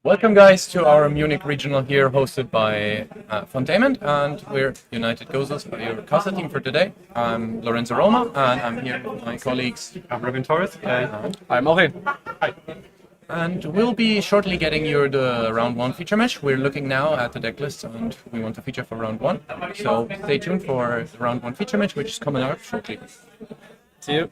Welcome, guys, to our Munich regional here, hosted by FUNtainment, and we're United Gosus, your CASA team for today. I'm Lorenzo Roma, and I'm here with my colleagues. I'm Robin Torres. I'm okay. Hi. And we'll be shortly getting you the round 1 feature match. We're looking now at the deck list, and we want to feature for round 1. So stay tuned for the round 1 feature match, which is coming out shortly. See you.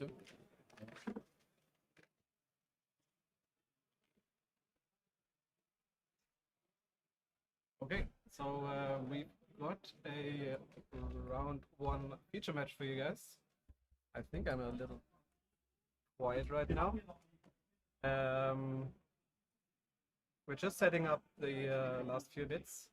2. Okay, so we've got a round 1 feature match for you guys. I think I'm a little quiet right now. We're just setting up the last few bits.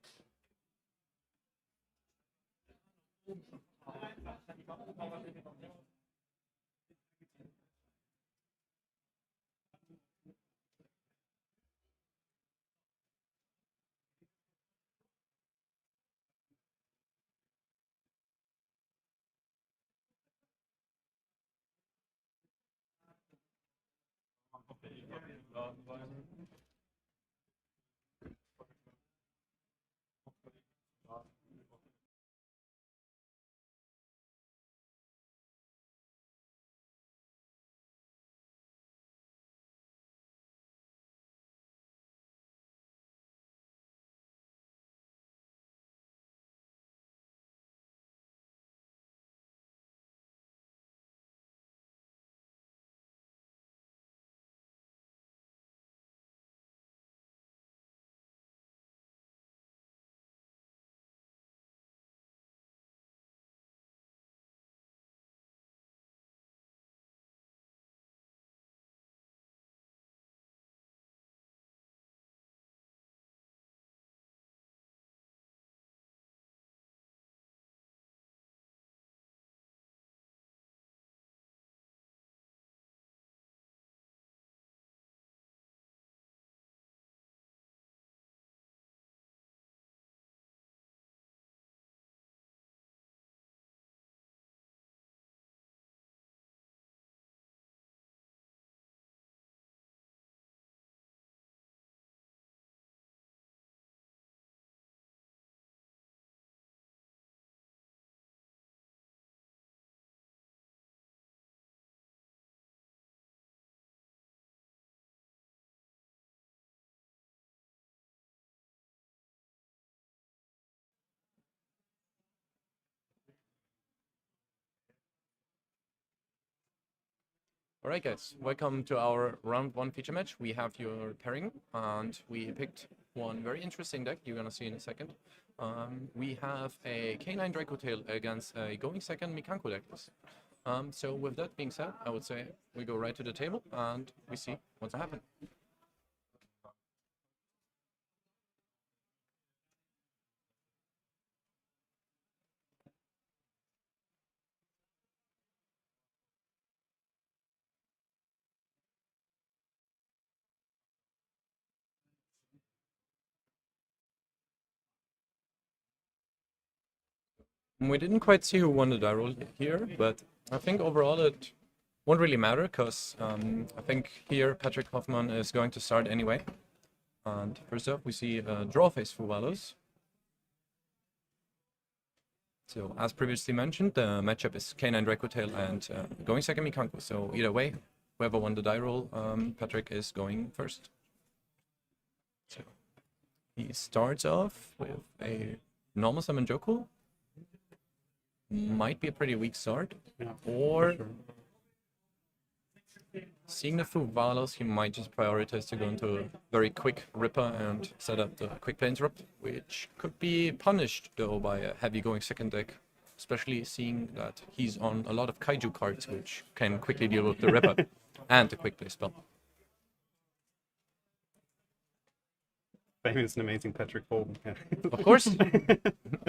Alright guys, welcome to our round 1 feature match. We have your pairing and we picked one very interesting deck you're gonna see in a second. We have a K9 Draco tail against a going second Mikanko deck list. So with that being said, I would say we go right to the table and we see what's happening. We didn't quite see who won the die roll here, but I think overall it won't really matter because I think here Patrick Hoffman is going to start anyway. And first up, we see a draw phase for Valos. So as previously mentioned, the matchup is K9 Draco tail and going second Mikanko. So either way, whoever won the die roll, Patrick is going first. So he starts off with a normal summon Joko. Might be a pretty weak start, or seeing the full Valos, he might just prioritize to go into a very quick Ripper and set up the quick play interrupt, which could be punished though by a heavy going second deck, especially seeing that he's on a lot of Kaiju cards, which can quickly deal with the Ripper and the quick play spell. Famous and amazing Patrick Hogan. Of course,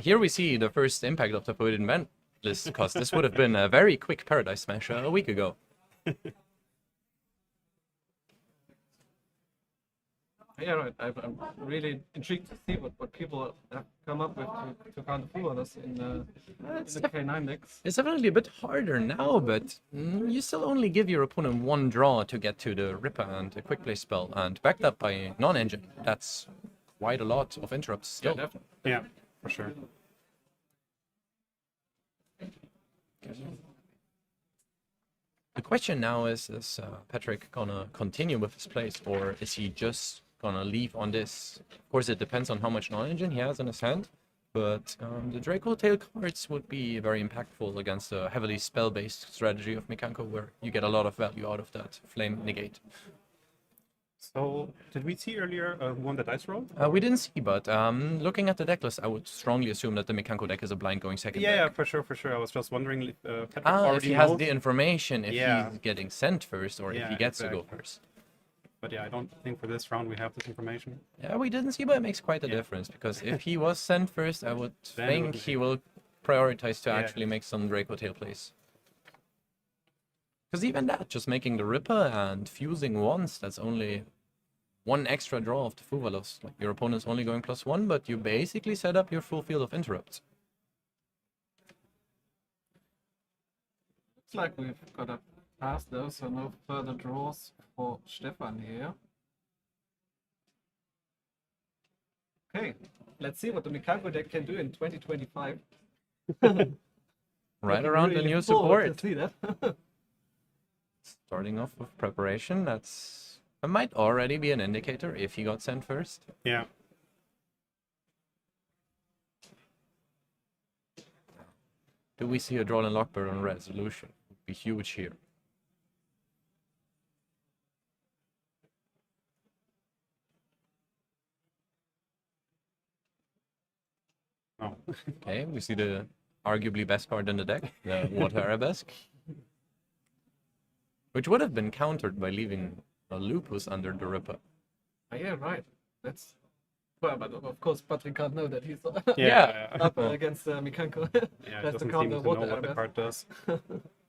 here we see the first impact of the Forbidden Event list, because this would have been a very quick Paradise Smash a week ago. Yeah, right. I'm really intrigued to see what people have come up with to counter full us in the K9 decks. It's definitely a bit harder now, but you still only give your opponent one draw to get to the Ripper and a quick play spell, and backed up by non-engine. That's quite a lot of interrupts still. Yeah, definitely. Yeah, for sure. The question now is Patrick gonna continue with his plays, or is he just gonna leave on this? Of course, it depends on how much non-engine he has in his hand, But the Draco tail cards would be very impactful against a heavily spell-based strategy of Mikanko, where you get a lot of value out of that flame negate. So, did we see earlier who won the dice roll? We didn't see, but looking at the deck list, I would strongly assume that the Mikanko deck is a blind going second Yeah, deck. for sure, for sure. I was just wondering if Patrick If already he knows. has the information, if Yeah. he's getting sent first, or if Yeah, he gets to exactly. go first. But yeah, I don't think for this round we have this information. Yeah, we didn't see, but it makes quite a Yeah. difference, because if he was sent first, I would Then it think would he be- will prioritize to Yeah. actually make some Draco tail plays. Because even that, just making the Ripper and fusing once, that's only one extra draw of the Fuvalos. Like, your opponent's only going +1, but you basically set up your full field of interrupts. Looks like we've got a pass though, so no further draws for Stefan here. Okay, let's see what the Mikanko deck can do in 2025. Right Looking around the really new forward support. to see that. Starting off with preparation, that might already be an indicator if he got sent first. Yeah. Do we see a draw and lockbird on resolution? Would be huge here. Oh. Okay, we see the arguably best card in the deck, the Water Arabesque. Which would have been countered by leaving a Lupus under the Ripper. Oh, yeah, right. That's well, but of course Patrick can't know that he's Yeah. up against Mikanko. Yeah, Has it to doesn't count seem the to know water what the arabesque. card does.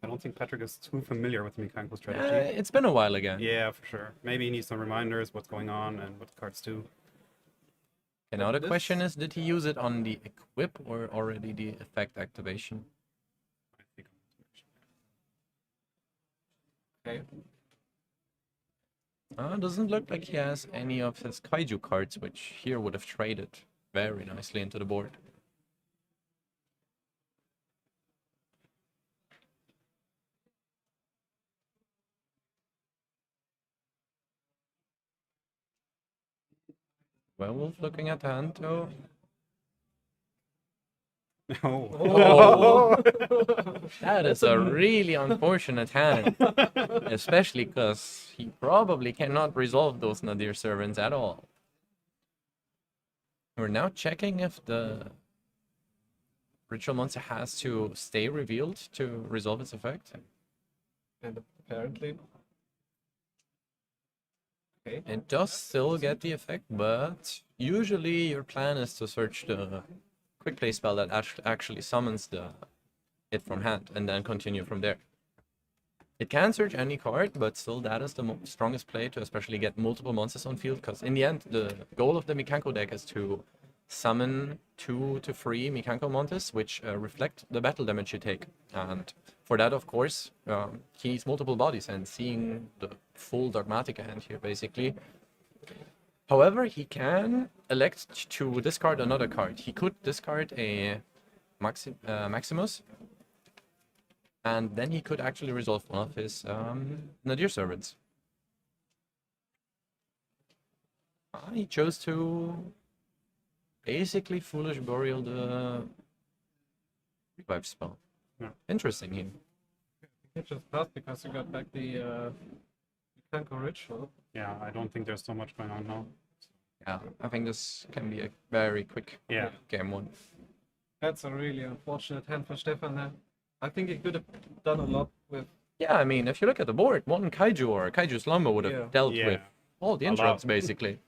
I don't think Patrick is too familiar with Mikanko strategy. It's been a while again. Yeah, for sure. Maybe he needs some reminders what's going on and what the cards do. And now the This- question is, did he use it on the equip or already the effect activation? I think. Okay. Doesn't look like he has any of his Kaiju cards, which here would have traded very nicely into the board. Werewolf looking at hand, though. Oh. That is a really unfortunate hand. Especially because he probably cannot resolve those Nadir servants at all. We're now checking if the ritual monster has to stay revealed to resolve its effect. And apparently. Okay. It does still get the effect, but usually your plan is to search the quick play spell that actually summons it from hand and then continue from there. It can search any card, but still that is the strongest play to especially get multiple monsters on field, because in the end the goal of the Mikanko deck is to summon 2 to 3 Mikanko monsters, which reflect the battle damage you take. And for that, of course, he needs multiple bodies, and seeing the full Dogmatica hand here, basically. However, he can elect to discard another card. He could discard a Maximus, and then he could actually resolve one of his Nadir servants. He chose to basically Foolish Burial the revive spell. Yeah. Interesting here. It just passed because you got back the Mikanko ritual. Yeah, I don't think there's so much going on now. Yeah, I think this can be a very quick Yeah. game one. That's a really unfortunate hand for Stefan there. I think he could have done a lot with. Yeah, I mean, if you look at the board, one Kaiju or Kaiju Slumber would have Yeah. dealt Yeah. with all the A lot. interrupts, basically.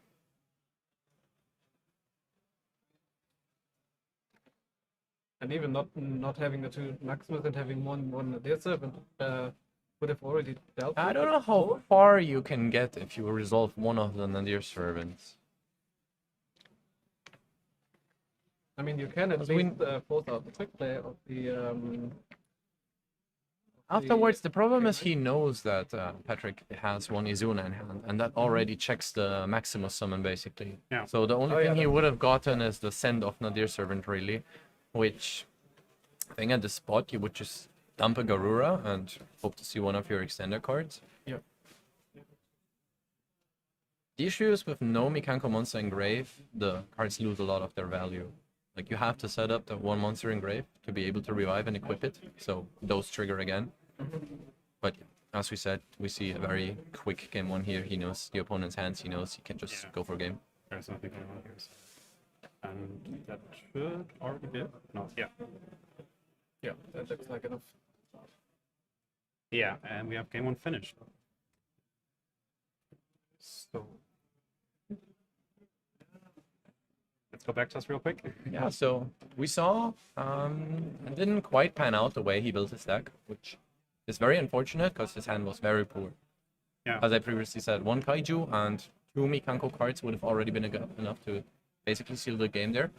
And even not having the 2 Maximus and having one their servant would have already dealt I with don't it. know how far you can get if you resolve one of the Nadir servants. I mean, you can at Because we- least force out the quick play of the. Afterwards, the problem is okay, he knows that Patrick has one Izuna in hand, and that already checks the Maximus summon, basically. Yeah. So the only Oh, thing yeah, he that- would have gotten is the send of Nadir servant, really, which I think at the spot you would just dump a Garura and hope to see one of your extender cards. Yeah. The issue is with no Mikanko monster in grave, the cards lose a lot of their value. Like you have to set up the one monster engrave to be able to revive and equip it, so those trigger again. But as we said, we see a very quick game one here. He knows the opponent's hands. He knows he can just go for game. There's nothing going on here. So. And that should already be it. No, yeah. Yeah, that looks like enough. Yeah, and we have game one finished. So let's go back to us real quick. Yeah, so we saw it didn't quite pan out the way he built his deck, which is very unfortunate because his hand was very poor. Yeah. As I previously said, one Kaiju and two Mikanko cards would have already been enough to basically seal the game there.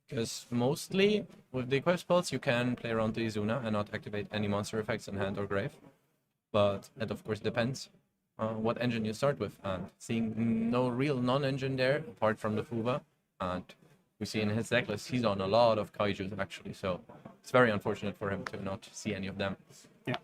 Because mostly with the equip spells, you can play around the Izuna and not activate any monster effects in hand or grave. But it of course depends what engine you start with. And seeing no real non-engine there, apart from the Fuva, and we see in his deck list, he's on a lot of Kaijus actually, so it's very unfortunate for him to not see any of them. Yeah.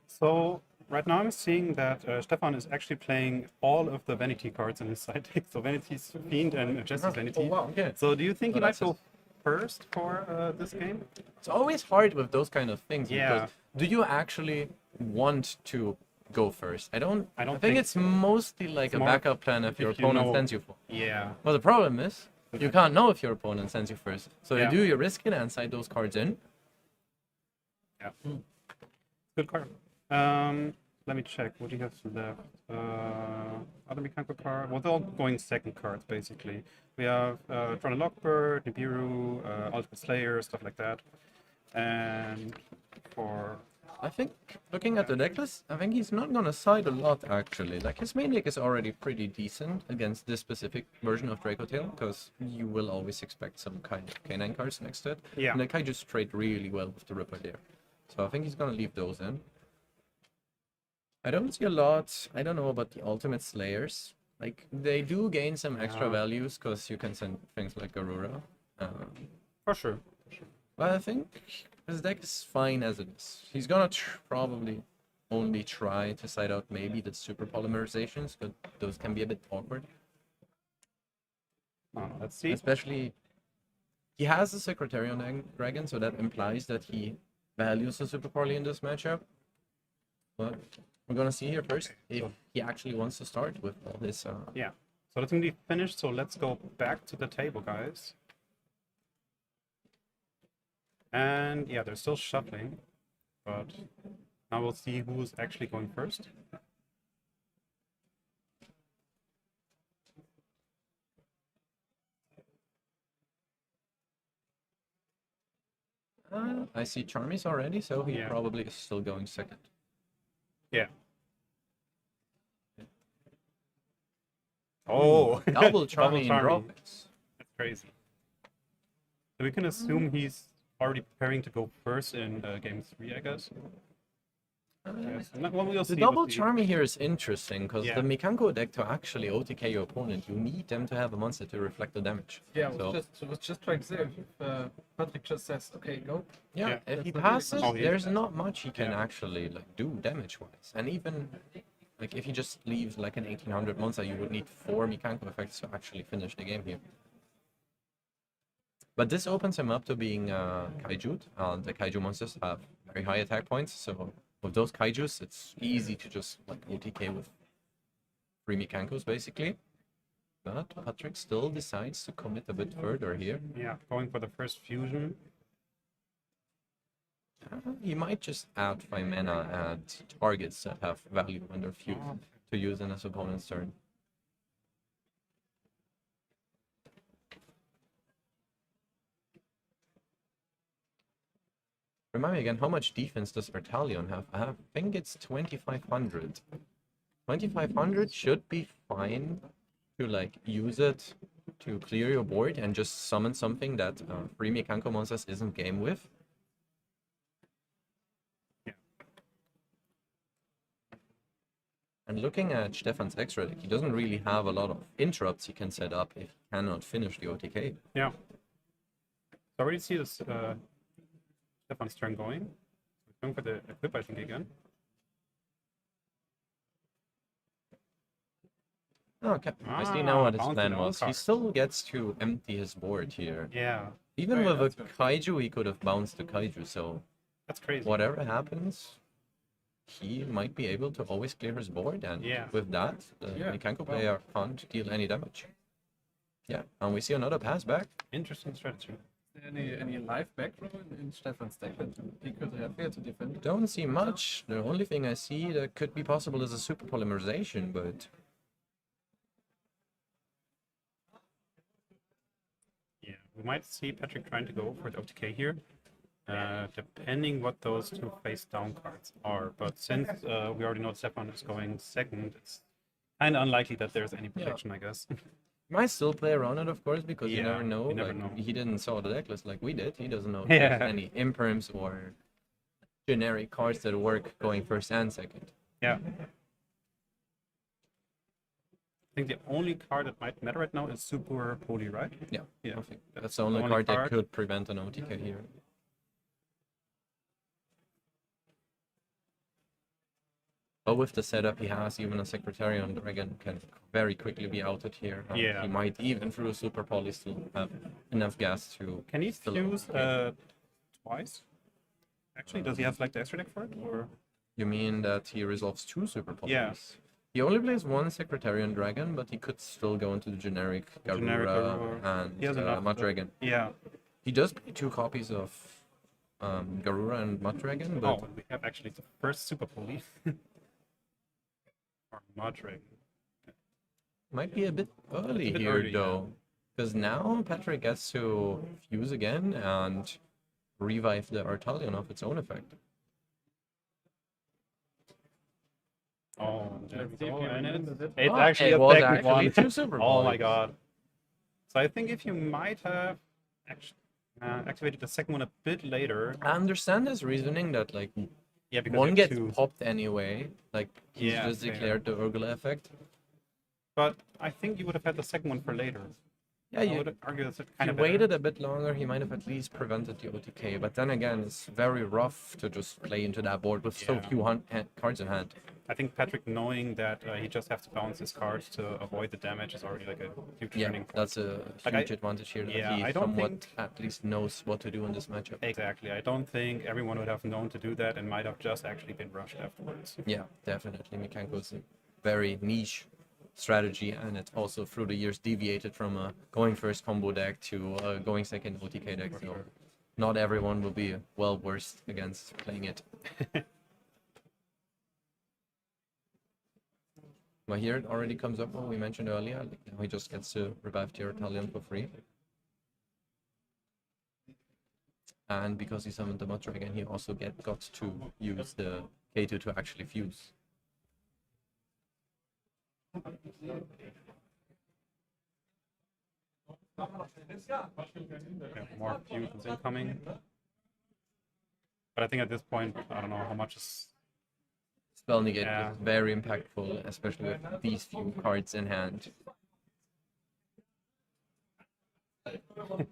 So right now I'm seeing that Stefan is actually playing all of the Vanity cards in his side deck. So Vanity's Fiend and Jesse's Vanity. Oh, wow. Okay. So do you think he might that's go first for this game? It's always hard with those kind of things. Yeah. Because do you actually want to go first? I think think it's mostly like a more backup plan if your if you opponent know- sends you for. Yeah. Well, the problem is you can't know if your opponent sends you first. So Yeah. you do your risk it and side those cards in. Yeah. Good card. Let me check what he has left. Other Mikanko card. Well, they're all going second cards basically. We have Tron Lockbird, Nibiru, Ultimate Slayer, stuff like that. And for I think looking at the deck list, I think he's not gonna side a lot actually. Like his main deck is already pretty decent against this specific version of Draco Tail, because you will always expect some kind of K9 cards next to it. Yeah. And the Kaijus trade really well with the Ripper there. So I think he's gonna leave those in. I don't see a lot. I don't know about the Ultimate Slayers. Like they do gain some extra Yeah. values because you can send things like Garura. for sure. But I think his deck is fine as it is. He's gonna probably only try to side out maybe the super polymerizations, but those can be a bit awkward. Let's see. Especially, he has a Secretarian Dragon, so that implies that he values the super poly in this matchup. But we're gonna see here first if he actually wants to start with all his. Yeah. So that's gonna be finished. So let's go back to the table, guys. And yeah, they're still shuffling, but now we'll see who's actually going first. I see Charmies already, so he Yeah. probably is still going second. Yeah. Oh, Double Charmy in Charmy. Dropix. That's crazy. So we can assume he's already preparing to go first in game 3, I guess. Yes. Well, we'll see The double with Charmy here is interesting because Yeah. the Mikanko deck to actually OTK your opponent, you need them to have a monster to reflect the damage. Yeah, So- I was just trying to say, if Patrick just says, okay, go. Yeah, Yeah. if That's he the passes, Oh, he there's passes. not much he can Yeah. actually like do damage-wise. And even like if he just leaves like an 1800 monster, you would need 4 Mikanko effects to actually finish the game here. But this opens him up to being Kaiju, and the Kaiju monsters have very high attack points, so with those Kaijus, it's easy to just like OTK with 3 Mikankos basically. But Patrick still decides to commit a bit further here. Yeah, going for the first fusion. He might just add 5 mana and targets that have value when they're fused to use in his opponent's turn. Remind me again, how much defense does Artalion have? I think it's 2500. 2500 should be fine to like use it to clear your board and just summon something that 3 Mikanko monsters isn't game with. Yeah. And looking at Stefan's extra deck, he doesn't really have a lot of interrupts he can set up if he cannot finish the OTK. Yeah. So I already see this Stefan's turn going. Going for the equip, I think, again. Okay, I see now what his bouncing plan the own was. He card. still gets to empty his board here. Yeah, Even Right, with a that's good. kaiju, he could have bounced the kaiju, so that's crazy. whatever happens, he might be able to always clear his board, and Yeah. with that, the Yeah, Mikanko well. player can't deal any damage. Yeah, and we see another pass back. Interesting strategy. Any live back row in Stefan's deck that he could have here to defend? Don't see much. The only thing I see that could be possible is a super polymerization, but Yeah, we might see Patrick trying to go for the OTK here, depending what those two face down cards are. But since we already know Stefan is going second, it's kind of unlikely that there's any protection, I guess. might still play around it, of course, because you Yeah, never know. you never Like, know. he didn't saw the decklist like we did. He doesn't know if Yeah. there's any imperms or generic cards that work going first and second. Yeah. I think the only card that might matter right now is Super Poly, right? Yeah, Yeah. I think that's the only card that could prevent an OTK here. But with the setup he has, even a Secretarian Dragon can very quickly be outed here. And Yeah. He might even through a Super Poly still have enough gas to... Can he still fuse OTK. twice? Actually, does he have like the extra deck for it? Or You mean that he resolves two Super Polys? Yeah. He only plays one Secretarian Dragon, but he could still go into the generic Garura, Generic Garura. He has and enough, Mud but- Dragon. yeah. He does play two copies of Garura and Mud Dragon, but Oh, we have actually the first Super Poly. Or Madrig. might be a bit early bit here early, yeah. though. Because now Patrick gets to fuse again and revive the Artalion of its own effect. Oh, there we see if go. he And remembers it. it's Oh, actually it a was second actually one. two Super Oh my Polys. god. So I think if you might have activated the second one a bit later. I understand his reasoning that like Yeah, because one you gets have two. popped anyway. Like he's Yeah, just fair. declared the Urgula effect. But I think you would have had the second one for later. Yeah, I you, would argue that's if kind you of better. waited a bit longer, he might have at least prevented the OTK. But then again, it's very rough to just play into that board with so Yeah. few cards in hand. I think Patrick knowing that he just has to bounce his cards to avoid the damage is already like a huge Yeah, turning point. that's a Like, huge advantage here. That yeah, he I don't somewhat think- at least knows what to do in this matchup. Exactly. I don't think everyone would have known to do that and might have just actually been rushed afterwards. Yeah, definitely. Mikanko is a very niche strategy, and it also through the years deviated from a going first combo deck to a going second OTK deck. So not everyone will be well versed against playing it. But here it already comes up what we mentioned earlier. Like now he just gets to revive the Italian for free. And because he summoned the Mud Dragon, he also got to use the K2 to actually fuse. Yeah, more fusions incoming. But I think at this point, I don't know how much is. Spell negate Yeah. is very impactful, especially with these few cards in hand.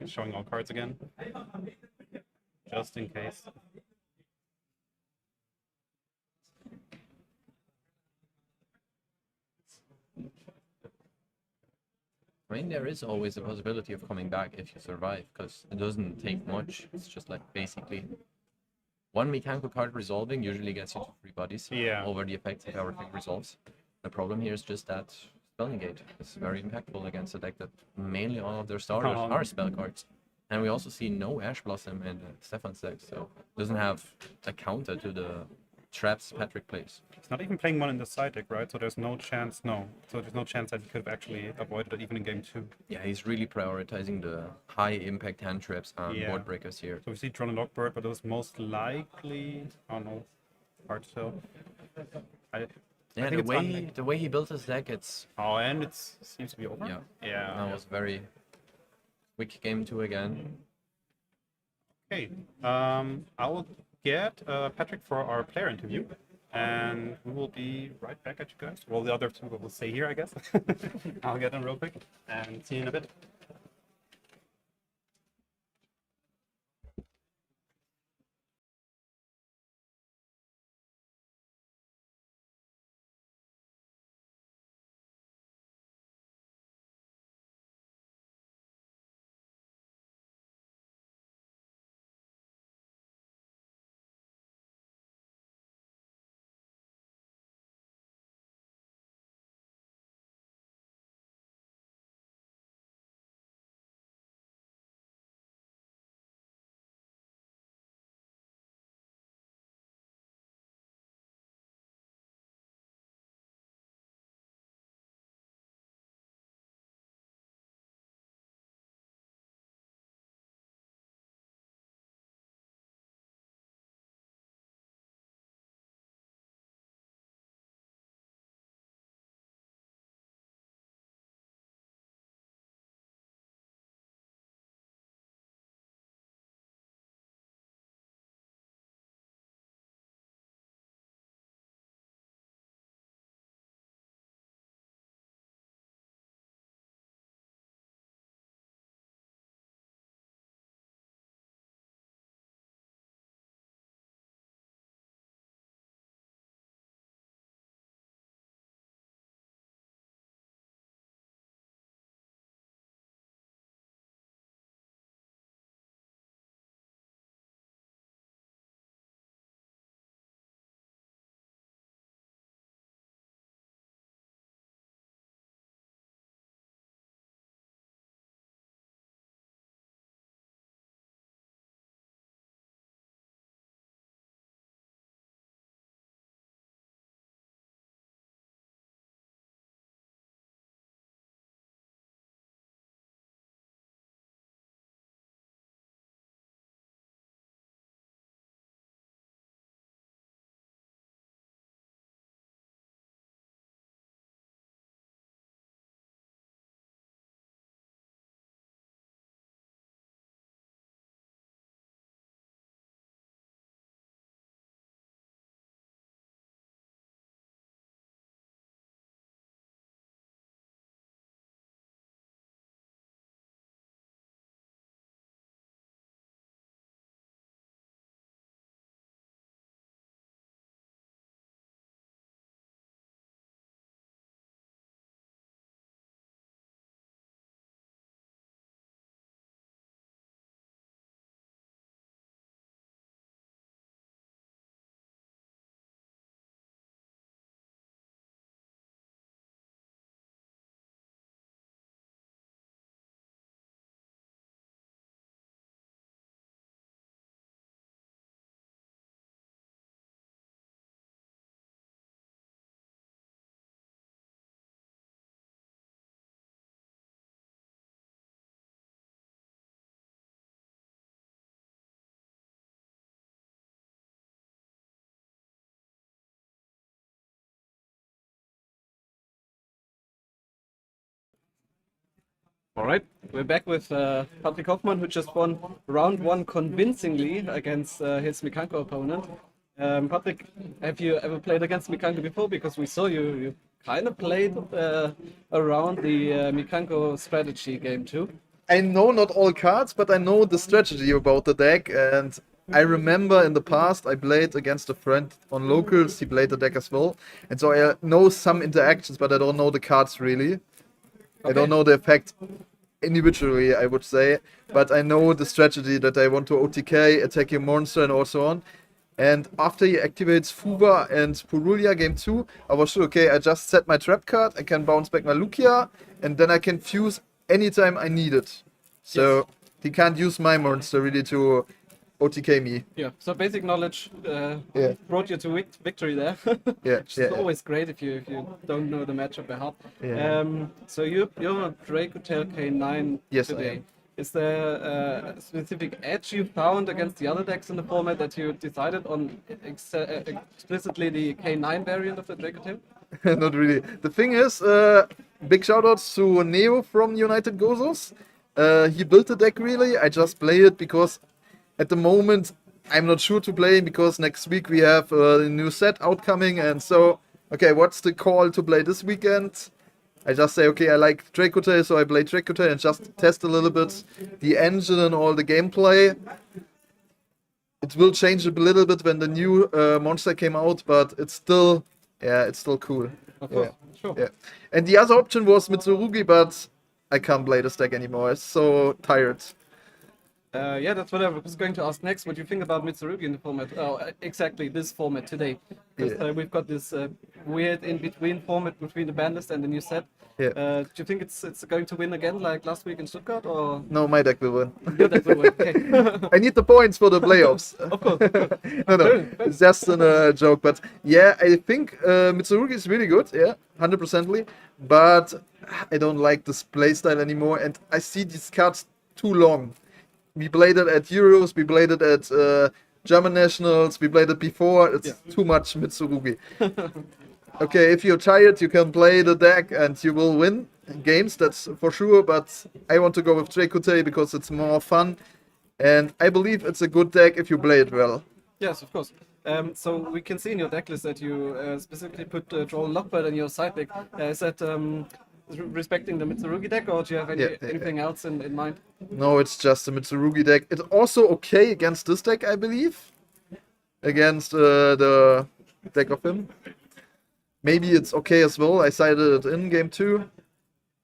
Showing all cards again. Just in case. I mean, there is always a possibility of coming back if you survive, because it doesn't take much. It's just like basically one Mikanko card resolving usually gets you to 3 bodies Yeah. over the effects of everything resolves. The problem here is just that spell negate is very impactful against a deck that mainly all of their starters are spell cards. And we also see no Ash Blossom in Stefan's deck, so it doesn't have a counter to the traps Patrick plays. He's not even playing one in the side deck, right? So there's no chance. No. So there's no chance that he could have actually avoided it even in game 2. Yeah, he's really prioritizing the high impact hand traps and Yeah. board breakers here. So we see Drone and Lockbird, but those most likely. I don't know. Hard to tell. I Yeah, think the it's way the way he built his deck, it's Oh, and it seems to be over. yeah. Yeah. That was very quick game 2 again. Okay. I will get Patrick for our player interview, and we will be right back at you guys. Well, the other two will stay here, I guess. I'll get them real quick and see you in a bit. All right, we're back with Patrick Hoffmann, who just won round 1 convincingly against his Mikanko opponent. Patrick, have you ever played against Mikanko before? Because we saw you kind of played around the Mikanko strategy game too. I know not all cards, but I know the strategy about the deck, and I remember in the past I played against a friend on locals, he played the deck as well, and so I know some interactions, but I don't know the cards really. I don't know the effect individually, I would say, but I know the strategy that I want to OTK, attack your monster and also on. And after he activates Fuba and Purulia game 2, I was sure, okay, I just set my trap card, I can bounce back my Lugia, and then I can fuse anytime I need it. So he can't use my monster really to OTK me. Yeah, so basic knowledge Yeah. brought you to victory there. Yeah, Which yeah. is always great if you don't know the matchup by heart. Yeah. So you're a Draco Tail K9 Yes, I today. am. Is there a specific edge you found against the other decks in the format that you decided on explicitly the K9 variant of the Draco Tail? Not really. The thing is, big shoutouts to Neo from United Gosus. He built the deck really. I just play it because at the moment I'm not sure to play because next week we have a new set outcoming, and so okay, what's the call to play this weekend? I just say, okay, I like Draco Tail, so I play Draco Tail and just test a little bit the engine and all the gameplay. It will change a little bit when the new monster came out, but it's still cool. Of course, sure. Yeah. And the other option was Mitsurugi, but I can't play this deck anymore. I'm so tired. Yeah, that's what I was going to ask next. What do you think about Mitsurugi in the format? Oh, exactly this format today. Because Yeah. we've got this weird in-between format between the ban list and the new set. Yeah. Do you think it's going to win again like last week in Stuttgart, or No, my deck will win. your deck will win? Okay. I need the points for the playoffs. Of course. No, it's just a joke. But yeah, I think Mitsurugi is really good. Yeah, 100%. But I don't like this playstyle anymore, and I see these cards too long. We played it at Euros, we played it at German Nationals, we played it before. It's too much Mitsurugi. Okay, if you're tired, you can play the deck and you will win games, that's for sure. But I want to go with Draco Tail because it's more fun. And I believe it's a good deck if you play it well. Yes, of course. So we can see in your deck list that you specifically put Droll Lockbird in your side deck. Is that respecting the Mitsurugi deck, or do you have anything else in mind? No, it's just a Mitsurugi deck. It's also okay against this deck, I believe. Against the deck of him. Maybe it's okay as well. I sided it in game 2.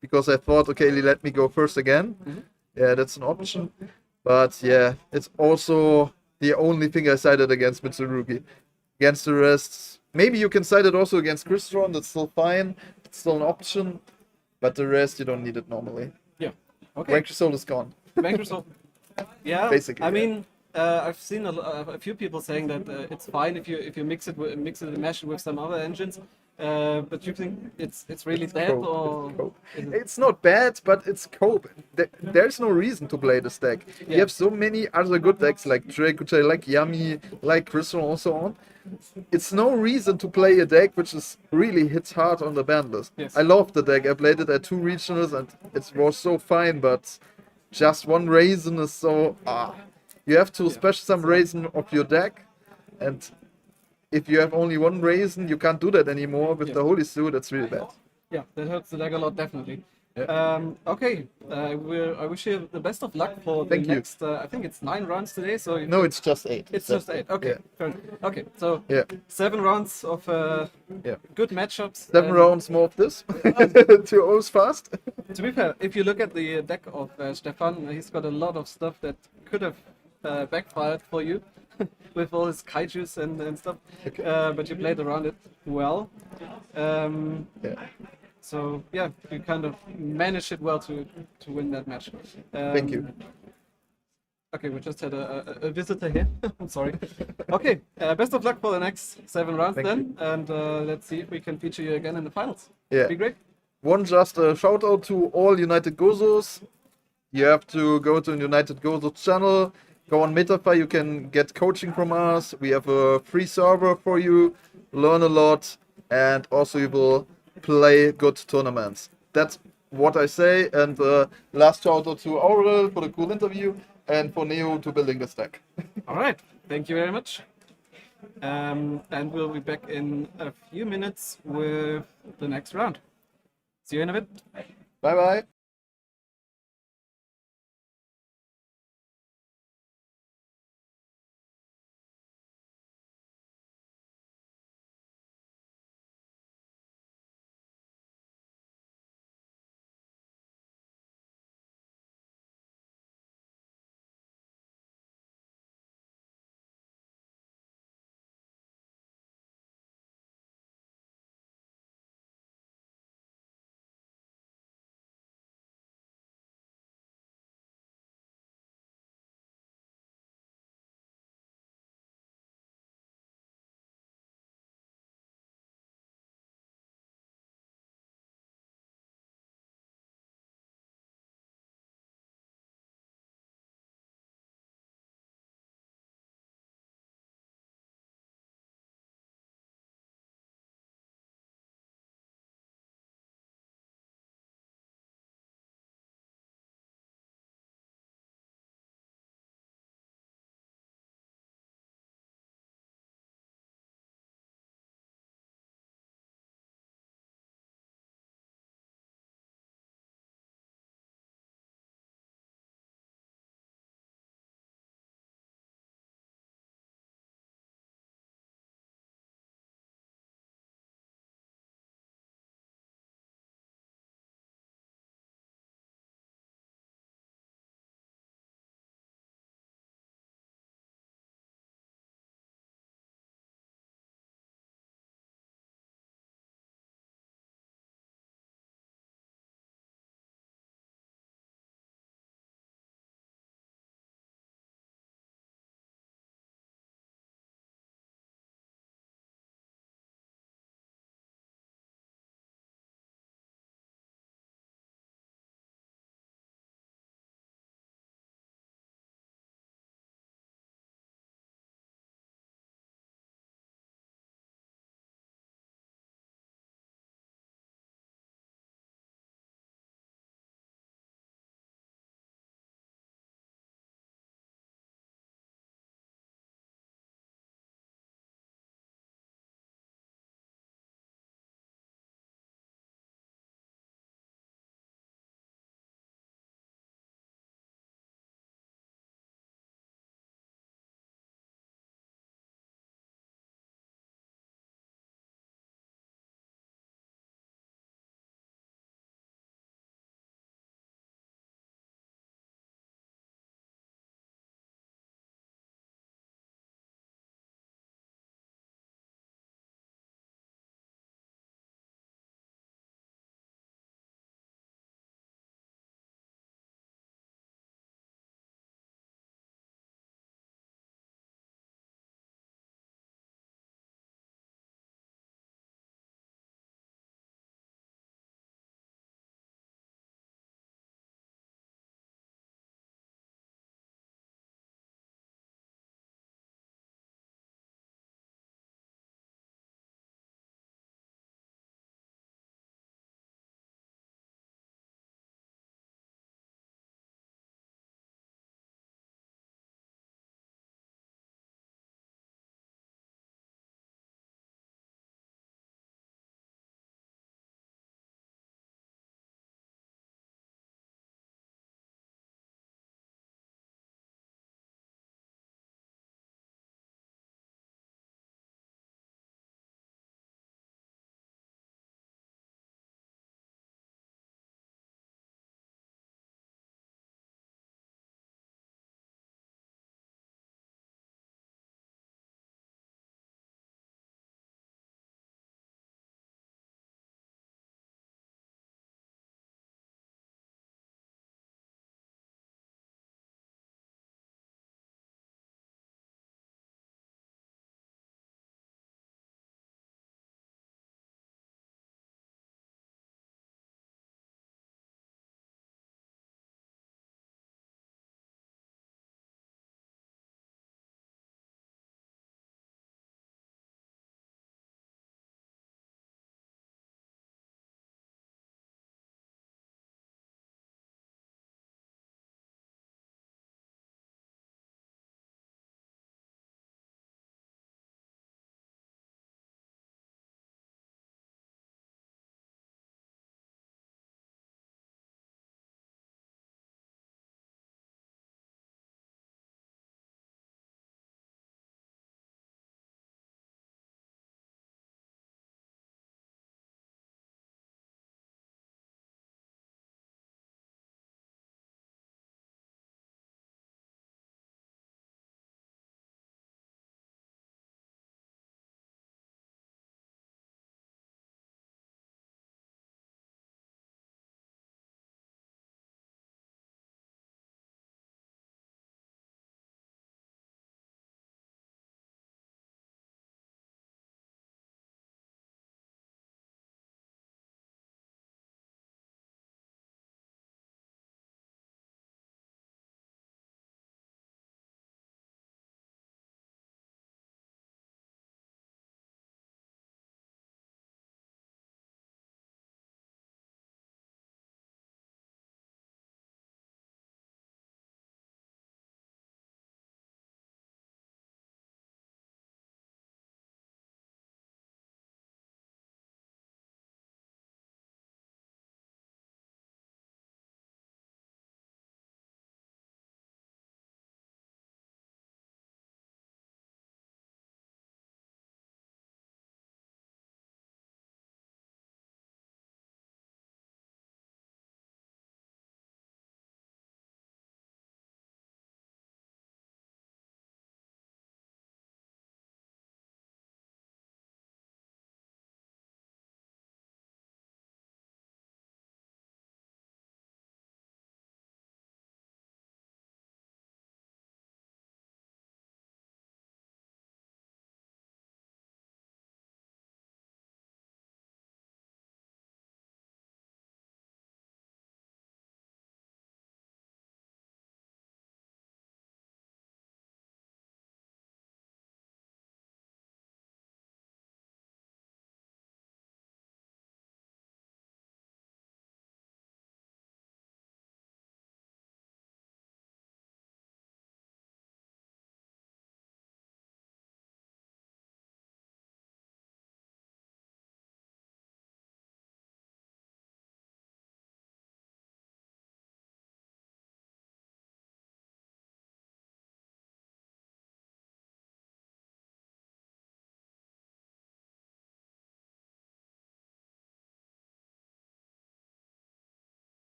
Because I thought, okay, let me go first again. Yeah, that's an option. But yeah, it's also the only thing I sided against Mitsurugi. Against the rest, maybe you can side it also against Crystron, that's still fine. It's still an option. But the rest, you don't need it normally. Yeah. Okay. Bankr Soul is gone. Bankr Soul. Yeah. Basically, I yeah. mean, I've seen a few people saying that it's fine if you mix it and mesh it with some other engines. But you think it's really bad, Cope. or Cope. is it- It's not bad, but it's cope. There's no reason to play this deck. Yeah. You have so many other good decks like Draco Tail, like Yami, like Crystal, and so on. It's no reason to play a deck which is really hits hard on the ban list. Yes. I love the deck. I played it at 2 regionals and it was so fine, but just one reason is so you have to special some reason of your deck, and if you have only one reason, you can't do that anymore with the Holy Suit. It's really bad. Yeah, that hurts the deck a lot, definitely. Yeah. Okay, I wish you the best of luck for the Thank you. next. I think it's 9 rounds today, so No, it's just 8. it's just 8. Okay, Yeah. fair enough. Okay, so Yeah. 7 rounds of Yeah. good matchups. 7 and rounds more of this to always fast. To be fair, if you look at the deck of Stefan, he's got a lot of stuff that could have backfired for you with all his kaijus and stuff. But you played around it well. Yeah. So yeah, you kind of managed it well to win that match. Thank you. Okay, we just had a visitor here. I'm sorry. Okay, best of luck for the next 7 rounds Thank then, and let's see if we can feature you again in the finals. Yeah. Be great. One just a shout out to all United Gosus. You have to go to United Gosus channel, go on Metafy, you can get coaching from us. We have a free server for you, learn a lot, and also you will play good tournaments. That's what I say. And last shout out to Aurel for the cool interview and for Neo to building this deck. All right. Thank you very much. And we'll be back in a few minutes with the next round. See you in a bit. Bye bye.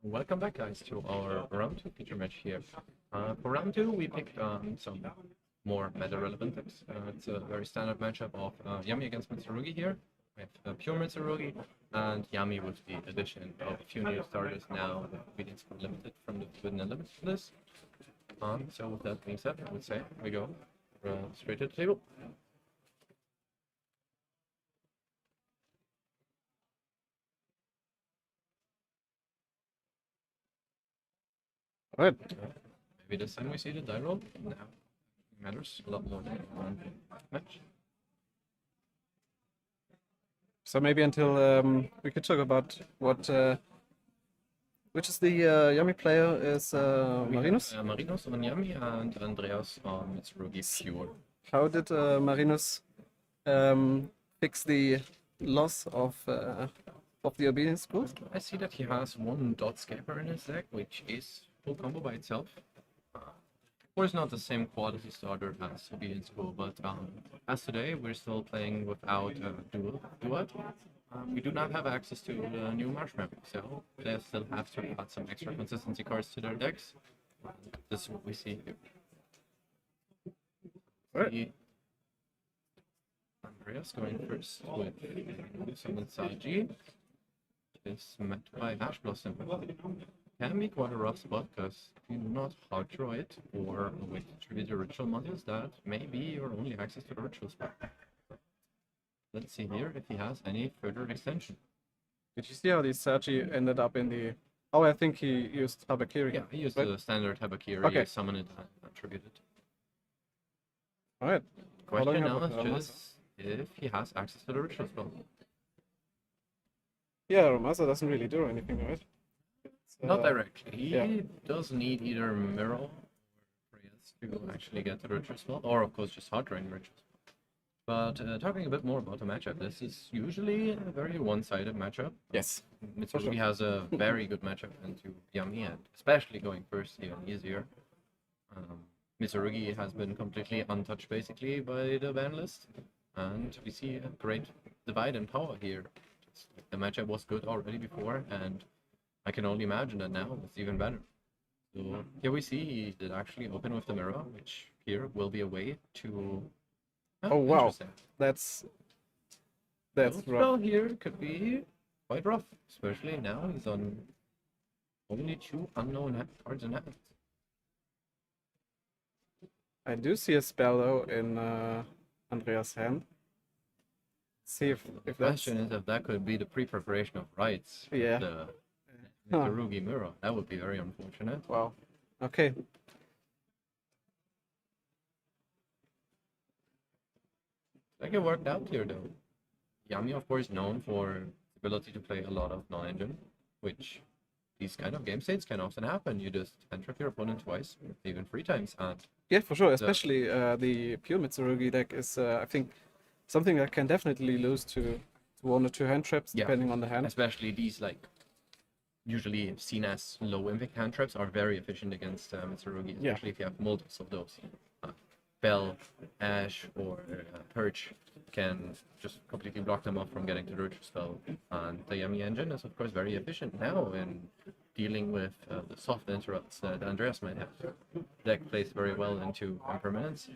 Welcome back, guys, to our round 2 feature match here. For round 2, we picked some more meta-relevant decks. It's a very standard matchup of Yami against Mitsurugi here. We have pure Mitsurugi and Yami with the addition of a few new starters now with obedience limited from the Forbidden Elements for this. So with that being said, I would say we go straight to the table. Alright. Maybe this time we see the die roll. Now it matters a lot more than one match. So maybe until we could talk about what which is the Yami player is Marinus. Marinos on Yami and Andreas on Mitsurugi pure. How did Marinus fix the loss of the obedience school? I see that he has one dot scaper in his deck, which is full combo by itself. Of course, not the same quality starter as Obedience School, but as today we're still playing without duet. We do not have access to the new Marshmallow, so they still have to add some extra consistency cards to their decks. This is what we see here. Alright. Andreas going first with Summon Saji. Is met by Ash Blossom. Can be quite a rough spot because you do not hard draw it or with tribute ritual modules that may be your only access to the ritual spot. Let's see here if he has any further extension. Did you see how the Saji ended up in the? Oh, I think he used Habakiri. Yeah, he used right? the standard Habakiri, Okay. summon it and attribute it. All right. Question Following now up with is Ramasa. just if he has access to the ritual spell. Yeah, Ramasa doesn't really do anything, right? It's, Not directly. He yeah. does need either Mirror or Prayers to actually get the ritual spell, or of course just hard drawing the ritual spell. But talking a bit more about the matchup, this is usually a very one-sided matchup. Yes. Mitsurugi sure. has a very good matchup into Yami, and especially going first even easier. Mitsurugi has been completely untouched basically by the ban list, and we see a great divide in power here. The matchup was good already before, and I can only imagine that now it's even better. So here we see he did actually open with the mirror, which here will be a way to. Oh, wow. Interesting. That's Well, rough. here could be quite rough, especially now he's on only 2 unknown cards in hand. I do see a spell though in Andreas' hand. See if The that's question is if that could be the pre-preparation of rights. with Yeah. The Huh. Mitsurugi mirror. That would be very unfortunate. wow. Okay. Like it worked out here though. Yami, of course, known for the ability to play a lot of non-engine, which these kind of game states can often happen. You just enter your opponent twice, even 3 times, and Yeah, for sure. Especially the pure Mitsurugi deck is, I think, something that can definitely lose to 1 or 2 hand traps, Yeah. depending on the hand. especially these like usually seen as low impact hand traps are very efficient against Mitsurugi, Yeah. especially if you have multiples of those. Bell, Ash, or Perch can just completely block them off from getting to the ritual spell. And the Yami engine is of course very efficient now in dealing with the soft interrupts that Andreas might have. The deck plays very well into impermanence.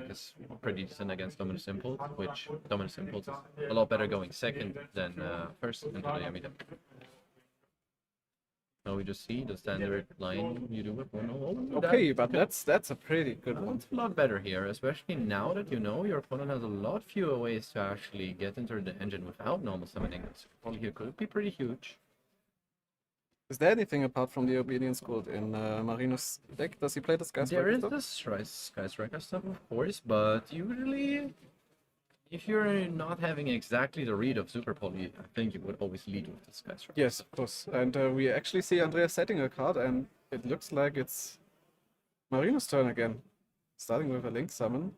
It's pretty decent against Dominus Impulse, which Dominus Impulse is a lot better going second than first into the Yami deck. Now we just see the standard line you do with 1-0. Okay, but that's a pretty good one. It's a lot better here, especially now that you know your opponent has a lot fewer ways to actually get into the engine without normal summoning. So control here could be pretty huge. Is there anything apart from the Obedience Code in Marinus' deck? Does he play the Sky There is stuff? this Sky Striker stuff, of course, but usually, if you're not having exactly the read of Super Poly, I think you would always lead with the Sky Striker. Yes, of course. And we actually see Andreas setting a card, and it looks like it's Marinus' turn again. Starting with a Link Summon.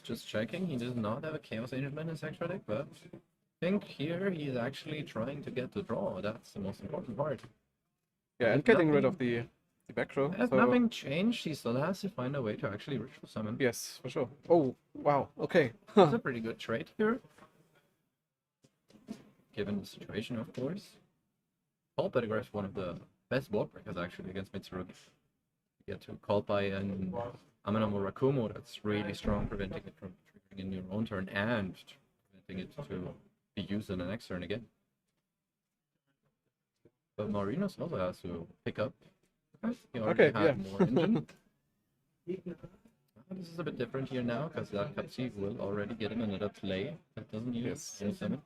Just checking, he does not have a Chaos Angel in his extra deck, but I think here he's actually trying to get the draw. That's the most important part. Yeah, and If getting rid of nothing- the back row. If so- nothing changed, he still has to find a way to actually ritual summon. Yes, for sure. Oh, wow. Okay. It's a pretty good trade here. Given the situation, of course. Call Bankr is one of the best board breakers actually against Mitsurugi. You get to call by an Amano Murakumo that's really strong, preventing it from triggering in your own turn and preventing it to be used in the next turn again. But Marinos also has to pick up. He already Okay, had yeah. more engine. This is a bit different here now, because that Cupsy will already get him another play that doesn't use any summon.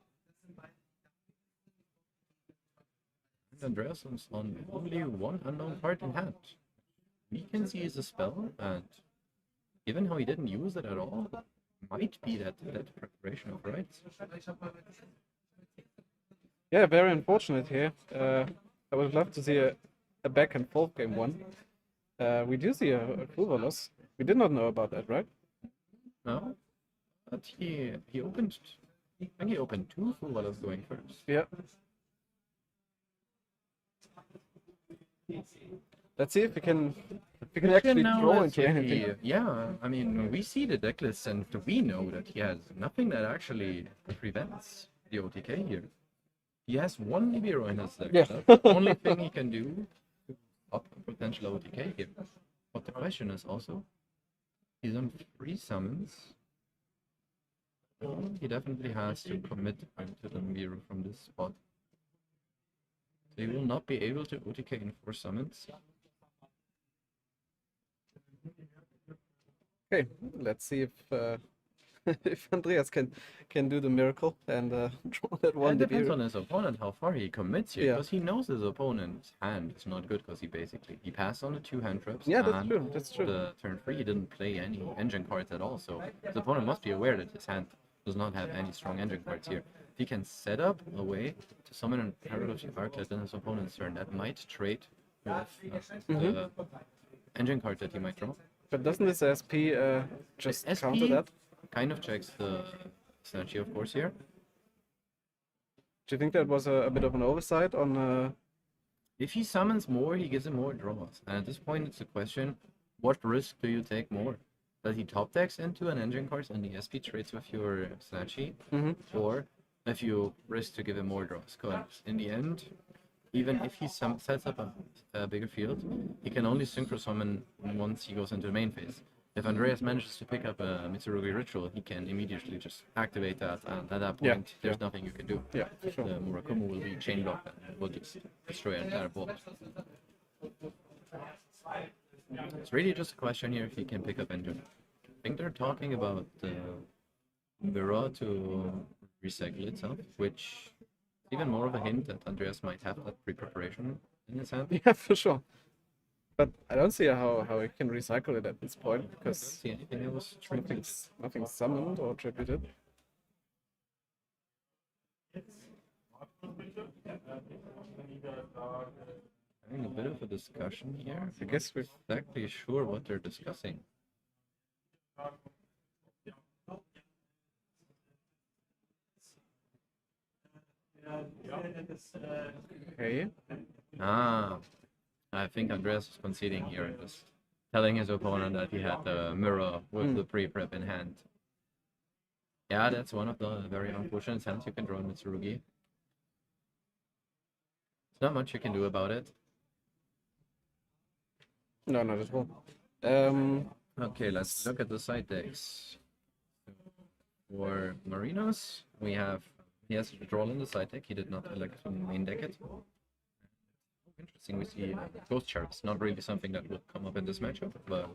And Andreas is on only one unknown card in hand. We can see is a spell, and given how he didn't use it at all, might be that preparation of rights. Yeah, very unfortunate here. I would love to see a back and forth game one. We do see a Full loss. We did not know about that, right? No, but he opened. I think he opened 2 full walls going first. Yeah. Let's see if we can actually Now draw let's into see if anything. yeah, I mean, we see the deck list and we know that he has nothing that actually prevents the OTK here. He has 1 Nibiru in his deck. Yeah. That's the only thing he can do to up a potential OTK here. But the question is also, he's on 3 summons. He definitely has to commit to the Nibiru from this spot. So he will not be able to OTK in 4 summons. Okay, let's see if if Andreas can do the miracle and draw that one It depends Nibiru. on his opponent how far he commits here, Yeah. because he knows his opponent's hand is not good, because he passed on the 2 hand traps. Yeah, that's and true. That's true. The turn 3 he didn't play any engine cards at all, so his opponent must be aware that his hand does not have any strong engine cards here. If he can set up a way to summon an Paralogy Arclet in his opponent's turn, that might trade with the engine card that he might draw. But doesn't this SP just SP counter that? kind of checks the Snatchy, of course, here. Do you think that was a bit of an oversight on? If he summons more, he gives him more draws. And at this point, it's a question, what risk do you take more? Does he top decks into an engine card and the SP trades with your Snatchy? Or if you risk to give him more draws? Because in the end, even if he sets up a bigger field, he can only synchro summon once he goes into the main phase. If Andreas manages to pick up a Mitsurugi Ritual, he can immediately just activate that, and at that point, there's nothing you can do. Yeah, for sure. The Murakumo will be chain locked and will just destroy an entire board. It's really just a question here if he can pick up engine. I think they're talking about the mirror to recycle itself, which is even more of a hint that Andreas might have that pre-preparation in his hand. Yeah, for sure. But I don't see how he can recycle it at this point I don't because see anything else trinket. nothing's summoned or tributed. Having a bit of a discussion here. I guess we've Not exactly sure what they're discussing. okay. I think Andreas is conceding here and just telling his opponent that he had the mirror with the pre-prep in hand. Yeah, that's one of the very unfortunate hands you can draw in Mitsurugi. There's not much you can do about it. No, not at all. Okay, let's look at the side decks. For Marinos, he has a draw in the side deck. He did not elect to main deck it. Interesting, we see Ghost Charts. Not really something that would come up in this matchup, but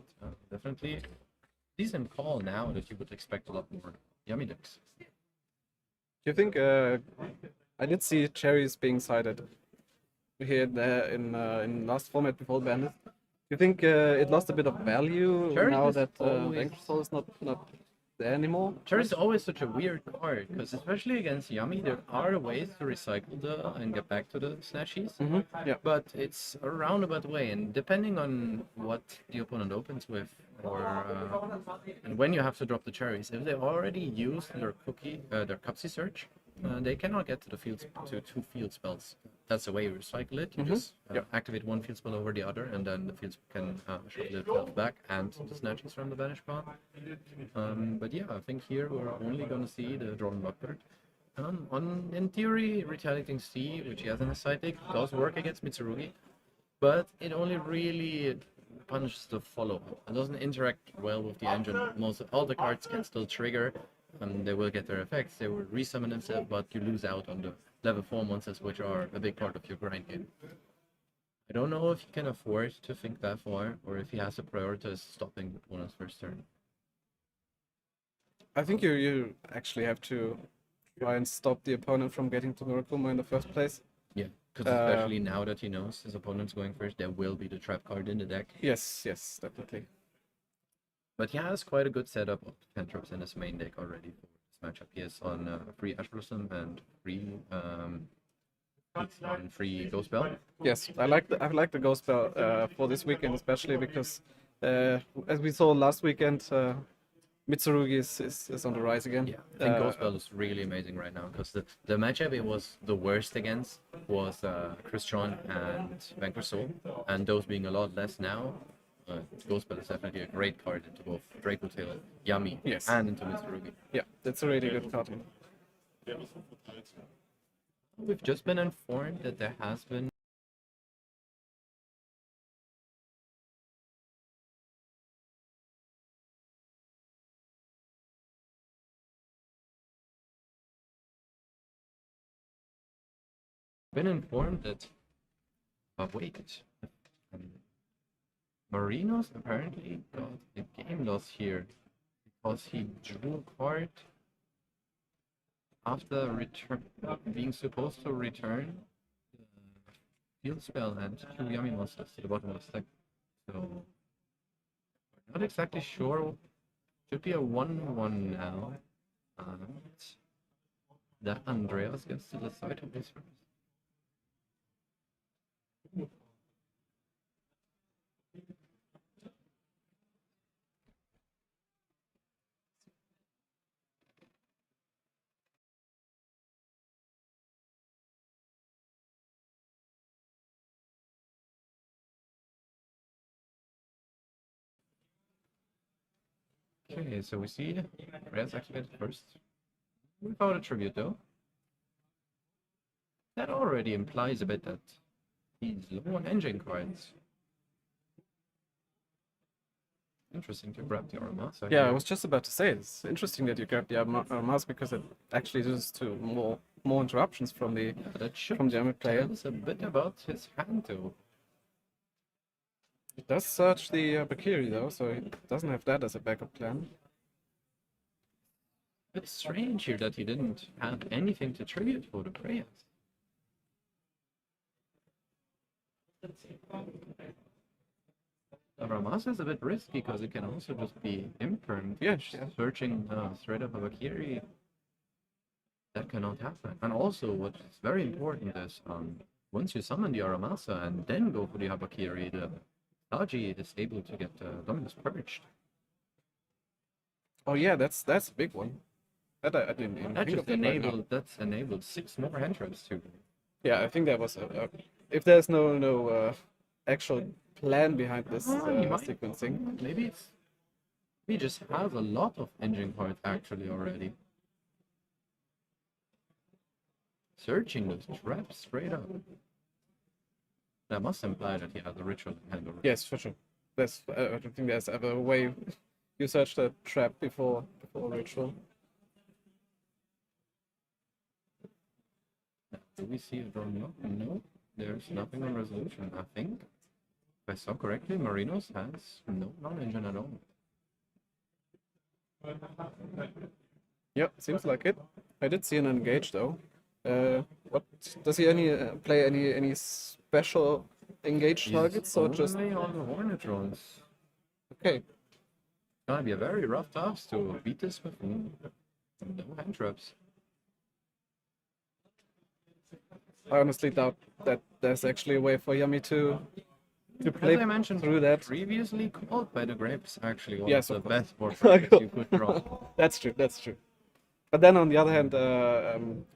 definitely decent call now that you would expect a lot more yummy decks. Do you think I did see cherries being cited here in last format before Bandit? Do you think it lost a bit of value Cherries now is that always- Bankr is not there anymore? Cherry is always such a weird card, because especially against Yummy, there are ways to recycle and get back to the Snatchies. Yeah. But it's a roundabout way, and depending on what the opponent opens with, or and when you have to drop the cherries, if they already used their Cupsy search, they cannot get to the field to 2 field spells. That's the way you recycle it. You just activate 1 field spell over the other, and then the field can shuffle itself back and the snatches from the banish path. But yeah, I think here we're only going to see the drawn lock card. In theory, Retaliating Sea, which he has in his side deck, does work against Mitsurugi, but it only really punishes the follow-up. It doesn't interact well with the engine. All the cards can still trigger, and they will get their effects. They will resummon themselves, but you lose out on the level 4 monsters, which are a big part of your grind game. I don't know if he can afford to think that far, or if he has to prioritize stopping opponent's first turn. I think you actually have to try and stop the opponent from getting to Murokuma in the first place. Yeah, because especially now that he knows his opponent's going first, there will be the trap card in the deck. Yes, definitely. But he has quite a good setup of cantrips in his main deck already for this matchup. He is on free Ash Blossom and free Ghost Bell. Yes, I like the Ghost Bell for this weekend, especially because as we saw last weekend, Mitsurugi is on the rise again. Yeah, I think Ghost Bell is really amazing right now because the matchup it was the worst against was Christian and Bankr Soul, and those being a lot less now. Ghost Bell is definitely a great card into both Draco Tail, Yami, Yes. and into Mitsurugi. Yeah, that's a really good card. We've just been informed that there has been that. But wait, Marinos apparently got a game loss here because he drew a card after being supposed to return the field spell and 2 Yami monsters to the bottom of the stack. So we're not exactly sure. Should be a 1-1 now. And that Andreas gets to decide who goes first. Okay, so we see Andreas activated first. Without a tribute though. That already implies a bit that he's low on engine cards. Interesting to grab the Aramasa. Yeah, I was just about to say it's interesting that you grabbed the mouse because it actually leads to more interruptions from the that should from the enemy player. tell us a bit about his hand though. It does search the Bakiri though, so it doesn't have that as a backup plan. It's strange here that he didn't have anything to tribute for the prayers. The Ramasa is a bit risky because it can also just be imperm. Yeah. Searching straight up a Valkyrie. That cannot happen. And also, what is very important is once you summon the Aramasa and then go for the Habakiri, the Taji is able to get Dominus purged. Oh yeah, that's a big one. That I didn't even That think just of that right now. that's enabled 6 more hand traps too. Yeah, I think that was if there's no actual plan behind this You might- sequencing. Maybe he just has a lot of engine cards actually already. Searching those traps straight up. That must imply that he has a ritual in hand already. Yes, for sure. That's I don't think there's ever a way you search the trap before ritual. Do we see a draw? No, there's nothing on resolution. I think, if I saw correctly, Marinos has no non-engine at all. Yeah, seems like it. I did see an engage though. What does he play any special engage targets or just only on the Hornet drones. okay? It's gonna be a very rough task to beat this with no hand traps. I honestly doubt that there's actually a way for Yami to play As I mentioned through that. previously, called by the grapes actually one Yes, of of the course. best board targets you could draw. That's true. That's true. But then on the other hand,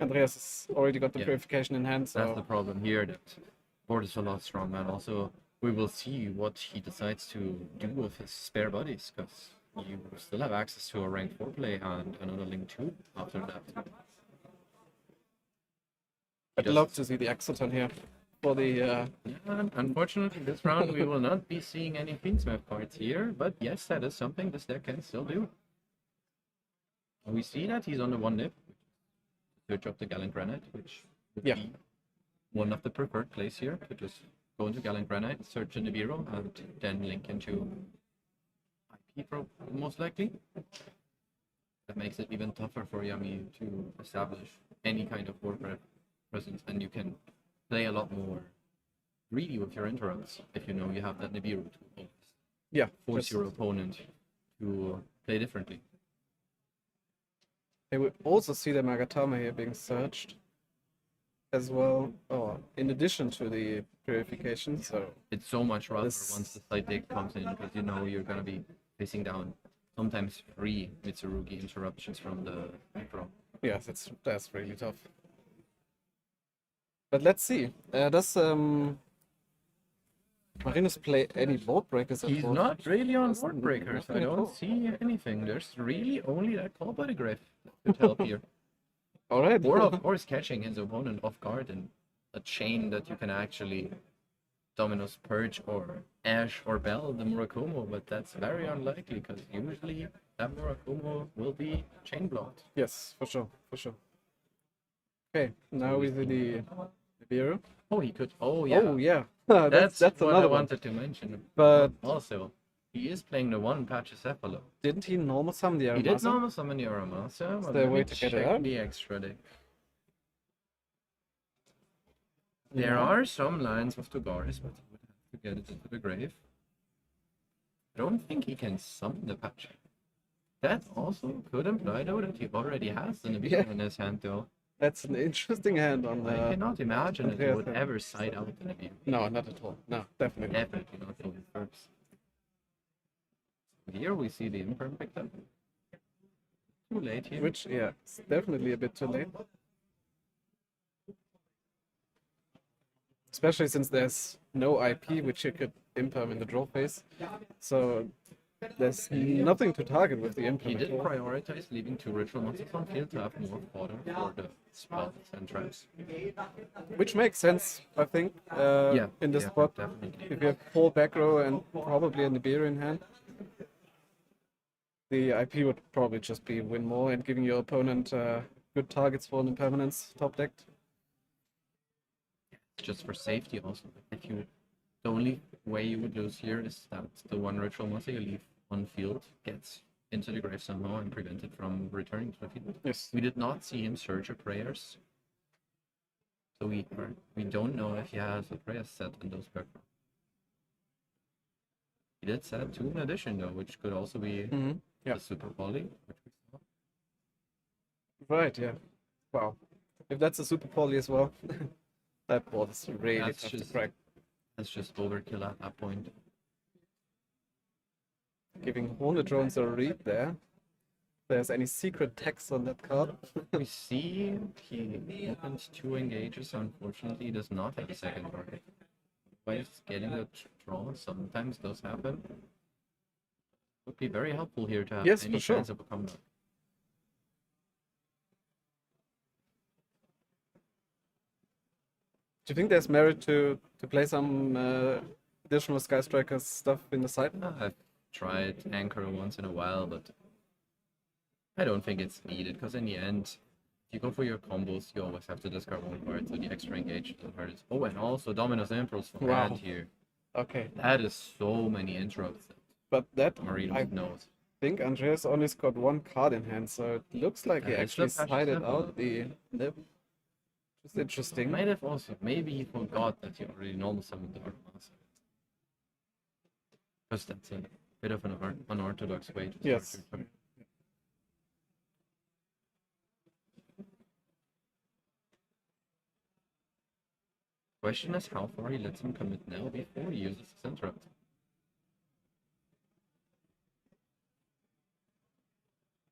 Andreas has already got the Yeah. purification in hand, That's the so problem here, that board is a lot stronger, and also we will see what he decides to do with his spare bodies, because you still have access to a rank 4 play and another link 2 after that. I'd love to see the Exoton here for the. Yeah, unfortunately, this round we will not be seeing any Fiendsmith cards here, but yes, that is something this deck can still do. We see that he's on the 1-nip, search of the Gallant Granite, which would be one of the preferred plays here, to just go into Gallant Granite, search in the Nibiru, and then link into IP Pro, most likely. That makes it even tougher for Yami to establish any kind of board presence, and you can play a lot more greedy with your interrupts if you know you have that Nibiru to force your opponent to play differently. They would also see the Magatama here being searched as well, or in addition to the purification. So it's so much rather once the side deck comes in, because you know you're gonna be facing down sometimes 3 Mitsurugi interruptions from the Bankr. yes, that's really tough. But let's see. Does Marinus play any board breakers at He's all? not really on There's board breakers. I nothing at all. don't see anything. There's really only that call by the Griff that could help here. All right. Or of course catching his opponent off guard and a chain that you can actually Dominus Purge or Ash or Bell the Murakumo, but that's very unlikely because usually that Murakumo will be chain blocked. Yes, for sure, for sure. Okay, now we see the Nibiru. Oh, he could. Oh, yeah. Oh yeah, That's that's what I another one. wanted to mention. But Also, he is playing the 1 Pachycephalo. didn't he normal summon the He did Aramasa? normal summon the Aramasa. But there a let way me to get it check out? the extra deck. There are some lines with Togaris, but he would have to get it into the grave. I don't think he can summon the Patch. That also could imply, though, that he already has the Nibiru in his hand, though. That's an interesting hand on the. I cannot imagine that he Andreas would hand. ever side out the Nibiru. No, not at all. No, definitely. not. Definitely not for the first. Here we see the Imperm picked up. Too late here. Which, yeah, it's definitely a bit too late. Especially since there's no IP which you could imperm in the draw phase. So there's nothing to target with the He imperm. did at all. prioritize leaving 2 ritual monsters on field to have more fodder for the spells and traps. Which makes sense, I think, in this spot. Definitely. If you have 4 back row and probably a Nibiru in hand, the IP would probably just be win more and giving your opponent good targets for an impermanence top decked. Just for safety also. If you, the only way you would lose here is that the 1 ritual monster you leave on field gets into the grave somehow and prevented from returning to the field. Yes. We did not see him search a prayers. So we don't know if he has a prayer set in those background. He did set 2 in addition though, which could also be Yeah. the super poly, which we saw. Right, yeah. Wow. If that's a super poly as well, that board is really That's tough to just- crack. That's just overkill at that point. Giving Hornet drones a read there. If there's any secret text on that card. We see he opens 2 engages, unfortunately he does not have a second target. By getting the draw, sometimes those happen. Would be very helpful here to have Yes, any for sure. chance of a comeback. Do you think there's merit to play some additional Sky Strikers stuff in the side? I've tried Anchor once in a while, but I don't think it's needed, because in the end, if you go for your combos, you always have to discard 1 card, so the extra engage doesn't hurt it. Oh, and also Dominus Impulse for Wow. hand here. Okay. That is so many interrupts that But that, Marino I knows. think Andreas only's got 1 card in hand, so it looks like he Yeah, it's actually the patch sided symbol. out the nib. Just interesting. Might have also, maybe he forgot that you already normal summoned the Armasa. Because that's a bit of an unorthodox way to Yes. start your turn. Question is how far he lets him commit now before he uses his interrupt.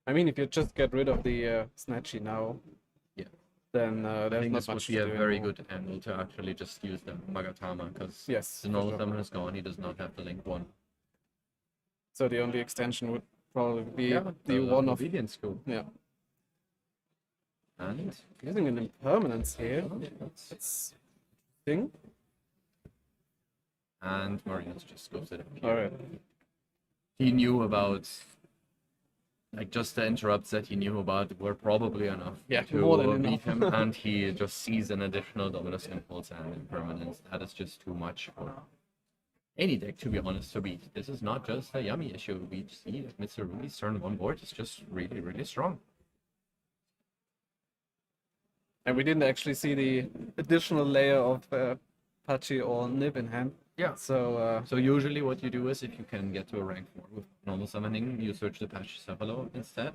I mean, if you just get rid of the Snatchy now, Yeah. then I there's think not this would much be to a do very anymore. good angle to actually just use the Magatama, because Yes, the for normal sure. summon is gone, he does not have the link 1. So the only extension would probably be Yeah, the one of Obedience School. yeah. And Using an impermanence here. it's It's thing. and Marius just goes it up here. Alright. He knew about, like, just the interrupts that he knew about were probably enough to more than beat enough. him, and he just sees an additional Dominus Impulse and Impermanence. That is just too much for any deck, to be honest, to beat. This is not just a Yummy issue. We see that Mitsurugi's turn 1 board is just really, really strong. And we didn't actually see the additional layer of Pachi or Nib in hand. Yeah. So So usually what you do is, if you can get to a rank 4 with normal summoning, you search the Patch Cephalo instead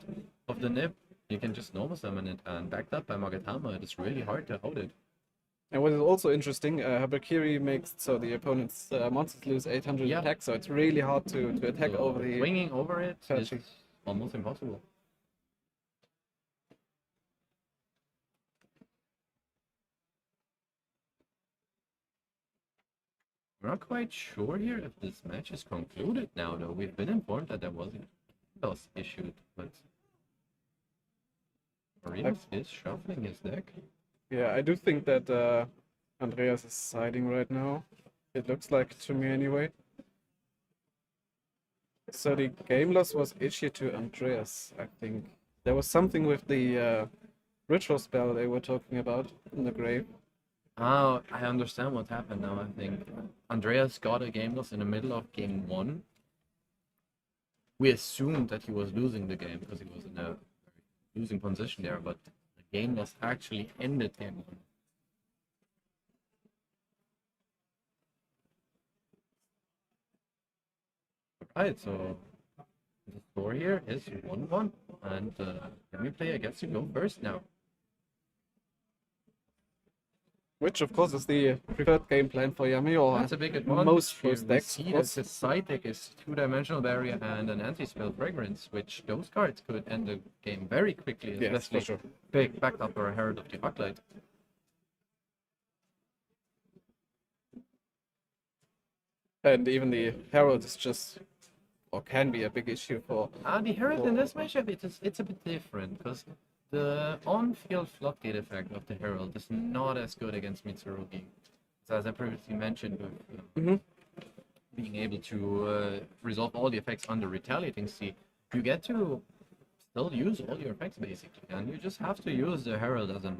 of the Nib. You can just normal summon it, and backed up by Magatama, it is really hard to hold it. and what is also interesting, Habakiri makes so the opponent's monsters lose 800 Yeah. attack, so it's really hard to attack So over the. swinging over it is Patchy. almost impossible. We're not quite sure here if this match is concluded now, though. We've been informed that there was a loss issued, but Marius is shuffling his deck. Yeah, I do think that Andreas is siding right now. It looks like to me anyway. So the game loss was issued to Andreas, I think. There was something with the ritual spell they were talking about in the grave. Oh, I understand what happened now, I think. Andreas got a game loss in the middle of game 1. We assumed that he was losing the game because he was in a losing position there, but the game loss actually ended game 1. Right, so the score here is 1-1, and Yami player gets to go first now. Which, of course, is the preferred game plan for Yami, or That's a big advantage. most here. first We decks. see of that course. the side deck is 2-dimensional barrier and an anti-spell fragrance, which those cards could end the game very quickly, Yes, for especially sure. big backed up or a Herald of the Arclight. And even the Herald is just, or can be a big issue for. The Herald in this matchup, it's a bit different, because the on-field floodgate effect of the Herald is not as good against Mitsurugi. So as I previously mentioned, with being able to resolve all the effects under Retaliating Sea, you get to still use all your effects basically, and you just have to use the Herald as an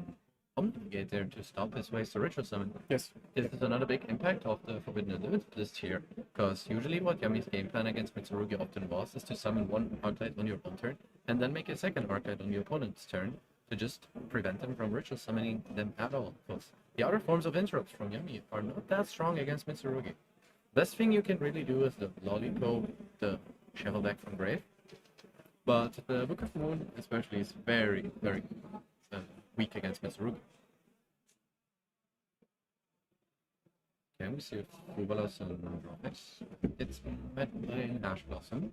omnigator to stop his ways to ritual summon. Yes. This is another big impact of the Forbidden Unlimited list here, because usually what Yami's game plan against Mitsurugi often was is to summon one Arclight on your own turn, and then make a second Arclight on your opponent's turn to just prevent them from ritual summoning them at all, because the other forms of interrupts from Yami are not that strong against Mitsurugi. Best thing you can really do is the Lollipop, the Shovel back from Grave, but the Book of Moon especially is very, very weak against Mitsurugi. Okay, we see if Fubalas and Rolex. It's met by an Ash Blossom.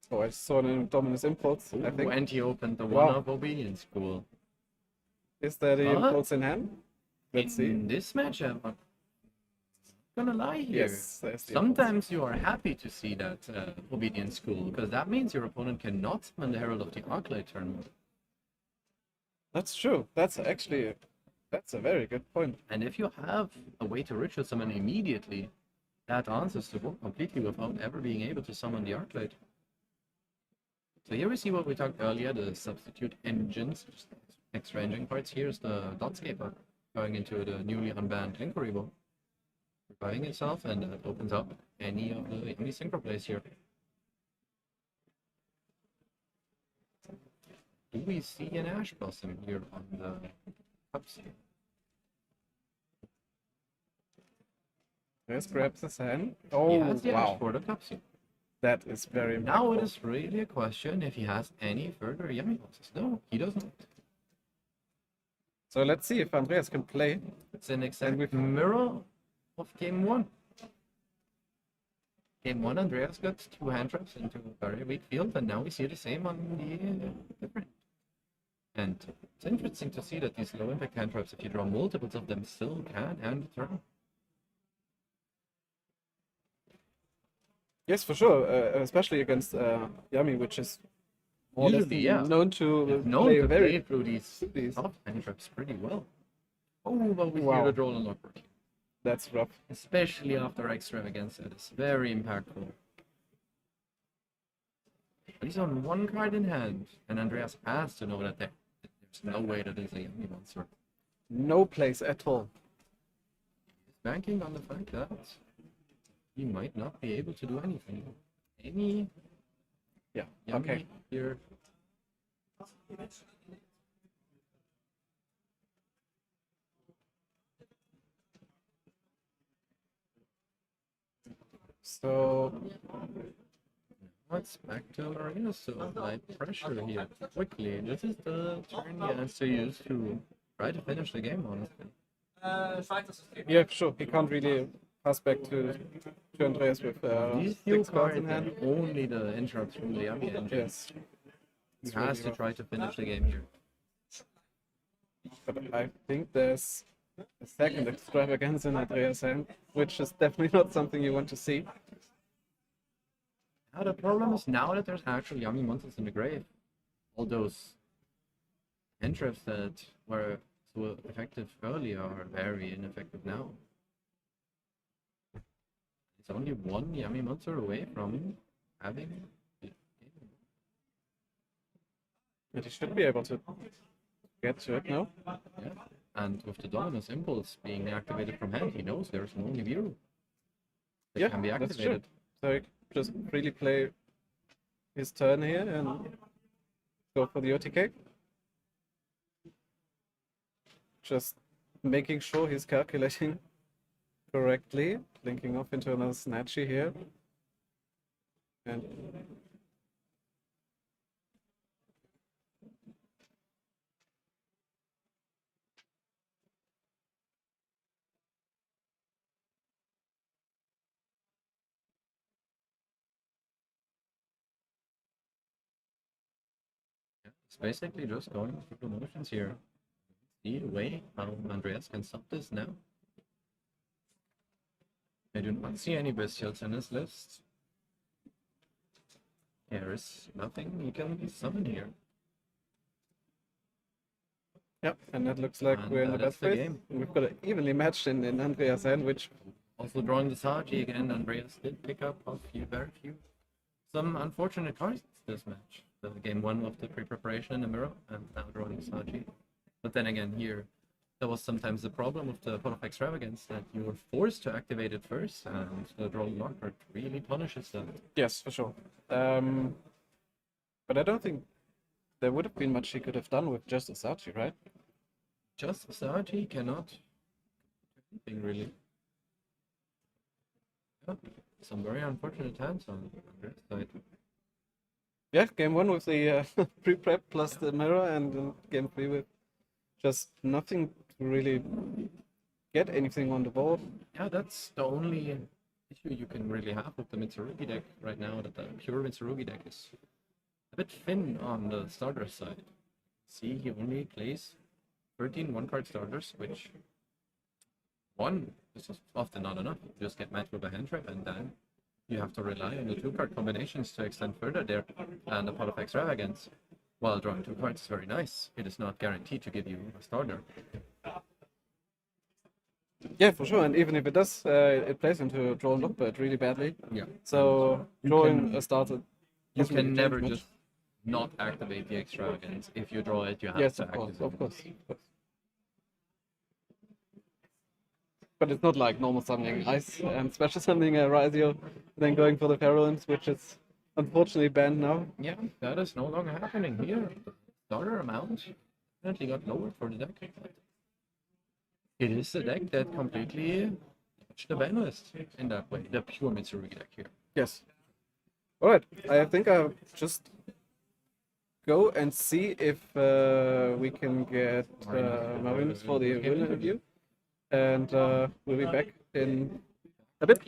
So I saw an Dominus Impulse, I think. And he opened the Wow. one of Obedience School. Is there the Huh? Impulse in hand? Let's see. In this matchup, I'm gonna lie here. Yes, there's the Sometimes you are happy to see that Obedience School, because that means your opponent cannot summon the Herald of the Arclight turn 1. That's true. That's actually, that's a very good point. And if you have a way to ritual summon immediately, that answers the book completely without ever being able to summon the Arclight. So here we see what we talked earlier, the substitute engines, just extra engine parts. Here's the Dotscaper going into the newly unbanned Inquiry Bow, reviving itself, and it opens up any of the Yami synchro plays here. Do we see an Ash Blossom here on the Cupsy? Let's grab this hand. He Oh, has the Ash wow. for the Cupsy. That is very Now it impactful. is really a question if he has any further Yami boxes. No, he doesn't. So let's see if Andreas can play. It's an exact we've- mirror of game 1. Game 1, Andreas got 2 hand traps into a very weak field, and now we see the same on the different. And it's interesting to see that these low impact hand traps, if you draw multiples of them, still can end the turn. Yes, for sure. Especially against Yami, which is more or less Usually, yeah. known to Known play to very play through these these- soft hand traps pretty well. Oh, but we Wow. hear the draw and lock working. That's rough. Especially after extravagance, that is very impactful. He's on one card in hand, and Andreas has to know that there's no way that is a Yummy monster. No place at all. He's banking on the fact that he might not be able to do anything. Any Yeah. Yummy Okay. here. So What's back to Arena, so light pressure here quickly. This is the turn he has to use to try to finish the game, honestly. yeah, sure. He can't really pass back to Andreas with These few 6 cards cards in hand. and only the interrupts from the Yummy engine. Yes. He It's has really to rough. try to finish the game here. But I think there's a second extravagance in Andreas' hand, which is definitely not something you want to see. Now the problem is now that there's actually Yummy monsters in the grave. All those entraps that were so effective earlier are very ineffective now. It's only one Yummy monster away from having the game. But he should be able to get to it now. Yeah. And with the Dominus Impulse being activated from hand, he knows there's no Nibiru that Yeah, can be that's true. activated. So he just really play his turn here and go for the OTK. Just making sure he's calculating correctly, linking off into another Snatchy here. And It's basically just going through the motions here. See a way how Andreas can stop this now. I do not see any bestials in his list. There is nothing he can summon here. yep, and that looks like And we're in the that's best the place. game. We've got it evenly matched in Andreas' hand, which Also drawing the Saji again, Andreas did pick up very few. Some unfortunate cards this match. The game 1 of the pre-preparation in the mirror, and now drawing Saji. But then again here, that was sometimes the problem with the pot of extravagance, that you were forced to activate it first, and the draw lock card really punishes that. yes, for sure. But I don't think there would have been much he could have done with just Asachi, right? Just Saji cannot do anything really. Yeah, some very unfortunate hands on Andreas' side. Yeah, game 1 with the pre-prep plus the mirror, and game 3 with just nothing to really get anything on the board. Yeah, that's the only issue you can really have with the Mitsurugi deck right now, that the pure Mitsurugi deck is a bit thin on the starter side. See, he only plays 13 one-card starters, which one is just often not enough. You just get matched with a hand trap, and then you have to rely on the 2-card combinations to extend further there, and a pot of extravagance. While drawing 2 cards is very nice, it is not guaranteed to give you a starter. Yeah, for sure. And even if it does, it plays into draw and look but really badly. Yeah. So You drawing can- a starter. You doesn't really can change never much. just not activate the extravagance. If you draw it, you have Yes, to of course, activate of course, of course. But it's not like normal summoning ice and special summoning a Rizio, then going for the Paralymps, which is unfortunately banned now. it. Yeah, that is no longer happening here. The starter amount definitely got lowered for the deck. It is a deck that completely touched the ban list in that way. The pure Mitsurugi deck here. Yes. All right. I think I'll just go and see if we can get Marines for the win interview, and we'll be back in a bit.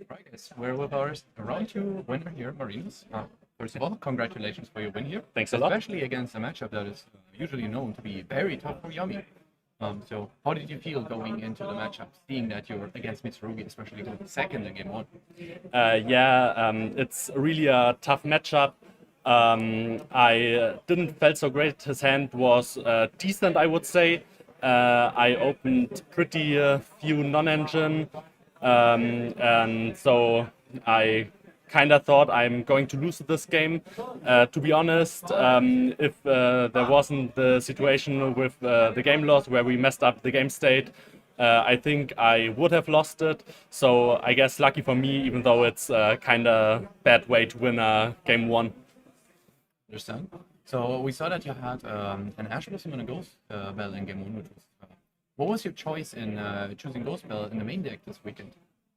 Right, guys, we're with our round 2 winner here, Marinos. First of all, congratulations for your win here. Thanks a lot. Especially against a matchup that is usually known to be very tough for Yami. So how did you feel going into the matchup, seeing that you're against Mitsurugi, especially going second in game 1? It's really a tough matchup. I didn't felt so great. His hand was decent, I would say. I opened pretty few non-engine, and so I kind of thought I'm going to lose this game. To be honest, if there wasn't the situation with the game loss where we messed up the game state, I think I would have lost it. So I guess lucky for me, even though it's kind of bad way to win a game 1. Understand. So we saw that you had an Ash Blossom and a Ghost Bell in game 1, which was... what was your choice in choosing Ghost Bell in the main deck this weekend?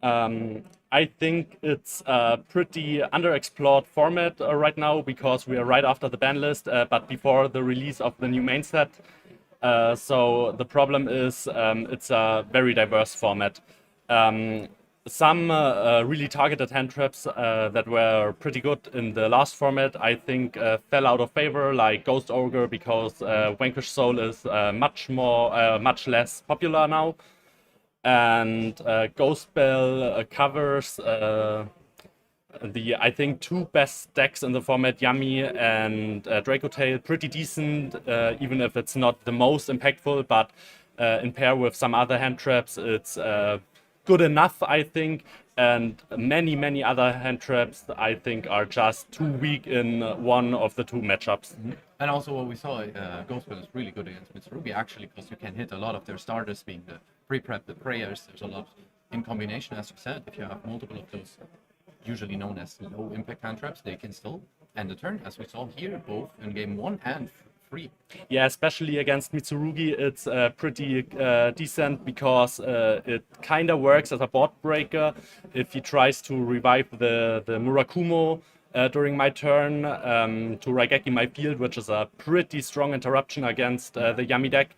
I think it's a pretty underexplored format right now because we are right after the ban list, but before the release of the new main set. So the problem is it's a very diverse format. Some really targeted hand traps that were pretty good in the last format, I think, fell out of favor, like Ghost Ogre, because Vanquish Soul is much less popular now. And Ghost Bell covers the, I think, 2 best decks in the format, Yami and Draco Tail, pretty decent, even if it's not the most impactful, but in pair with some other hand traps, it's good enough, I think. And many other hand traps, I think, are just too weak in one of the 2 matchups. Mm-hmm. And also what we saw, Ghost Bell is really good against Mitsurugi, actually, because you can hit a lot of their starters, being the pre-prep, the prayers. There's a lot in combination, as you said. If you have multiple of those, usually known as low impact hand traps, they can still end the turn, as we saw here, both in game 1 and 3. Yeah, especially against Mitsurugi, it's pretty decent because it kind of works as a board breaker. If he tries to revive the Murakumo during my turn to Raigeki my field, which is a pretty strong interruption against the Yami deck,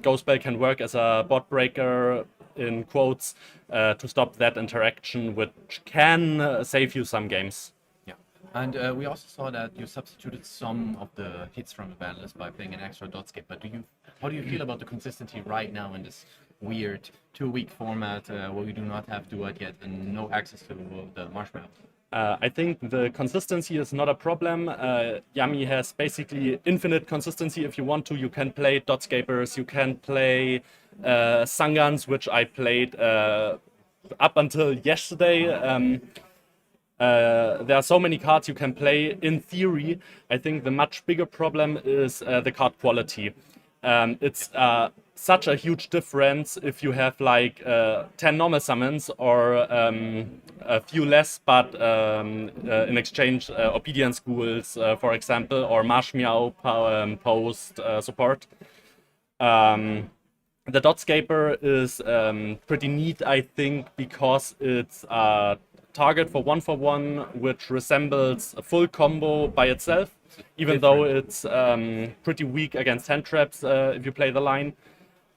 Ghost Bell can work as a board breaker, in quotes, to stop that interaction, which can save you some games. Yeah, and we also saw that you substituted some of the hits from the ban list by playing an extra dot skip. But how do you feel about the consistency right now in this weird 2-week format where we do not have duet yet and no access to the Marshmallow? I think the consistency is not a problem. Yami has basically infinite consistency if you want to. You can play Dotscapers, you can play Sangans, which I played up until yesterday. There are so many cards you can play in theory. I think the much bigger problem is the card quality. It's such a huge difference if you have like 10 normal summons or a few less, but in exchange Obedient Schools, for example, or Marshmeow post support. The Dotscaper is pretty neat, I think, because it's a target for 1/1, which resembles a full combo by itself, even though it's pretty weak against hand traps if you play the line.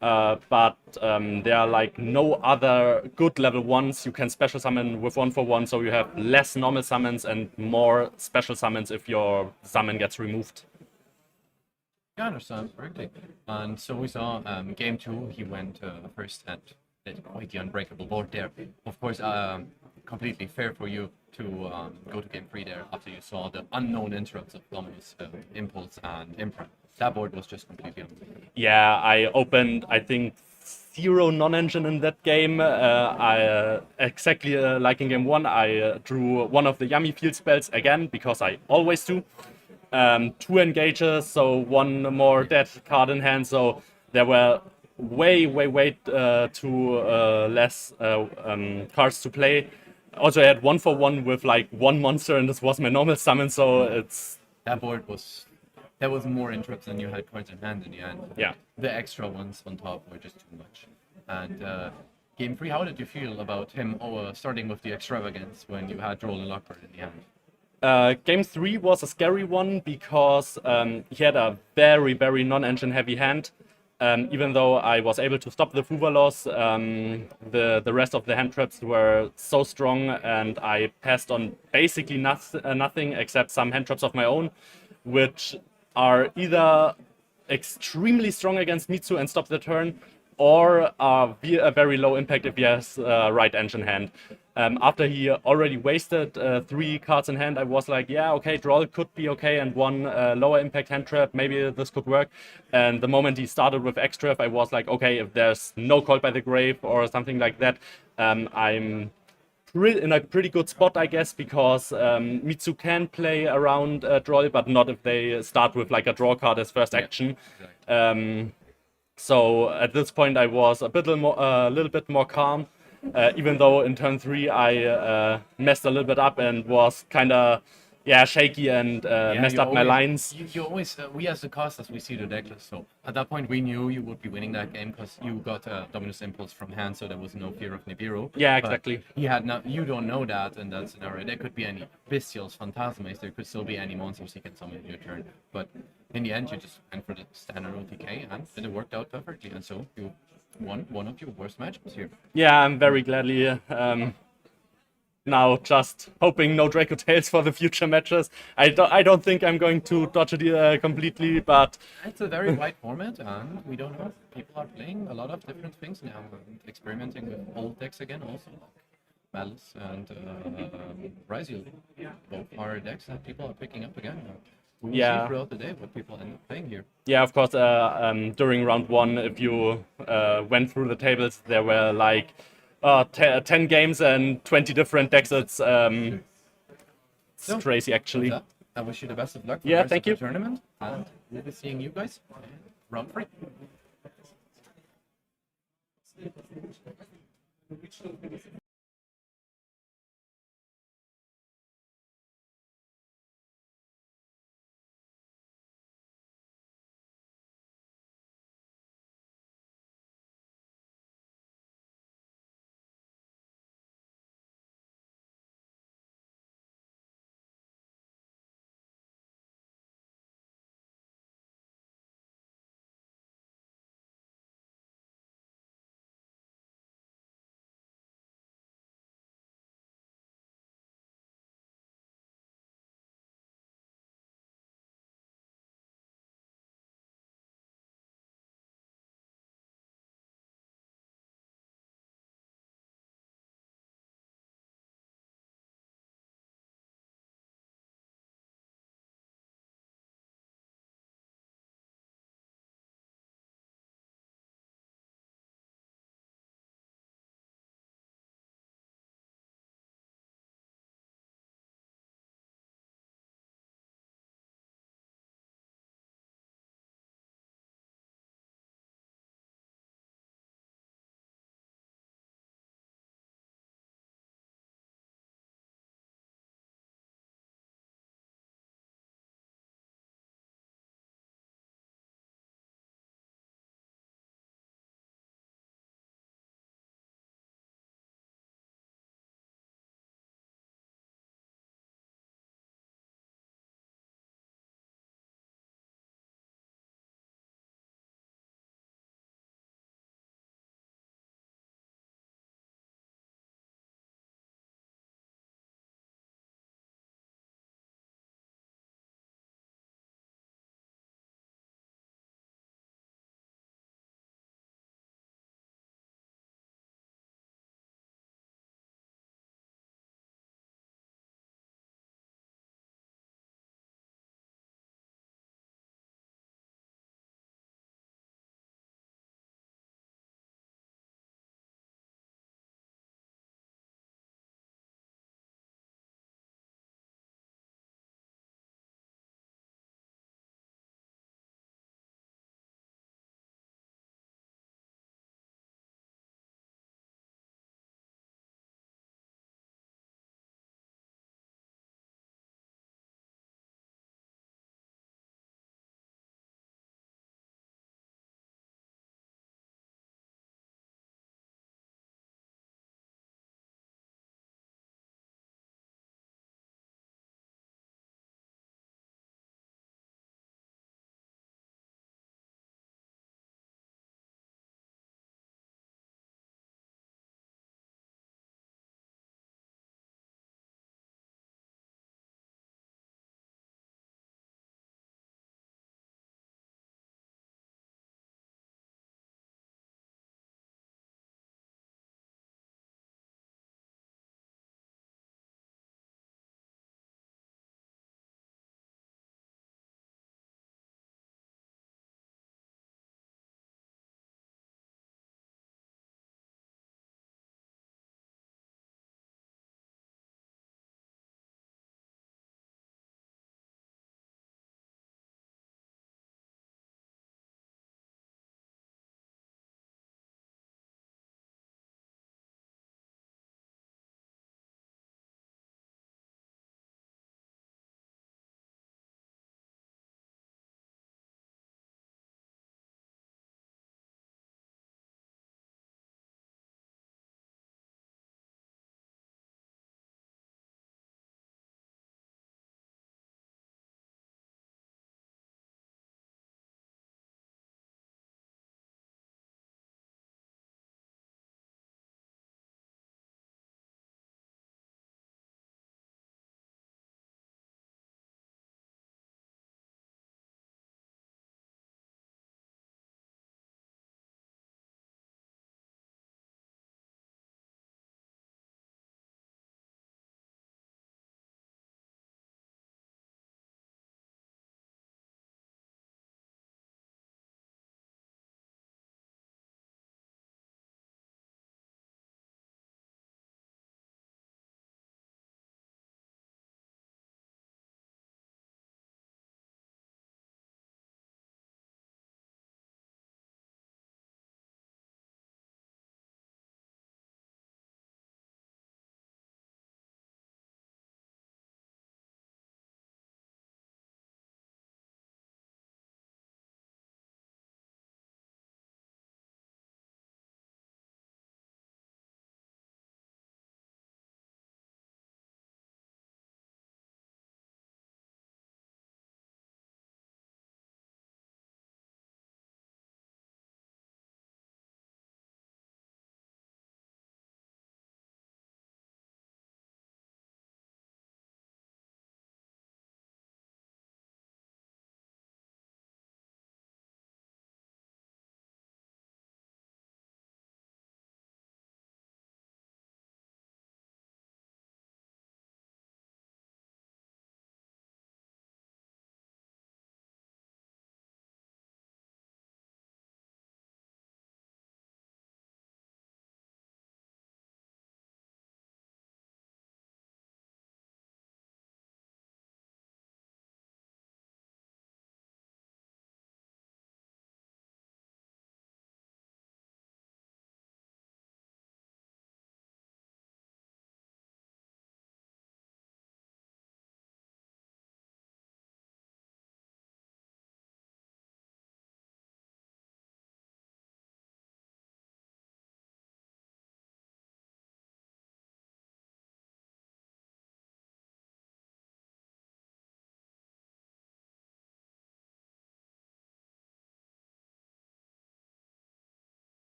But there are like no other good level 1s you can special summon with 1/1, so you have less normal summons and more special summons if your summon gets removed. Yeah, I understand correctly. And so we saw game 2, he went first and did quite the unbreakable board there. Of course, completely fair for you to go to game 3 there after you saw the unknown interrupts of Dominus, Impulse, and Imprint. That board was just completely unbelievable. Yeah, I opened, I think, 0 non-engine in that game. Exactly like in game 1, I drew one of the Yami field spells again, because I always do. 2 engages, so 1 more dead card in hand, so there were way too less cards to play. Also, I had 1/1 with like 1 monster, and this was my normal summon, so it's... That board was... There was more interrupts than you had cards in hand in the end. Yeah. The extra ones on top were just too much. And game 3, how did you feel about him starting with the extravagance when you had Droll and Lockbird in the end? Game 3 was a scary one because he had a very non-engine heavy hand. Even though I was able to stop the Fuva loss, the rest of the hand traps were so strong, and I passed on basically nothing except some hand traps of my own, which are either extremely strong against Mitsu and stop the turn, or are a very low impact if he has right engine hand. After he already wasted 3 cards in hand, I was like, yeah, okay, draw could be okay, and one lower impact hand trap, maybe this could work. And the moment he started with extra, I was like, okay, if there's no call by the grave or something like that, I'm in a pretty good spot, I guess, because Mitsu can play around draw, but not if they start with like a draw card as first action. Exactly. So at this point, I was a little bit more calm, even though in turn 3 I messed a little bit up and was kind of shaky and messed you up my always- lines. You always, we as the casters, we see the decklist. So at that point, we knew you would be winning that game because you got a Dominus Impulse from hand, so there was no fear of Nibiru. Yeah, But exactly. he had not. You don't know that in that scenario. There could be any Bestials, Phantasmes. There could still be any monsters he can summon in your turn. But in the end, you just went for the standard OTK, and it worked out perfectly. And so you won one of your worst matches here. Yeah, I'm very gladly now just hoping no Draco Tails for the future matches. I don't think I'm going to dodge it completely, but It's a very wide format, and we don't know. People are playing a lot of different things now, and experimenting with old decks again, also like Malice and Riza. Both are decks that people are picking up again. We will see throughout the day what people end up playing here. yeah, of course, during round 1, if you went through the tables, there were like 10 games and 20 different decks. It's So, crazy, actually. with that, I wish you the best of luck for Yeah, the rest thank of you. the tournament, and we'll be seeing you guys in round 3.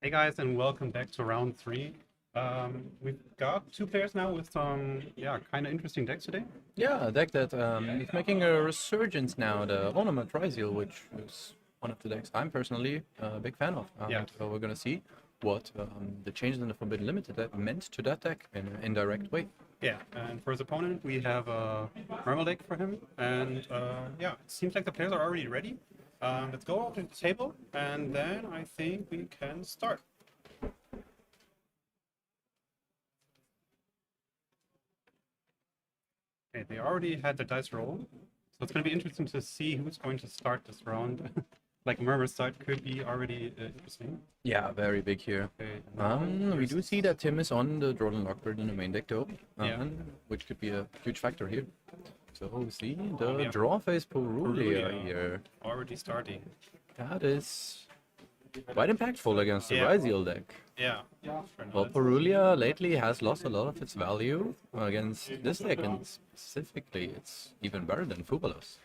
Hey guys, and welcome back to round 3. We've got 2 players now with some, kind of interesting decks today. Yeah, a deck that is making a resurgence now, the Ornament Riza, which is one of the decks I'm personally a big fan of. Yeah. So we're gonna see what the changes in the Forbidden Limited that meant to that deck in an indirect way. Yeah, and for his opponent, we have a normal deck for him, and it seems like the players are already ready. Let's go over to the table, and then I think we can start. Okay, they already had the dice roll, so it's going to be interesting to see who's going to start this round. Like Murmur's start could be already interesting. Yeah, very big here. Okay, We do see that Tim is on the Droll Lockbird in the main deck though, Yeah. which could be a huge factor here. So we see the Oh, yeah. draw phase Purulia Purulia. here. Already starting. That is quite impactful against the Yeah. Riza deck. Yeah. Well, Purulia lately has lost a lot of its value against this deck, and specifically it's even better than Fubalos.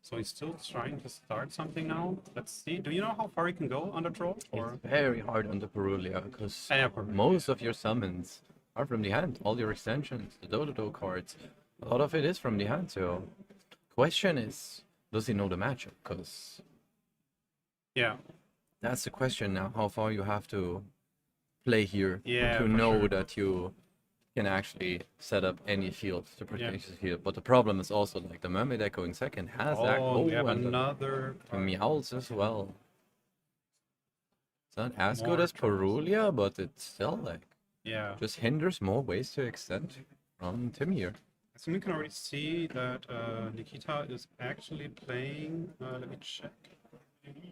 So he's still trying to start something now. Let's see. Do you know how far he can go on the draw? Or It's very hard on the Purulia because Yeah, Purulia. most of your summons are from the hand. All your extensions, the Dodo cards, a lot of it is from the hand. So, question is, does he know the matchup? Because yeah, that's the question now. How far you have to play here Yeah, to for know sure. that you can actually set up any field to protect Yeah. his field. But the problem is also like the Mermaid deck going second has that. we have And the another. Meowls as well. It's not as good More as Purulia, but it's still like Yeah. just hinders more ways to extend from Tim here. So we can already see that Nikita is actually playing. Let me check.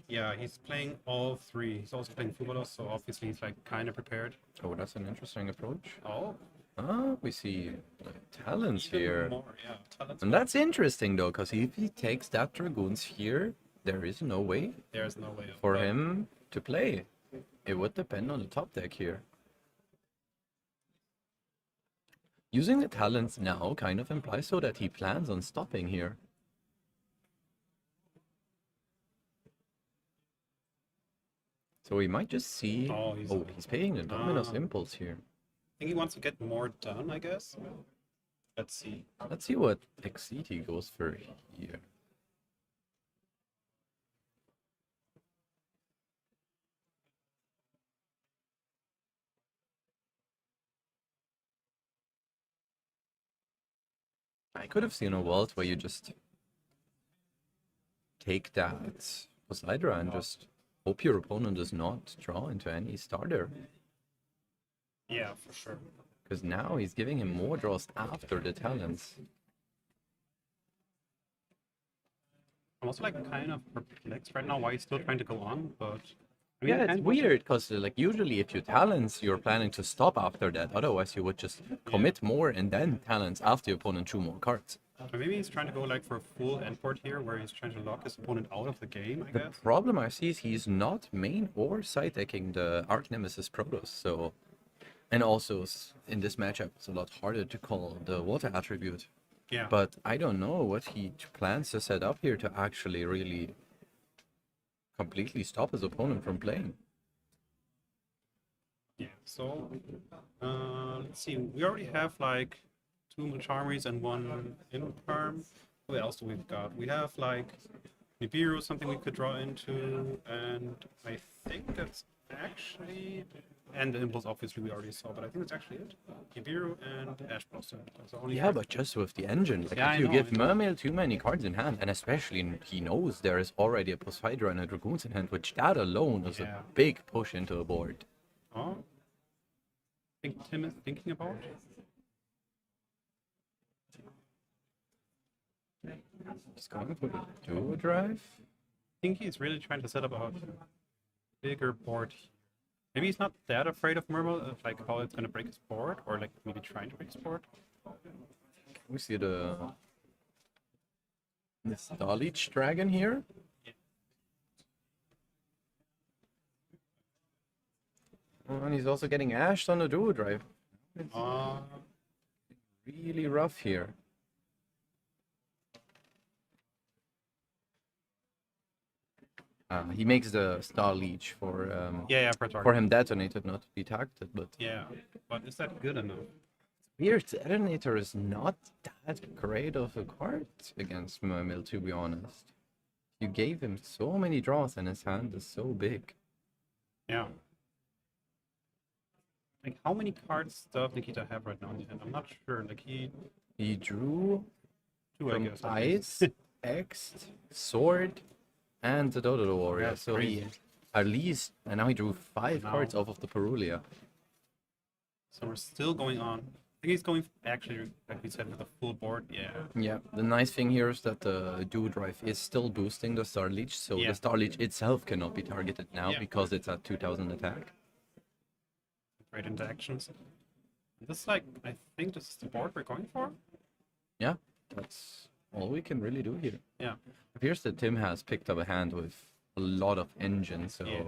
Yeah, he's playing all 3. He's also playing Fubalos, so obviously he's like kind of prepared. Oh, that's an interesting approach. Oh, We see talents even here. more. Yeah, talents. And that's interesting though, because if he takes that Dragoons here, there is no way There's no way of for that. him to play. It would depend on the top deck here. Using the talents now kind of implies so that he plans on stopping here. So we might just see... Oh, he's paying the Dominus Ah. Impulse here. I think he wants to get more done, I guess. Let's see. Let's see what XCT goes for here. I could have seen a world where you just take that Poseidra and just hope your opponent does not draw into any starter. Yeah, for sure. Because now he's giving him more draws after the talents. I'm also like kind of perplexed right now why he's still trying to go on, but I mean, Yeah, it's and- weird because like usually if you talents, you're planning to stop after that. Otherwise, you would just commit more and then talents after your opponent drew more cards. Or maybe he's trying to go like for a full endport here, where he's trying to lock his opponent out of the game, I The guess. problem I see is he's not main or side decking the Arch Nemesis Protoss, so... And also, in this matchup, it's a lot harder to call the water attribute. Yeah. But I don't know what he plans to set up here to actually really completely stop his opponent from playing. Yeah. So, let's see. We already have like 2 Charmeries and 1 Imperm. What else do we've got? We have like Nibiru, something we could draw into, and I think that's actually, and the Impulse obviously we already saw, but I think that's actually it. Nibiru and Ash Blossom. That's the only Yeah, cards. but just with the engine. Like Yeah, if I you know, give I know. Mermail too many cards in hand, and especially he knows there is already a Poseidra and a Dragoons in hand, which that alone is Yeah. a big push into a board. Oh. I think Tim is thinking about. He's going for the duo drive. I think he's really trying to set up a bigger board. Maybe he's not that afraid of Murmur, of like how it's gonna break his board, or like maybe trying to break his board. We see this Dalich dragon here. Oh, and he's also getting ashed on the duo drive. It's really rough here. He makes the Star Leech Yeah, per for target. him detonated, not to be targeted, but Yeah, but is that good enough? weird. Detonator is not that great of a card against Mermail, to be honest. You gave him so many draws and his hand is so big. Yeah. Like, how many cards does Nikita have right now in the hand? I'm not sure. Like, He drew two, I from guess. At least. Ice, X, Sword, and the Dodo Warrior. That's So crazy. he at least, and now he drew 5 Now- cards off of the Perulia. So we're still going on. I think he's going, actually, like we said, with a full board. Yeah. Yeah, the nice thing here is that the Duo Drive is still boosting the Star Leech, so Yeah. the Star Leech itself cannot be targeted now Yeah. because it's at 2000 attack. Great interactions. This, like, I think this is the board we're going for. Yeah, that's all we can really do here. Yeah. It appears that Tim has picked up a hand with a lot of engine, so Yeah.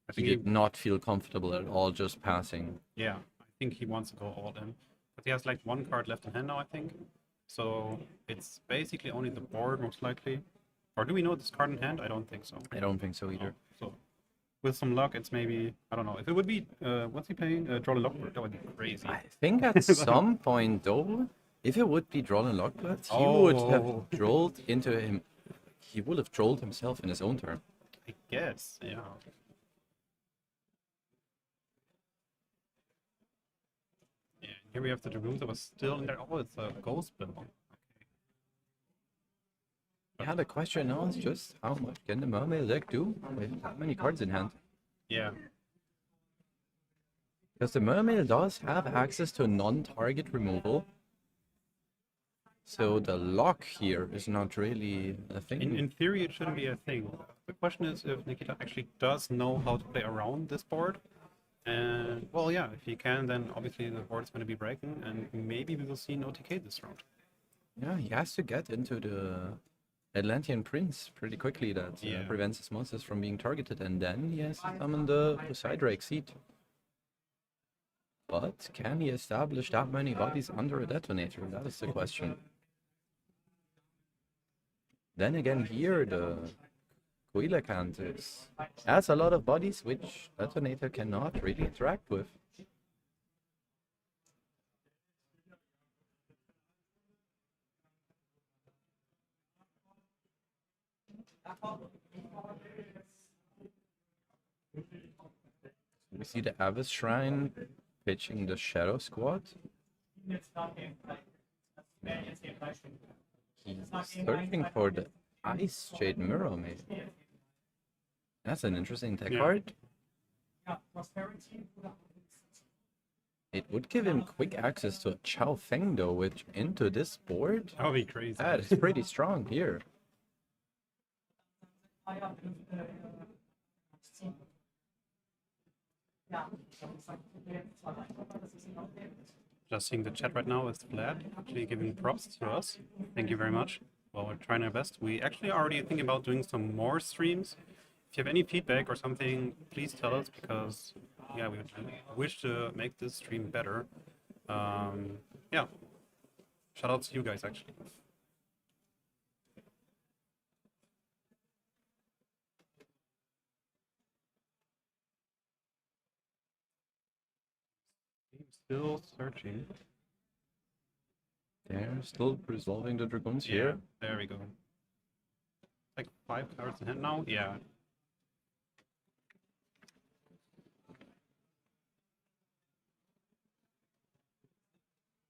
I he think did not feel comfortable at all just passing. yeah, I think he wants to go all in. But he has like one card left in hand now, I think. So it's basically only the board, most likely. Or do we know this card in hand? I don't think so. I don't think so either. So with some luck, it's maybe, I don't know. If it would be, what's he playing? Draw a Lockbird. That would be crazy. I think at some point though, if it would be Droll and Lockblood, he would Oh. have drolled into him. He would have trolled himself in his own turn. I guess, yeah. Yeah, here we have the Dragoons that was still in there. Oh, it's a Ghost Bill. Yeah, the question now is just how much can the Mermail deck do with that many cards in hand? Yeah. Because the Mermail does have access to non-target removal. So the lock here is not really a thing. In theory, it shouldn't be a thing. The question is if Nikita actually does know how to play around this board. And, well, yeah, if he can, then obviously the board is going to be breaking, and maybe we will see an OTK this round. Yeah, he has to get into the Atlantean Prince pretty quickly that Yeah. prevents his monsters from being targeted, and then he has to summon the Poseidrake seat. But can he establish that many bodies under a detonator? That is the question. Then again, here the Coelacanthus has a lot of bodies which detonator cannot really interact with. We see the Abyss Shrine pitching the Shadow Squad. He's searching for the Ice Jade Mirror, maybe. That's an interesting tech Yeah. card. It would give him quick access to a Chao Feng, though, which into this board, That would be crazy. that is pretty strong here. Just seeing the chat right now is Vlad actually giving props to us. Thank you very much. Well, we're trying our best. We actually are already thinking about doing some more streams. If you have any feedback or something, please tell us because, yeah, we wish to make this stream better. Yeah, shout out to you guys actually. I'm still searching. They're still resolving the Dragoons Yeah, here. there we go. Like 5 cards in hand now? Yeah.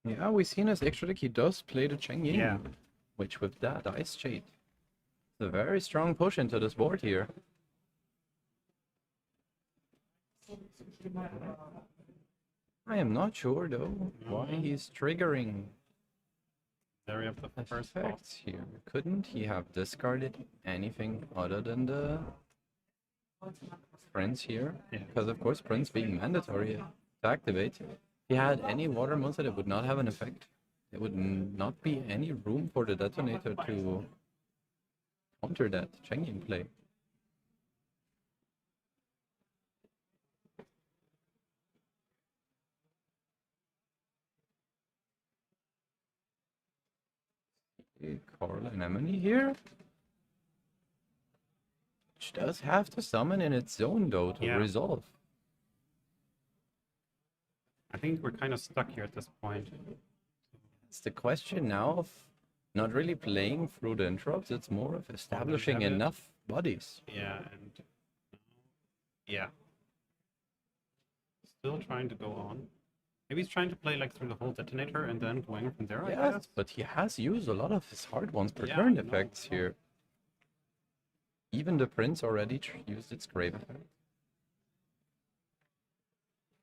Yeah, we've seen as extra deck he does play the Cheng Ying, Yeah. which with that Ice Jade. It's a very strong push into this board here. I am not sure though why he's triggering There we have the first boss. effects here. Couldn't he have discarded anything other than the Prince here? Yeah. Because of course Prince being mandatory to activate. If he had any water monster that would not have an effect. There would not be any room for the detonator to counter that Cheng Ying play. Coral Anemone here. Which does have to summon in its zone though to Yeah. resolve. I think we're kind of stuck here at this point. It's the question now of not really playing through the interrupts, it's more of establishing have it. enough bodies. Yeah, and yeah. Still trying to go on. Maybe he's trying to play like through the whole detonator and then going from there, I Yes, guess. but he has used a lot of his hard ones per Yeah, turn I know. effects here. Even the prince already used its grave effect.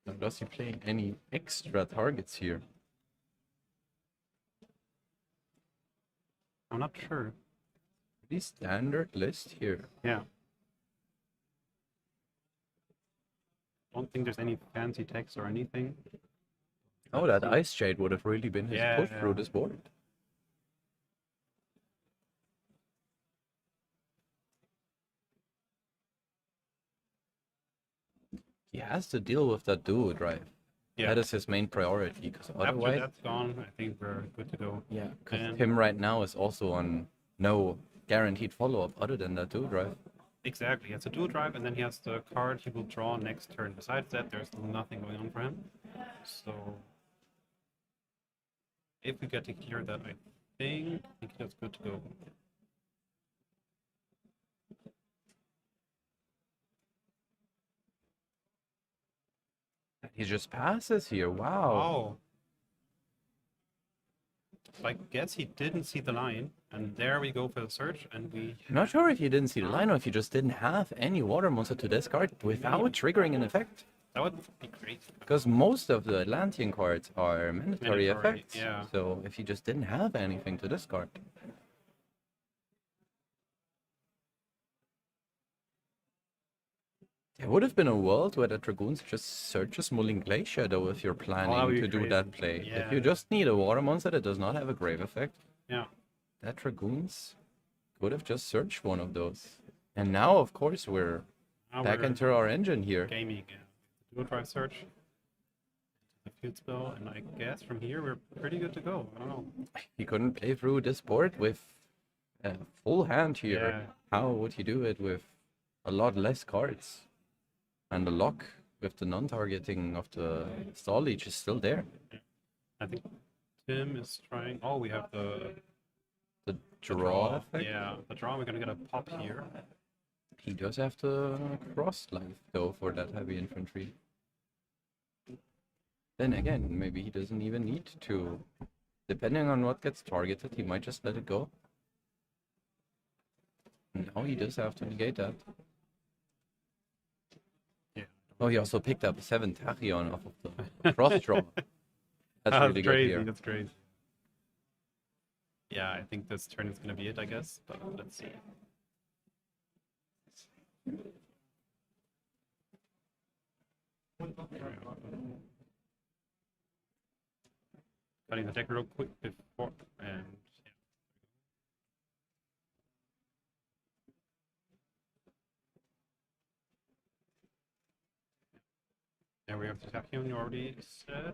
Now, does he play any extra targets here? I'm not sure. Pretty standard list here. Yeah. Don't think there's any fancy text or anything. Oh, that Ice Shade would have really been his Yeah, push through yeah. this board. He has to deal with that duo drive. Yeah. That is his main priority, because After otherwise, that's gone, I think we're good to go. yeah, because And- him right now is also on no guaranteed follow-up other than that duo drive. Exactly. He has a dual drive, and then he has the card he will draw next turn. Besides that, there's nothing going on for him. So, if we get to clear that, I think that's good to go. He just passes here. Wow. Oh. So I guess he didn't see the line, and there we go for the search, and we... I'm not sure if you didn't see the line or if you just didn't have any water monster to discard without triggering an effect. That would be great. Because most of the Atlantean cards are mandatory Mandatory, effects. yeah. So if you just didn't have anything to discard. There would have been a world where the Dragoons just searches Mulling Glacier though if you're planning be to do that crazy. play. Yeah. If you just need a water monster that does not have a grave effect, Yeah. that Dragoons could have just searched one of those. And now of course we're Now back we're into our engine here. gaming again. Dual drive search. The field spell, and I guess from here we're pretty good to go. I don't know. He couldn't play through this board with a full hand here. Yeah. How would he do it with a lot less cards? And the lock with the non-targeting of the stall leech is still there. I think Tim is trying. Oh, we have the The draw effect. Yeah, the draw. We're gonna get a pop here. He does have to cross life though for that heavy infantry. Then again, maybe he doesn't even need to. Depending on what gets targeted, he might just let it go. Now he does have to negate that. Yeah. Oh, he also picked up 7 Tachyon off of the cross draw. That's really good crazy. here. That's crazy. Yeah, I think this turn is gonna be it, I guess. But let's see. Cutting the deck real quick before, and yeah. There we have the Tachyon you already said.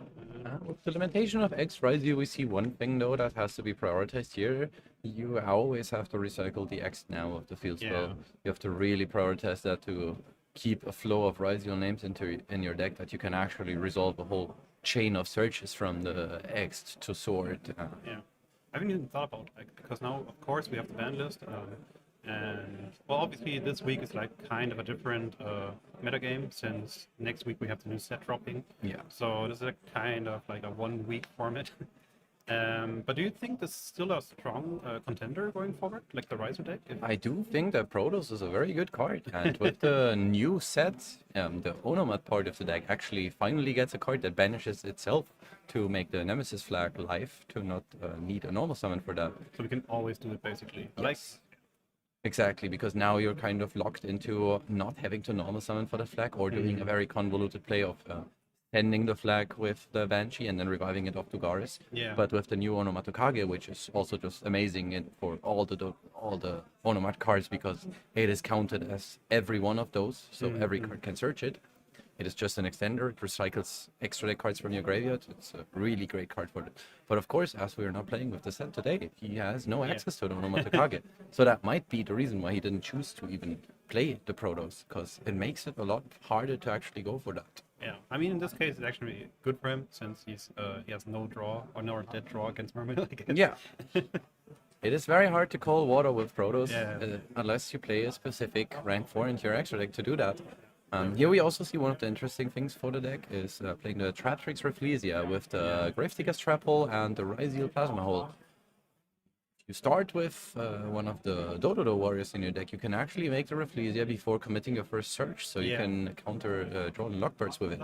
With the limitation of X Riza, we see one thing though that has to be prioritized here. You always have to recycle the X now of the field spell. Yeah. You have to really prioritize that to keep a flow of Rizial names in your deck that you can actually resolve a whole chain of searches from the X to sword. Yeah, I haven't even thought about like because now of course we have the ban list, and well obviously this week is like kind of a different meta game since next week we have the new set dropping. Yeah. So this is a kind of like a 1 week format. But do you think this is still a strong contender going forward, like the Riser deck? I do think that Protoss is a very good card, and with the new set, the Onomat part of the deck actually finally gets a card that banishes itself to make the Nemesis flag live, to not need a normal summon for that. So we can always do it basically. Yes. Exactly, because now you're kind of locked into not having to normal summon for the flag or doing a very convoluted play of sending the flag with the Banshee and then reviving it off to Garis. Yeah. But with the new Onomatukage, which is also just amazing for all the Onomat cards because it is counted as every one of those, so every card can search it. It is just an extender. It recycles extra deck cards from your graveyard. It's a really great card for it. But of course, as we are not playing with the set today, he has no access to the Monomatokage. So that might be the reason why he didn't choose to even play the Protos, because it makes it a lot harder to actually go for that. Yeah, I mean, in this case, it's actually good for him since he has no draw or no dead draw against Mermaid. I guess. Yeah. It is very hard to call water with Protos Yeah. unless you play a specific rank 4 into your extra deck to do that. Here we also see one of the interesting things for the deck is playing the Tratrix Rafflesia with the Gravedigger's Trap Hole and the Ryzeal Plasma Hole. If you start with one of the Dododo warriors in your deck, you can actually make the Rafflesia before committing your first search, so you can counter Droll Lockbirds with it.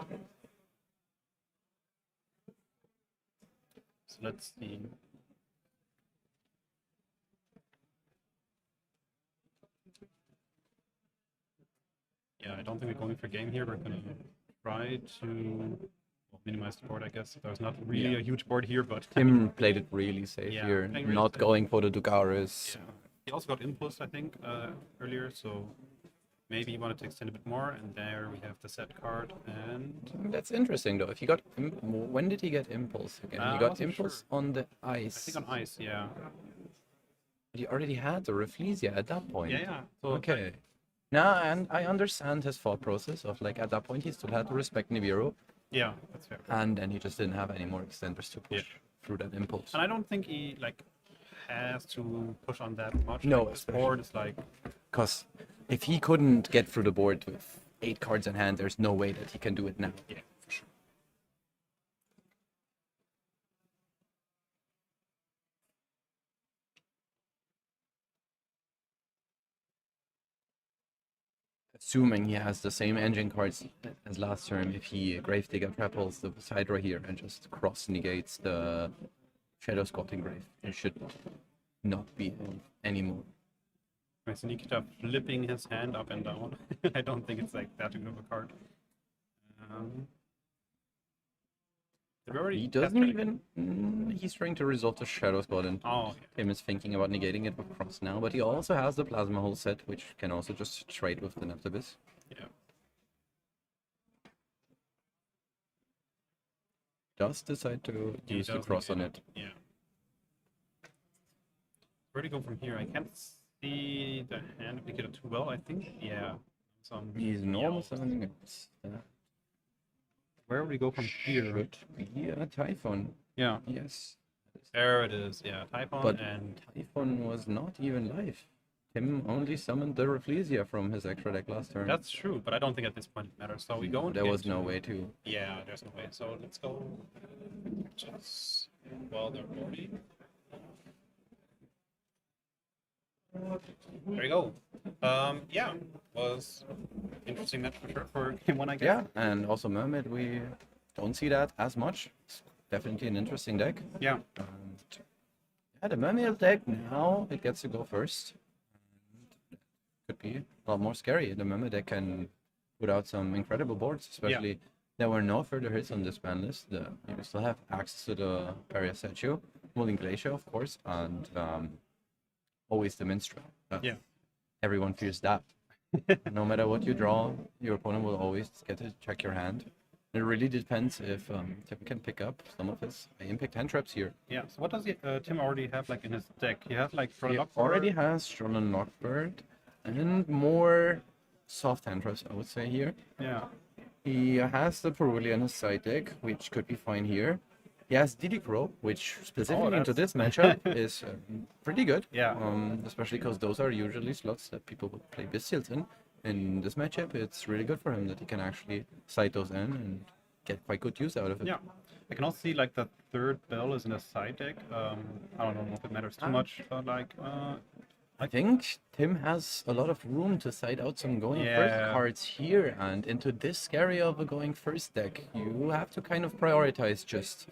So let's see. Yeah, I don't think we're going for game here. We're gonna try to minimize the board, I guess. There's not really a huge board here, but Tim played it really safe Yeah, here, playing really not safe. going for the Dugaris. yeah. He also got impulse, I think, earlier, so maybe he wanted to extend a bit more. And there we have the set card, and That's interesting though. If he got when did he get impulse again? He I got wasn't impulse sure. on the I ice. think on ice, yeah. But he already had the Rafflesia at that point. Yeah, yeah. So Okay. Now, and I understand his thought process of like at that point he still had to respect Nibiru, yeah, that's fair. and then he just didn't have any more extenders to push Yeah. through that impulse. And I don't think he like has to push on that much. No, like, this especially- board is like Because if he couldn't get through the board with 8 cards in hand, there's no way that he can do it now. yeah, for sure. Assuming he has the same engine cards as last term, if he Gravedigger Trapples the Sidra here and just cross negates the Shadow Squatting Grave, it should not be anymore. Right, so Nikita flipping his hand up and down. I don't think it's like that good of a card. Did we already He test doesn't it? even. He's trying to resolve the Shadow Squad, and Oh, Tim is thinking about negating it with Cross now, but he also has the Plasma Hole set, which can also just trade with the Neptibus. yeah. Does decide to He use the does Cross on negate it. Yeah. Where to go from here? I can't see the hand of Nikita too well, I think. Yeah. Some He's normal summoning it. Where would we go from here? Should be a Typhon. Yeah. Yes. There it is. Yeah. Typhon But and Typhon was not even live. Tim only summoned the Rafflesia from his extra deck last turn. that's true, but I don't think at this point it matters. So we go There was no into- way to. Yeah, there's no way. So let's go. Just while they're boarding. There you go. Yeah, was interesting match for sure for game one, I guess. Yeah, and also Mermaid, we don't see that as much. It's definitely an interesting deck. Yeah. And yeah, the Mermaid deck now it gets to go first. Could be a lot more scary. The Mermaid deck can put out some incredible boards, especially there were no further hits on this ban list. You still have access to the Paria Statue, Molten Glacier, of course, and always the Minstrel. Yeah. Everyone fears that. No matter what you draw, your opponent will always get to check your hand. It really depends if Tim can pick up some of his impact hand traps here. Yeah. So what does Tim already have like in his deck? He has like He already has Strollen Lockbird and more soft hand traps, I would say here. Yeah. He has the Peruli in his side deck, which could be fine here. He has Didicro, which specifically into this matchup is pretty good. Yeah. Especially because those are usually slots that people would play Bystials in. In this matchup, it's really good for him that he can actually side those in and get quite good use out of it. Yeah. I can also see like the third bell is in a side deck. I don't know if it matters too much, but like I think Tim has a lot of room to side out some going first Yeah. cards here, and into this area of a going first deck, you have to kind of prioritize just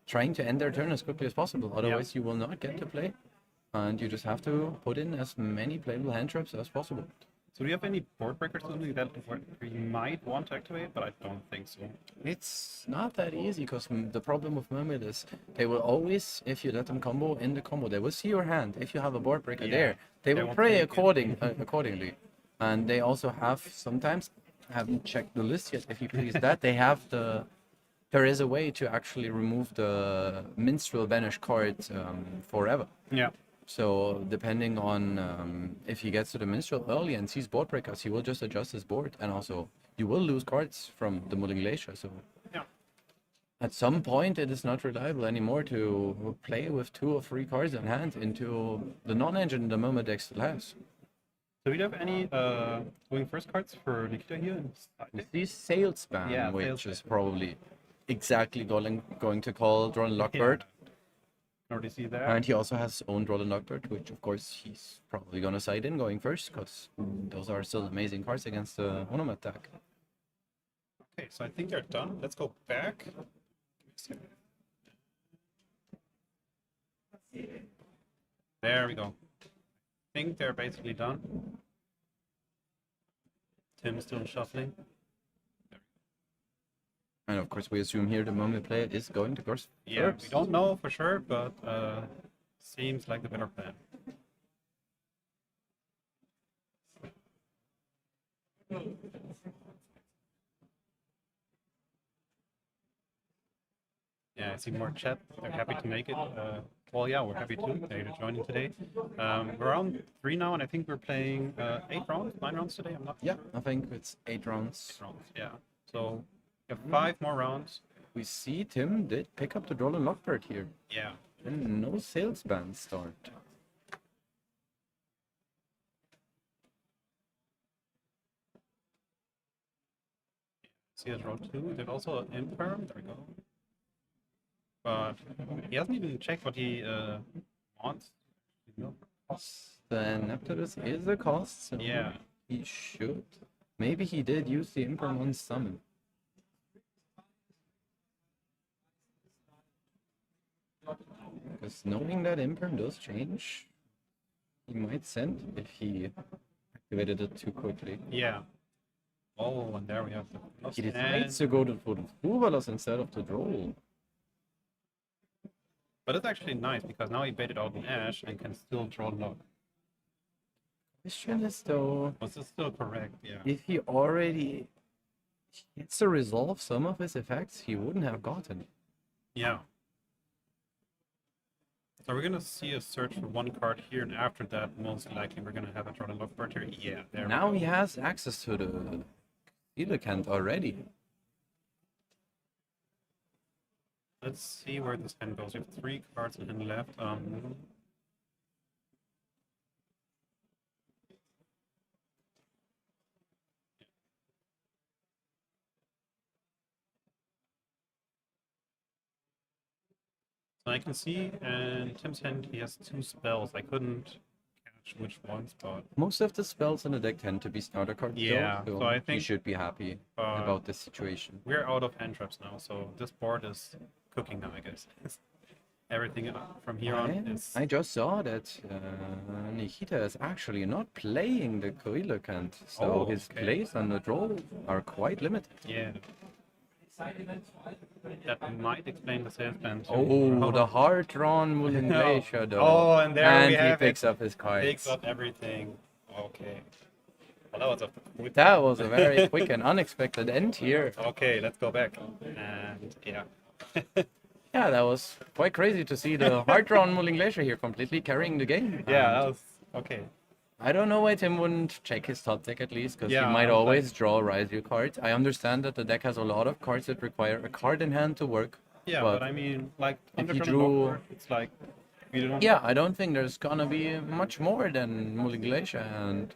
trying to end their turn as quickly as possible. Otherwise, you will not get to play, and you just have to put in as many playable hand traps as possible. so do you have any board breakers or something that you might want to activate, but I don't think so. It's not that easy because the problem with Mermaid is they will always, if you let them combo in the combo, they will see your hand. If you have a board breaker Yeah, there, they they will won't pray take it. accordingly. And they also have sometimes haven't checked the list yet. If he plays that, they have the. There is a way to actually remove the minstrel banish card forever. Yeah. So depending on if he gets to the minstrel early and sees board breakers, he will just adjust his board, and also you will lose cards from the Mulling Glacier. So Yeah. at some point, it is not reliable anymore to play with 2 or 3 cards in hand into the non-engine the Murmur deck still has. Do we have any going first cards for Nikita here? The Salesman, Yeah, which Salesman. is probably exactly going to call Drollen Lockbird. Already see that. And he also has his own Drollen Lockbird, which of course he's probably going to side in going first, because those are still amazing cards against the Onomat deck. Okay, so I think they're done. Let's go back. There we go. I think they're basically done. Tim's still shuffling. And of course we assume here the moment player is going to course Yeah, first. we don't know for sure, but seems like the better plan. Yeah, I see more chat. They're happy to make it. Well, yeah, we're happy too. They're joining today. We're around 3 now, and I think we're playing 8 rounds, 9 rounds today. I'm not Yeah, sure. I think it's 8 rounds. Rounds, yeah. So we have 5 more rounds. We see Tim did pick up the Drollen Lockbird here. Yeah. And no salesman start. See us row 2. There's also an imperm. There we go. But he hasn't even checked what he wants. The Neptunus is a cost, so Yeah. he should. Maybe he did use the imperm on summon. Because knowing that imperm does change, he might send if he activated it too quickly. Yeah. Oh, and there we have the plus He and- decides to go for the Fuvalas instead of the Droll. But it's actually nice because now he baited out an Ash and can still draw luck. Question is though, Was this still correct? Yeah. if he already gets to resolve some of his effects, he wouldn't have gotten. Yeah. So we're gonna see a search for 1 card here, and after that, most likely we're gonna have a Jordan Lockbird here. Yeah, there. Now we he go. has access to the Elocant already. Let's see where this hand goes. We have 3 cards in hand left. So I can see, and Tim's hand, he has 2 spells. I couldn't catch which ones, but Most of the spells in the deck tend to be starter cards, Yeah, though, so I you think, should be happy about this situation. we're out of hand traps now, so this board is cooking now, I guess. Everything from here on is... I just saw that Nikita is actually not playing the Coelocant, so Oh, his okay. plays on the draw are quite limited. Yeah. That might explain the sales plan too. Oh, the hard-drawn Mulling No. Glacier, though. Oh, and there and we he have picks it. up his cards. Picks up everything. Okay. Well, that was a quick... That was a very quick and unexpected end here. Okay, let's go back. And yeah. Yeah, that was quite crazy to see the hard-drawn Mulling Glacier here completely carrying the game. Yeah, And that was okay. I don't know why Tim wouldn't check his top deck at least, because Yeah, he might I'm always draw Riza cards. I understand that the deck has a lot of cards that require a card in hand to work. Yeah, but I mean, like, if under you Jordan drew- Lockbird, it's like we don't... Yeah, I don't think there's gonna be much more than Mulling Glacier, and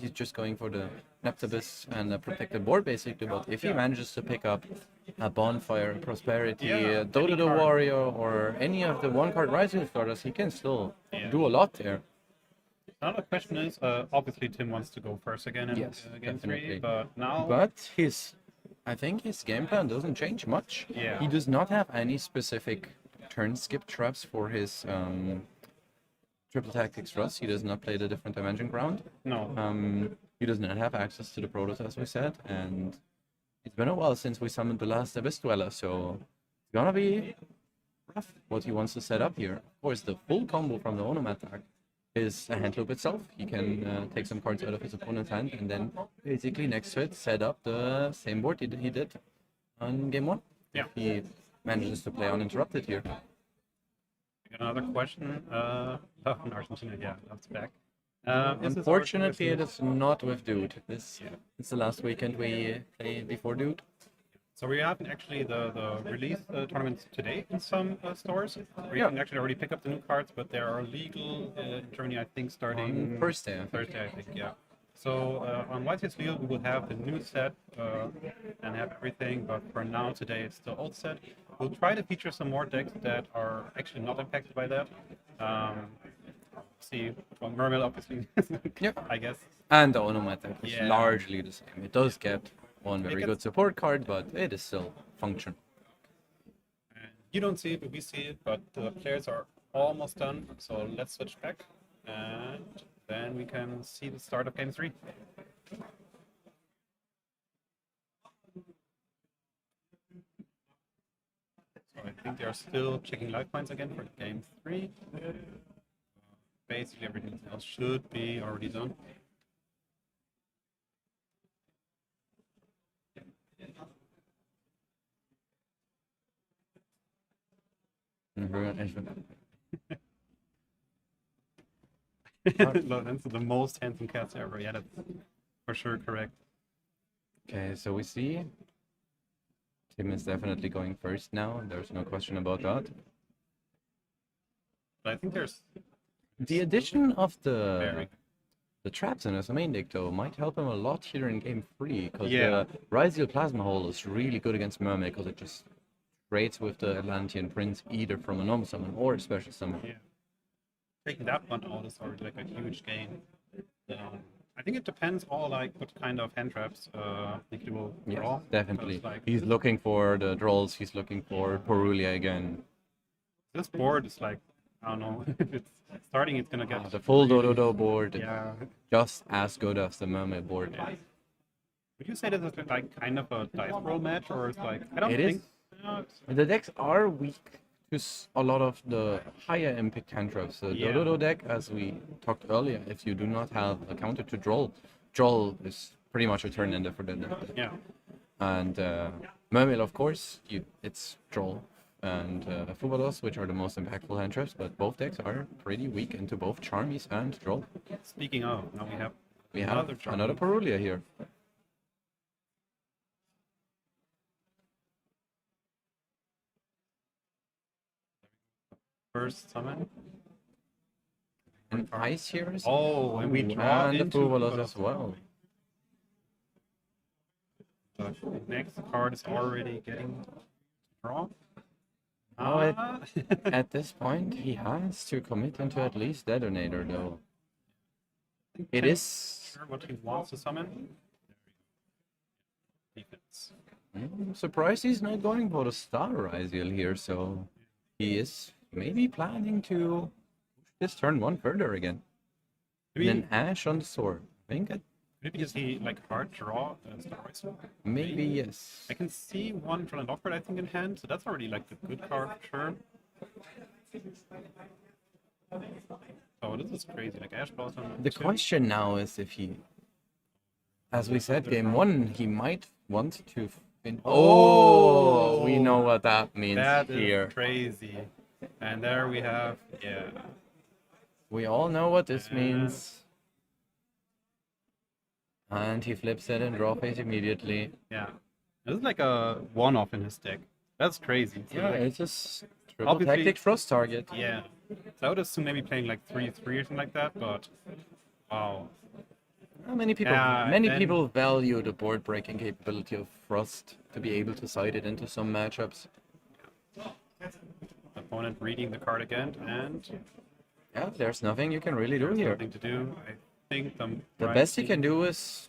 he's just going for the Neptibus and a protected board basically. But if he manages to pick up a Bonfire, a Prosperity, Yeah, a Dodo any the card. Warrior, or any of the one-card Rising starters, he can still Yeah. do a lot there. Another question is, obviously Tim wants to go first again in Yes, game 3, definitely. but now... But I think his game plan doesn't change much. Yeah. He does not have any specific turn skip traps for his triple tactics thrust. He does not play the different dimension ground. No. He does not have access to the Protoss, as we said, and it's been a while since we summoned the last Abyss Dweller, so it's gonna be rough what he wants to set up here. Of course, the full combo from the Onomat deck is a hand loop itself. He can take some cards out of his opponent's hand and then basically next to it set up the same board he did on game 1. Yeah. He manages to play uninterrupted here. We got another question. Love in Argentina, yeah, love's back. Unfortunately, it is not with Dude. This is the last weekend we play before Dude. So we have actually the release tournaments today in some stores. Where you can actually already pick up the new cards, but they are legal in Germany, I think, starting Thursday, I think. Thursday, I think, yeah. So on WCQ we will have the new set and have everything, but for now today it's the old set. We'll try to feature some more decks that are actually not impacted by that. See, well, Mermail obviously, I guess. And the Onomat deck is Yeah. largely the same. It does get one very gets- good support card, but it is still function. You don't see it, but we see it, but the players are almost done, so let's switch back, and then we can see the start of game 3. So I think they are still checking life points again for game 3. Basically everything else should be already done. That's the most handsome cats ever. Yeah, that's for sure correct. Okay, so we see Tim is definitely going first now. There's no question about that. But I think there's The addition of very the traps in his main deck though might help him a lot here in game 3 because Yeah. the Riza Plasma Hole is really good against Mermaid because it just trades with the Atlantean Prince either from a normal summon or a special summon. yeah. Taking that one out is already like a huge gain. I think it depends all like what kind of hand traps he will Yes, draw. definitely. because, like, He's looking for the Drolls, he's looking for Perulia again. this board is like, I don't know, if it's starting it's gonna get The full Dodo board, yeah. just as good as the Mermaid board. Would you say this is like kind of a dice roll match, or it's like I don't It think is. no, The decks are weak to a lot of the higher impact hand traps. The Yeah. Dodo deck, as we talked earlier, if you do not have a counter to Droll is pretty much a turn ender for the deck. yeah. And Mermaid, of course, it's Droll and Fubados, which are the most impactful hand traps, but both decks are pretty weak into both Charmies and Droll. Speaking of, now we have We have Charmy. another Perulia here. first summon. And Ice here is Oh, and we draw and the into Fubados Fubados. as well. The next card is already getting drawn. Oh, at this point, he has to commit into at least Detonator, though. It is. Sure what he wants to summon. Defense. I'm surprised he's not going for the Star Ryziel here, so he is maybe planning to push this turn 1 further again. Maybe, And then Ash on the sword. I think maybe because he like hard draw steroids. maybe yes. I can see one from an offer I think in hand, so that's already like a good card for sure. Oh, this is crazy. Like Ash Blossom. The question now is if he, as we said, game 1, he might want to. Oh, we know what that means That here. is crazy. And there we have, yeah. We all know what this means. And he flips it and draw phase immediately. Yeah. This is like a one-off in his deck. That's crazy. So, Yeah, like, it's just triple Obviously- tactic frost target. yeah. So I would assume maybe playing like 3-3 or something like that, but wow. Many people, Yeah, many and- people value the board breaking capability of frost to be able to side it into some matchups. Opponent reading the card again, and Yeah, there's nothing you can really do there's here. nothing to do. I think The best you can do is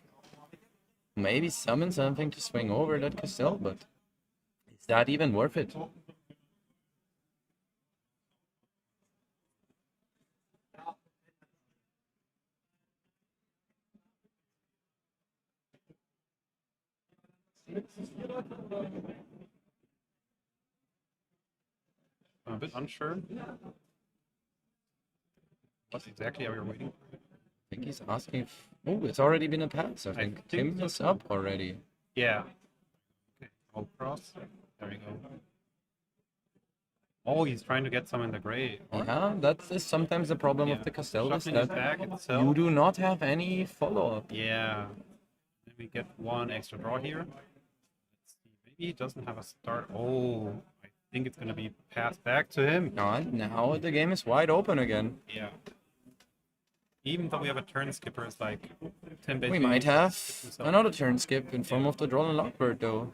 maybe summon something to swing over that Castell, but is that even worth it? I'm a bit unsure. What exactly are we waiting for? I think he's asking if... Oh, it's already been a pass. I think think Tim so is too. up already. Yeah. Okay, all cross. There we go. Oh, he's trying to get some in the gray. Yeah, that is sometimes the problem Yeah. of the Castell, is Shuffling his that back you itself. do not have any follow-up. Yeah. Then we get one extra draw here. Let's see. Maybe he doesn't have a start. Oh, I think it's gonna be passed back to him. And now the game is wide open again. Yeah. Even though we have a turn skipper, it's like Tim We basically might have himself. another turn skip in form of the Droll and Lockbird, though.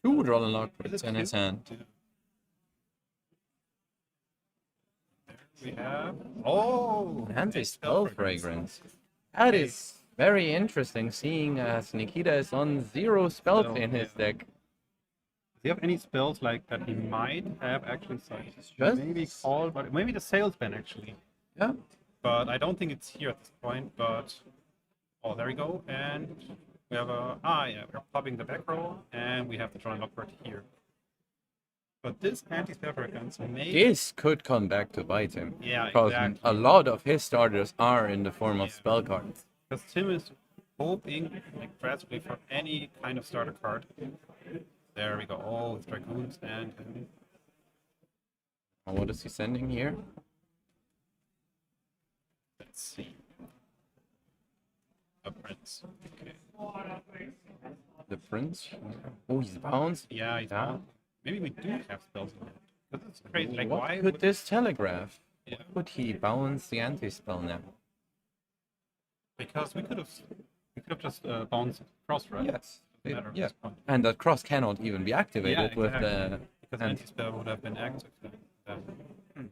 Two Droll and Lockbirds in his hand. We have Anti-spell fragrance. That is very interesting, seeing as Nikita is on 0 spells Spell, in his yeah. deck. Does he have any spells like that he might have actually signed? Just- Maybe call, but maybe the salesman actually. Yeah. But I don't think it's here at this point. But oh, there we go, and we have a we're popping the back row, and we have the John Lockbird here. But this anti-spell fragrance may This could come back to bite him. Yeah, Because exactly. a lot of his starters are in the form of Yeah. spell cards. because Tim is hoping like drastically for any kind of starter card. There we go. Oh, it's Dragoons and And what is he sending here? let's see. A prince. Okay. The Prince? Oh, he's bounced. Yeah, he's Yeah. on. Maybe we do have spells in it. That's crazy. Like, What why could would this telegraph? Yeah. Could he bounce the anti-spell now? Because we could have just bounced cross, right? Yes. Doesn't matter at Yeah. this point. And that cross cannot even be activated Yeah, with exactly. the... Because and- anti-spell would have been active then.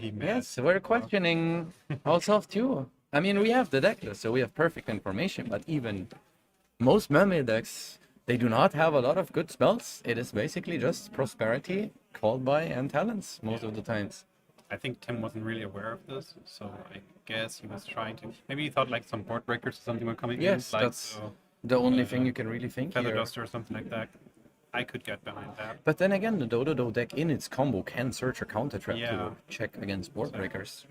He mad. Yes, we're questioning ourselves too. I mean, we have the deck list, so we have perfect information, but even most mermaid decks, they do not have a lot of good spells. It is basically just prosperity called by and talents most of the times. I think Tim wasn't really aware of this, so I guess he was trying to. Maybe he thought like some board breakers or something were coming Yes, in. Like, that's the only thing uh, you can really think Feather here. Duster or something like that. I could get behind that. But then again, the Dodo deck in its combo can search a counter trap Yeah. to check against board breakers.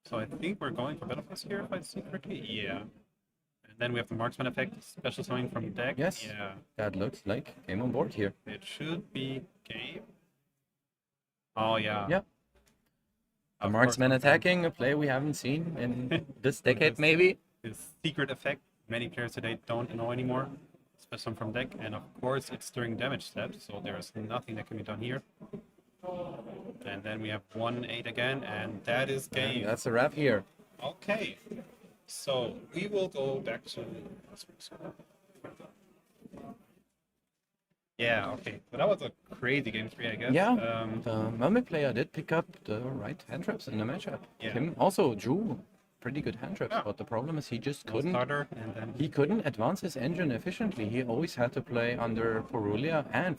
So I think we're going for Battlefields here, if I see correctly. Yeah. And then we have the Marksman effect, special summon from deck. Yes. Yeah. That looks like game on board here. It should be game. Oh yeah. Yeah. A Of course, marksman Marksman. attacking, a play we haven't seen in this decade, maybe. His secret effect many players today don't know anymore. Special from deck, and of course it's during damage steps, so there is nothing that can be done here. And then we have 1-8 again, and that is game. That's a wrap here. Okay, so we will go back to. Yeah, okay. So that was a crazy game 3, I guess. Yeah, the mermaid player did pick up the right hand traps in the matchup. Yeah. Tim also drew pretty good hand traps, Yeah. but the problem is he just No couldn't. starter, and then He couldn't advance his engine efficiently. He always had to play under Porulia and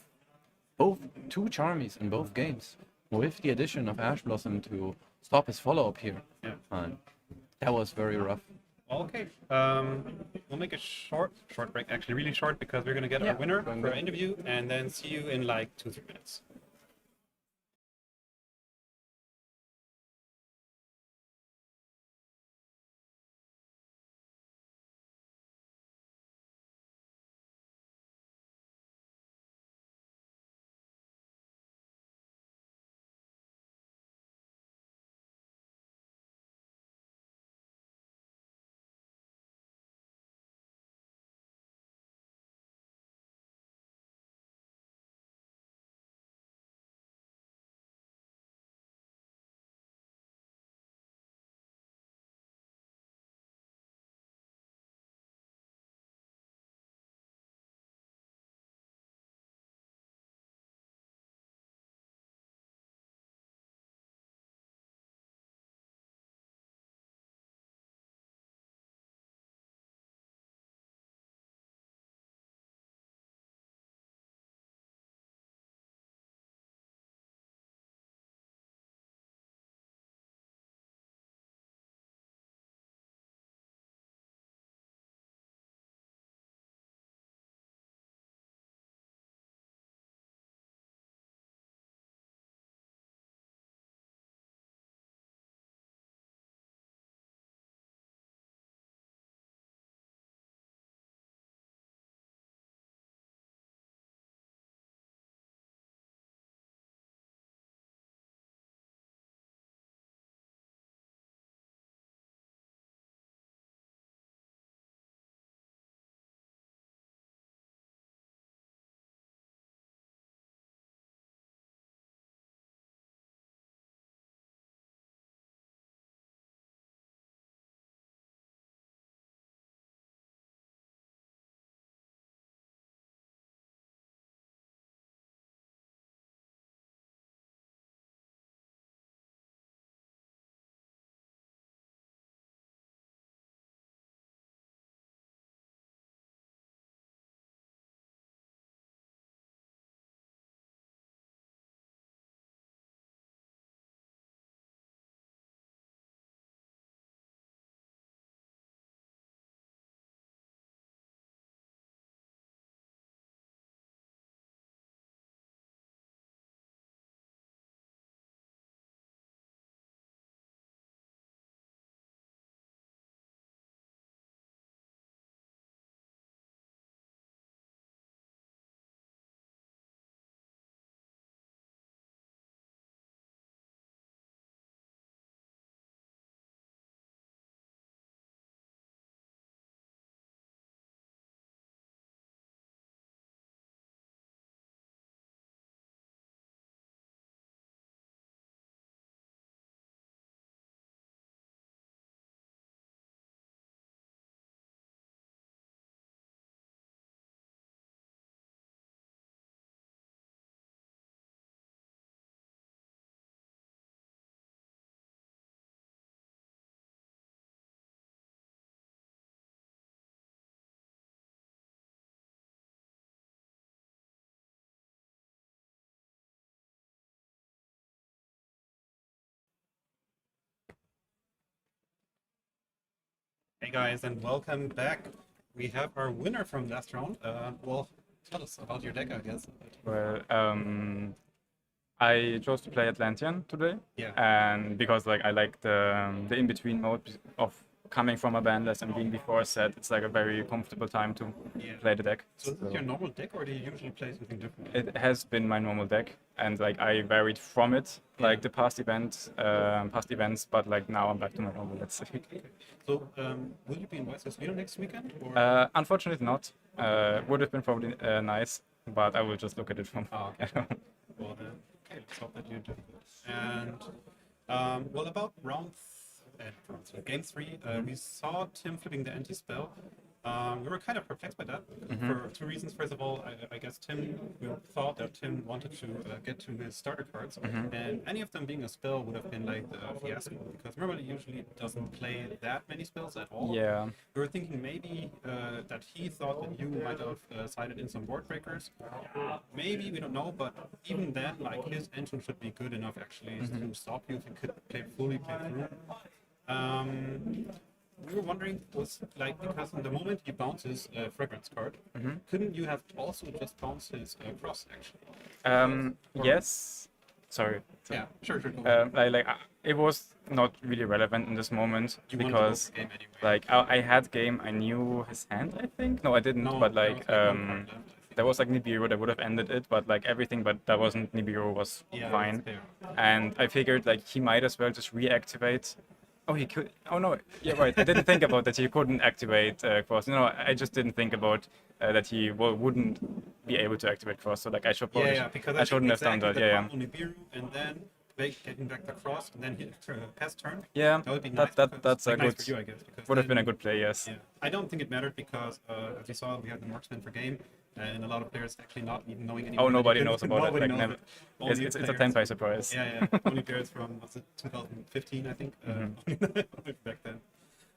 both 2 Charmies in both games, with the addition of Ash Blossom to stop his follow-up here. yeah. And that was very rough. Okay. We'll make a short break, actually really short, because we're gonna get Yeah, our winner going for our back. interview, and then see you in like 2-3 minutes. Hey guys, and welcome back. We have our winner from last round. Well, tell us about your deck, I guess. Well, I chose to play Atlantean today, Yeah. and because like I like the in-between mode of coming from a bandless and being before set, it's like a very comfortable time to Yeah. play the deck. So this is your normal deck, or do you usually play something different? It has been my normal deck, and like I varied from it, like the past events, but like now I'm back to my normal. Let's say. So, will you be in Sweden next weekend? Or? Unfortunately, not. Would have been probably nice, but I will just look at it from. Oh, okay. Well then, okay, let's hope that you do good. And well, about game 3, we saw Tim flipping the anti-spell. We were kind of perplexed by that for 2 reasons. First of all, I guess we thought that Tim wanted to get to his starter cards, and any of them being a spell would have been like the fiasco, because normally usually doesn't play that many spells at all. Yeah. We were thinking maybe that he thought that you might have sided in some board breakers. Maybe, we don't know, but even then, like, his engine should be good enough actually to stop you if you could play through. We were wondering, was like, because in the moment he bounces a fragrance card, couldn't you have also just bounced his cross actually? Yes. Sorry. Yeah, sure. Go ahead. It was not really relevant in this moment You wanted to because go for game anyway. like I had game, I knew his hand, I think. No, I didn't, No, but there like was, one card left, I think. there was like Nibiru that would have ended it, but like everything but that wasn't Nibiru was Yeah, fine. that's fair. And I figured like he might as well just reactivate. Oh, he could. Oh no, yeah, right. I didn't think about that. He couldn't activate cross. No, I just didn't think about that he wouldn't be able to activate cross. So like I should probably, Because I shouldn't have done that. Yeah, yeah. Only Nibiru, and then getting back the cross, and then hit pass turn. Yeah, That would be nice. that's like, a nice good. for you, I guess. Because Would have been a then- good play. Yes. Yeah, I don't think it mattered because, as you saw, we had the marksman for game, and a lot of players actually not even knowing anymore. Oh, that nobody you knows could- about it. nobody Like knows never. it. Only It's a players- 10 by surprise. Yeah. Only players from, was it 2015, I think? Back then.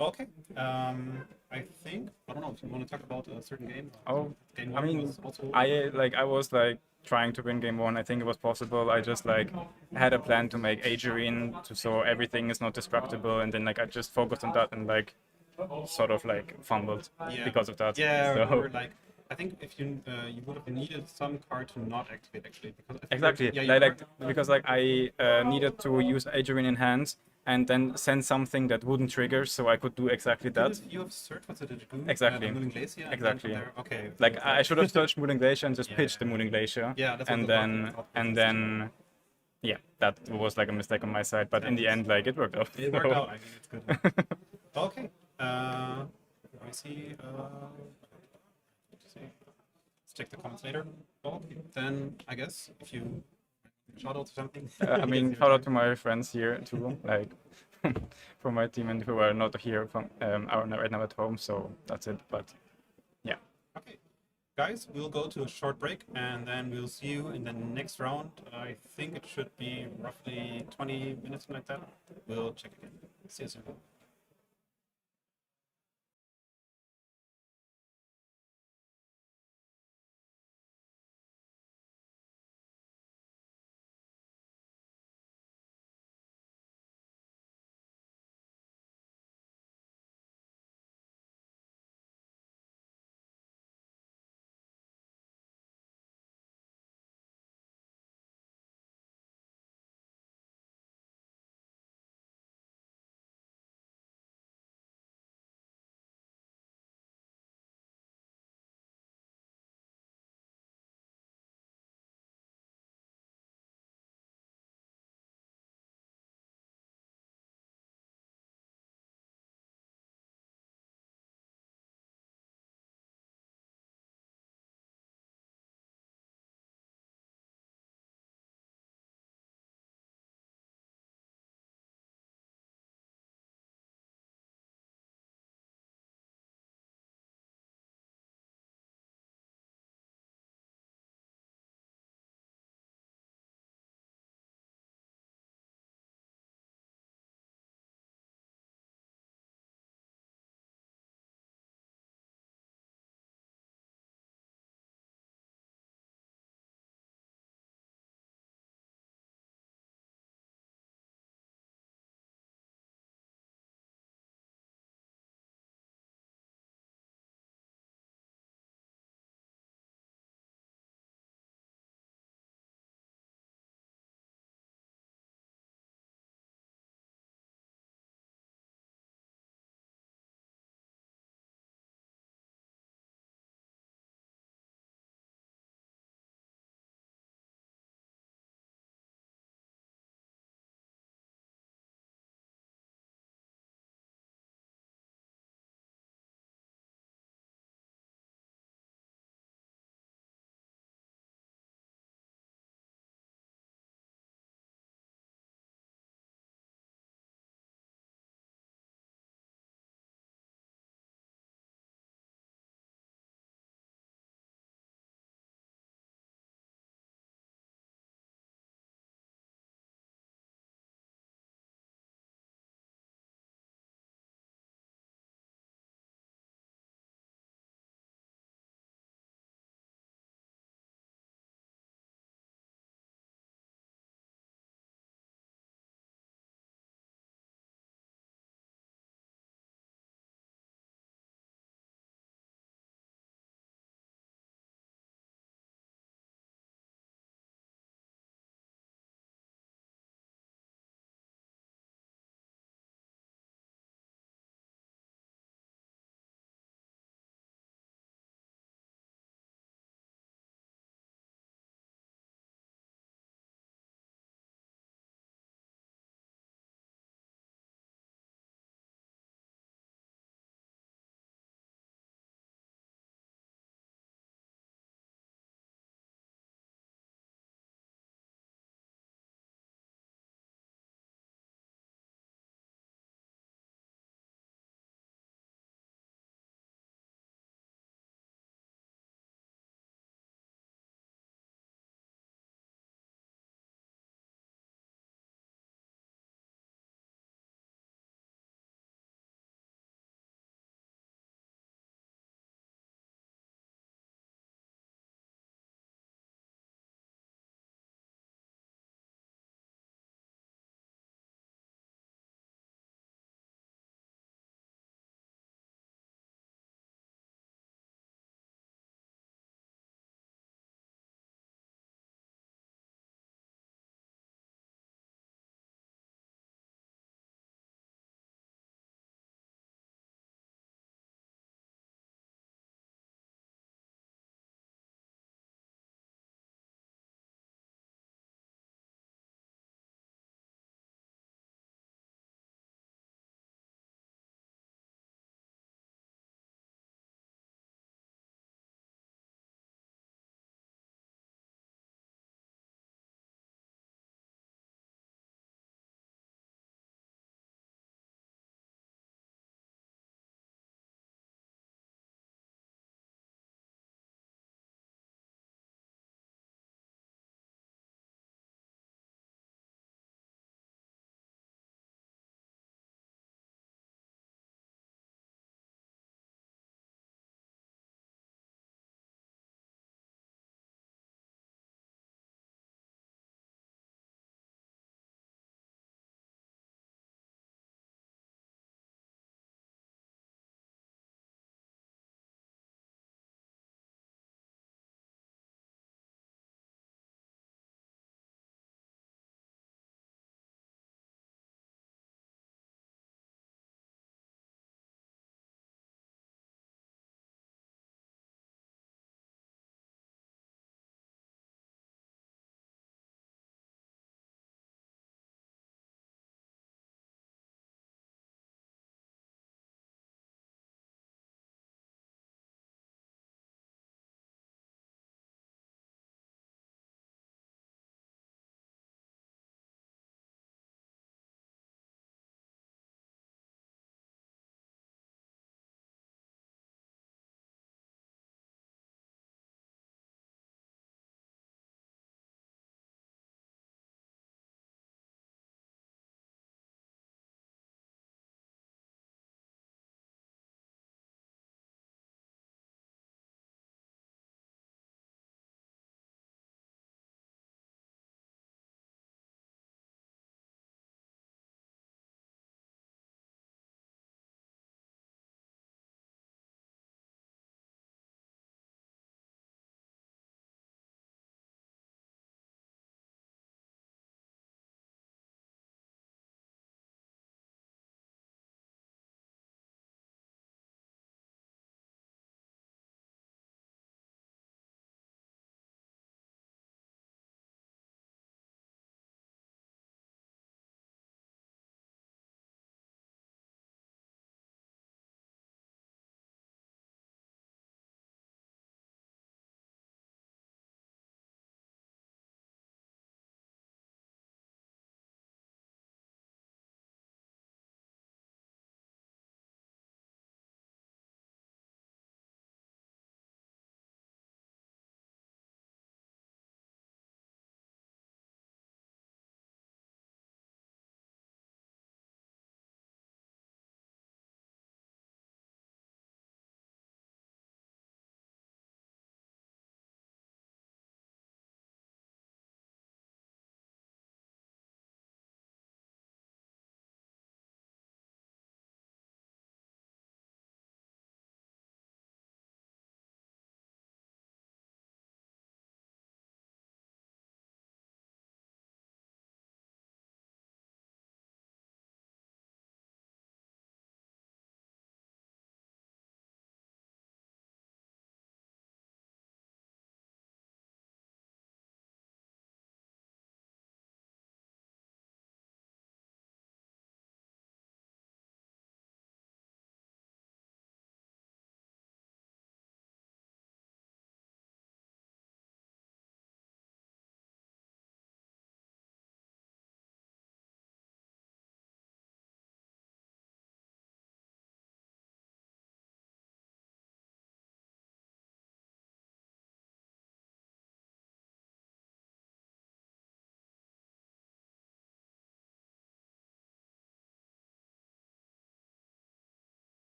Okay. I think, I don't know if you want to talk about a certain game. Oh, Game I 1 mean, was also... I was like trying to win game 1. I think it was possible. I just like had a plan to make Agerine so everything is not destructible, and then like I just focused on that and like sort of like fumbled because of that. Yeah, So- or like, I think if you would have needed some card to not activate actually, because I think Exactly. Yeah, you Because like I needed to use Agerine in hand and then send something that wouldn't trigger, so I could do exactly that. You have searched what's it? Exactly. The Mooning Glacier. and Exactly. then from there- Okay. Like I should have searched Mooning Glacier and just Yeah. pitched the Mooning Glacier. Yeah, that's what and the then thought and process then yeah, that was like a mistake on my side, but in the end like it worked out. It worked out. I mean, it's good. Okay. Let me see. Let's check the comments later. Okay. Then I guess if you shout out to something. I mean, shout out to my friends here too, like from my team and who are not here from are right now at home. So that's it. But yeah, Okay. Guys, we'll go to a short break and then we'll see you in the next round. I think it should be roughly 20 minutes, something like that. We'll check again. See you soon.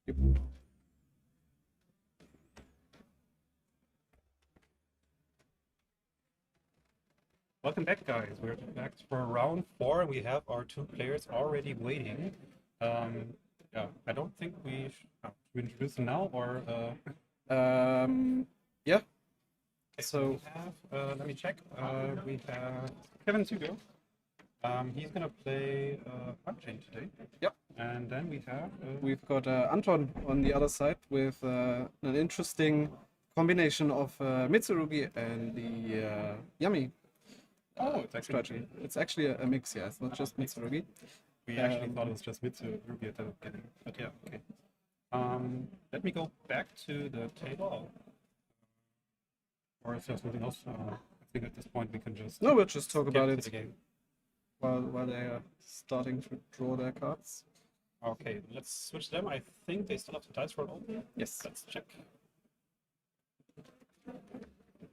Yep. Welcome back, guys. We're back for round 4. We have our 2 players already waiting. Yeah, I don't think we should introduce them now, or Yeah. okay, So we have. Let me check. We have Kevin Sugo. He's gonna play Unchained today. Yep. And then we have. we've got Anton on the other side with an interesting combination of Mitsurugi and the Yummy Oh, it's actually. strategy. It's actually a mix, yeah. It's not just Mitsurugi. We actually thought it was just Mitsu Ruby at the beginning, but yeah, okay. Let me go back to the table. Or is there something else? I think at this point we can just. No, we'll just talk skip about to it the game. while they are starting to draw their cards. Okay, let's switch them. I think they still have the dice roll open. Yes. Let's check.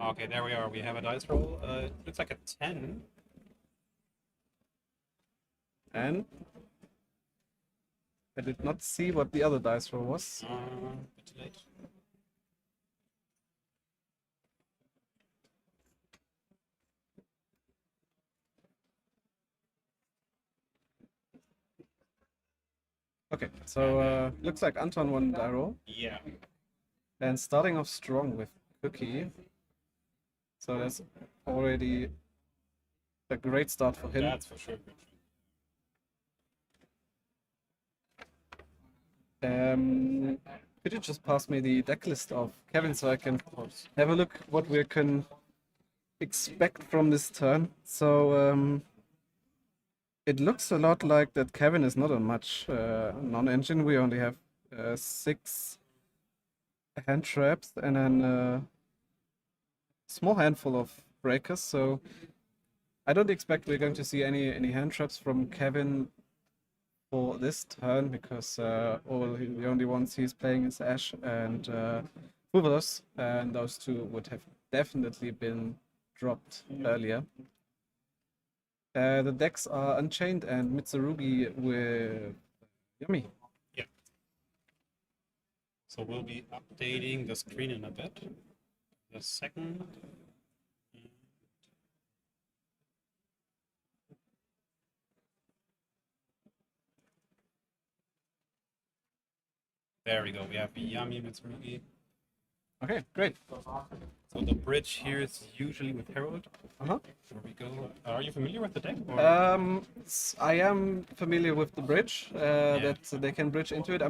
Okay, there we are. We have a dice roll. It looks like a 10. And I did not see what the other dice roll was. Bit late. Okay, so looks like Anton won die roll. Yeah. And starting off strong with Cookie. So that's already a great start for him. That's for sure. Could you just pass me the deck list of Kevin so I can have a look what we can expect from this turn? So it looks a lot like that Kevin is not on much non-engine. We only have 6 hand traps and then a small handful of breakers. So I don't expect we're going to see any hand traps from Kevin for this turn because the only ones he's playing is Ash and Fuvalos, and those 2 would have definitely been dropped earlier. The decks are Unchained and Mitsurugi with Yummy. Yeah. So we'll be updating the screen in a bit. A second. There we go. We have Yami Mitsurugi. Okay, great. So the bridge here is usually with Herald. Uh-huh. There we go. Are you familiar with the deck? Or? I am familiar with the bridge that they can bridge into it.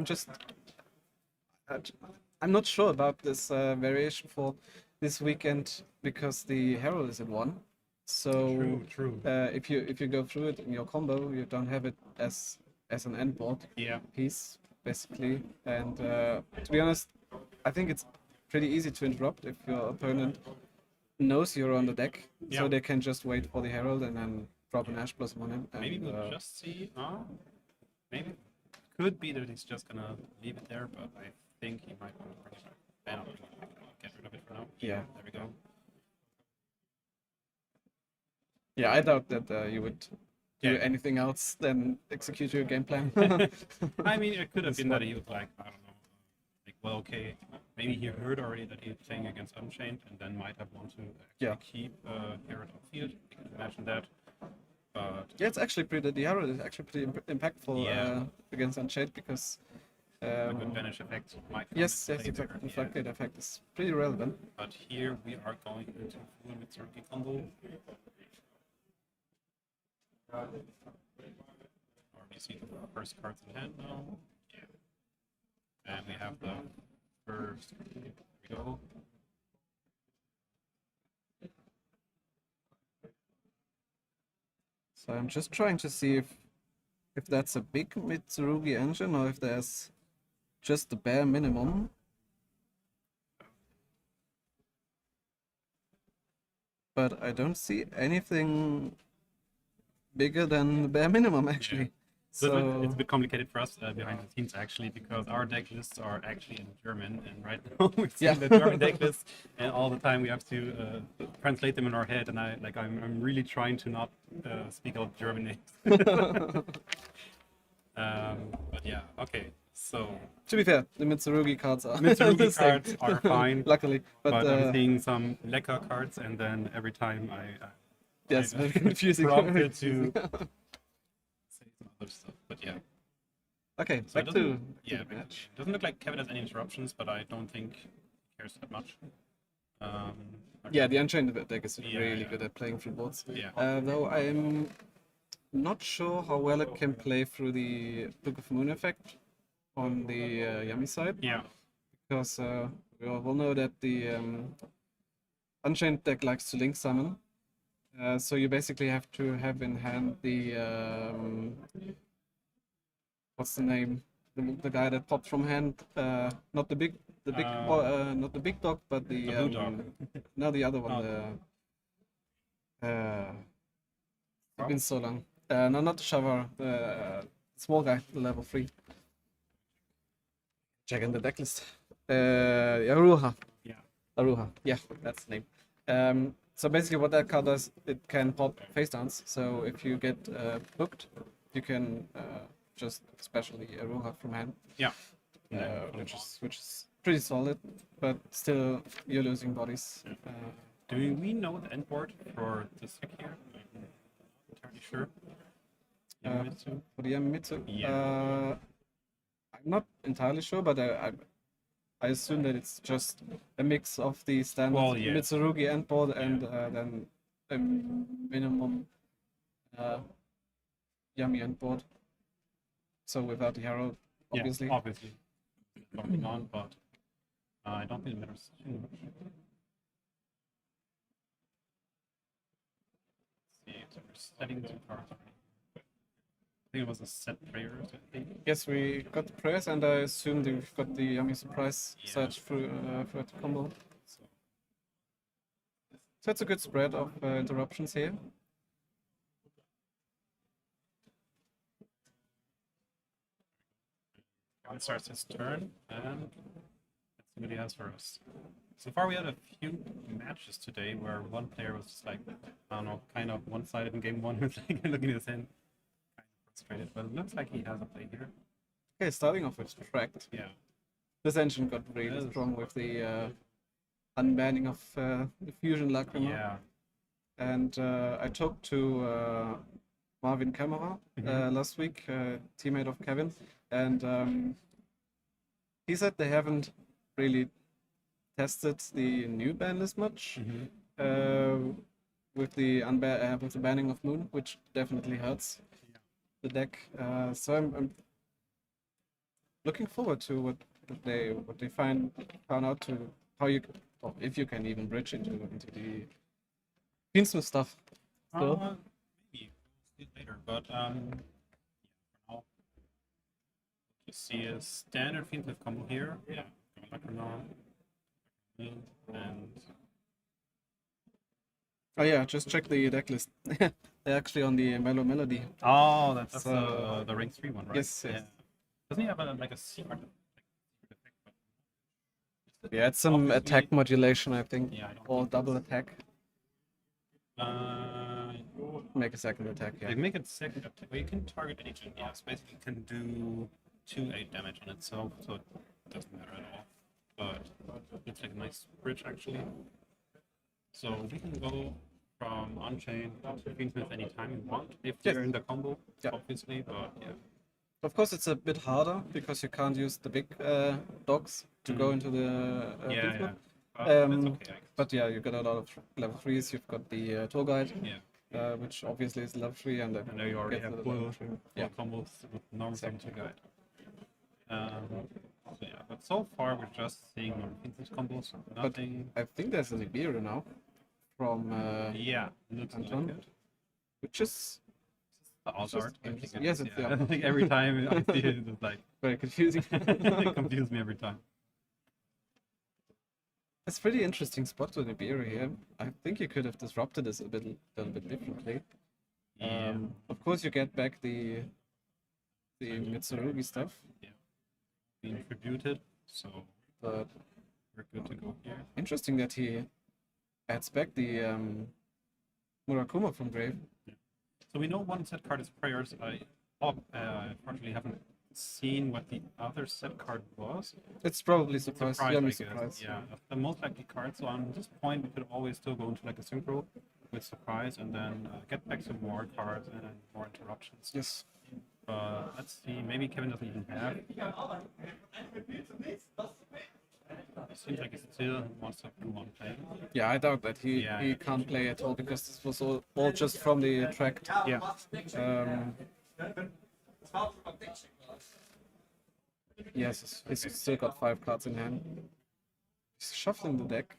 I'm not sure about this variation for this weekend because the Herald is at 1. So True. if you go through it in your combo, you don't have it as an end board Yeah. piece basically. And to be honest, I think it's pretty easy to interrupt if your opponent knows you're on the deck, so Yeah. they can just wait for the Herald and then drop an Ash Blossom on him. And, Maybe we'll just see. Maybe. Could be that he's just gonna leave it there, but I think he might want to bring it back. And get rid of it for now. Yeah. There we go. Yeah, I doubt that you would do Yeah. anything else than execute your game plan. I mean, it could have been that he was like, I don't know, like, well, okay, maybe he heard already that he's playing against Unchained and then might have wanted to actually keep Herald on field. You can imagine that. But Yeah, it's actually the Herald is actually pretty impactful Yeah. against Unchained because a good vanish effect might come yes, into play exactly. there, The yeah. floodgate effect is pretty relevant. But here we are going into full Mitsurugi combo. Or we see the first cards in hand now. Yeah. And we have the first. Here we go. So I'm just trying to see if that's a big Mitsurugi engine or if there's just the bare minimum. But I don't see anything bigger than the bare minimum actually. So it's a bit complicated for us behind the scenes actually, because our deck lists are actually in German, and right now we see Yeah. the German deck lists, and all the time we have to translate them in our head, and I'm really trying to not speak out German names. But yeah, okay. So To be fair, the Mitsurugi cards are Mitsurugi the same. cards are fine, luckily. But, I'm seeing some Lecker cards, and then every time yes, I- very confusing. prompted to say some other stuff. But yeah, Okay, so it back to yeah, the back to- match. it doesn't look like Kevin has any interruptions, but I don't think he cares that much. Yeah, the Unchained deck is Yeah, really yeah. good at playing through boards. Yeah. Though I'm not sure how well it can play through the Book of Moon effect on the Yummy side, Yeah. because we all know that the Unchained deck likes to link summon. So you basically have to have in hand the what's the name? The guy that popped from hand. Not the big, not the big dog, but the blue dog. no, the other one. Oh. It's been so long. No, not the shower. The small guy, the level 3. Check in the decklist. Aruha. Yeah. Aruha. Yeah, that's the name. So basically, what that card does, it can pop face downs. So if you get booked, you can just specially Aruha from hand, Yeah. which is pretty solid, but still you're losing bodies. Do we know the end board for this deck here? I'm not entirely sure. Yamitsu? For the Yamamitsu, Yeah. I'm not entirely sure, but I assume that it's just a mix of the standard Well, yeah. Mitsurugi end board and then a minimum Yummy end board. So without the hero, obviously. Yeah, obviously. Going on, but I don't think it matters too much. Let's see, so we're setting some cards already. I think it was a set prayers, I think. Yes, we got the prayers, and I assume that we've got the Yummy surprise Yeah. search through for the combo. So, So it's a good spread of interruptions here. one starts his turn, and let's see what he has for us. So far, we had a few matches today where one player was just like, I don't know, kind of one-sided in game one, with like looking at his hand, kind of frustrated. But it looks like he has a play here. Okay, starting off with Tracked. Yeah. This engine got really Yes. strong with the unbanning of the Fusion Lacrima. Yeah. And I talked to Marvin Kamara last week, teammate of Kevin, and he said they haven't really tested the new ban list much with the with the banning of Moon, which definitely hurts the deck. So I'm looking forward to what they found out to how you, or if you can even bridge into the Fiendsmith stuff. Still. Maybe. We'll see it later. But yeah, for now, you see a standard Fiendsmith combo here. Yeah. And Oh yeah, just check the deck list. They're actually on the Mellow Melody. oh, that's So- the rank 3 one, right? Yes, yes. Yeah. Doesn't he have like a secret? Yeah, it's some Obviously- attack modulation, I think, Yeah, I don't or think double that's- attack. Make a second attack. Yeah. Like make it second attack. Well, you can target any gen. Yeah, so basically you can do 2-8 damage on itself, so it doesn't matter at all. But it's like a nice bridge actually. So we can go from Unchained to Fiendsmith anytime you want if Yes. you're in the combo, Yeah. obviously. But yeah, Of course, it's a bit harder because you can't use the big dogs to go into the yeah, Fiendsmith. yeah. But that's Um, okay. I guess. But yeah, you got a lot of level 3s. You've got the tour guide, Yeah, which obviously is level 3, and I know you already get have the full level 3. Yeah. combos with normal Exactly. to guide. So yeah, but so far we're just seeing normal Fiendsmith combos. Nothing. I think there's an Ibiru now from Yeah, looks Anton. like it. which is The alt Just art. I think interesting. it Yes, is, it's yeah. the I think every time I see it, it's like very confusing. it confuses me every time. It's pretty interesting spot to the Ibiru here. I think you could have disrupted this a little bit differently. Yeah. Of course, you get back the Mitsurugi stuff, Being tributed, so but we're good to go here. interesting that he adds back the Murakuma from Grave. So we know one set card is prayers. I unfortunately haven't seen what the other set card was. It's probably surprise. Surprise, Yeah, I me guess. surprise. Yeah, the most likely card. So on this point, we could always still go into like a synchro with surprise and then get back some more cards and then more interruptions. Yes. Let's see. Maybe Kevin doesn't even have. It seems like he still wants to do one play. Yeah, I doubt that he Yeah. can't play at all because this was all just from the track. Yeah. Yes, he's still got 5 cards in hand. He's shuffling the deck.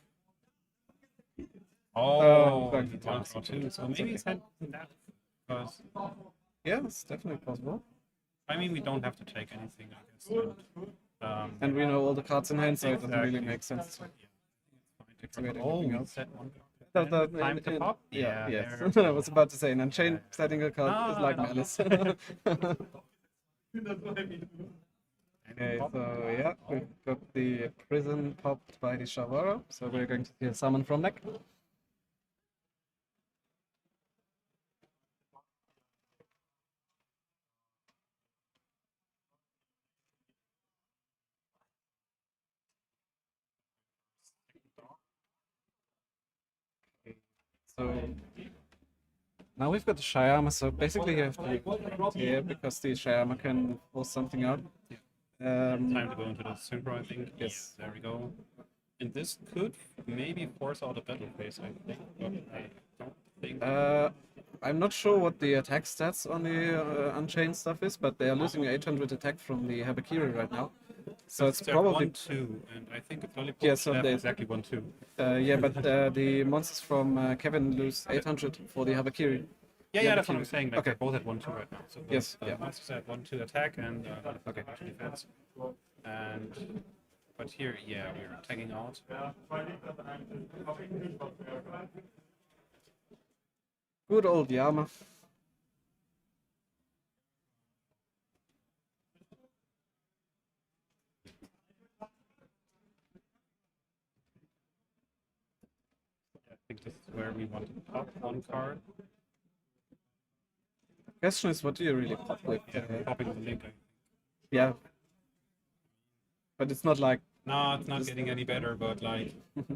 Oh, thank he you, wants Thomas. to. So maybe he's had that. Because Yeah, it's definitely possible. I mean, we don't have to take anything, I guess. And we know all the cards in hand, so it doesn't really Exactly. make sense. Activate Oh, anything we else. set one. Time to pop? Yeah, Yeah, yes. there I was about to say, an Unchained setting a card is like no. malice. Okay, so yeah, we've got the prison popped by the Shavara, so we're going to see a summon from deck. So now we've got the Shyama, so basically you have to here because the Shyama can force something out. Time to go into the synchro, I think. Yes. There we go. And this could maybe force out a battle phase, I think. But I don't think. I'm not sure what the attack stats on the Unchained stuff is, but they are losing 800 attack from the Habakiri right now. So it's They're probably 1-2, and I think it's Lollipop Yeah, so have they- exactly 1-2. yeah, but the monsters from Kevin lose 800 for the Habakiri. Yeah, that's what I'm saying. Like, Okay. they're both at 1-2 right now. So Yes, the yeah. monsters at 1-2 attack and okay, 2 defense. And but here, yeah, we're tagging out. Good old Yama. I think this is where we want to pop one card. Question is, what do you really pop with? Yeah, popping the link. Yeah. But it's not like No, it's not getting any better, but like,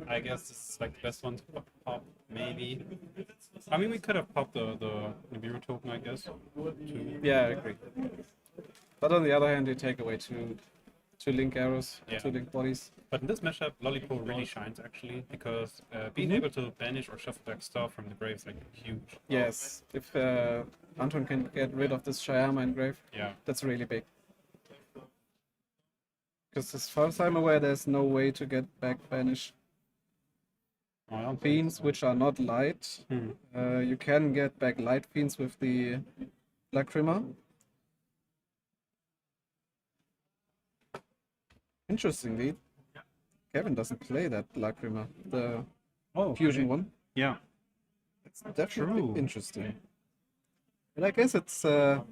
I guess this is like the best one to pop, maybe. I mean, we could have popped the Nibiru token, I guess. Yeah, I agree. But on the other hand, you take away two link arrows, Yeah. 2 link bodies. But in this matchup, Lollipop really shines actually, because being able to banish or shuffle back stuff from the grave is like huge. Yes, if Anton can get rid of this Shyama in grave, Yeah. that's really big. Because as far as I'm aware, there's no way to get back banish I don't think fiends, so. which are not light. You can get back light fiends with the Lacrima. Interestingly, Kevin doesn't play that Lacrima, the Oh, fusion okay. one. Yeah. It's definitely True. interesting. But I guess it's a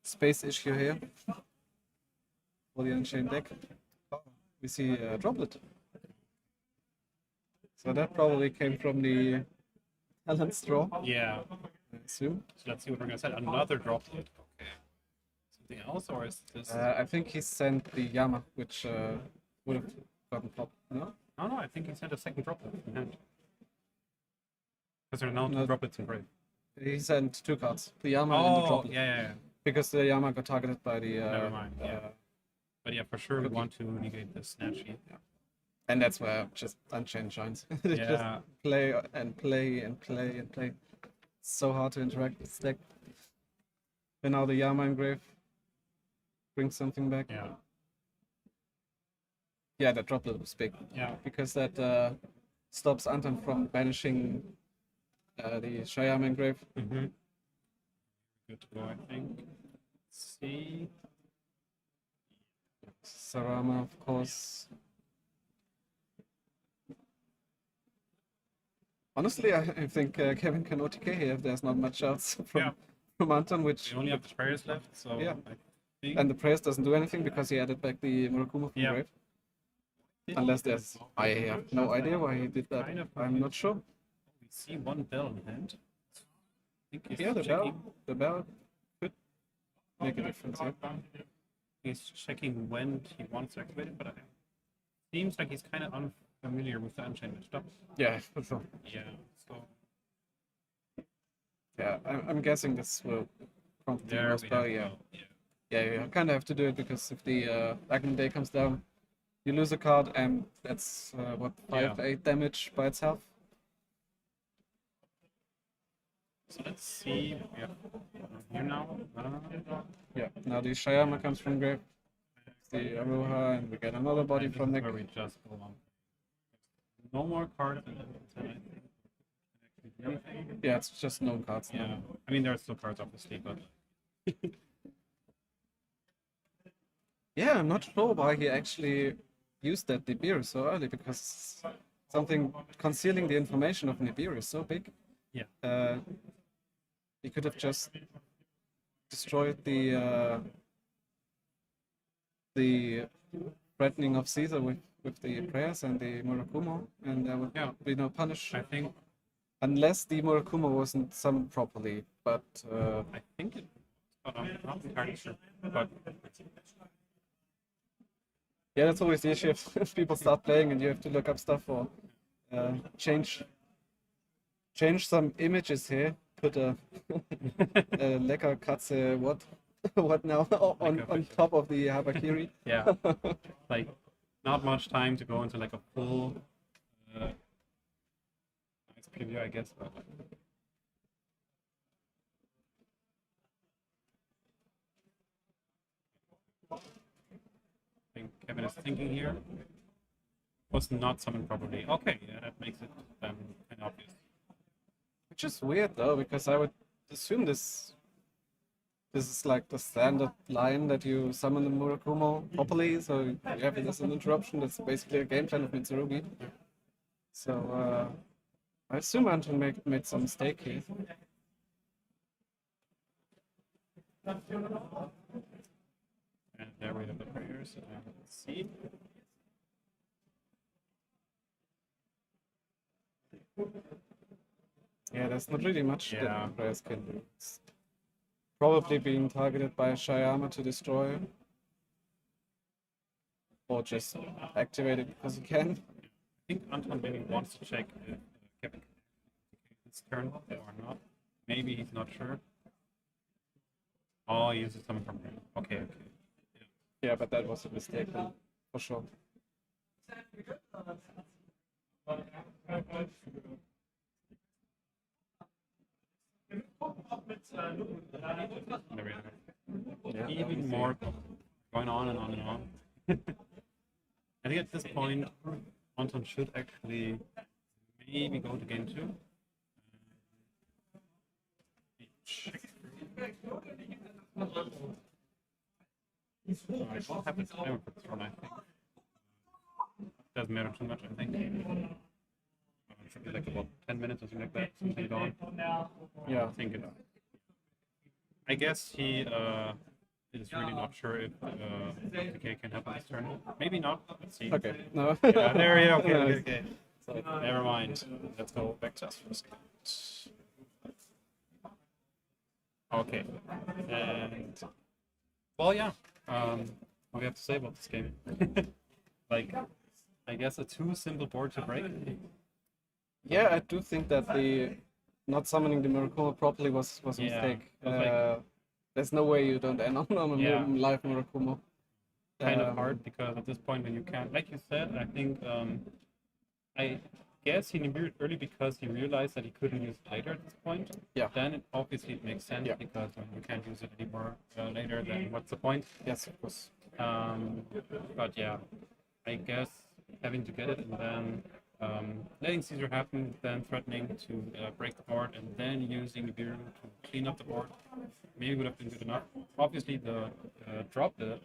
space issue here for the Unchained deck. We see a droplet. So that probably came from the talent straw, Yeah. I assume. So let's see what we're gonna set. Another droplet. Okay. Something else, or is this? I think he sent the Yama, which would have gotten popped. No? No, I think he sent a second droplet in hand. Because there are now No. 2 droplets in grave. He sent 2 cards, the Yama and the Oh, droplet. yeah. Because the Yama got targeted by the. Never mind. Yeah. But yeah, for sure we Okay. want to negate the snatchy. And that's where just Unchained shines. They Yeah. just play and play and play and play. It's so hard to interact with this deck. And now the Yama engrave brings something back. Yeah. Yeah, that droplet was big. Yeah. Because that stops Anton from banishing the Shyama engrave. Mm-hmm. Good to go, I think. Let's see. Sarama, of course. Honestly, I think Kevin can OTK here if there's not much else from, Yeah. from Anton, which. We only have the prayers left, so Yeah. I think. And the prayers doesn't do anything because he added back the Murakuma from Yeah. grave. Unless there's. I have no idea why he did that. Kind of I'm not sure. We see one bell in hand. I think he's Yeah, the bell. checking. The bell. Good. make a difference here. He's checking when he wants to activate it, but it seems like he's kind of unfamiliar with the Unchained stuff. Yeah, for sure. Yeah, so Yeah, I'm guessing this will prompt the there most we power, have yeah. yeah. Yeah, you kind of have to do it because if the Aghanim Day comes down, you lose a card, and that's what 5-8 damage by itself. So let's see. Yeah, here now. Yeah. Now the Shayama comes from grave, the Aroha, and we get another body And this from is Nick. where we just go on. No more cards. And then I think actually do anything. Yeah, it's just no cards now. Yeah, I mean there are still cards obviously, but Yeah, I'm not sure why he actually used that Nibiru so early, because something concealing the information of Nibiru is so big. yeah. He could have just destroyed the threatening of Caesar with the prayers and the Murakumo, and there would Yeah. be no punish. I think Unless the Murakumo wasn't summoned properly, but I think it. I'm not entirely sure, but yeah, that's always the issue if people start playing and you have to look up stuff or change some images here. Put a Lecker Katze what now on top of the Habakiri. yeah, like not much time to go into like a full nice preview, I guess. But I think Kevin is thinking here. Was not summoned properly. Okay, yeah, that makes it kind of obvious. Which is weird though, because I would assume this is like the standard line that you summon the Murakumo properly, so you have it as an interruption. That's basically a game plan of Mitsurugi. So I assume Anton made some mistake here. And there we have the prayers. Let's see. Yeah, there's not really much Yeah. that players can do. It's probably being targeted by Shayama to destroy. Or just activate it because he can. I think Anton maybe wants to check if Kevin can his turn or not. Maybe he's not sure. Oh, he uses something from here. Okay. Yeah, but that was a mistake then, for sure. There we go. Yeah, Even more going on and on and on. I think at this point, Anton should actually maybe go to game 2. Check. Alright, what happens to him for this run, I think? Doesn't matter too much, I think. It should be like about 10 minutes or something like that, something gone. Yeah. I think I guess he is really not sure if FUNK can happen this turn. Maybe not. Let's see. Okay, no. Yeah, there we go. Okay, Yeah. okay, okay. Never mind. Let's go back to us for a second. Okay. And well, yeah. What we have to say about this game? Like, I guess a too simple board to break. Yeah, I do think that the not summoning the Murakumo properly was a Yeah, mistake. it was like- There's no way you don't end on a Yeah. live Murakumo. Kind of hard because at this point when you can't, like you said, I think I guess he Nibiru'd early because he realized that he couldn't use it later at this point. Yeah. Then it obviously makes sense Yeah. because when you can't use it anymore later, then what's the point? Yes, of course. But yeah, I guess having to get it and then letting Caesar happen, then threatening to break the board, and then using Nibiru to clean up the board, maybe would have been good enough. Obviously, the drop that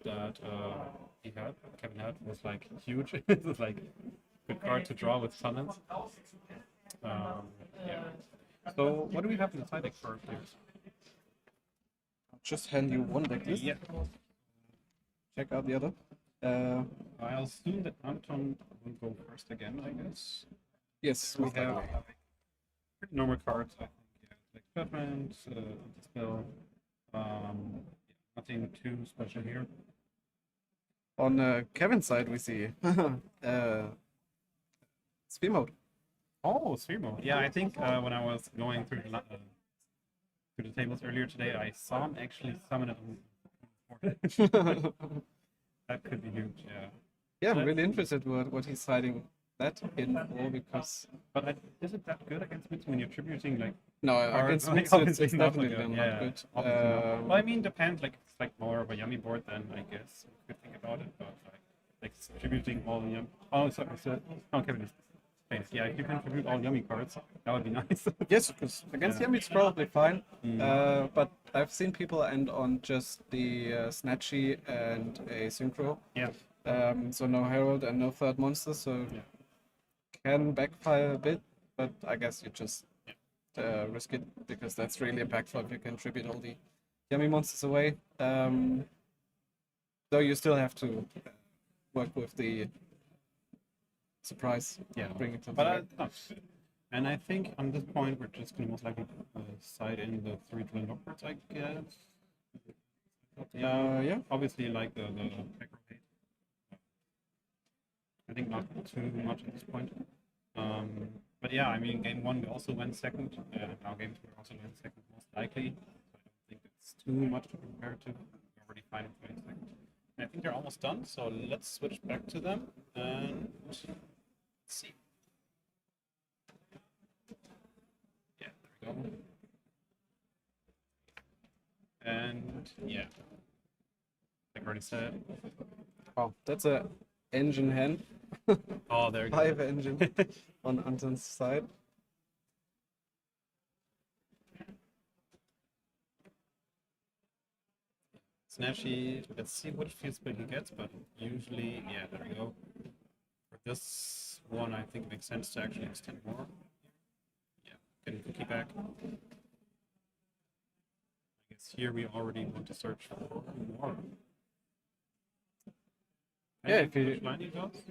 Kevin had, was like huge. It was like good card to draw with summons. Yeah. So, what do we have in the side deck for players? Just hand you one deck list. Yeah. Check out the other. I'll assume that Anton will go first again, I guess. Yes, We most have likely. normal cards, I think. Yeah, like Judgment, Dispel, Nothing too special here. On Kevin's side, we see speed mode. Oh, sphere mode. Yeah, I think when I was going through the tables earlier today, I saw him actually summon it. That could be huge. Yeah. Yeah, I'm really interested what he's hiding that in for because But is it that good against Mitsu when you're tributing like? no, Or- against like, Mitsu obviously it's not definitely like a- not yeah, good. obviously not. Well, I mean, depends. Like it's like more of a yummy board then I guess. You could think about it, but like distributing all yum. Oh, sorry. So, oh, Kevin is. Yeah, if you can contribute all yummy cards, that would be nice. Yes, because against Yeah. him it's probably fine. Mm. But I've seen people end on just the Snatchy and a Synchro. Yeah. So no Herald and no third monster, so Yeah. can backfire a bit, but I guess you just risk it because that's really impactful if you can tribute all the yummy monsters away. Though you still have to work with the surprise. Yeah. Bring it to But the no. And I think on this point we're just gonna most likely side in the 3 twin lockwards, I guess. yeah. Obviously, like the Bankr hate. I think not too much at this point. But yeah, I mean, game 1 we also went second, and now game 2 we also went second most likely. So I don't think it's too much to compare to. We're already fine with going second. And I think they're almost done, so let's switch back to them and let's see. Yeah, there we go. And yeah, like I already said. Oh, that's a engine hand. Oh, there you go. 5 engine on Anton's side. Snatchy, let's see which field split he gets, but usually, yeah, there we go. For this one, I think it makes sense to actually extend more. Yeah, getting cookie back. I guess here we already want to search for more. Yeah, And if you- which line he goes?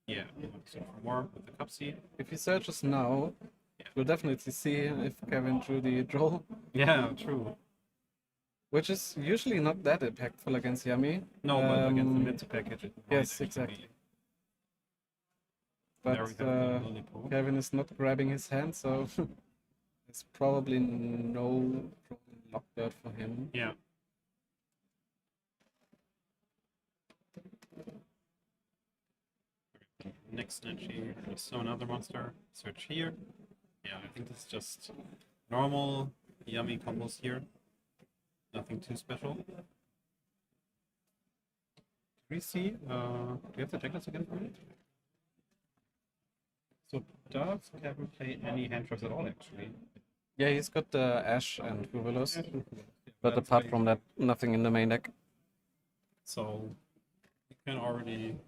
Yeah, we want to search for more with the cup seed. If he searches now, we'll definitely see if Kevin drew the draw, Yeah, true. which is usually not that impactful against Yami. No, but against the Um, mid package, it might yes, actually exactly. be. There we But go, the lollipop. Kevin is not grabbing his hand, so it's probably no lockbird for him. Yeah. Next snatchy, so another monster. Search here. Yeah, I think this is just normal yummy combos here. Nothing too special. Do we see? Do you have the checklist again for me? So does Kevin play any hand traps at all actually? Yeah, he's got the Ash and Rubilus, but That's apart very- from that, nothing in the main deck. So you can already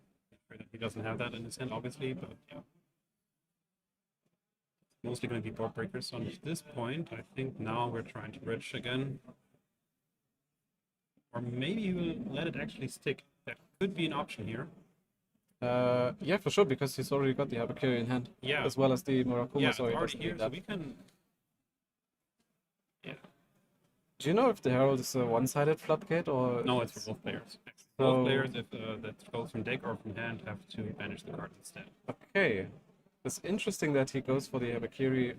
figure that he doesn't have that in his hand, obviously, but yeah. Mostly going to be board breakers. So at this point, I think now we're trying to bridge again. Or maybe we'll let it actually stick. That could be an option here. Yeah, for sure, because he's already got the Habakiri in hand, Yeah. as well as the Murakuma, Yeah, it's so he already doesn't here, need so that. we can. Yeah. Do you know if the Herald is a one-sided floodgate or? No, it's for both players. So- Both players, if that goes from deck or from hand, have to banish the card instead. Okay. It's interesting that he goes for the Habakiri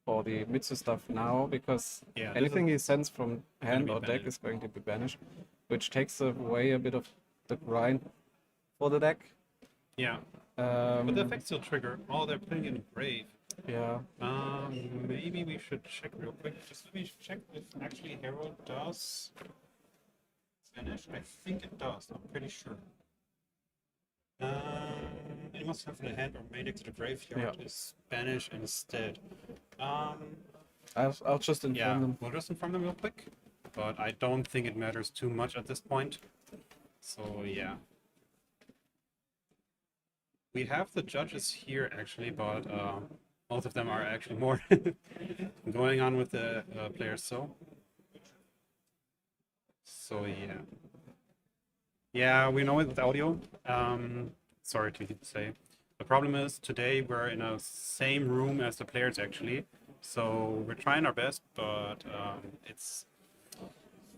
or the Mitsu stuff now, because Yeah, this anything he sends from hand be or deck banished. is going to be banished, which takes away a bit of the grind for the deck. Yeah, Um, but the effects still trigger. Oh, they're putting in Brave. yeah. Maybe we should check real quick. Just let me check if actually Herald does finish. I think it does. I'm pretty sure. It must have in the hand or made it to the graveyard Yeah. is Spanish instead. I'll just inform Yeah, them. we'll just inform them real quick. But I don't think it matters too much at this point. So yeah. We have the judges here actually, but most of them are actually more going on with the players. So yeah. Yeah, we know it with audio. Sorry to say. The problem is today we're in a same room as the players actually. So we're trying our best, but it's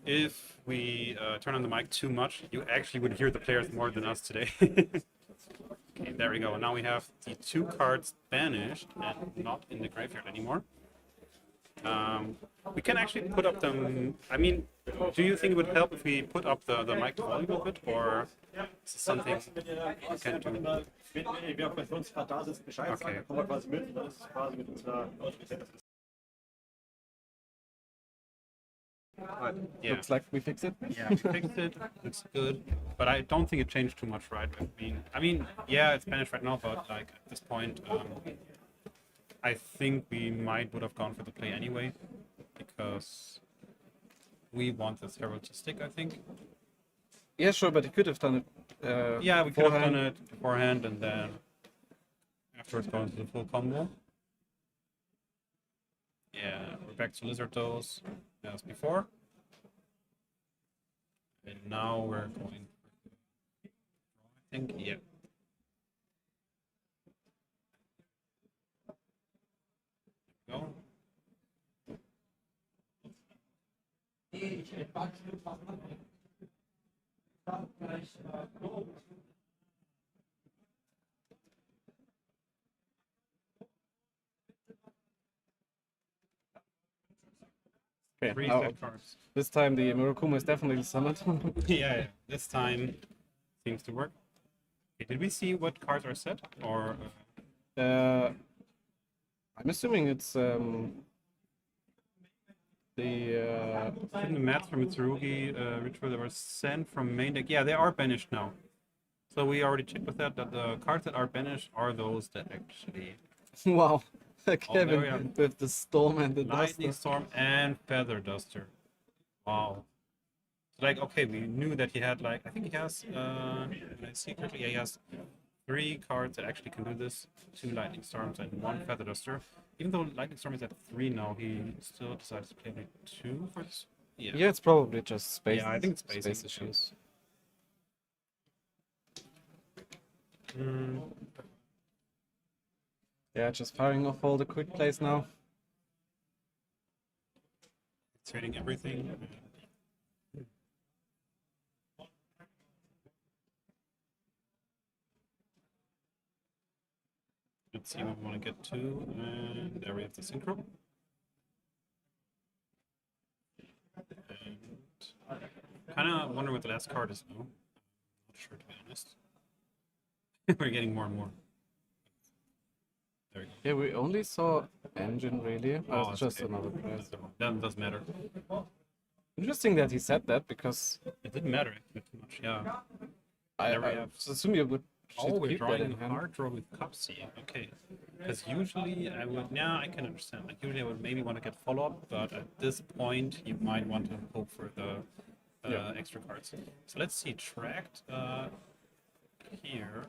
if we turn on the mic too much, you actually would hear the players more than us today. Okay, there we go. Now we have the 2 cards banished and not in the graveyard anymore. We can actually put up them. I mean, do you think it would help if we put up the mic volume a bit, or is this something we can do? Wenn wir bei uns da sitzen, Bescheid sagen, dann kommen wir quasi mit und dann ist es quasi mit unserer Autorität. Yeah. Looks like we fixed it. Yeah, we fixed it. Looks good, but I don't think it changed too much, right? I mean, yeah, it's banished right now, but like at this point, I think we would have gone for the play anyway, because we want this herald to stick. I think. Yeah, sure, but he could have done it. Yeah, we could have beforehand. done it beforehand and then afterwards go into the full combo. Yeah, we're back to Lizard Dose as before. And now we're going for the I think, yeah. Go. Okay, 3 now, set cards. this time the Murakumo is definitely summoned. Yeah, this time seems to work. Okay, did we see what cards are set? Or I'm assuming it's the didn't the mats from Mitsurugi ritual that were sent from main deck? Yeah, they are banished now. So we already checked with that the cards that are banished are those that actually wow, there Kevin we are. with the storm and the Lightning duster. Storm and Feather Duster. Wow. Like, okay, we knew that he had like, I think he has, secretly, yeah, he has 3 cards that actually can do this. 2 Lightning Storms and 1 Feather Duster. Even though Lightning Storm is at 3 now, he still decides to play like 2 for this. Yeah. Yeah, it's probably just space. Yeah, I think it's spacing, space issues. Mm, Yeah, just firing off all the quick plays now. trading everything. Let's see what we want to get to, and there we have the synchro. And kind of wonder what the last card is now. Not sure, to be honest. We're getting more and more. There we go. Yeah, we only saw engine really. Oh, it's it's just okay. another prize. That doesn't matter. Interesting that he said that because It didn't matter actually too much. Yeah. I There we have- assume you would Oh, should we're keep that drawing in a hand. hard draw with Cupsy. Okay. Because usually I would, yeah, I can understand. Like usually I would maybe want to get follow-up, but at this point you might want to hope for the extra cards. So let's see, tracked here.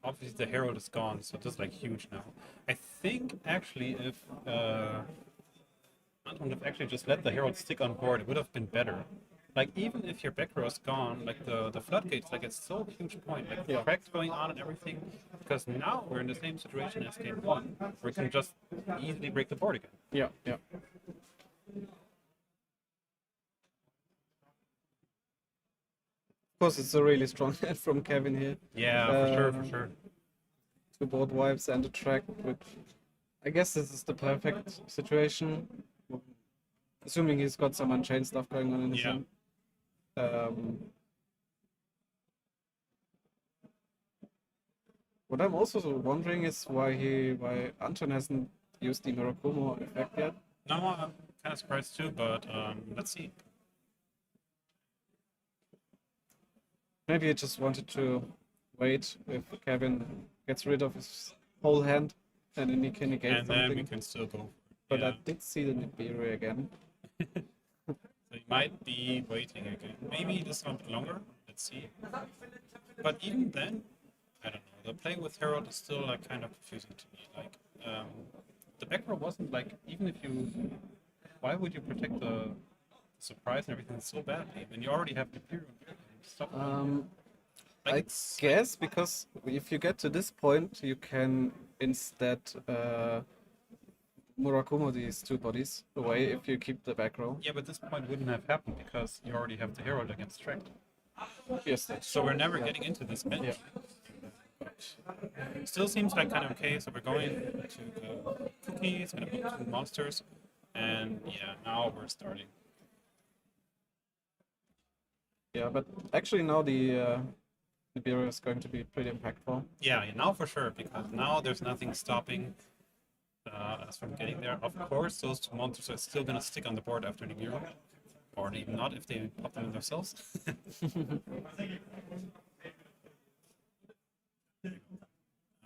Obviously the Herald is gone, so this is like huge now. I think actually if Anton would have actually just let the Herald stick on board, it would have been better. Like even if your back row is gone, like the floodgates, like it's still a huge point. Like the cracks going on and everything. Because now we're in the same situation as game 1, where we can just easily break the board again. Yeah, yeah. Of course, it's a really strong hand from Kevin here. Yeah, for sure. 2 board wipes and a track, which I guess this is the perfect situation. Assuming he's got some Unchained stuff going on in his Yeah. hand. What I'm also wondering is why Anton hasn't used the Murakumo effect yet. No, I'm kind of surprised too, but let's see. Maybe he just wanted to wait if Kevin gets rid of his whole hand and then he can negate And then something. we can still go. But Yeah. I did see the Nibiru again. So he might be waiting again. Maybe this one longer. Let's see. But even then, I don't know. The play with Herald is still like kind of confusing to me. Like the back row wasn't like, even if you, why would you protect the surprise and everything so badly when you already have Nibiru and stuff? Like I it's guess because if you get to this point, you can instead Murakumo these two bodies away if you keep the back row. Yeah, but this point wouldn't have happened because you already have the Herald against Tract. Yes, that's So we're never getting into this bench. Yeah. Still seems like kind of okay. So we're going to the cookie. It's going to put 2 monsters. And yeah, now we're starting. Yeah, but actually now the Nibiru is going to be pretty impactful. Yeah, now for sure, because now there's nothing stopping us from getting there. Of course, those 2 monsters are still going to stick on the board after Nibiru. Or even not if they pop them themselves.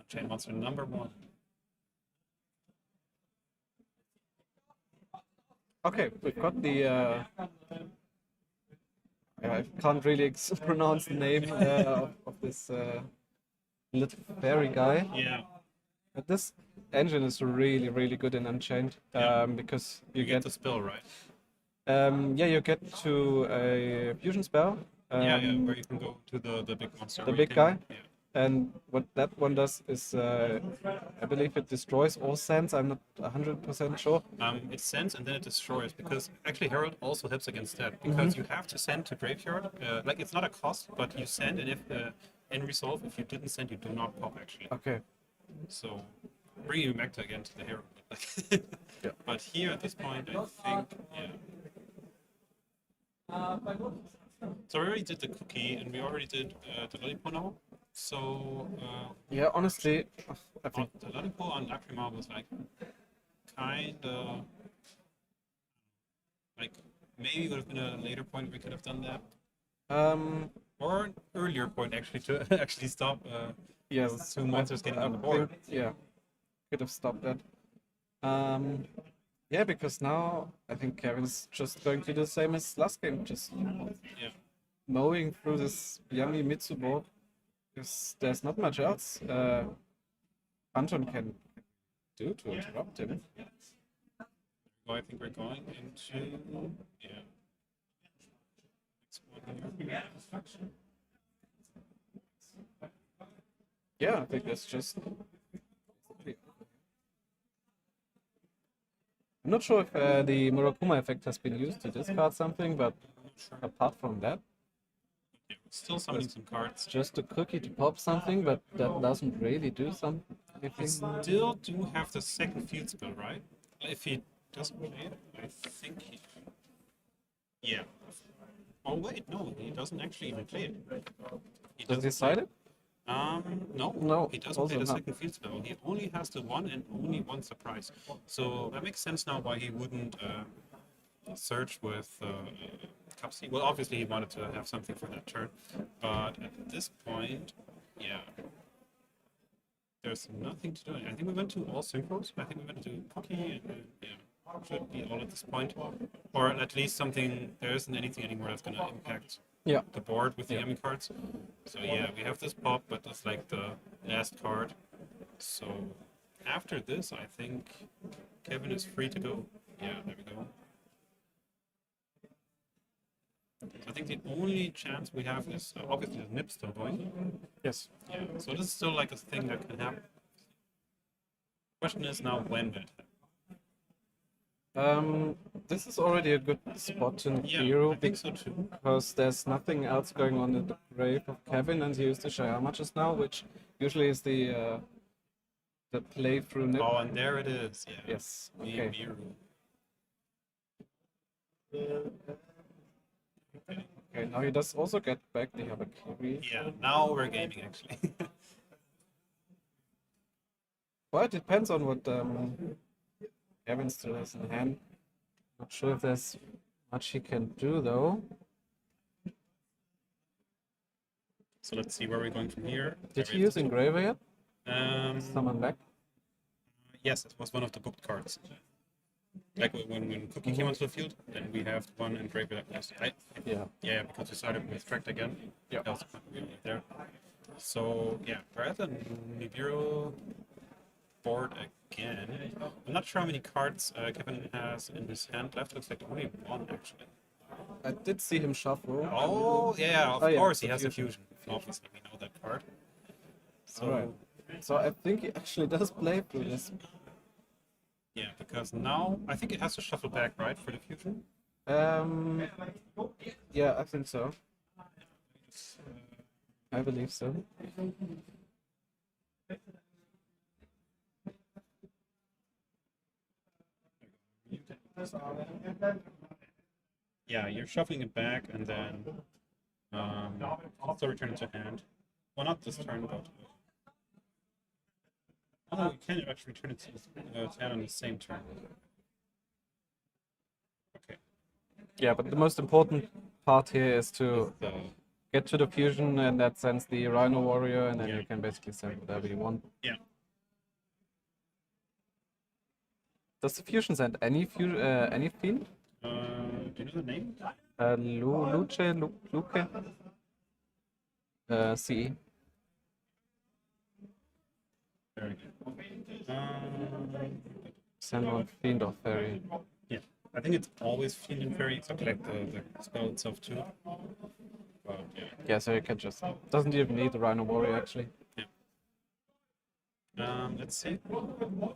Chain monster number 1. Okay, we've got the. I can't really pronounce the name of this little fairy guy. Yeah. But this engine is really, really good in Unchained because you You get the spell, right? yeah, you get to a fusion spell. Yeah, where you can go to the big monster. The where you big can- guy? Yeah. And what that one does is, I believe it destroys all sands. I'm not 100% sure. It sends and then it destroys because actually Herald also helps against that because you have to send to graveyard. Like it's not a cost, but you send, and if in resolve, if you didn't send, you do not pop actually. Okay. So bringing you back to again to the Herald. Yeah. But here at this point, I think So we already did the cookie and we already did the lollipop now. So Yeah, honestly, I think the lollipop on Lacrima was like kinda like maybe would have been a later point we could have done that. Or an earlier point actually to actually stop yes, those 2 monsters getting on the I board. think, yeah, could have stopped that. Yeah, because now I think Kevin's just going to do the same as last game, just Yeah. mowing through this yummy Mitsu board. Because there's not much else Anton can do to interrupt him. Well, I think we're going into yeah. Yeah, I think that's just. I'm not sure if the Murakuma effect has been used to discard something, but apart from that, Yeah, we're still summoning some cards. just a cookie to pop something, but that doesn't really do We anything. still do have the second field spell, right? If he doesn't play it, I think he. Yeah. Oh wait, no, he doesn't actually even play it. He Does he doesn't decide play it? No, No, he doesn't play also the not. second field spell. He only has the one and only one surprise. So that makes sense now why he wouldn't search with Cupsy. Well, obviously he wanted to have something for that turn, but at this point, yeah, there's nothing to do. I think we went to all synchros. I think we went to Cookie, and yeah, should be all at this point, or at least something. There isn't anything anymore that's gonna impact Yeah. the board with the yummy cards. So yeah, we have this pop, but that's like the last card. So after this, I think Kevin is free to go. Yeah, there we go. So I think the only chance we have is obviously the nip still going. Yes. Yeah, so this is still like a thing that can happen. Question is now when will it happen? This is already a good spot in Yeah, Nibiru I think so too. because there's nothing else going on in the grave of Kevin, and he used the Shayama just now, which usually is the playthrough nip. Oh, and there it is. Yeah. Yes. Okay. Miru. Okay. Now he does also get back the Habakiri. Yeah, now we're gaming actually. Well, it depends on what Kevin still has in hand. Not sure if there's much he can do though. So let's see where we're going from here. Did he use Engraver yet? Summon back? Yes, it was one of the booked cards. Like when Cookie came onto the field, then we have one engraver that was. Yeah. Yeah, because we started with Tract again. Yeah. That was really there. So yeah, we're at the Nibiru board again. I'm not sure how many cards Kevin has in his hand left. Looks like only one actually. I did see him shuffle. Oh yeah, of Oh, yeah, course the he has a fusion. fusion. Obviously we know that card. So Alright. So I think he actually does play through this. Yeah, because now I think it has to shuffle back, right, for the fusion. Yeah, I think so. I believe so. Yeah, you're shuffling it back and then also return it to hand. Well, not this turn, but oh, you can actually return it to hand on the same turn. Okay. Yeah, but the most important part here is to The, get to the fusion, in that sense, the Rhino Warrior, and then Yeah. you can basically send whatever you want. yeah. Does the fusion send any fiend? Do you know the name? Luke? CE. Very good. Send one fiend or fairy. Yeah, I think it's always fiend and fairy, except like the spell itself too. But yeah. Yeah, so you can just doesn't even need the Rhino Warrior actually. Let's see.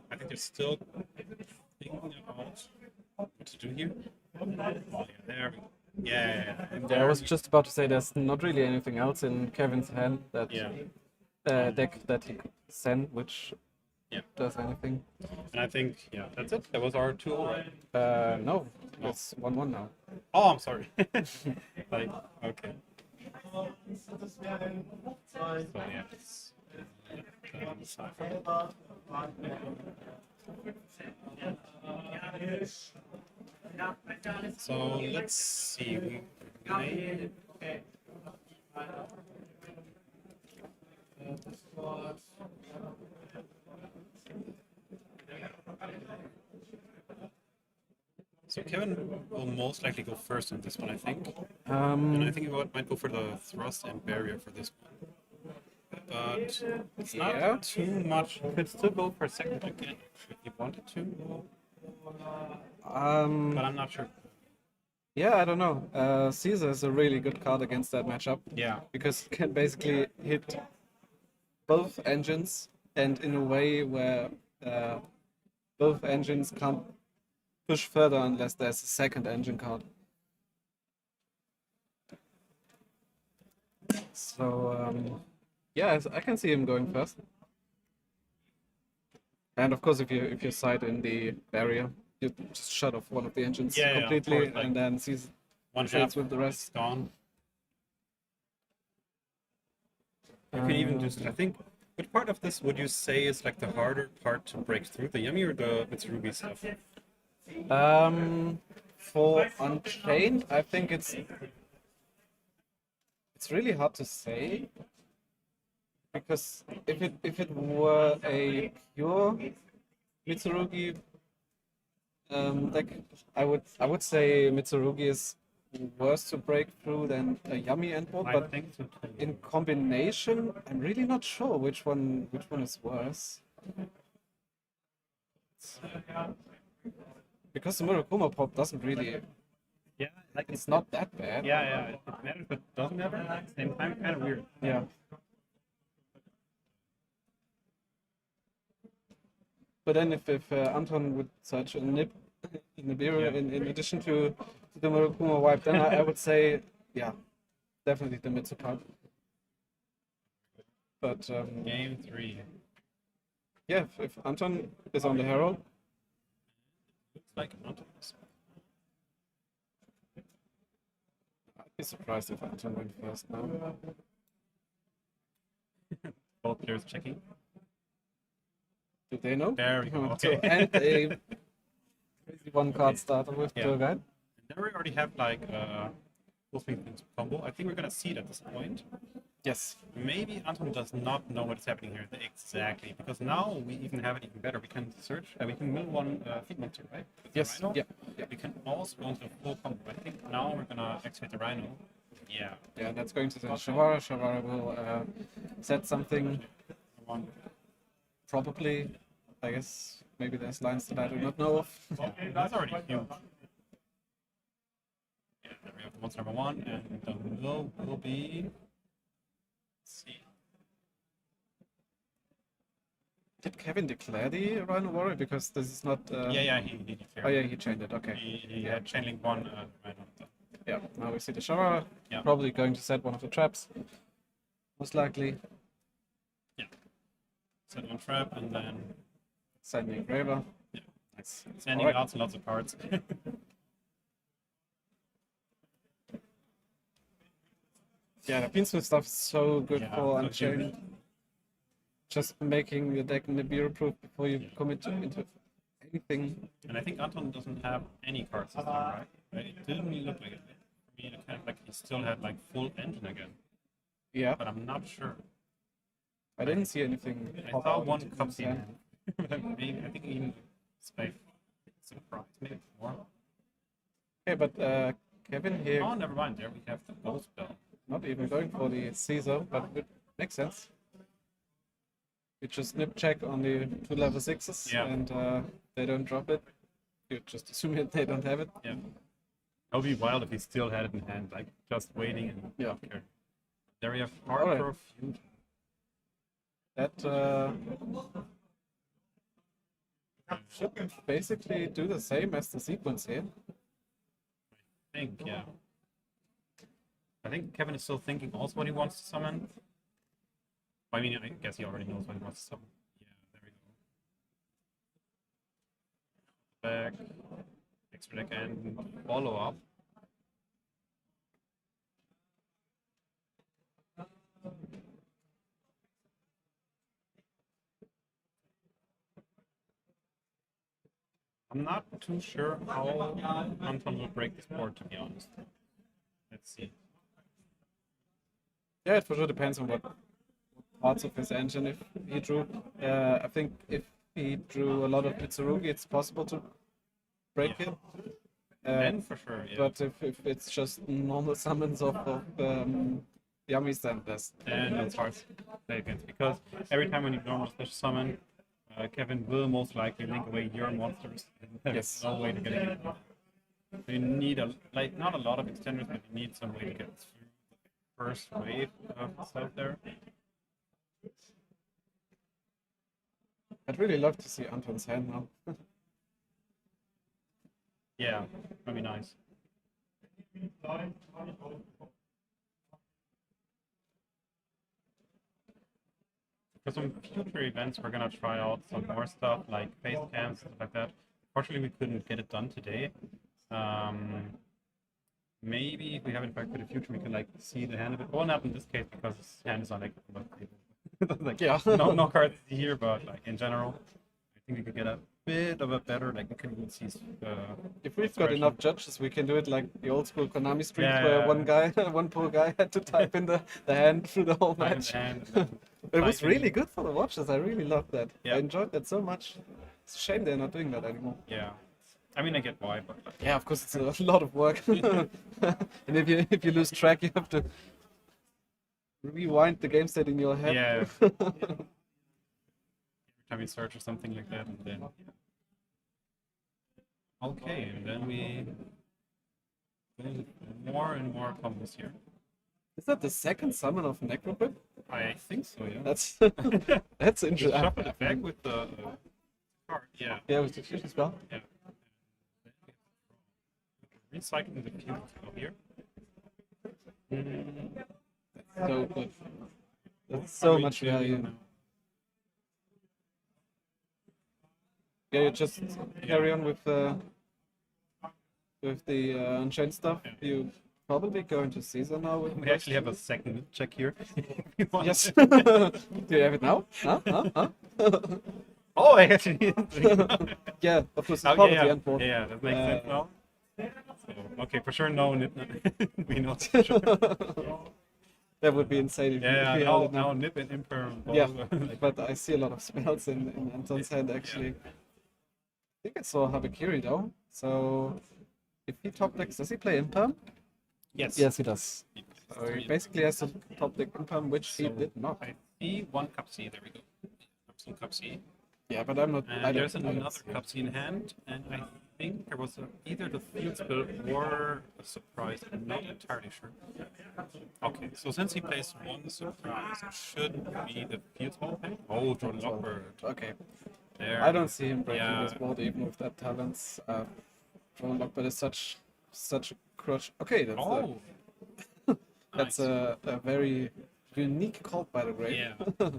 I think they're still thinking about what to do here. Oh, yeah, there we go. Yeah. And Yeah, I there was we- just about to say there's not really anything else in Kevin's hand that deck that he could send which Yeah. does anything. And I think, yeah, that's it. That was our 2-0, right? No, it's 1-1 now. Oh, I'm sorry. Like, okay. So, yeah, it's so let's see. We may... So Kevin will most likely go first on this one, I think. And I think he might go for the thrust and barrier for this one. But it's not Yeah. too much. You could still go for a second again if you wanted to. But I'm not sure. Yeah, I don't know. Caesar is a really good card against that matchup Yeah. because it can basically hit both engines and in a way where both engines can't push further unless there's a second engine card. So yeah, I can see him going first. And of course, if you side in the barrier, you just shut off one of the engines Yeah, of completely, course, like- and then Caesar One trades half with the rest. is gone. You could even just, I think, which part of this would you say is like the harder part to break through, the Yummy or the Mitsurugi stuff? For Unchained, I think it's really hard to say because if it were a pure Mitsurugi deck, I would say Mitsurugi is worse to break through than a Yummy endboard, I but think so too. in combination, I'm really not sure which one is worse. Because the Murakuma pop doesn't really, Yeah, like it's not that bad. yeah, it matters, but doesn't matter at the same time. Kind of weird. Yeah. But then if Anton would search a nib in the beer in addition to the Murakuma wipe, then I would say, yeah, definitely the Mitsu card. But Game 3. yeah, if Anton is on the Herald, Looks like not. I'd be surprised if Anton went first now. Both players checking. Do they know? There we go. So, Okay. and a crazy one card starter with Yeah. tour guide. Now we already have like full swing combo. I think we're gonna see it at this point. Yes. Maybe Anton does not know what's happening here exactly, because now we even have it even better. We can search, we can mill one feed monster, right? With the Yes. Rhino. Yeah. We can also go into full combo. I think now we're gonna activate the Rhino. Yeah. Yeah, that's going to send Shavara. Shavara will set something. One. Probably, I guess, maybe there's lines that I do not know of. That's already huge. Yeah, there we have monster number 1, and the mill will be. Let's see. Did Kevin declare the Rhino Warrior? Because this is not. He declared. Oh yeah, he chained it. Okay. He had Chainlink 1 right on top. Yeah. Now we see the shower. Yeah. Probably going to set one of the traps. Most likely. Set one trap and then Send the engraver. it's sending Alright. lots and lots of cards. Yeah, the Beansmith stuff is so good Yeah, for so Unchained. Just making your deck Nibiru proof before you commit into anything. And I think Anton doesn't have any card system, right? It didn't really look like it. For me, it kind of like he still had like full engine again, Yeah, but I'm not sure. I didn't see anything. I pop saw out one in cup his scene. hand. Maybe I think even Spike surprise maybe more. Okay, but Kevin here, Oh, never mind. There we have the ghost bell. not even going for the Caesar, but it makes sense. You just nip check on the 2 level 6s, Yeah. and they don't drop it. You just assume that they don't have it. Yeah. That would be wild if he still had it in hand, like just waiting and Yeah. okay. There we have Alright. hardcore fusion. That should basically do the same as the sequence here. I think, yeah. I think Kevin is still thinking also what he wants to summon. I mean, I guess he already knows what he wants to summon. Yeah, there we go. Back. Extra deck and follow up. I'm not too sure how Anton will break this board, to be honest. Let's see. Yeah, it for sure depends on what parts of his engine if he drew. I think if he drew a lot of Mitsurugi, it's possible to break Yeah. it. Then for sure, yeah. But if it's just normal summons of yummies, then there's Then it's hard to play against because every time when you normal special summon, Kevin will most likely link away your monsters. And there's Yes. no way to get it. You need not a lot of extenders, but you need some way to get through the first wave of stuff there. I'd really love to see Anton's hand now. Yeah, that'd be nice. For some future events, we're gonna try out some more stuff like face cams, stuff like that. Fortunately, we couldn't get it done today. Maybe if we have it back for the future, we can like see the hand of it. Well, not in this case because his hand is on like, like Yeah. no cards here, but like in general, I think we could get a bit of a better like we can even see. If we've got enough judges, we can do it like the old school Konami streams Yeah, where yeah, one guy, one poor guy had to type in the hand through the whole Hand in match. hand, and It was typing. really good for the watchers. I really loved that. Yeah. I enjoyed that so much. It's a shame they're not doing that anymore. Yeah, I mean I get why, but like, Yeah, of course it's a lot of work. And if you lose track, you have to rewind the game state in your head. yeah. Every time you search or something like that, and then okay, and then we build more and more combos here. Is that the second summon of Necropip? I think so, yeah. That's that's Just interesting. shuffle it back with the card, yeah. Yeah, with the fusion spell. Yeah. Recycling the fusion spell here. So good. That's so Probably much two value. now. Yeah, you just carry on with the Unchained stuff. You probably go into Caesar now. With We actually have a second check here. if you want. Yes. Do you have it now? Huh? Oh, I actually didn't. Yeah, of course, it's Oh, part yeah, of the yeah. end board. Yeah, that makes sense Uh, now. So, okay, for sure, no. We know for sure. That would be insane if Yeah, if we now, had it now. now Nip and Imperm. both, Yeah, like, but I see a lot of spells in Anton's hand actually. I think I saw Habakiri though. So if he top decks, does he play Imperm? yes. Yes, he does. So he basically has to top deck Imperm, which he So, did not. I see one cup C. There we go. Some cup C. Yeah, but I'm not. And I there's don't, I don't another see it. cup C in hand, and I think there was either the field spill or a surprise. I'm not entirely sure. Okay, so since he plays one surprise, it should be the field spill. Oh, John Lockbird. Okay. There. I don't see him breaking Yeah. this board even with that talents. Drawn lock, but it's such a crush. Okay, that's Nice. a very unique call by the way. Yeah.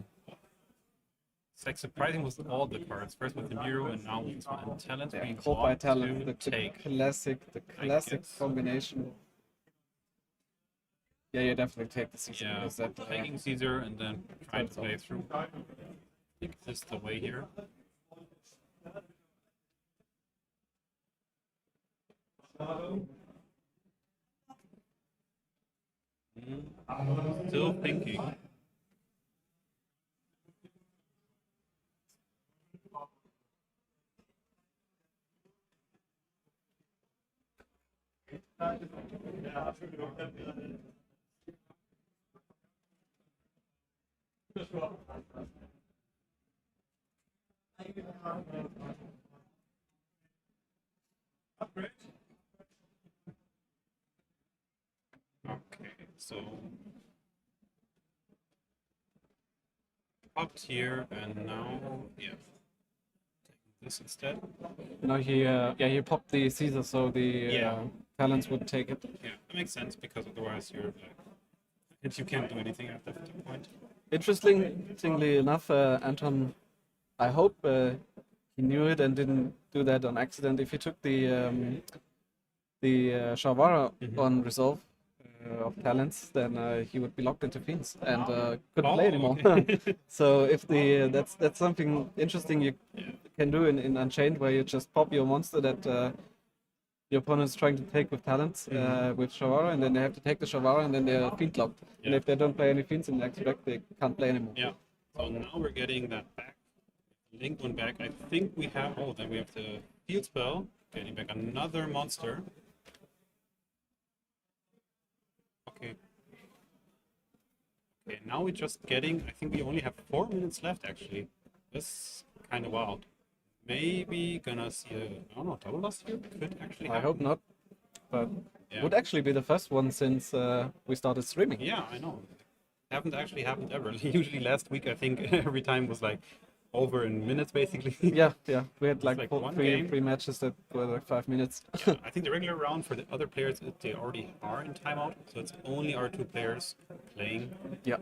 It's like surprising with all the cards. First with the Miro and now with this one. And talent, Yeah, we called by want talent, to the take. classic guess. combination. Yeah, you definitely take the season Yeah, because that taking Caesar and then trying to That's all. play through. I think this is the way here. Still thinking. Okay, so popped here and now, yeah, taking this instead. no, he popped the Caesar, so the Yeah. talents would take it. Yeah, that makes sense because otherwise you're like, you can't do anything at that point. Interestingly enough, Anton, I hope he knew it and didn't do that on accident. If he took the Shavara on resolve of talents, then he would be locked into fiends and couldn't play anymore. Okay. So if that's something interesting you can do in Unchained, where you just pop your monster that your opponent's trying to take with talents with Shavara, and then they have to take the Shavara, and then they're fiend locked. And Yeah. if they don't play any fiends in the next deck, they can't play anymore. Yeah. So now we're getting that back. Linked one back. I think we have. Oh, then we have the field spell. Getting back another monster. Okay. Okay. Now we're just getting. I think we only have 4 minutes left. Actually, that's kind of wild. Maybe gonna see a. I don't know. Double loss here could actually. I happen. hope not, but Yeah. would actually be the first one since we started streaming. Yeah, I know. Haven't actually happened ever. Usually last week, I think every time was like over in minutes, basically. Yeah, we had like, like four, one three, game. three matches that were like 5 minutes. Yeah, I think the regular round for the other players, they already are in timeout, so it's only our 2 players playing. Yeah.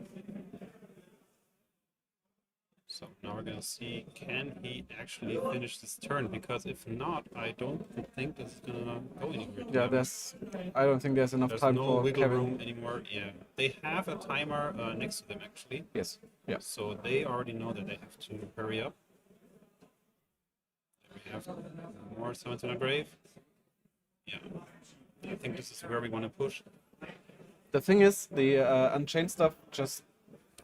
So now we're gonna see, can he actually finish this turn? Because if not, I don't think this is gonna go anywhere. Yeah, I don't think there's enough There's time no for wiggle Kevin. room anymore. Yeah, they have a timer next to them actually. Yes. Yeah. So they already know that they have to hurry up. There we have more Summons in a Grave. Yeah. I think this is where we want to push. The thing is, the Unchained stuff just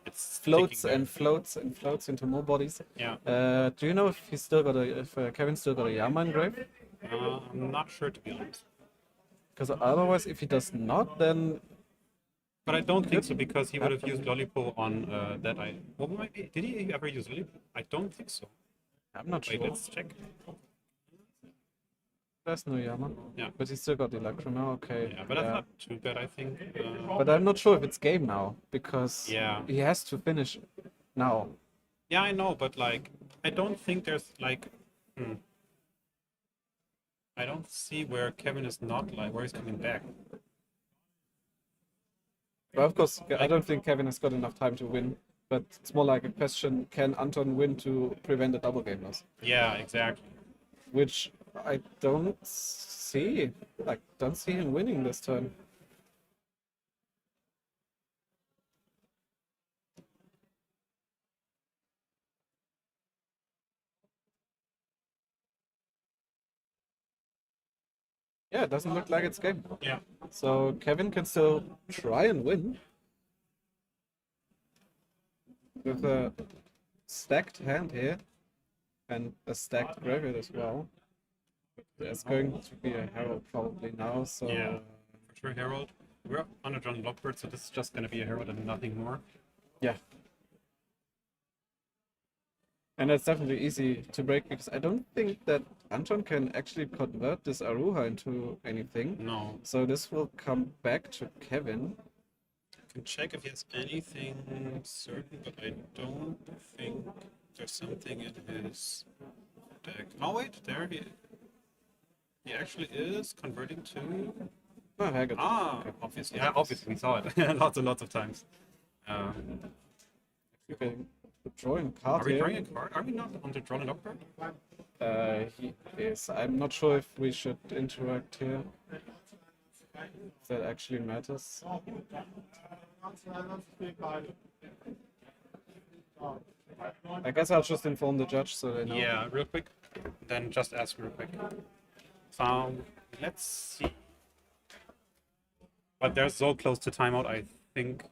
It's floats sticking and floats and floats into more bodies. there. Yeah. Do you know if Kevin still got a Yama in grave? I'm not sure to be honest. Because otherwise, if he does not, then But I don't think so because he would have used Lollipop on that. What might be? Did he ever use Lollipop? I don't think so. I'm not Wait, sure. let's check. There's no Yama. Yeah. But he still got the Electroma, okay. Yeah, but that's not too bad, I think. But I'm not sure if it's game now, because Yeah. he has to finish now. Yeah, I know, but like, I don't think there's like. I don't see where Kevin is not like where he's coming back. But of course, I don't think Kevin has got enough time to win. But it's more like a question: can Anton win to prevent a double game loss? Yeah, exactly. Which I don't see. Like, don't see him winning this turn. Yeah, it doesn't look like it's game. Yeah. So Kevin can still try and win with a stacked hand here and a stacked graveyard as well. There's going to be a Herald probably now, so Yeah. For sure, Herald. We're under John Lockbird, so this is just gonna be a Herald and nothing more. yeah. And it's definitely easy to break because I don't think that Anton can actually convert this Aruha into anything. No. So this will come back to Kevin. I can check if he has anything certain, but I don't think there's something in his deck. Oh wait, there he actually is converting to. Oh, very good. Okay, obviously, yeah, obviously we saw it lots and lots of times. Okay, drawing a card Are we here. drawing a card? Are we not on the drawn and up card? He is. I'm not sure if we should interact here. If that actually matters. I guess I'll just inform the judge so they know. Yeah, real quick. Then just ask real quick. Let's see. But they're so close to timeout, I think.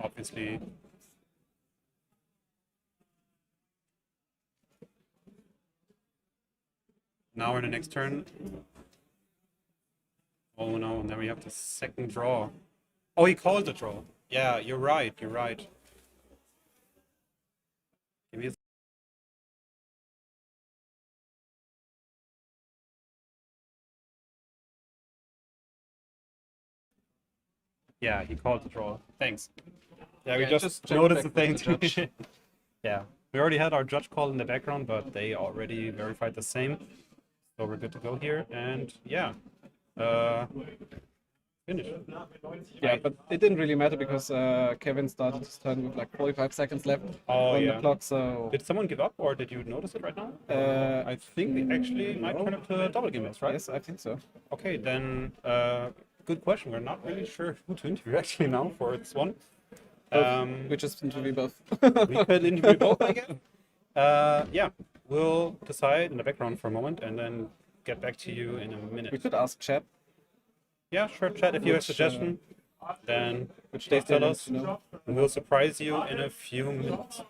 Obviously. Now in the next turn. Oh no, and then we have the second draw. Oh, he called the draw. Yeah, you're right, you're right. Give me a Yeah, he called the draw. Thanks. Yeah, we Yeah, just just check noticed the back thing. with the judge. Yeah, we already had our judge call in the background, but they already verified the same. So we're good to go here. And yeah, finish. Yeah, but it didn't really matter because Kevin started his turn with like 45 seconds left Oh, on yeah. the clock, so... Did someone give up, or did you notice it right now? Uh, I think we actually might turn up to a double game match, right? yes, I think so. Okay, then good question. We're not really sure who to interview actually now for this one. We just interview both. We could interview both, I guess. Yeah, we'll decide in the background for a moment and then get back to you in a minute. We could ask chat Yeah, sure, chat. If you have a suggestion, then which days they tell want us, to know. and we'll surprise you in a few minutes.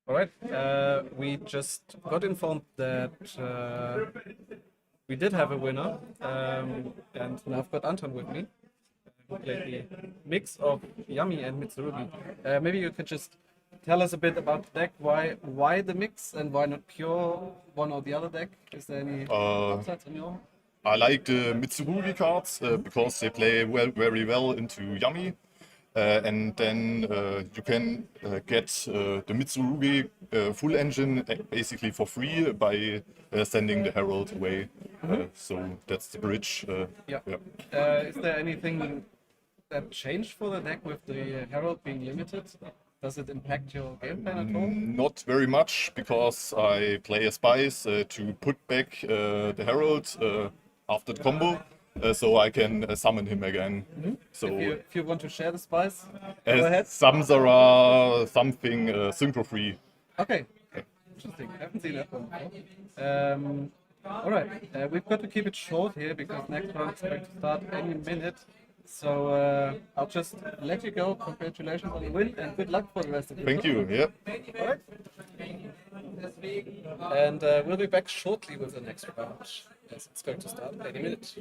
All right. We just got informed that we did have a winner, and now I've got Anton with me. Who played the mix of Yummy and Mitsurugi. Maybe you could just tell us a bit about the deck. Why the mix and why not pure one or the other deck? Is there any upsides in your? I like the Mitsurugi cards because they play very well into Yummy. And then you can get the Mitsurugi full engine basically for free by sending the Herald away. So that's the bridge. Yeah. Yeah. Is there anything that changed for the deck with the Herald being limited? Does it impact your game plan at all? Not very much because I play a Spice to put back the Herald after the combo. So I can summon him again. So If you want to share the spice, go ahead. Samsara something synchro free. Okay. Interesting. I haven't seen that one before. All right. We've got to keep it short here because next round is going to start any minute. So I'll just let you go. Congratulations on the win and good luck for the rest of the Thank you. Yeah. All right. And we'll be back shortly with the next round. Yes, it's going to start any minute.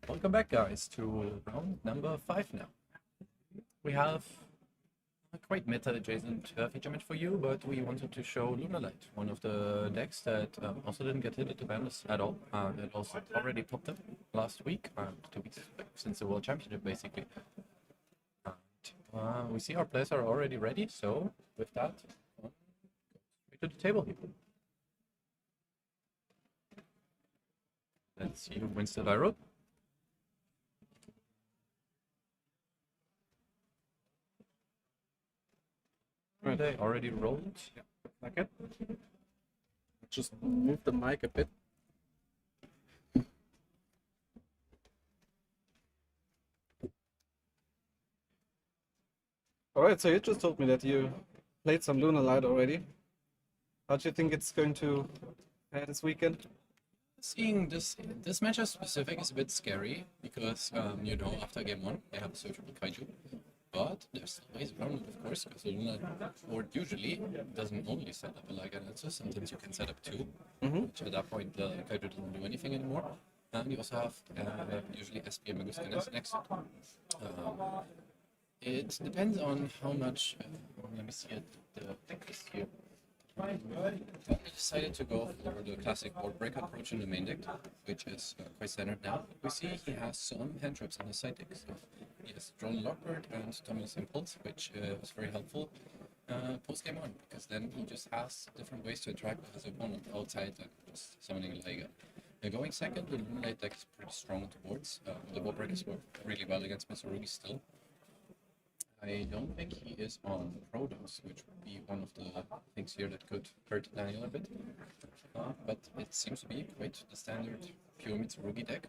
Welcome back, guys, to round number 5 now. We have a quite meta-adjacent feature match for you, but we wanted to show Lunar Light, one of the decks that also didn't get hit at the banlist at all. It also already popped up last week, 2 weeks since the World Championship, basically. And we see our players are already ready, so with that, straight to the table here. Let's see who wins the Lyro. Right. They already rolled. Like it. Just move the mic a bit. Alright, so you just told me that you played some Lunar Light already. How do you think it's going to fare this weekend? Seeing this matchup specific is a bit scary because you know, after game 1 they have a searchable kaiju, but there's ways around it, of course, because the Lunar board usually doesn't only set up a lag analyzer. Sometimes you can set up 2, which at that point the kaiju doesn't do anything anymore. And you also have usually SP and Meguska next to it. It depends on how much. Let me see it. The deck is here. I decided to go for the classic board break approach in the main deck, which is quite standard now. We see he has some hand traps on his side deck. So he has Drone Lockbird and Dominus Impulse, which is very helpful post game 1, because then he just has different ways to interact with his opponent outside than just summoning a Liga. Going second, the Moonlight deck is pretty strong towards. The board breakers work really well against Mitsurugi still. I don't think he is on Protos, which would be one of the things here that could hurt Daniel a bit. But it seems to be quite the standard pure Mitsurugi deck.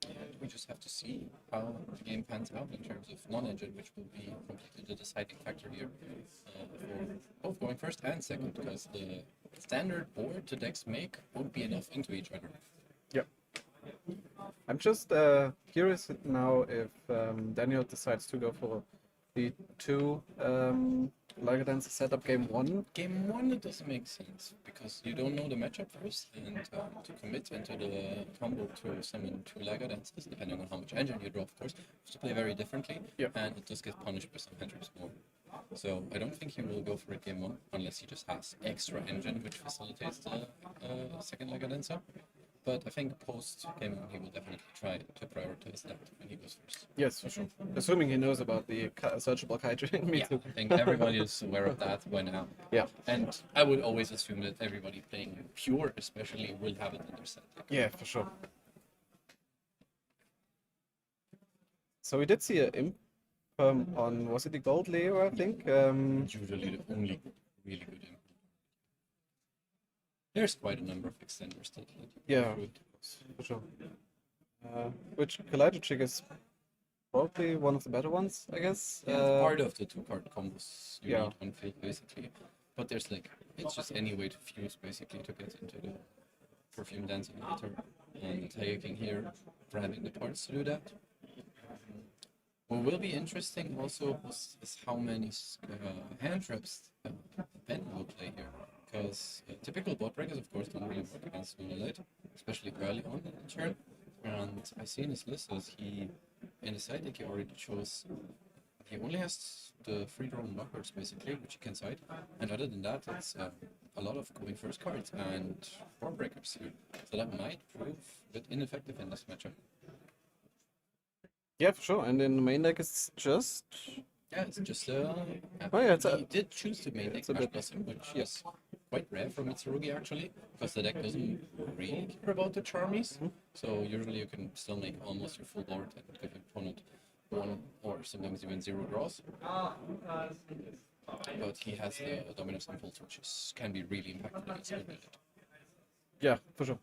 And we just have to see how the game pans out in terms of non-engine, which will be completely the deciding factor here for both going first and second, because the standard board the decks make won't be enough into each other. Yeah. I'm just curious now if Daniel decides to go for the 2 Liga Dancer setup game 1. Game 1 it doesn't make sense because you don't know the matchup first, and to commit into the combo to summon 2 Liga Dancers, depending on how much engine you draw, of course, you have to play very differently, and it does get punished by some hand traps more. So I don't think he will go for it game 1 unless he just has extra engine which facilitates the second Liga Dancer. But I think post game 1 he will definitely try to prioritize that when he goes first. Yes, for sure. Assuming he knows about the searchable kaiju in me Yeah, too. I think everybody is aware of that by now. Yeah. And I would always assume that everybody playing pure especially will have it in their set. Yeah, for sure. So we did see an imp on, was it the Gold Leo, I think? Usually the only really good imp. There's quite a number of extenders that let you Yeah. go through it. For sure. Which Kaleido Chick is probably one of the better ones, I guess. Yeah, it's part of the 2-card combos you yeah. need on field basically. But there's like, it's just any way to fuse basically to get into the Perfume Dancing later. And taking here, grabbing the parts to do that. What will be interesting also is how many hand traps Ben will play here. Because typical bot breakers, of course, don't really work against Moonlight, especially early on in the turn. And I see in his list as he, in the side deck, he already chose, he only has the free drawn lockers basically, which he can side. And other than that, it's a lot of going first cards and bot breakers here. So that might prove a bit ineffective in this matchup. Yeah, for sure. And in the main deck, it's just. Yeah, it's just Oh, yeah, it's he did choose to main deck it's a Ash bit- Blossom, which is quite rare for Mitsurugi actually, because the deck doesn't really care about the Charmies. So usually you can still make almost your full board and give your opponent 1 or sometimes even 0 draws. But he has the Dominus Impulse, which can be really impactful against Moonlight. Yeah, for sure.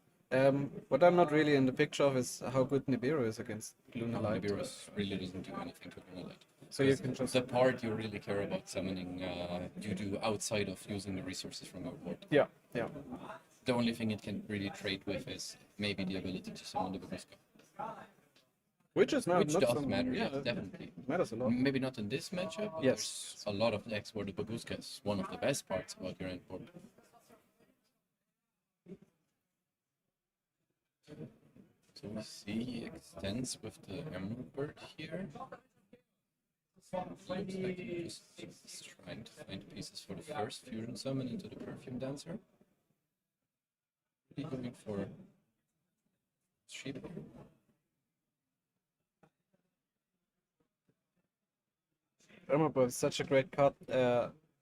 What I'm not really in the picture of is how good Nibiru is against Lunar Light. Nibiru really doesn't do anything to Moonlight. So you can just. The part you really care about summoning, you do outside of using the resources from your board. Yeah, yeah. The only thing it can really trade with is maybe the ability to summon the Baguska. Which is not, Which not does some- matter, yeah, yes, definitely. matters a lot. Maybe not in this matchup, but Yes. there's a lot of decks where the Baguska is one of the best parts about your end board. So So we see he extends with the Emerald Bird here. Looks like he is trying to find pieces for the first fusion summon into the Perfume Dancer. Really going for sheep here. Emerald was such a great card.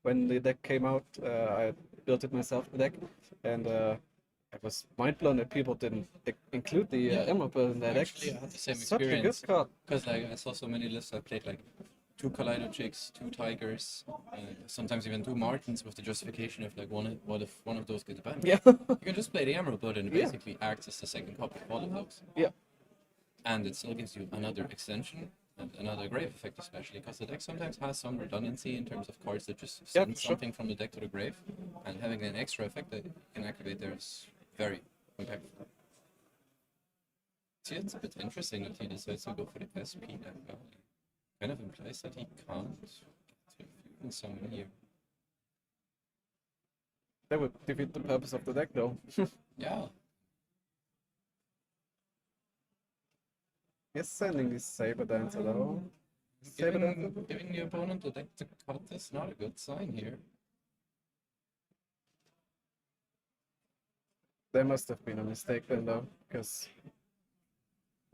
When the deck came out, I built it myself, the deck, and I was mind blown that people didn't include the Emerald in their deck. Actually, I had the same Such a good experience. card. Because like, I saw so many lists, I played like 2 Kaleido Chicks, 2 Tigers, sometimes even 2 Martins with the justification of like, what if one of those gets banned? Yeah. You can just play the Emerald Bird and it Yeah. basically acts as the second copy of all of those. Yeah. And it still gives you another extension and another grave effect, especially because the deck sometimes has some redundancy in terms of cards that just Yeah, send sure. something from the deck to the grave, and having an extra effect that you can activate there is very impactful. See, it's a bit interesting that he decides to go for the SP deck. Kind of implies that he can't get to fusion summon here. That would defeat the purpose of the deck, though. Yeah, Yes, sending this Saber Dancer, though. Saber Dancer? giving the opponent the deck to cut is not a good sign here. There must have been a mistake then, though, because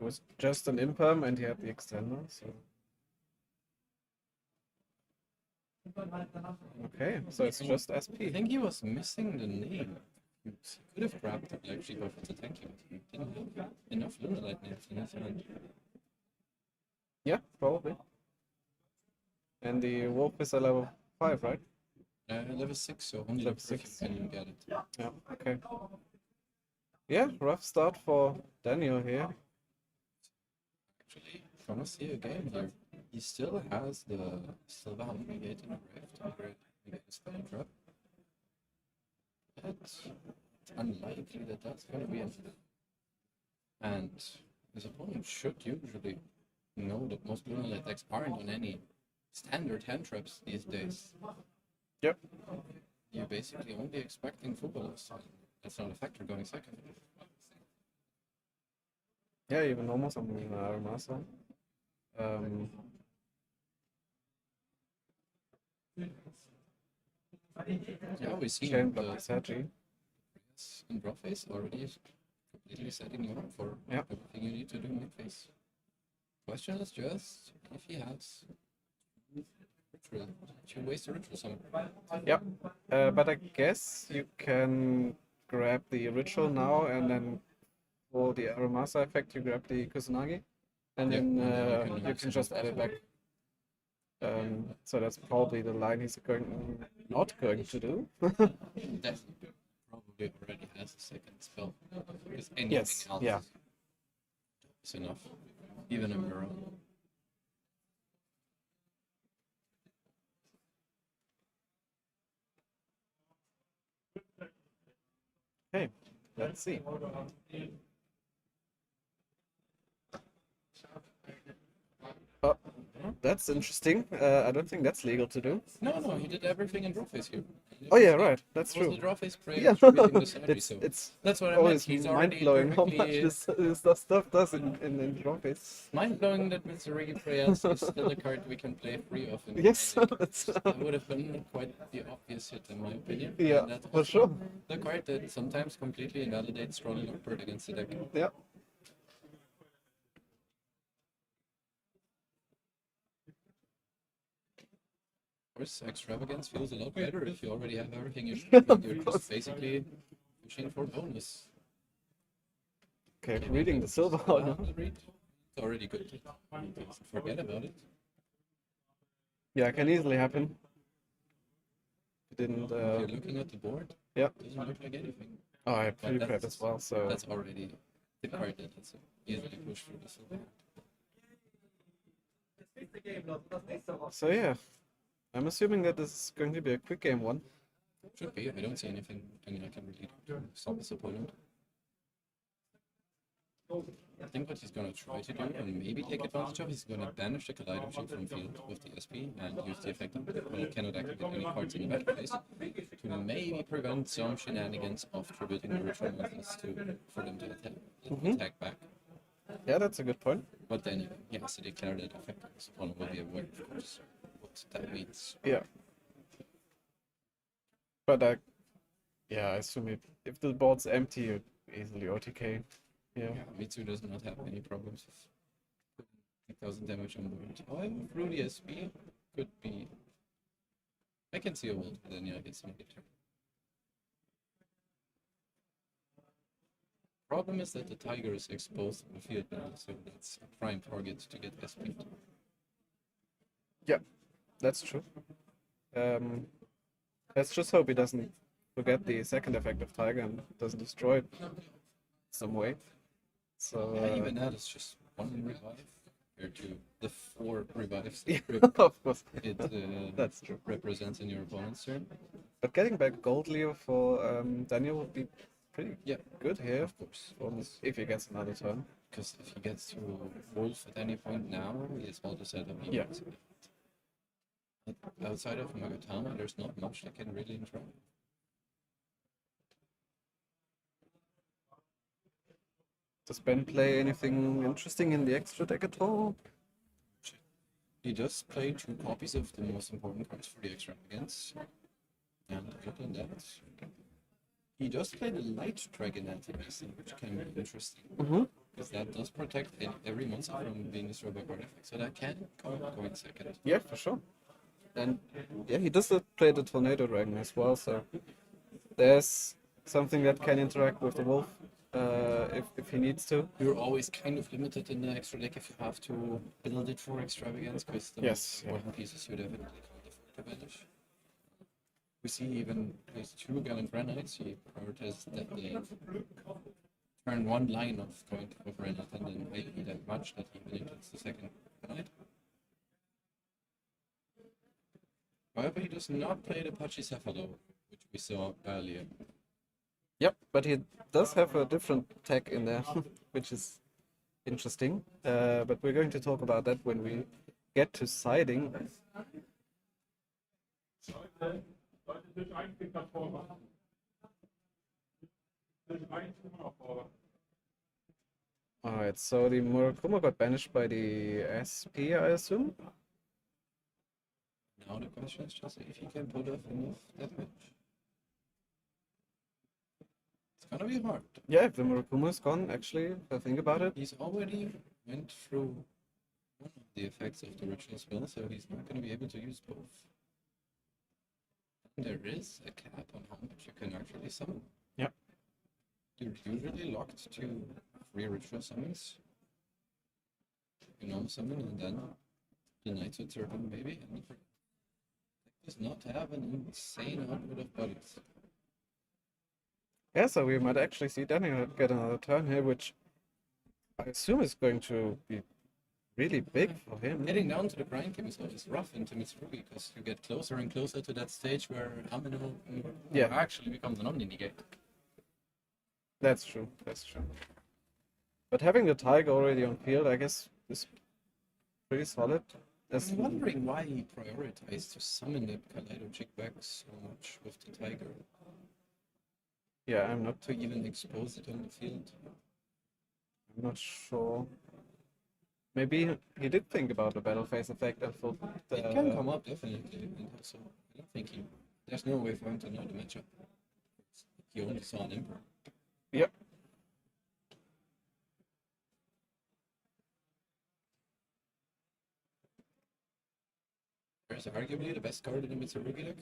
it was just an imperm and he had the extender, so. Okay, so it's just I SP. think he was missing the name. He could have grabbed the Black Sheep off the tank, but he didn't have enough Lunalight names in his hand. Yeah, probably. And the Wolf is a level 5, right? Level 6, so only Level the Perfume 6. can get it. Yeah, okay. Yeah, rough start for Daniel here. Actually, from a see a game here, he still has the Silver Hand Negate in the grave to negate the spell trap. But it's unlikely that that's going to be enough. And his opponent should usually know that most Lunalight decks aren't on any standard hand traps these days. Yep. You're basically only expecting footballers. That's not a factor going second. Yeah, even almost on Aramasa. Yeah, we see Chain the block Saji. in draw phase already completely setting you up for Yep. everything you need to do mid phase. Question is just if he has ritual, 2 ways to ritual summon. Yep. But I guess you can grab the ritual now and then for the Aramasa effect you grab the Kusanagi and Yeah, then and then you you can can just add it back. So that's probably the line he's not going to do. Definitely probably already has a second spell. Because anything Yes, else yeah. is enough. Even a mirror. Okay, let's see. Oh, that's interesting. I don't think that's legal to do. No, he did everything in draw phase here. Oh yeah, right. That's It was true. the draw phase prayer Yeah, attributing the Saji, it's so it's that's what I meant. always He's mind already blowing how much perfectly this stuff does in draw phase. mind-blowing that Mitsuragi Prayers is still a card we can play free of in Yes, Magic. that's That would have been quite the obvious hit in my opinion. yeah, And that's for also sure. the card that sometimes completely invalidates Strolling Leopard against the deck. Yeah. Of course, Extravagance feels a lot better if you already have everything you should. But you're just basically pushing for bonus. Okay, reading the silver Well, out now. read. It's already good. Forget about it. Yeah, can easily happen. Didn't. If you're looking at the board, Yeah. it doesn't look like anything. Oh, I But pre-prep that's- as well, so. That's already the card that is easily pushed through the silver. So yeah, I'm assuming that this is going to be a quick game one. Should be. I don't see anything I can really do to stop his opponent. I think what he's gonna try to do and maybe take advantage of is he's gonna banish the Kaleido Shield from field with the SP and use the effect on the opponent cannot activate any cards in the battle phase to maybe prevent some shenanigans of tributing the ritual methods for them to attack back. Yeah, that's a good point. But then he has to declare that effect. So one will be aware, of course, what that means. Yeah. But yeah, I assume if the board's empty, you easily OTK. Yeah. Yeah, Mitsu does not have any problems with putting 1000 damage on board. However, through the SP could be. I can see a world, but then yeah, it's not turn. Problem is that the tiger is exposed to the field now, so that's a prime target to get SP. Yeah, that's true. Let's just hope he doesn't forget the second effect of Tiger and doesn't destroy it some way. So Yeah, even that is just one revive compared to the 4 revives yeah, that of course, it that's true. represents in your opponent's turn. But getting back Gold Leo for Daniel would be pretty good here, Of course. if he gets another turn. Because if he gets to Wolf at any point now, it's all decided. Yeah. Outside of Magatama, there's not much that can really interact. Does Ben play anything interesting in the extra deck at all? He does play 2 copies of the most important cards for the extravagance. And other than that, he does play the Light Dragon anti-missing, which can be interesting. Because that does protect every monster from being destroyed by artifacts. So that can go in second. Yeah, for sure. And yeah, he does play the Tornado Dragon as well, so there's something that can interact with the wolf if he needs to. You're always kind of limited in the extra deck if you have to build it for extravagance, because the most important pieces you definitely can't afford to banish. We see even these 2 Gallant Granites, he prioritizes that they turn 1 line of going to Granite and then maybe that much that he even includes the second Granite. However, he does not play the Pachycephalo, which we saw earlier. Yep, but he does have a different tech in there, which is interesting. But we're going to talk about that when we get to siding. Alright, so the Murakumo got banished by the SP, I assume? Now the question is just if he can put off enough damage. It's gonna be hard. Yeah, if the Murakumo is gone, actually, if I think about it. He's already went through one of the effects of the ritual spell, so he's not gonna be able to use both. And there is a cap on how much you can actually summon. Yep. You're usually locked to 3 ritual summons. You know, summon and then the Knighthood Serpent maybe, and it does not have an insane output of bodies. Yeah, so we might actually see Daniel get another turn here, which I assume is going to be really big for him. Getting down to the grind game is always rough into Mitsurugi because you get closer and closer to that stage where Amino actually becomes an Omni-Negate. That's true, that's true. But having the Tiger already on field, I guess, is pretty solid. I'm wondering why he prioritized to summon the Kaleido Chick back so much with the Tiger. Yeah, I'm not To even expose it on the field. I'm not sure. Maybe he did think about the battle phase effect and thought It can come up definitely, and also I don't think there's no way for him to know the matchup. He only saw an Emperor. Yep. There's arguably the best card in the Mitsurugi deck.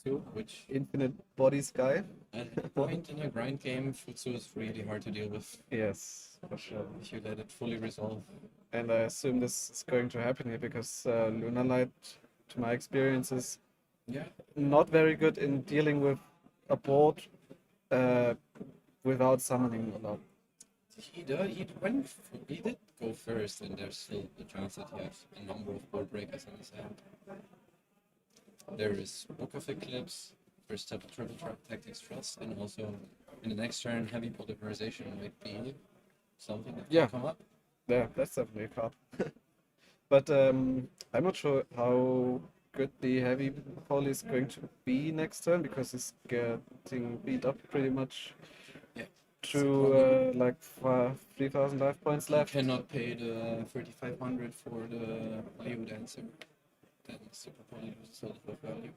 Futsu, which Infinite Body Sky. at a point in a grind game, Futsu is really hard to deal with Yes, for sure. if you let it fully resolve. And I assume this is going to happen here because Lunar Light, to my experience, is Yeah, not very good in dealing with a board without summoning a lot. he did go first, and there's still the chance that he has a number of board breakers in his hand. There is Book of Eclipse, there's Triple Tactics Trust, and also in the next turn, Heavy Polymerization might be something that can come up. Yeah, that's definitely a card. But I'm not sure how good the heavy poly is going to be next turn because he's getting beat up pretty much. Yeah. to like 3,000 life points You left. cannot pay the 3,500 for the Leo Dancer. Then Super Poly loses a lot of value.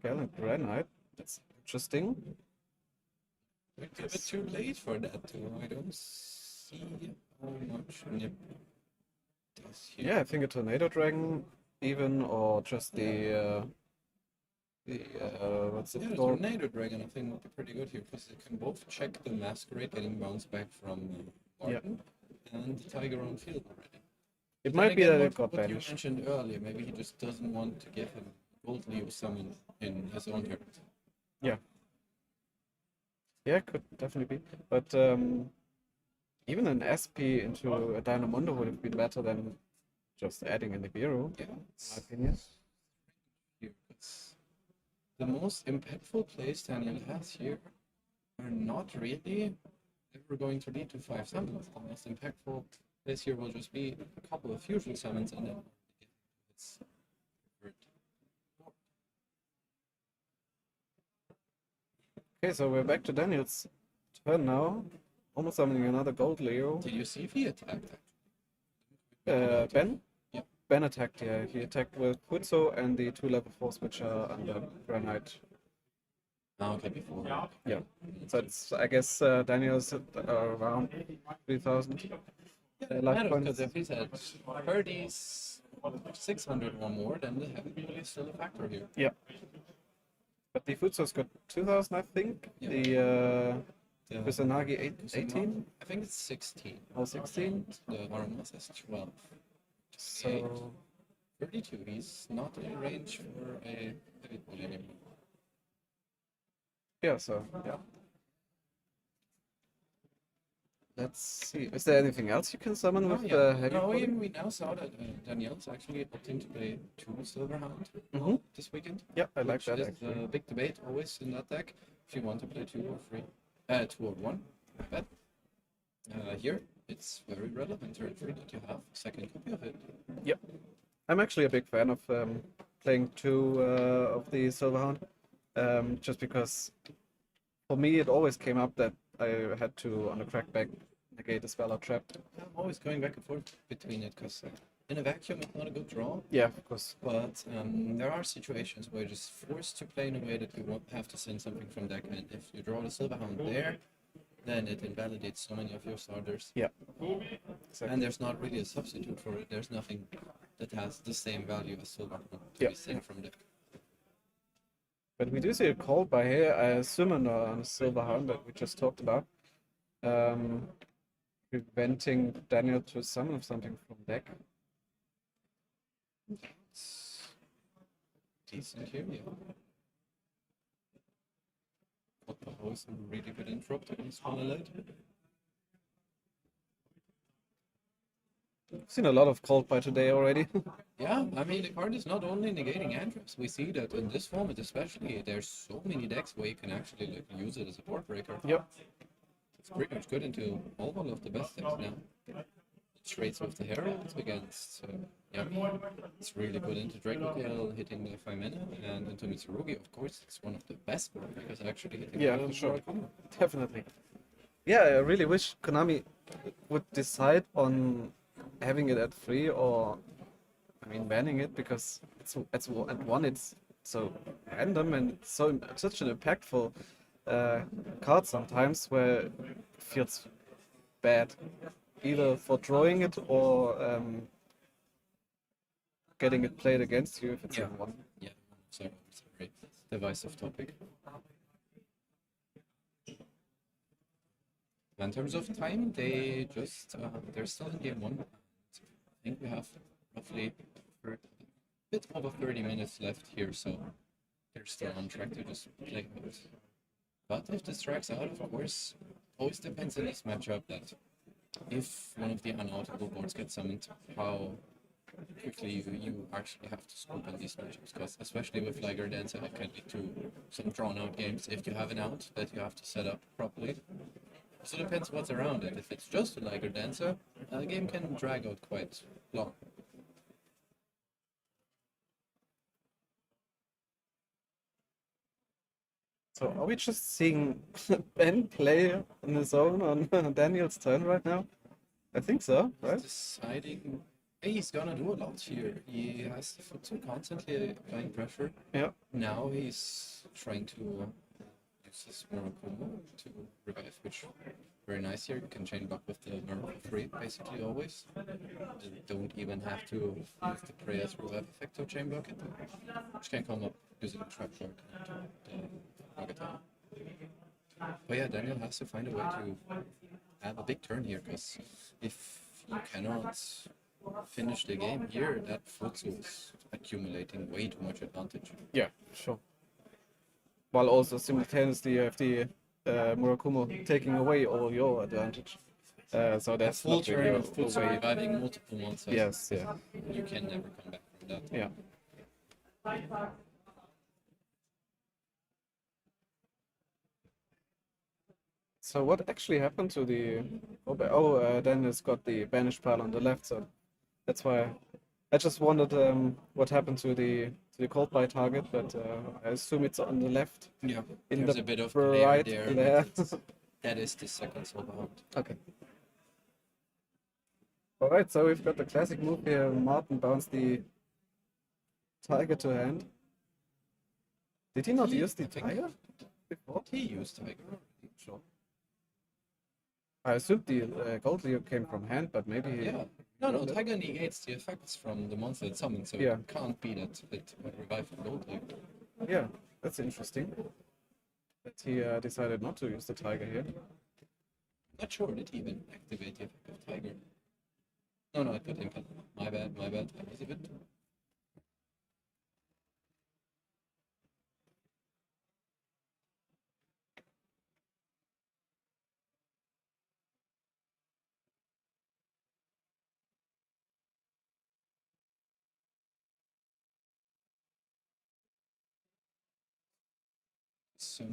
Gallant Granite. That's interesting. It's a bit too late for that too. I don't see how much Nip does here. Yeah, I think a Tornado Dragon, even, or just the what's it Yeah, the called? Tornado Dragon I think would be pretty good here because it can both check the Masquerade getting bounced back from Martin and the Tiger on field already. It Then might be again, that it got what you banished. mentioned earlier, maybe he just doesn't want to give him Gold Leo summon in his own turn. Yeah, could definitely be. But even an SP into a Dynamondo would have been better than just adding in the Nibiru, Yeah, in my it's opinion. here. It's the most impactful plays Daniel has here are not really ever going to lead to 5 summons. The most impactful plays here will just be a couple of fusion summons and then it's Okay, so we're back to Daniel's turn now. Almost summoning another Gold Leo. Did you see if he attacked that? Ben? Yeah. Ben attacked, yeah. He attacked with Kutso and the 2 level 4s, which are under Granite. Ah, okay, before. Yeah. So it's, I guess, Daniel's at around 3,000 life points. Because if he's at 30s, 600 or more, then the heavy pool is still a factor here. Yeah. But the Futso's got 2,000, I think. Yeah. The Kusanagi 18 I think it's 16. or 16. The Aramas is 12. So 32. He's not in range for a heavy pool anymore. yeah, yeah. Let's see. Is there anything else you can summon with the heavy No, poly? we now saw that Danielle's actually opting to play 2 Silverhound this weekend. Yeah, I like Which that is actually. the big debate always in that deck. If you want to play 2 or 3, 2 or 1, I bet. Here, it's very relevant territory that you have a second copy of it. Yep. I'm actually a big fan of playing 2 of the Silverhound, just because for me it always came up that I had to, on a crackback, negate the Speller Trap. I'm always going back and forth between it because in a vacuum it's not a good draw. Yeah, of course. But there are situations where you're just forced to play in a way that you won't have to send something from deck, and if you draw the Silverhound there, then it invalidates so many of your starters. Yeah. And there's not really a substitute for it. There's nothing that has the same value as Silverhound to Yeah. be sent from deck. But we do see a call by here, a summoner on a Silverhound that we just talked about, preventing Daniel to summon something from deck. It's decent here, yeah. Got the host a really good interrupt against Monolith. I've seen a lot of called by today already. Yeah, I mean, the card is not only negating Andrews. We see that in this format especially, there's so many decks where you can actually like, use it as a board breaker. Yep. It's pretty much good into all of the best decks now. It trades with the Herald against Yami. It's really good into Draco Tail, hitting the 5 mana, and into Mitsurugi, of course. It's one of the best board breakers actually hitting Yeah, the for sure. board combo. Definitely. Yeah, I really wish Konami would decide on having it at 3 or, I mean, banning it, because at 1 it's so random and it's so such an impactful card sometimes where it feels bad, either for drawing it or getting it played against you if it's Yeah. in 1. Yeah, sorry, it's a very divisive topic. In terms of time, they just they're still in game 1. I think we have roughly a bit over 30 minutes left here, so they're still on track to just play out. But if this drags out, of course, always depends on this matchup that if one of the unoutable boards gets summoned, how quickly you actually have to scoop on these matchups, because especially with Liger Dancer, it can lead to some drawn-out games if you have an out that you have to set up properly. So it depends what's around it. If it's just a Liger Dancer, the game can drag out quite long. So are we just seeing Ben play on his own on Daniel's turn right now? I think so, right? Deciding, hey, he's gonna do a lot here. He has the FUT constantly applying pressure. Yeah. Now he's trying to use his Murakumo to revive, which very nice here. You can chain block with the Mura for free, basically always. You don't even have to use the Preyer's revive effect to chain block it, which can come up using trap block and the Agatha. But yeah, Daniel has to find a way to have a big turn here, because if you cannot finish the game here, that Futsu is accumulating way too much advantage. Yeah, sure. While also simultaneously you have the Murakumo taking away all your advantage. So that's Full not really turn a of Futsu way. reviving multiple monsters. Yes, yeah. You can never come back from that. Yeah. So what actually happened to the... Daniel's got the banished pile on the left, so that's why I just wondered what happened to the cold bite target, but I assume it's on the left. Yeah, In there's the a bit of right glare there. glare. but that is the second soulbound. Okay. Alright, so we've got the classic move here. Martin bounced the tiger to hand. Did he not use the I think tiger before? He used Tiger. Sure. I assumed the gold Leo came from hand, but maybe he... Yeah. No, Tiger negates the effects from the monster it summoned, so Yeah. it can't be that it revived the gold Leo. Yeah, that's interesting. That he decided not to use the tiger here. Not sure it even activate the effect of Tiger. No, I put him. My bad. I was a bit. So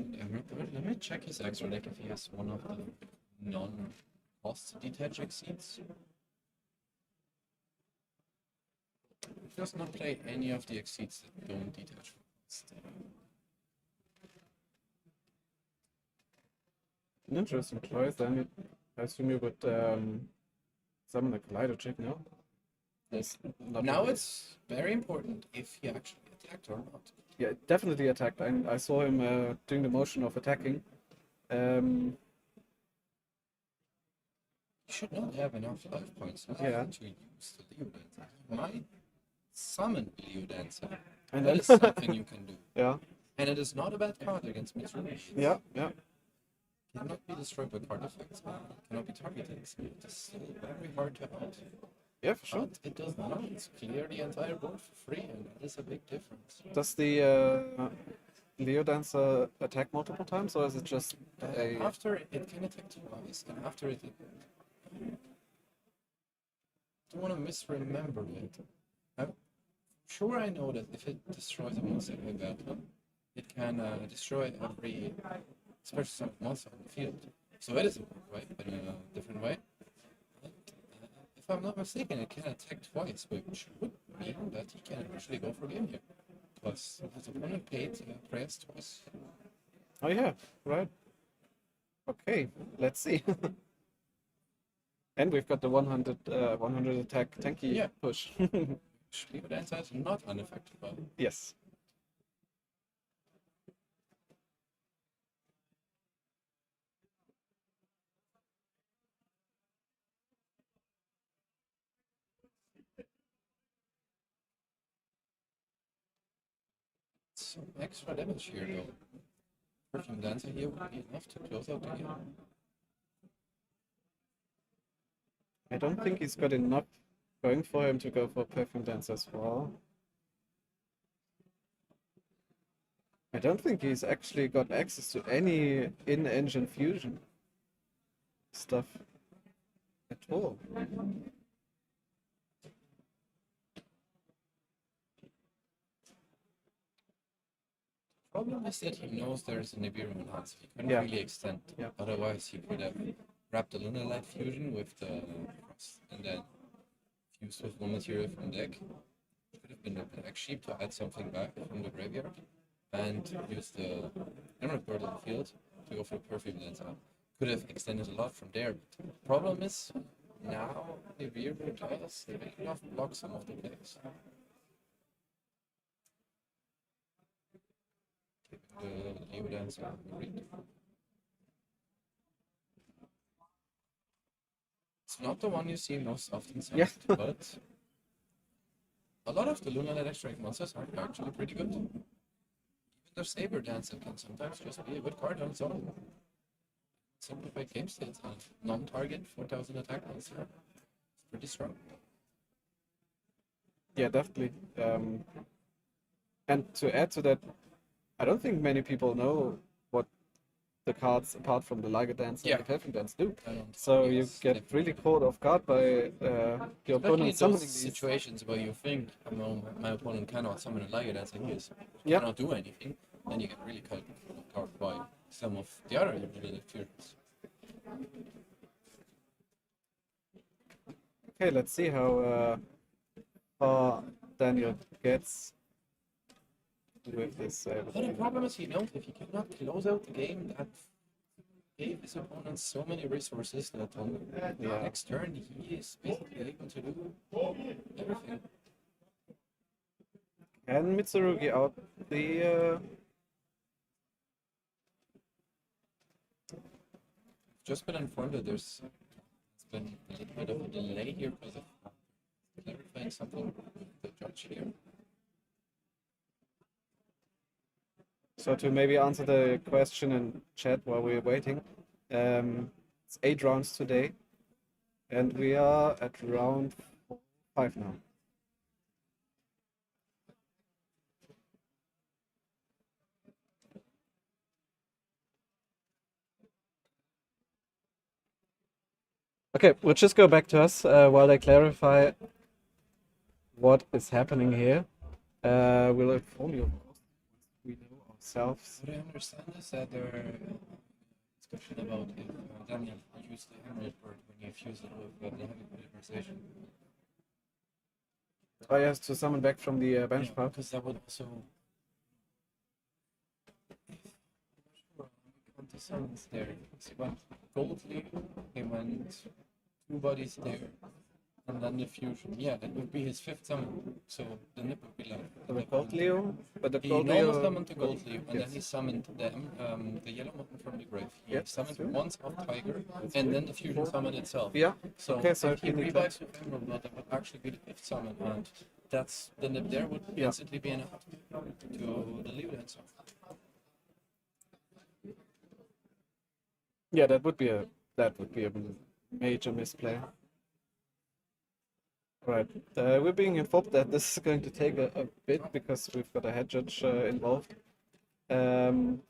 let me check his extra deck if he has one of the non-cost detach exceeds. He does not play any of the exceeds that don't detach. An interesting choice. Then I assume you would summon a Collider check now. Yes. Not Now really. it's very important if he actually attacked or not. Yeah, definitely attacked. I saw him doing the motion of attacking. You should not have enough life points left Yeah. to use the Leo Dancer. You might summon Leo Dancer. And That then is something you can do. yeah, And it is not a bad card against Mitsuru. yeah. Cannot be destroyed by card effects. Cannot be targeted. So it is still very hard to out. Yeah, for sure. But it does not clear the entire board for free, and that is a big difference. Does the Leo Dancer attack multiple times, or is it just a... After it can attack twice, and after it. Don't want to misremember it. I'm sure I know that if it destroys a monster in battle, it can destroy every special summon monster on the field. So it is a way, but in a different way. If I'm not mistaken, it can attack twice, which would mean that he can actually go for game here. Plus, his opponent paid prayers twice. Oh yeah, right. Okay, let's see. And we've got the 100 attack tanky Yeah. push. Actually, the answer is not unaffected by it. Yes. Some extra damage here, though. Perfume Dancer here would be enough to close out the game. I don't think he's got enough going for him to go for Perfume Dance as well. I don't think he's actually got access to any in-engine fusion stuff at all. Problem is that he knows there's a Nibiru enhance. He couldn't Yeah. really extend. Yeah. Otherwise, he could have wrapped the Lunar Light fusion with the across, and then fused with one material from deck. Could have been a black sheep to add something back from the graveyard, and use the emerald bird in the field to go for the perfume dancer. Could have extended a lot from there. But the problem is now the weird does they make enough block some of the plays. The Leo dancer read. It's not the one you see most often, Yeah. but a lot of the Lunar Light Extract monsters are actually pretty good. Even the Saber Dancer can sometimes just be a good card on its own. Simplified game states and non-target 4000 attack monster. It's pretty strong. Yeah, definitely. And to add to that, I don't think many people know what the cards, apart from the Liger Dance and Yeah. the Perfume Dance, do. I don't So think you it's get definitely- really caught off guard by your Especially opponent in summoning those these. situations where you think, oh, my opponent cannot summon a Liger Dancer, he Yeah. cannot do anything, then you get really caught off guard by some of the other little fears. Okay, let's see how far Daniel gets with this. But the problem is, if he cannot close out the game, that gave his opponent so many resources that on the next turn he is basically able to do everything. Can Mitsurugi out the? Just been informed that it's been a little bit of a delay here because of clarifying something with the judge here. So to maybe answer the question in chat while we're waiting, it's 8 rounds today, and we are at round 5 now. Okay, we'll just go back to us while they clarify what is happening here. We'll inform you, of course, once we know ourselves. What I understand is that there discussion about if Daniel used the Emerald Bird when you fuse it with the heavy polymerization. Oh, yes, to summon back from the bench pile. Because that would also. Count the summons there. He went Gold Leaf, he went 2 bodies there, and then the fusion. Yeah, that would be his 5th summon. So the nip would be like. The Gold Leo, but the He Gold normal Leo. summoned the Gold Leaf, and Yes. then he summoned the Yellow Mountain from the grave. He Yes, summoned true. once of Tiger, and then the fusion summon itself. Yeah. So Okay, so if he he needs revives with Emerald Blood, that would actually be the 5th summon, and that's the nip there would instantly be enough to the Leo Dancer. Yeah, that would be a major misplay. Right. We're being informed that this is going to take a bit because we've got a head judge involved. I'm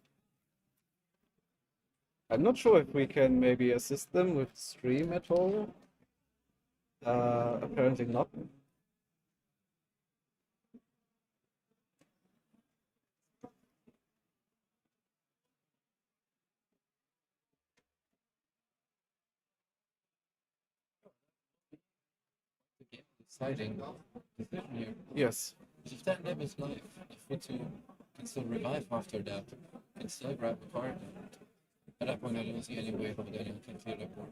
not sure if we can maybe assist them with stream at all. Apparently not. Deciding decision here. Yes. Because if that nib is live, the Futsu can still revive after that, can still grab a card. At that point, I don't see any way how Daniel can clear that board.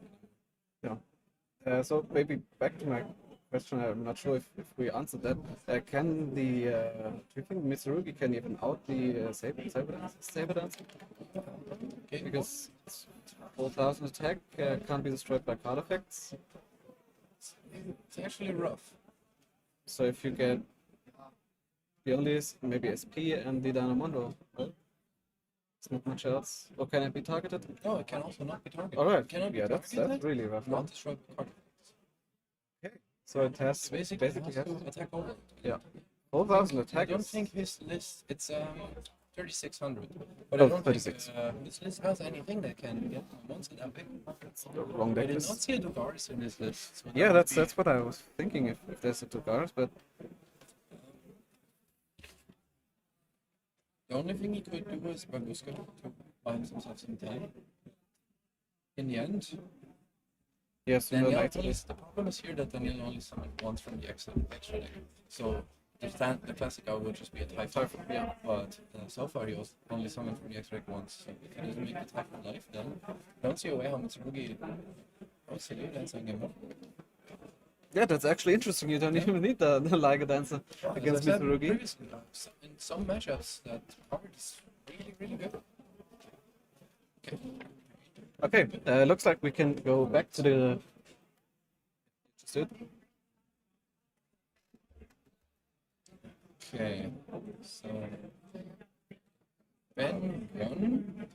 Yeah. So maybe back to my question. I'm not sure if we answered that. Can the do you think Mitsurugi can even out the Saber Dance? Okay, Because 4,000 attack can't be destroyed by card effects. it's actually rough. So if you get the only is maybe SP and the Dynamondo, well, it's not much else. Or can it be targeted? No, it can also not be targeted. All right. It cannot be Yeah, that's targeted, really rough. not destroy the card. So it has It's basically basically has has to attack over. 4,000 I attack. don't is- think his list, it's 3,600. But Oh, I don't 36. think this list has anything that can get a monster that big. the wrong I deck did list. not see a Dogaris in this list. So that Yeah, would that's be- what I was thinking if there's a Togars, but The only thing he could do is Baguska to buy himself some time. In the end, Yes, sooner or Daniel later. the problem is here that Daniel only summoned once from the extra deck. So the classic out would just be a Typhoon. Yeah. But so far he was only summoned from the extra deck once. So if he doesn't make the Typhoon life, then I don't see a way how Mitsurugi wants to do that in game 1. Yeah, that's actually interesting. You don't even need the Liger Dancer against As I said Mitsurugi. previously, in some matchups that card is really, really good. Okay. Okay, looks like we can go back to the. Just do it. Okay. So Ben won.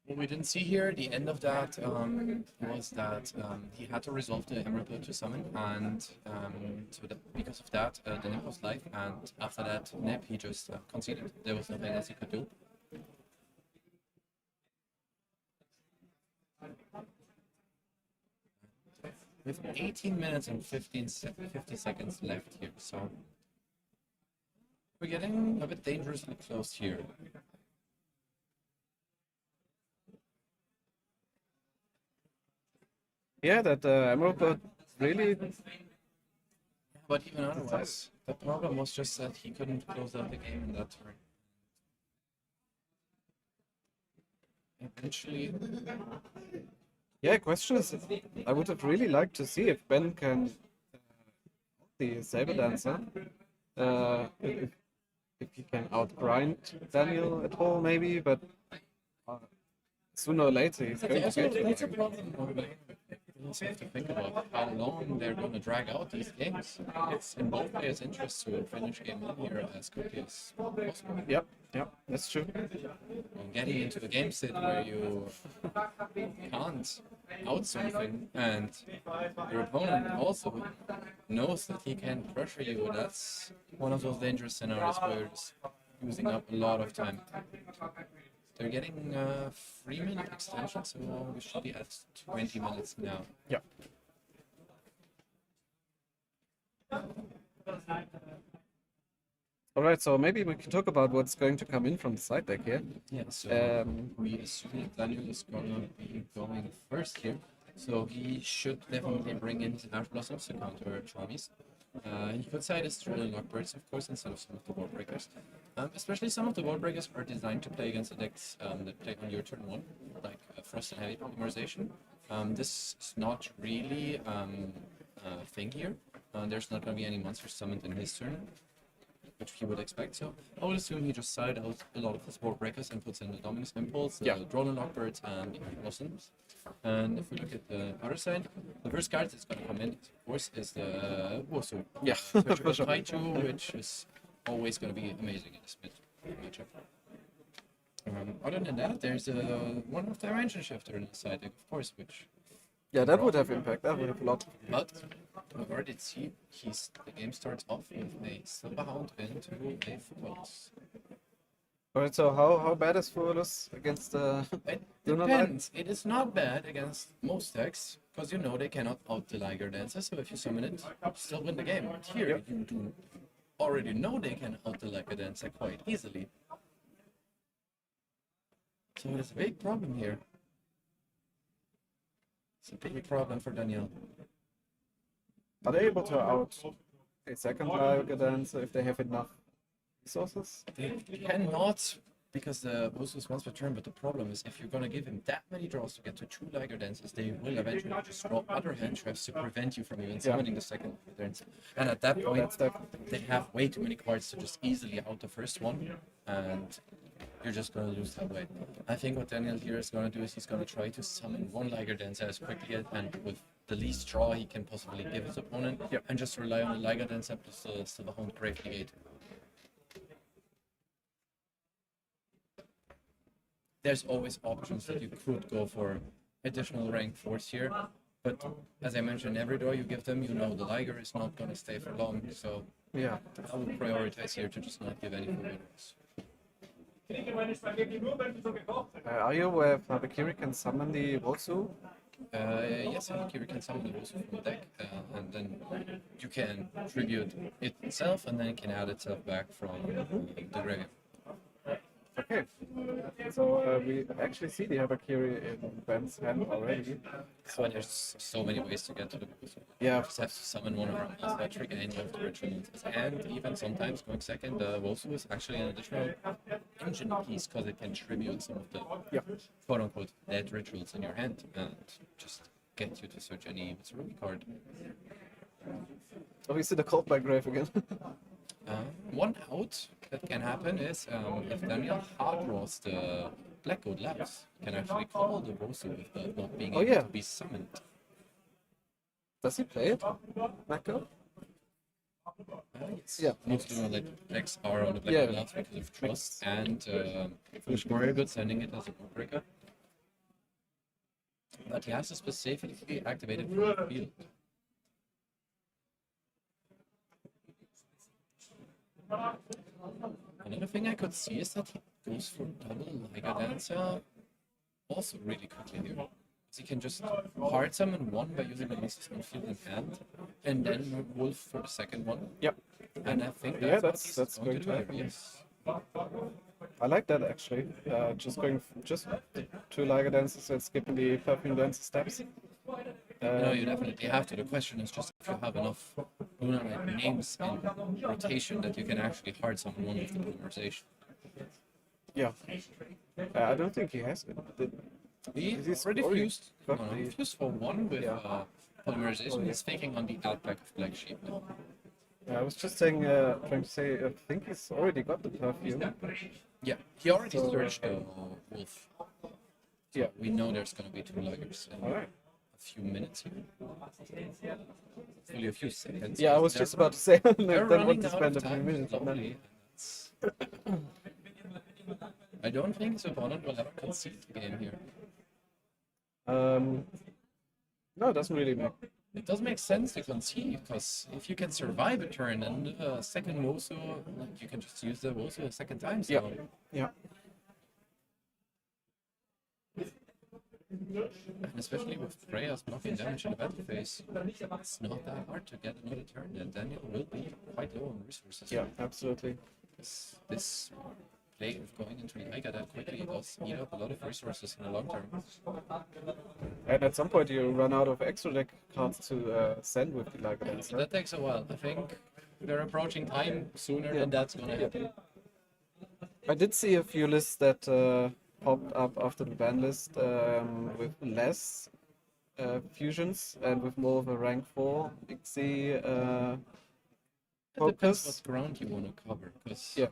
What we didn't see here, the end of that was that he had to resolve the Emerald Blade to summon, and so that, because of that, the Nip was live, and after that Nip he just conceded. There was nothing else he could do. With 18 minutes and 50 seconds left here, so we're getting a bit dangerously close here. Yeah, that Emerald Bird really. But even otherwise, the problem was just that he couldn't close out the game in that turn. Eventually, Yeah, question is, I would have really liked to see if Ben can the Saber Dancer. If he can outgrind Daniel at all, maybe, but sooner or later he's going to get that's a problem. You also have to think about how long they're going to drag out these games. It's in both players' interest to finish game 1 here as quickly as possible. Yep, that's true. And getting into a game state where you can't out something and your opponent also knows that he can pressure you, that's one of those dangerous scenarios where it's using up a lot of time. They're getting 3-minute extension, so we should be at 20 minutes now. Yeah. Alright, so maybe we can talk about what's going to come in from the side deck here. Yeah, so Um, we assume that Daniel is gonna be going first here. So he should definitely bring in his Ash Blossoms to counter Charmies. He could side his Droll Lockbirds, of course, instead of some of the Wall Breakers. Especially some of the Wall Breakers are designed to play against the decks that play on your turn 1, like Frost and Heavy Polymerization. This is not really a thing here. There's not going to be any monsters summoned in his turn, which he would expect. So I would assume he just side out a lot of his Wall Breakers and puts in the Dominus Impulse, the Droll Lockbirds, and the Blossoms. And if we look at the other side, the first card that's going to come in, of course, is the Gosus. Yeah, For sure. Which is always going to be amazing in this matchup. Other than that, there's one of Dimension Shifter in the side deck, of course, which. yeah, that would have impact. That would have a lot. But we've already seen the game starts off with a Silverhound into a Footballs. Alright, so how bad is Furlus against It Lunar depends. It is not bad against most decks, because you know they cannot out the Liger Dancer, so if you summon it, you still win the game. But here, you do already know they can out the Liger Dancer quite easily. So there's a big problem here. It's a big problem for Daniel. Are they able to out a second Liger Dancer if they have enough resources? They cannot, because the Gosus once per turn, but the problem is if you're gonna give him that many draws to get to 2 Liger Dances, they will eventually just draw other hand traps to prevent you from even summoning the second Dancer. And at that point, they have way too many cards to just easily out the first one, and you're just gonna lose that way. I think what Daniel here is gonna do is he's gonna try to summon one Liger Dancer as quickly and with the least draw he can possibly give his opponent, and just rely on the Liger Dancer plus the Silverhound Grave Negate. There's always options that you could go for additional rank 4s here, but as I mentioned, every draw you give them, you know the Liger is not gonna stay for long, so Yeah. I would prioritize here to just not give any forwards. Are you aware if Habakiri can summon the Wosu? Yes, Habakiri can summon the Gosus from the deck, and then you can tribute it itself, and then it can add itself back from the grave. Okay. So we actually see the Habakiri in Ben's hand already. So there's so many ways to get to the Gosu. Yeah. You just have to summon one of them as that trigger any of the ritual monsters. And even sometimes going second, the Wosu is actually an additional engine piece because it can tribute some of the quote unquote dead rituals in your hand and just get you to search any Mitsurugi card. Oh, we see the Cold by Grave again. One out that can happen is if Daniel hard draws the Black Gold Labs, you can actually call the Wosu with not being able to be summoned. Does he play it? Mako? Yes. Yeah. Most of the decks are on the Black Gold Labs because of trust and Foolish Warrior Good sending it as a board breaker. But he has to specifically activate it from the field. Another thing I could see is that he goes for double Liger Dancer also really quickly here. So he can just hard summon one by using the monsters on field in hand, and then Wolf for the second one. Yep. And I think that's going to happen. Yes. I like that actually. Just two Liger Dances and skipping the Perfume Dancer steps. No, you definitely have to. The question is just if you have enough Lunarite names in rotation that you can actually hard summon one with the polymerization. Yeah. I don't think he has it. He's already fused. Fused for one with polymerization. He's faking on the outback of Black Sheep now. Yeah, I was just trying to say, I think he's already got the Perfume. Yeah, he already searched the Wolf. Yeah. We know there's going to be two Ligers in a few minutes here. Only a few seconds. Yeah, I was just about to say, I they're don't want running to out spend of a few time minutes on that. slowly. I don't think his opponent will ever concede the game here. No, it doesn't really make. It does make sense to concede, because if you can survive a turn and a second Wosu, like, you can just use the Wosu a second time. So. Yeah. And especially with Freya's blocking damage in the battle phase, it's not that hard to get another turn, and Daniel will be quite low on resources. Yeah, absolutely. This play of going into Liga that quickly does eat up a lot of resources in the long term. And at some point you run out of extra deck cards to send with the Liga Dancer. That takes a while. I think they're approaching time sooner than that's gonna happen. I did see a few lists that popped up after the ban list with less fusions and with more of a rank 4 XC It depends focus. what ground you want to cover, because Yeah.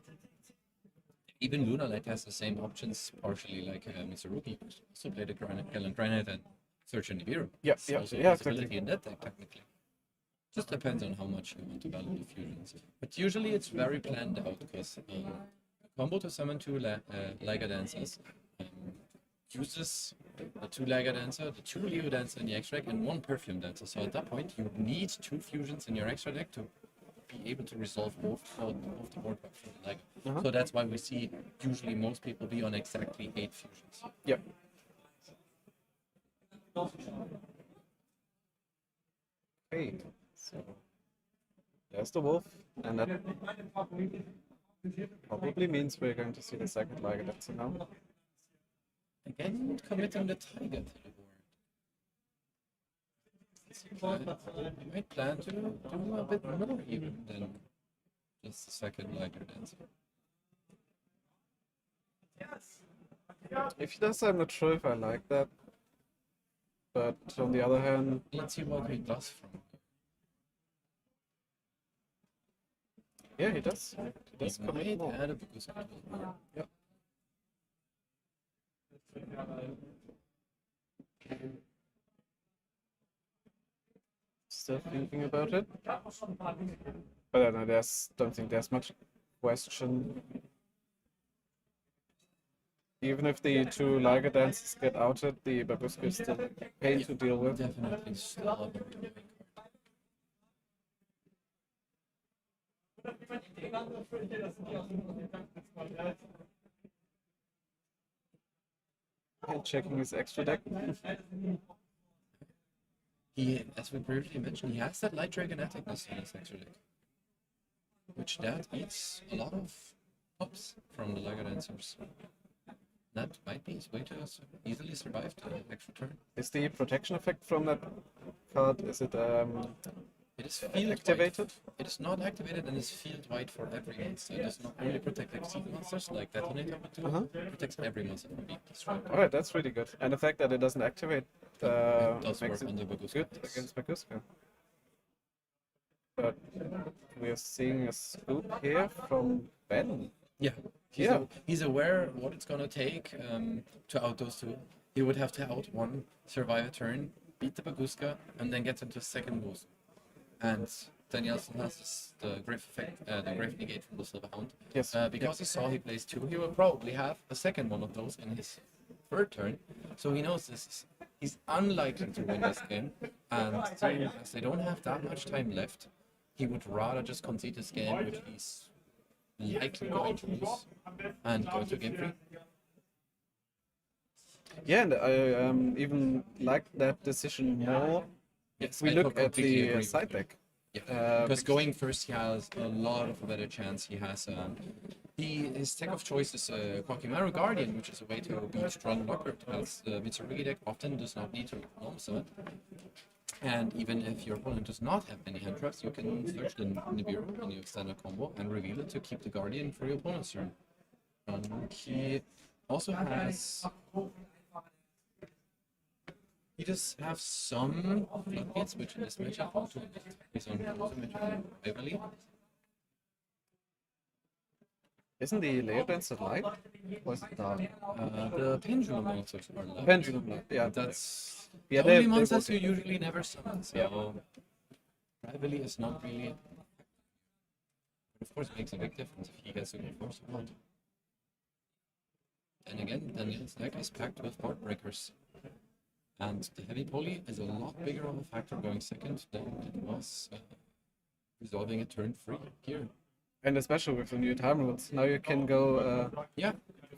even Lunalight has the same options, partially like Mitsurugi, also played a Gallant Granite and Search and Nibiru. Yeah, It's also a yeah, possibility exactly. in that deck, technically. Just depends on how much you want to value the fusions. But usually it's very planned out, because a combo to summon two Liga Dancers uses the two Liga Dancer, the two Leo Dancer in the extra deck, and one Perfume Dancer. So at that point, you need two fusions in your extra deck to be able to resolve both the board from the Liga. So that's why we see usually most people be on exactly 8 fusions. Yep. Okay, so there's the wolf, and that probably means we're going to see the second Liga Dancer now. Again, committing the Tiger to the board. You might plan to do a bit more even than just the second Liger Dancer. If he does, I'm not sure if I like that. But on the other hand, Let's see what he does from yeah, he does. He does he commit might more. add a Gosus to the board. Yeah. Still thinking about it. But I don't know, don't think there's much question. Even if the two Liger dances get outed, the Babushka is still a pain to deal with. Definitely still a very annoying card. And checking his extra deck. He, as we briefly mentioned, he has that Light Dragonaticness in his extra deck, which that eats a lot of pops from the Liger Dancers. That might be his way to easily survive the extra turn. Is the protection effect from that card, is it It is field activated? Wide. It is not activated and is field wide for every monster. It does not only protect exceed monsters like Detonator would do, it protects every monster from being destroyed. Alright, that's really good. And the fact that it doesn't activate It does makes work it on the Baguska good decks. against Baguska. But we are seeing a scoop here from Ben. Yeah, he's aware what it's gonna take to out those two. He would have to out one, survive a turn, beat the Baguska, and then get into second boost. And then he also has the Grave effect, the Grave negate from the Silver Hound. Yes. Because he saw he plays two, he will probably have a second one of those in his third turn. So he knows he's unlikely to win this game. And as they don't have that much time left, he would rather just concede this game, which he's likely going to lose, and go to game 3. Yeah, and I even like that decision more. Yes, We I look at completely agree the with side you. deck. Yeah, because going first, he has a lot of a better chance. He has his tech of choice is Kwakimaru Guardian, which is a way to beat strong Lockhart, as the Mitsurugi deck often does not need to enormous summon. And even if your opponent does not have any hand traps, you can search the Nibiru in your standard combo and reveal it to keep the Guardian for your opponent's turn. He also has. He does have some floodgates, which in this matchup also is on matchup, I believe. Isn't the layer dancer light? Or is it dark? The pendulum monsters are light. Pendulum light, yeah. That's Yeah, the only they monsters work. you usually never summon, so Rivalry is not really. But of course, it makes a big difference if he gets to go first or not. And again, Daniel's deck is packed with board breakers. And the heavy poly is a lot bigger of a factor going second than it was resolving a turn 3 here. And especially with the new time rules. Now you can go Yeah,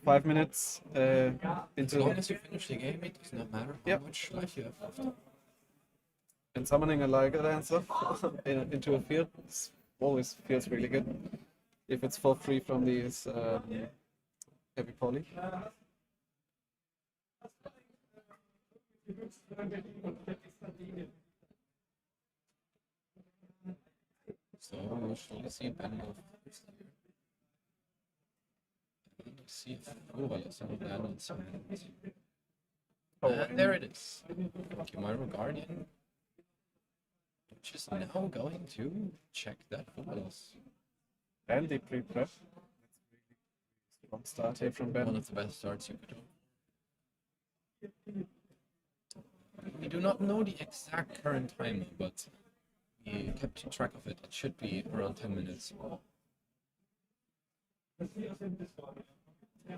5 minutes as into long as you finish the game, it does not matter how much life you have left. and summoning a Liger dancer into a field always feels really good. If it's for free from these heavy poly. So we'll surely see a band of first here. And let's see if is on the island side. And there it is. Kimaru Guardian. Which is now going to check that Fubalos. And the pre-prep. Strong start here from Ben. One of the best starts you could do. We do not know the exact current time, but we kept track of it. It should be around 10 minutes.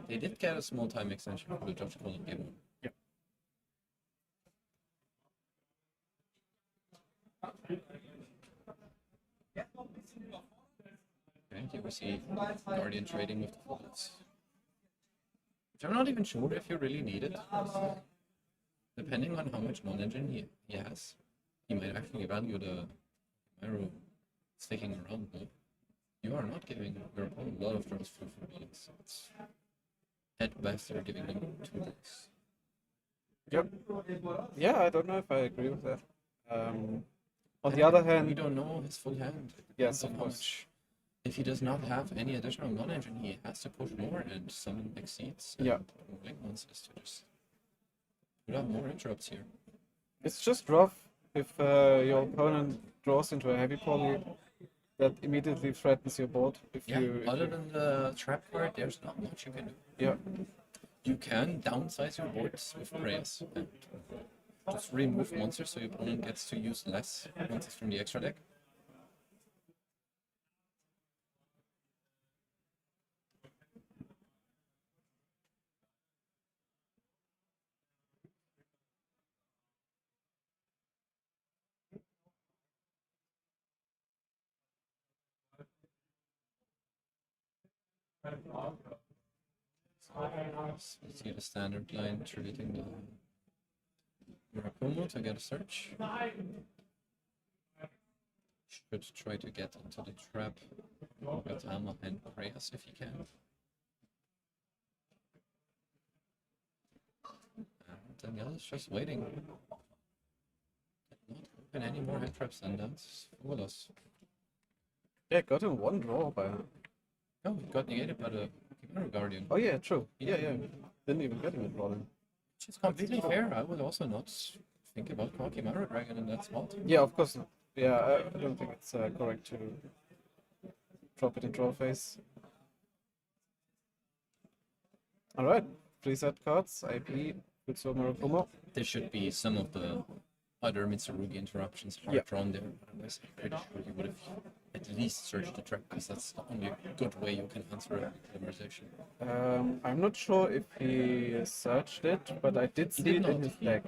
They did get a small time extension for the Judge Colin game. Yep. Okay, here we see Guardian trading with the Fullets. Which I'm not even sure if you really need it. Depending on how much non-engine he has, he might actually value the arrow sticking around, but you are not giving your opponent a lot of draws for bullets. It's at best you're giving them 2 bullets. Yep. Yeah, I don't know if I agree with that. On the other We hand, don't know his full hand. It Yes, depends on of how course. much. If he does not have any additional non-engine, he has to push more and summon exceeds. Yeah. Link monsters to just put up more interrupts here. it's just rough if your opponent draws into a heavy poly that immediately threatens your board. If Yeah, you, if other you- than the trap card, there's not much you can do. yeah. You can downsize your boards with prayers and just remove monsters so your opponent gets to use less monsters from the extra deck. See the standard line tributing the Murakumo to get a search. Should try to get into the trap with Ama and Reyes if he can. And Danielle is just waiting. Did not open any more head traps, and that's flawless. Yeah, got him one draw by. Oh, he got negated by the Chimera Guardian. Oh yeah, true. Yeah. Didn't even get him a draw then. Which is completely fair. I would also not think about Chimera Dragon in that spot. Yeah, of course not. Yeah, I don't think it's correct to drop it in draw phase. Alright, 3 set cards, IP, Futsu Murakumo. There should be some of the other Mitsurugi interruptions hard drawn there. Otherwise, I'm pretty sure you would have at least searched the trap, because that's the only good way you can answer a conversation. I'm not sure if he searched it, but I did see it in his deck.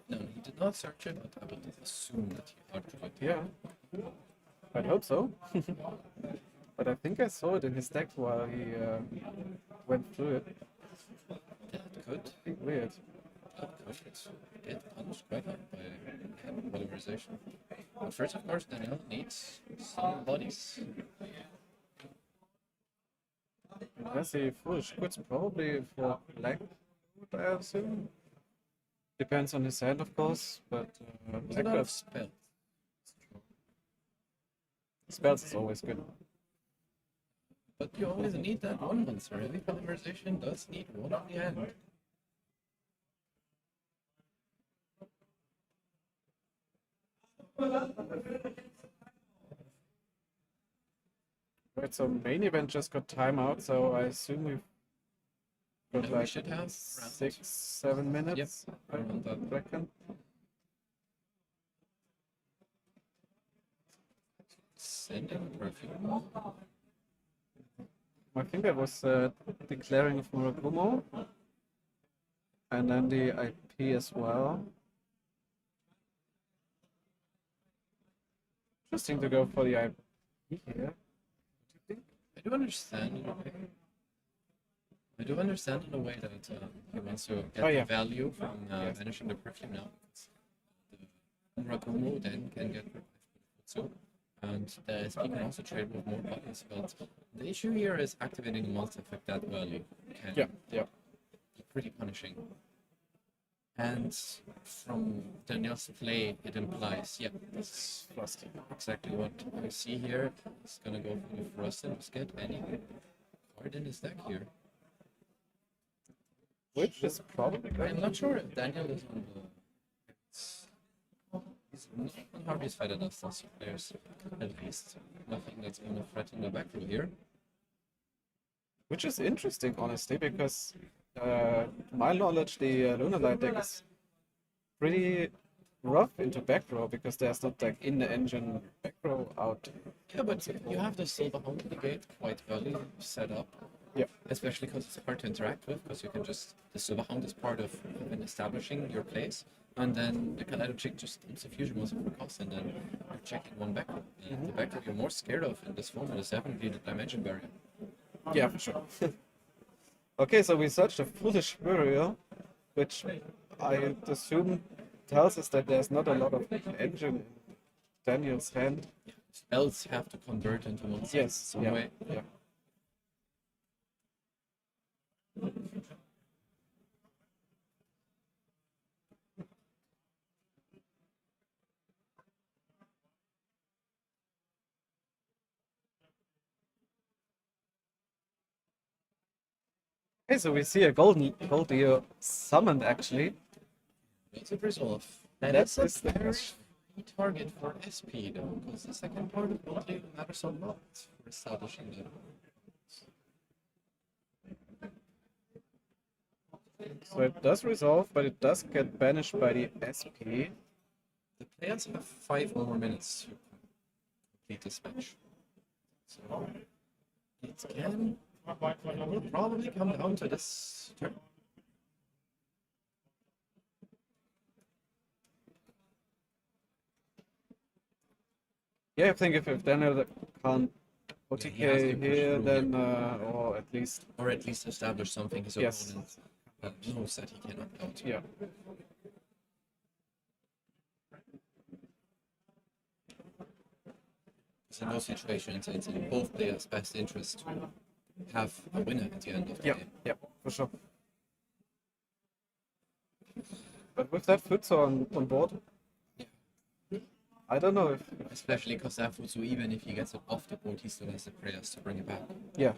No, he did not search it, but I would assume that he hard drew it. Yeah, I'd hope so. But I think I saw it in his deck while he went through it. That could. Weird. That could get punished quite hard by polymerization. But first, of course, Daniel needs some bodies. Unless he foolish quits, probably for black, I assume. Depends on his hand, of course, but There's a lot of spells. spells is always good. But you always need that one monster. Heavy polymerization does need one on the end. Right, so main event just got timeout, so I assume we've got And we like should have 6-7 minutes. around that. I reckon. Sending perfume. I think that was declaring of Murakumo. And then the IP as well. Interesting to go for the IP here. I do understand in a way. I do understand in a way that he wants to get Oh, yeah. the value from banishing the perfume now. The Murakumo then can get Futsu, and the SP can also trade with more bodies. But the issue here is activating a monster effect that early can Yeah. be pretty punishing. And from Daniel's play, it implies, that's exactly what I see here. He's gonna go for the Frost and just get any card in his deck here. Which is probably I'm not sure if Daniel is on the. He's not on Harvey's fight enough for players, at least. Nothing that's gonna threaten the back row here. Which is interesting, honestly, because to my knowledge, the Lunar Light deck is pretty rough into back row because there's not like in the engine back row out. Yeah, but you have the Silver Hound Brigade quite early set up. Yeah. Especially because it's hard to interact with, because you can just. The Silver Hound is part of when establishing your place, and then the Kaleido Chick just dumps a fusion monster for cost, and then you're checking one back row. The back row you're more scared of in this format is definitely the Dimension Barrier. Yeah, for sure. Okay, so we searched a Foolish Burial, which I assume tells us that there's not a lot of engine in Daniel's hand. Spells have to convert into monsters Yes, some yeah, way. yeah. Okay, so we see a Goldio summoned actually. That's a resolve. That That's is a the very question. key target for SP though, because the second part of Goldio matters a lot for establishing the. So it does resolve, but it does get banished by the SP. The players have 5 more minutes to complete this match. So it will probably come down to this turn. Yeah, I think if Daniel can't OTK he has to push here, through then or at least establish something his Yes. opponent knows that he cannot out. yeah. So in those situations, it's in both players' best interest to have a winner at the end of the Yeah, game. yeah, for sure. But with that Futsu on board, I don't know if Especially because Futsu, even if he gets it off the board, he still has the prayers to bring it back. yeah.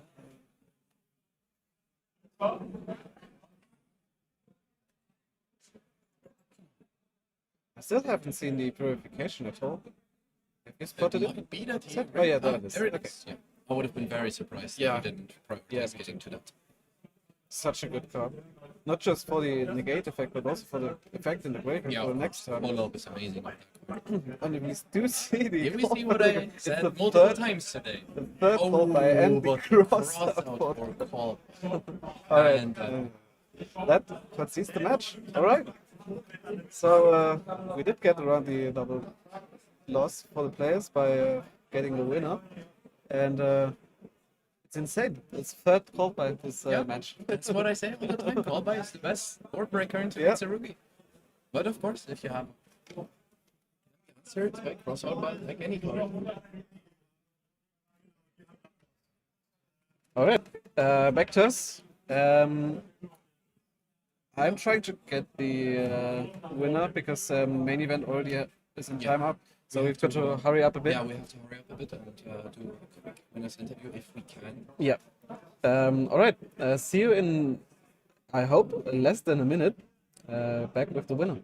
I still haven't seen the purification at all. Have you spotted it? Might be that he... Oh yeah, there it is. There it Okay. is. Yeah. I would have been very surprised Yeah. if he didn't prioritize Yeah, me getting to that. Such a good card. Not just for the negate effect, but also for the effect in the graveyard Yeah, for the of next course. turn. Follow-up is amazing. And we do see the. Here we see what I It's said the multiple third- times today. The third call by and the but the cross out out. for call. Alright. And, That concedes the match. Alright. So we did get around the double loss for the players by getting the winner. And it's insane. It's third call by this Yeah. match. That's what I say all the time. Call by is the best board breaker into Yeah. Mitsurugi. But of course, if you have answered by cross out by like any card. Alright, back to us. I'm trying to get the winner because main event already is in Yeah. time up. So We we've have got to, to hurry up a bit. Yeah, we have to hurry up a bit and do a quick winner's interview if we can. Yeah. Alright, see you in, I hope, less than a minute. Back with the winner.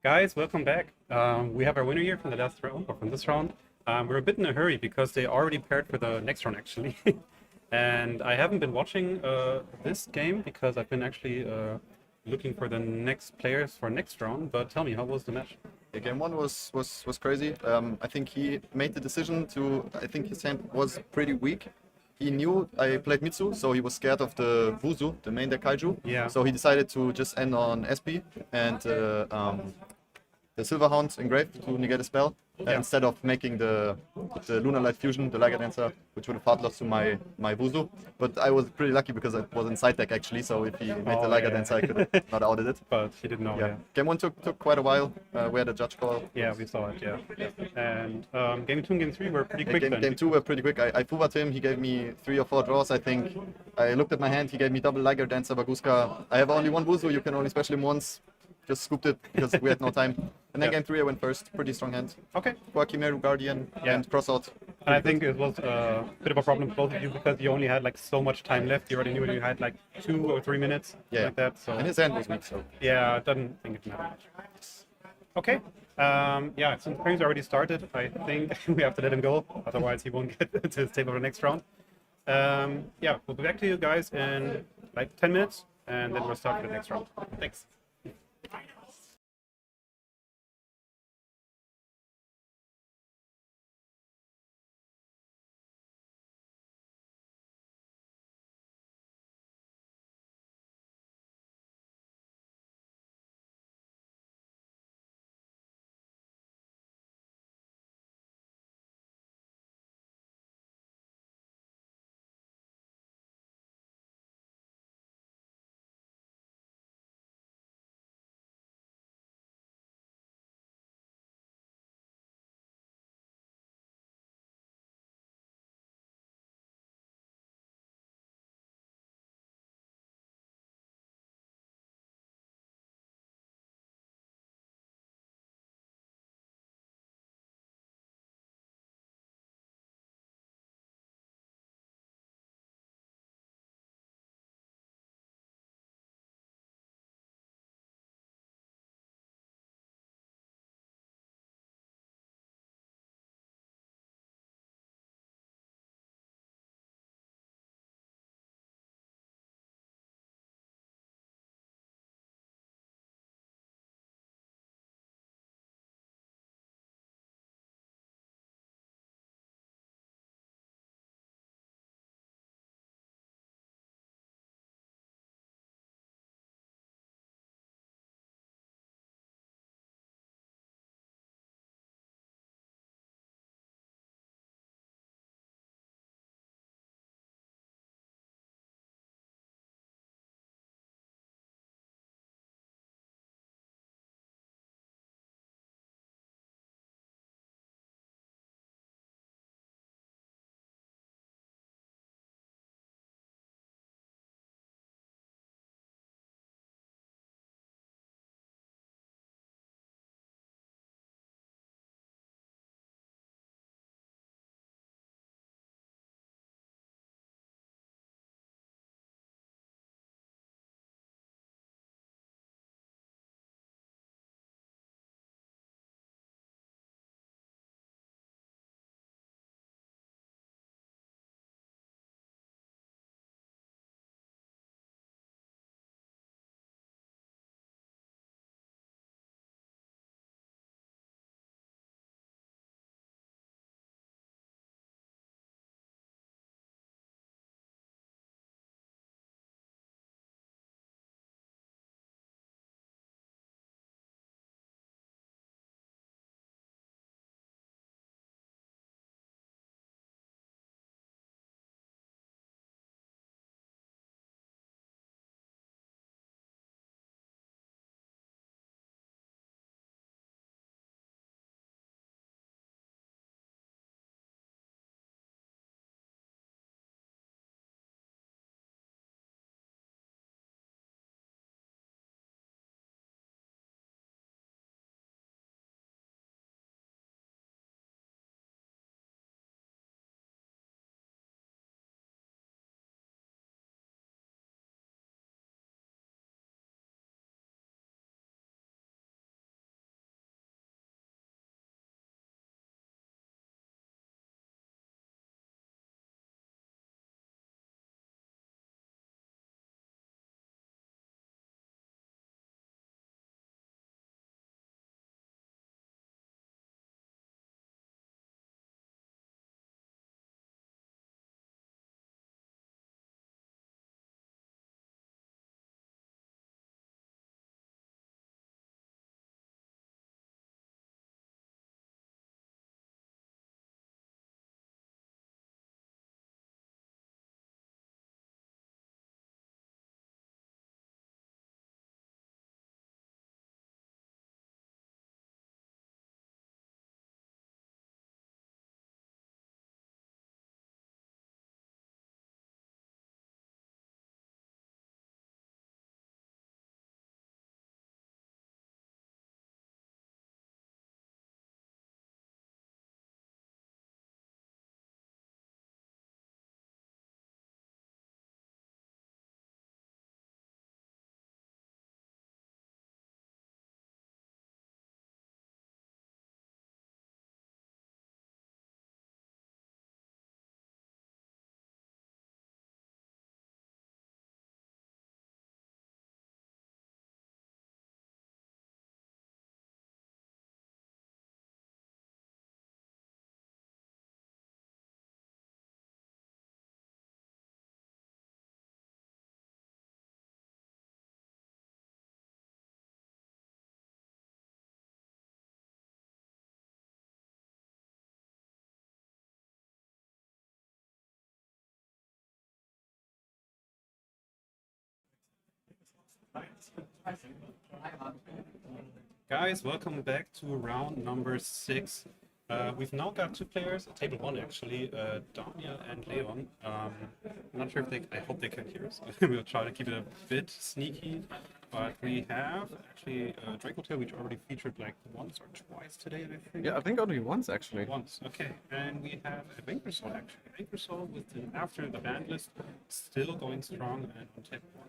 Guys, welcome back. We have our winner here from the last round, or from this round. We're a bit in a hurry because they already paired for the next round, actually. And I haven't been watching this game because I've been actually looking for the next players for next round. But tell me, how was the match? Yeah, game one was crazy. I think he made the decision to. I think his hand was pretty weak. He knew I played Mitsu, so he was scared of the Wuzu, the main deck Kaiju. Yeah. So he decided to just end on SP and the Silver Hound engraved to negate a spell instead of making the Lunar Light Fusion, the Liger Dancer, which would have hard lost to my Wuzu. But I was pretty lucky because it was in side deck actually, so if he made the Liger Dancer, I could have not outed it. But he didn't know. Yeah. Game one took quite a while. We had a judge call. Yeah, we saw it. Yeah. And game 2 and game 3 were pretty quick. Game two were pretty quick. I fuvat him. He gave me 3 or 4 draws, I think. I looked at my hand. He gave me double Liger Dancer, Baguska. I have only one Wuzu. You can only special him once. Just scooped it because we had no time. And then game 3 I went first. Pretty strong hand. Okay. Wakimeru Guardian and cross out. And I think it was a bit of a problem for both of you because you only had like so much time left. You already knew you had like 2 or 3 minutes, like that. So And his hand was weak, so. yeah, I didn't think it mattered much. Okay. Yeah, since the pairings already started, I think we have to let him go. Otherwise, he won't get to his table for the next round. Yeah, we'll be back to you guys in like 10 minutes, and then we'll start for the next round. Thanks. Guys, welcome back to round number 6. We've now got 2 players, table 1 actually, Daniel and Leon. I'm not sure if they, I hope they can hear us. We'll try to keep it a bit sneaky, but we have actually Draco Tail, which already featured like once or twice today, I think. Yeah, I think only once actually. Once, okay. And we have a Bankr Soul actually. Bankr Soul with after the band list, still going strong and on table 1.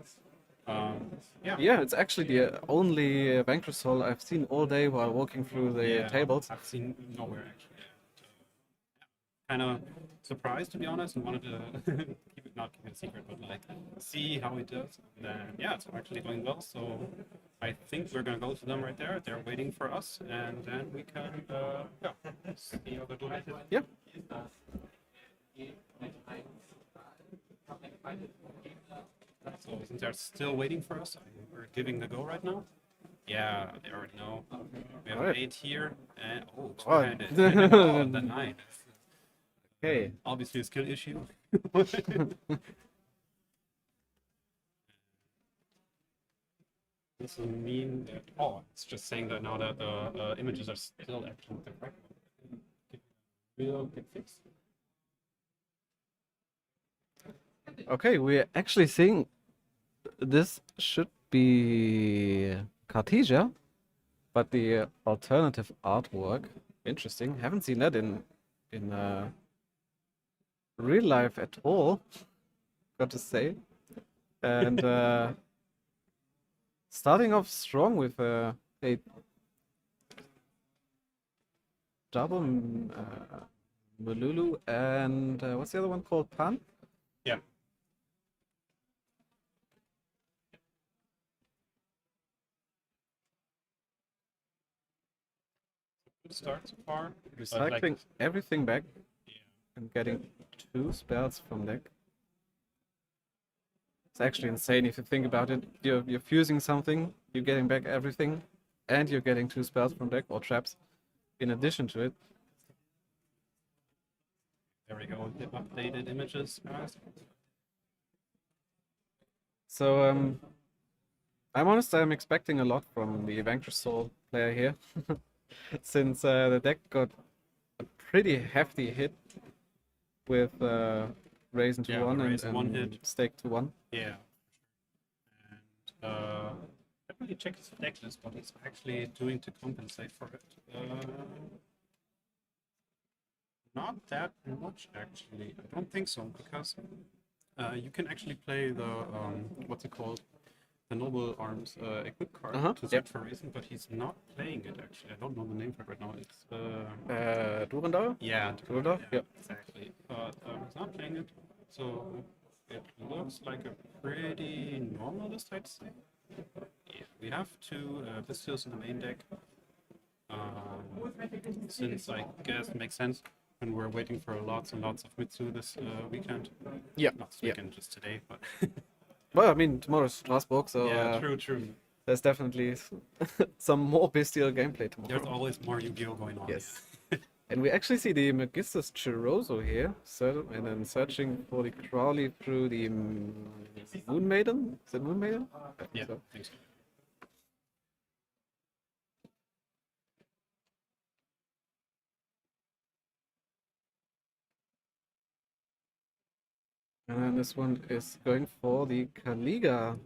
Yeah. Yeah, it's actually the only Bankr Soul I've seen all day while walking through the tables. I've seen nowhere actually. Kind of surprised to be honest, and wanted to not keep it a secret, but like see how it does. And then yeah, it's actually going well. So I think we're gonna go to them right there. They're waiting for us, and then we can see how they're doing. Yeah. So since they're still waiting for us, we're giving the go right now. Yeah, they already know. We have Alright. 8 here, and Alright. two-handed. Oh, the 9. Okay. Obviously a skill issue. This will mean that, oh, it's just saying that now that the images are still actually the correct one. Real quick fix. Okay, we're actually seeing this should be Cartesia, but the alternative artwork. Interesting. Haven't seen that in real life at all. Got to say. And starting off strong with a double Mululu and what's the other one called? Pan? Yeah. Good start so far. but, like, Recycling everything back yeah. and getting 2 spells from deck. It's actually insane if you think about it. You're fusing something, you're getting back everything, and you're getting 2 spells from deck or traps in addition to it. There we go. The updated images, guys. So I'm honest, I'm expecting a lot from the Bankr Soul player here, since the deck got a pretty hefty hit with Raisin to Yeah, 1 Raise and, one hit. Stake to 1. Yeah. And I haven't really checked his deck list, what he's actually doing to compensate for it. Not that much, actually. I don't think so, because you can actually play the, what's it called? The Noble Arms equip card to search for Raisin, but he's not playing it, actually. I don't know the name for it right now. It's Durandal? yeah, Durandal? yeah, exactly. But he's not playing it, so it looks like a pretty normal list, I'd say. Yeah, we have 2 pistols in the main deck. Since I guess it makes sense when we're waiting for lots and lots of Mitsu this weekend. Yeah. Not this weekend, just today, but Well, I mean, tomorrow's Strasbourg, so yeah, true. there's definitely some more bestial gameplay tomorrow. There's always more Yu-Gi-Oh going on. Yes. And we actually see the Magister's Chiroso here, so, and then searching for the Crowley through the Moon Maiden. Is it Moon Maiden? Yeah, So, I think so. and then this one is going for the Kaliga.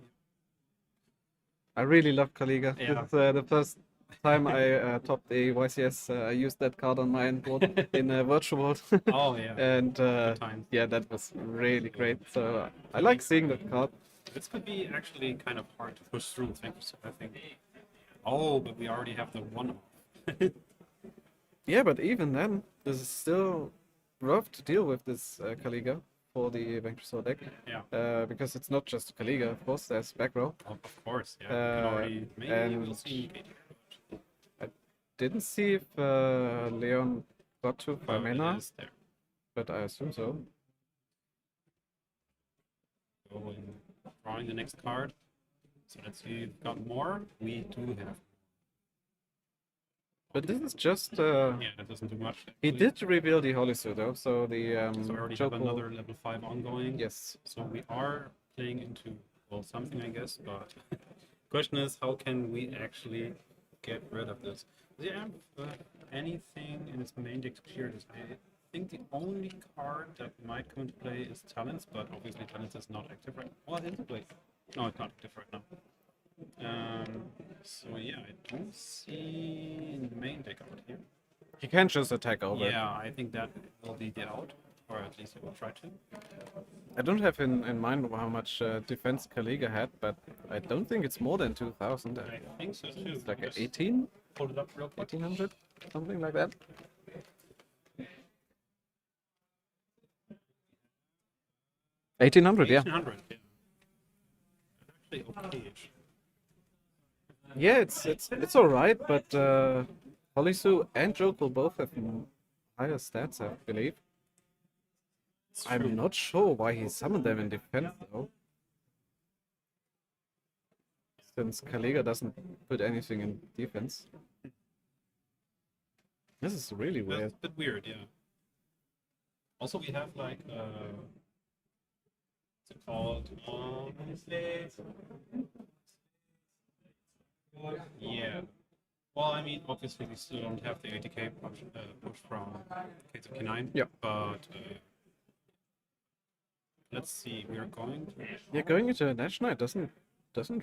I really love Kaliga. Yeah. It's the first time I topped a YCS, I used that card on my end board in Virtual World. Oh yeah. And Good times. yeah, that was really great. So I like seeing that card. This could be actually kind of hard to push through with Bankr, I think. Oh, but we already have the 1 off. Yeah, but even then, this is still rough to deal with this Kaliga for the Bankr deck. Yeah. Because it's not just Kaliga, of course, there's back row. Of course, yeah. We can already, maybe we'll and- see. Didn't see if Leon got to Oh, it mana, is there. but I assume so. Go and drawing the next card. So let's see, we've got more. We do have. But this is just. Yeah, that doesn't do much. He actually. did reveal the Holy Suit though, so the So we already have Choco- another level 5 ongoing. Yes. So we are playing into, well, something, I guess, but question is, how can we actually get rid of this? Does he have anything in his main deck to clear this? I think the only card that might come into play is Talents, but obviously Talents is not active right now. Well, it's in play. No, it's not active right now. So yeah, I don't see the main deck out here. He can just attack over. Yeah, I think that will be the out, or at least he will try to. I don't have in mind how much defense Kaliga had, but I don't think it's more than 2,000. I think so too. It's like Just 18, pull it up real quick. 1800, something like that. 1800, yeah. 1800, yeah. Actually, okay-ish. Yeah, it's all right, but Holisu and Draco both have higher stats, I believe. I'm not sure why he summoned them in defense though. Since Kaliga doesn't put anything in defense. This is really That's weird. a bit weird, yeah. Also, we have like what's it called? Yeah. Well, I mean, obviously we still don't have the 80k push from Case of K9. Yep. But let's see. We are going to. Yeah, going into a Nash Knight doesn't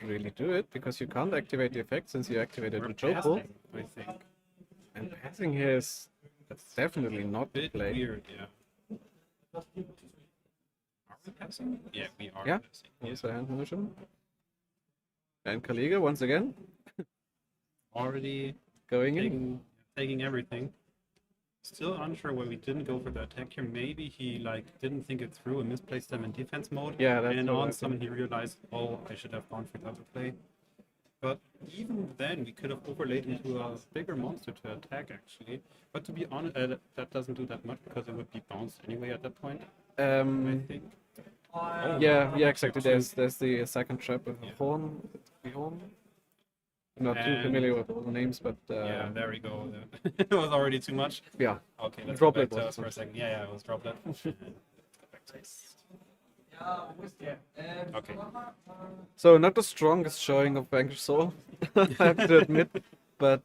really do it because you can't activate the effect since you activated We're the Draco. passing, I think. And passing here is definitely not the Bit play. weird, yeah. Are we passing? Yeah, we are Yeah. passing. Here's a hand motion. And Kaliga once again Already going in. taking everything. Still unsure why we didn't go for the attack here. Maybe he like didn't think it through and misplaced them in defense mode. Yeah, that's and what I on think. summon he realized, oh, I should have gone for the other play. But even then, we could have overlaid into a bigger monster to attack actually. But to be honest, that doesn't do that much because it would be bounced anyway at that point. I think. Yeah, exactly. There's the second trap with the horn. The horn. I'm not too And- familiar with all the names, but Yeah, there we go. It was already too much. yeah. Okay, let's Droplet go back to was us for a second. Yeah, it was droplet. Okay. So not the strongest showing of Bankr Soul, I have to admit, but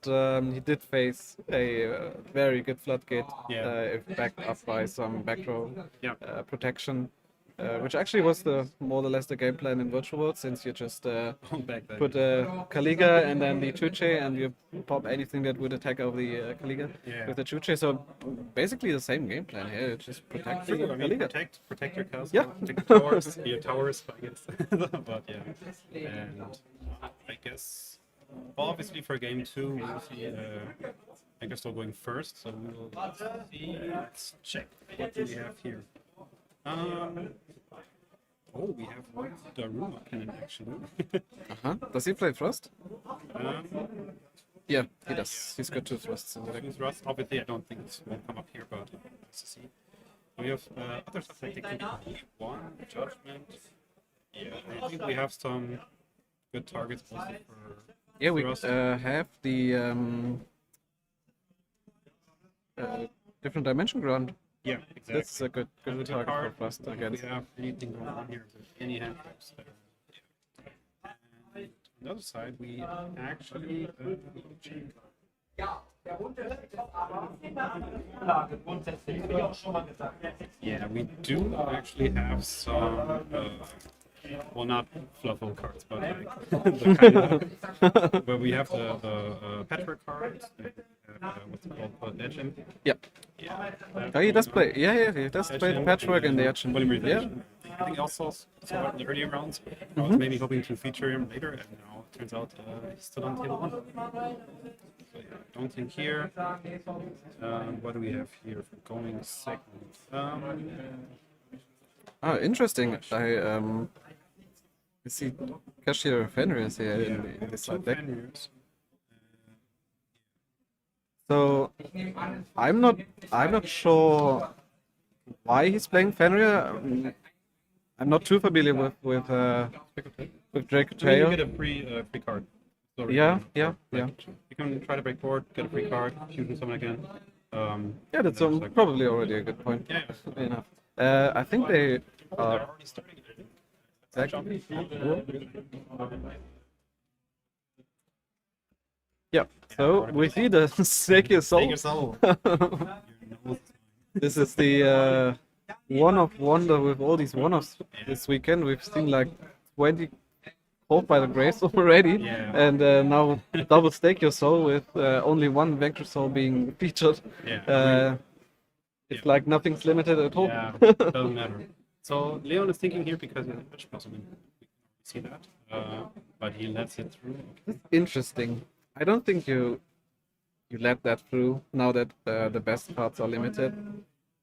he did face a very good floodgate, Yeah. if backed up by some back row Yeah. protection, which actually was the more or less the game plan in Virtual World, since you just Back then. put Kaliga and then the Chuche, and you pop anything that would attack over the Kaliga Yeah. with the Chuche. So basically the same game plan here, just protect the True, I mean, Kaliga. protect your castle, Yeah. protect your towers, your towers, I guess. But yeah, and I guess, well, obviously for game 2, we'll see Bankr still going first, so we will see. Let's check what do we have here. Oh, we have the Rumor Cannon actually. Does he play Frost? um, Yeah, he does. He's got 2 thrusts in the deck. Use Rust. Obviously, I don't think this will come up here, but let's see. We have other stuff like one Judgment. Yeah, I think we have some good targets also for. Yeah, we Rust. have the different dimension ground. Yeah, exactly. That's a good And with the target for card, Frost if against. we have anything going on here, with any hand traps there. Yeah. And on the other side, we actually. Yeah, we do actually have some, well, not fluffle cards, but like the kind of, where we have the Patchwork cards, what's it called, Legend. Yeah. Yeah. Oh, he does play. Yeah, he does play the patchwork and the action. Yeah. I think also saw in the earlier rounds. I was maybe hoping to feature him later, and now it turns out he's still on table 1. So yeah, don't think here. What do we have here for going second? Oh, interesting. I see Cashier Fenris here in this two side deck. Fenrirs. So I'm not sure why he's playing Fenrir. I'm not too familiar with Draco I mean, you get Tail. a free card. So Yeah. You can try to break board, get a free card, fusion summon again. Yeah, that's like- probably already a good point. Yeah, Enough. I think they they're are already starting. exactly. Yeah. So we see the Snake Your Soul. soul. This is the one-off wonder with all these one-offs this weekend. We've seen like 20 called by the Grace already, Yeah. and now double Stake Your Soul with only one Bankr soul being featured. Yeah. It's like nothing's limited at all. Yeah, doesn't matter. So Leon is thinking here because he's a match boss. I mean, we can see that, but he lets it through. Interesting. I don't think you let that through now that the best cards are limited.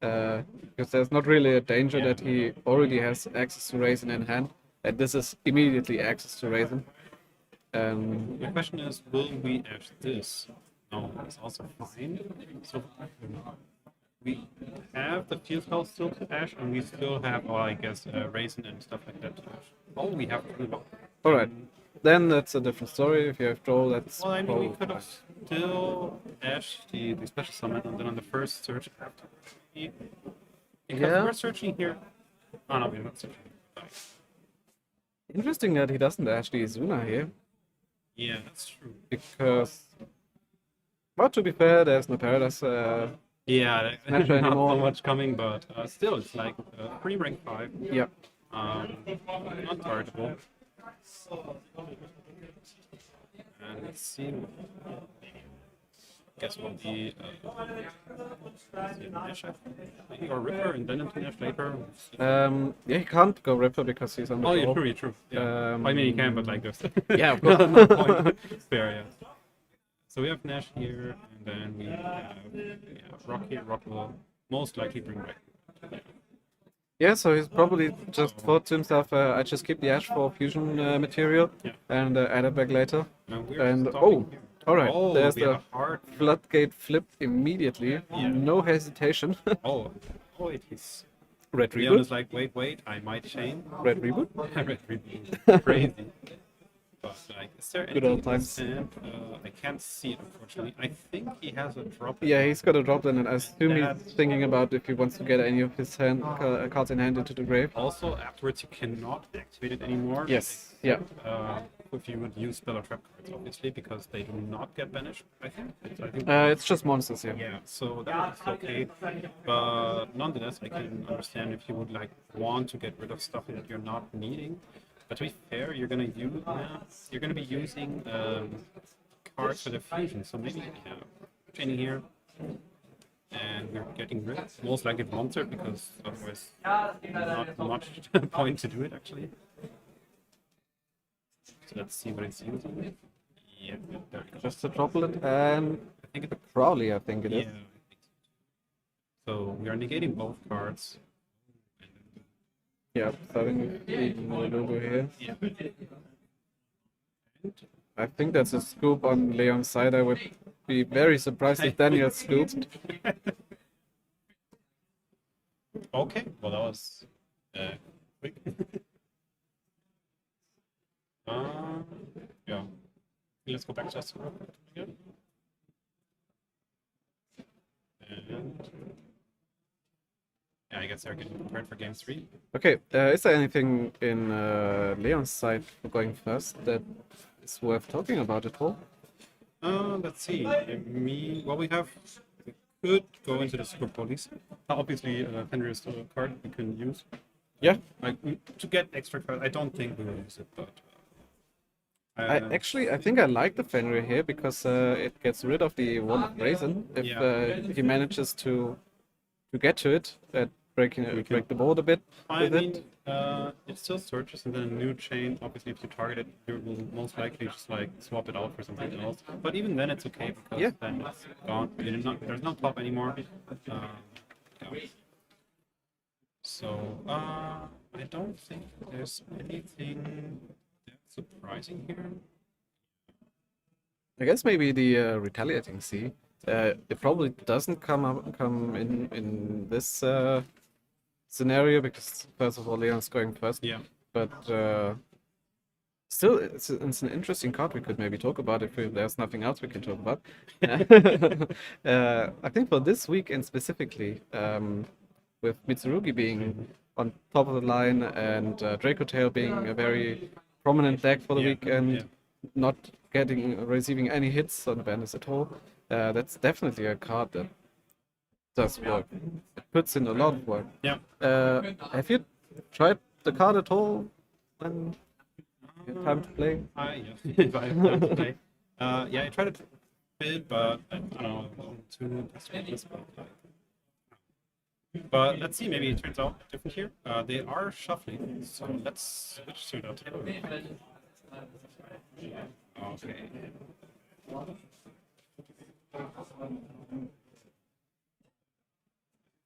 Because there's not really a danger that he already has access to Raisin in hand, and this is immediately access to Raisin. The question is, will we ash this? No, it's also fine. So we have the field spell still to ash, and we still have, well, I guess, Raisin and stuff like that to ash. Oh, we have to do. Alright, then that's a different story. If you have draw, that's. Well, I mean, we could have still dashed the special summon, and then on the first search after. Because we're searching here. Oh no, we're not searching. Interesting that he doesn't actually Izuna here, Yeah, that's true. because. Well, to be fair, there's no Paradise. Yeah, Not not anymore. so much coming, but still, it's like pretty rank 5. Yeah. Not targetable. And let's see. Guess what the Nash, maybe or Ripper and then into Nash later. Yeah, he can't go Ripper because he's on the Oh, draw. yeah, true. Yeah. I mean, you can, but like this. Yeah, of course. No point. Fair, yeah. So we have Nash here, and then we have Rock here. Rock will most likely bring back. Yeah, so he's probably just thought to himself, I just keep the Ash for fusion material and add it back later. And stopping here. alright, Oh, there's we have the a hard. floodgate flipped immediately. No hesitation. Oh, wait, he's. Red Leon reboot. is like, wait, I might chain. Red reboot. Red reboot. Crazy. But like, is there Good anything old in the times. sand? I can't see it, unfortunately. I think he has a drop. Yeah, he's got a drop then, and I assume That- he's thinking about if he wants to get any of his cards in hand into the grave. Also, afterwards, you cannot activate it anymore. Yes. Yeah. If you would use spell or trap cards, obviously, because they do not get banished, I think. It's just monsters here. Yeah, so that is okay. But nonetheless, I can understand if you would like want to get rid of stuff that you're not needing. But to be fair, you're gonna be using cards for the fusion. So maybe training here, and we're getting rid of most likely monster because otherwise not much point to do it actually. So let's see what it's using. Yeah, there we go. Just a droplet and I think it's Crowley, I think it yeah. is. I think so we are negating both cards. Yeah, starting with the logo here. Yeah. I think that's a scoop on Leon's side. I would be very surprised if Daniel scooped. Okay, well that was quick. Yeah. Let's go back just again. And yeah, I guess they're getting prepared for game 3. Okay, is there anything in Leon's side for going first that is worth talking about at all? Let's see. Well, we could go into the Super Police. Obviously, Fenrir is still a card we can use. Yeah. Like to get extra cards, I don't think we will use it, but. I think I like the Fenrir here because it gets rid of the one of Raisin if he manages to get to it at break the board a bit I with mean, it. it still searches and then a new chain. Obviously, if you target it, you will most likely just like swap it out for something else. But even then, it's okay because then it's gone. There's no top anymore. So I don't think there's anything that surprising here. I guess maybe the retaliating sea. It probably doesn't come in this scenario because first of all Leon's going first. Yeah. But still, it's an interesting card we could maybe talk about if there's nothing else we can talk about. I think for this weekend specifically, with Mitsurugi being on top of the line and Draco Tail being a very prominent deck for the weekend, not receiving any hits on the bandits at all. That's definitely a card that does work. It puts in a lot of work. Yeah. Have you tried the card at all when you have time to play? If I have time to play. Yeah, I tried it a bit, but I don't know, it wasn't too persuasive. But let's see, maybe it turns out different here. They are shuffling, so let's switch to the table. Okay.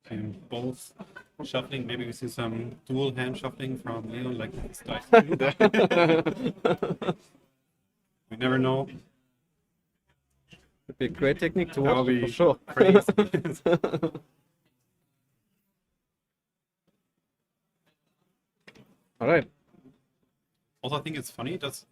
Okay, both shuffling. Maybe we see some dual hand shuffling from Leon, like this dice. We never know. Would be a great technique to That watch would for be sure. crazy. All right. Also, I think it's funny. Does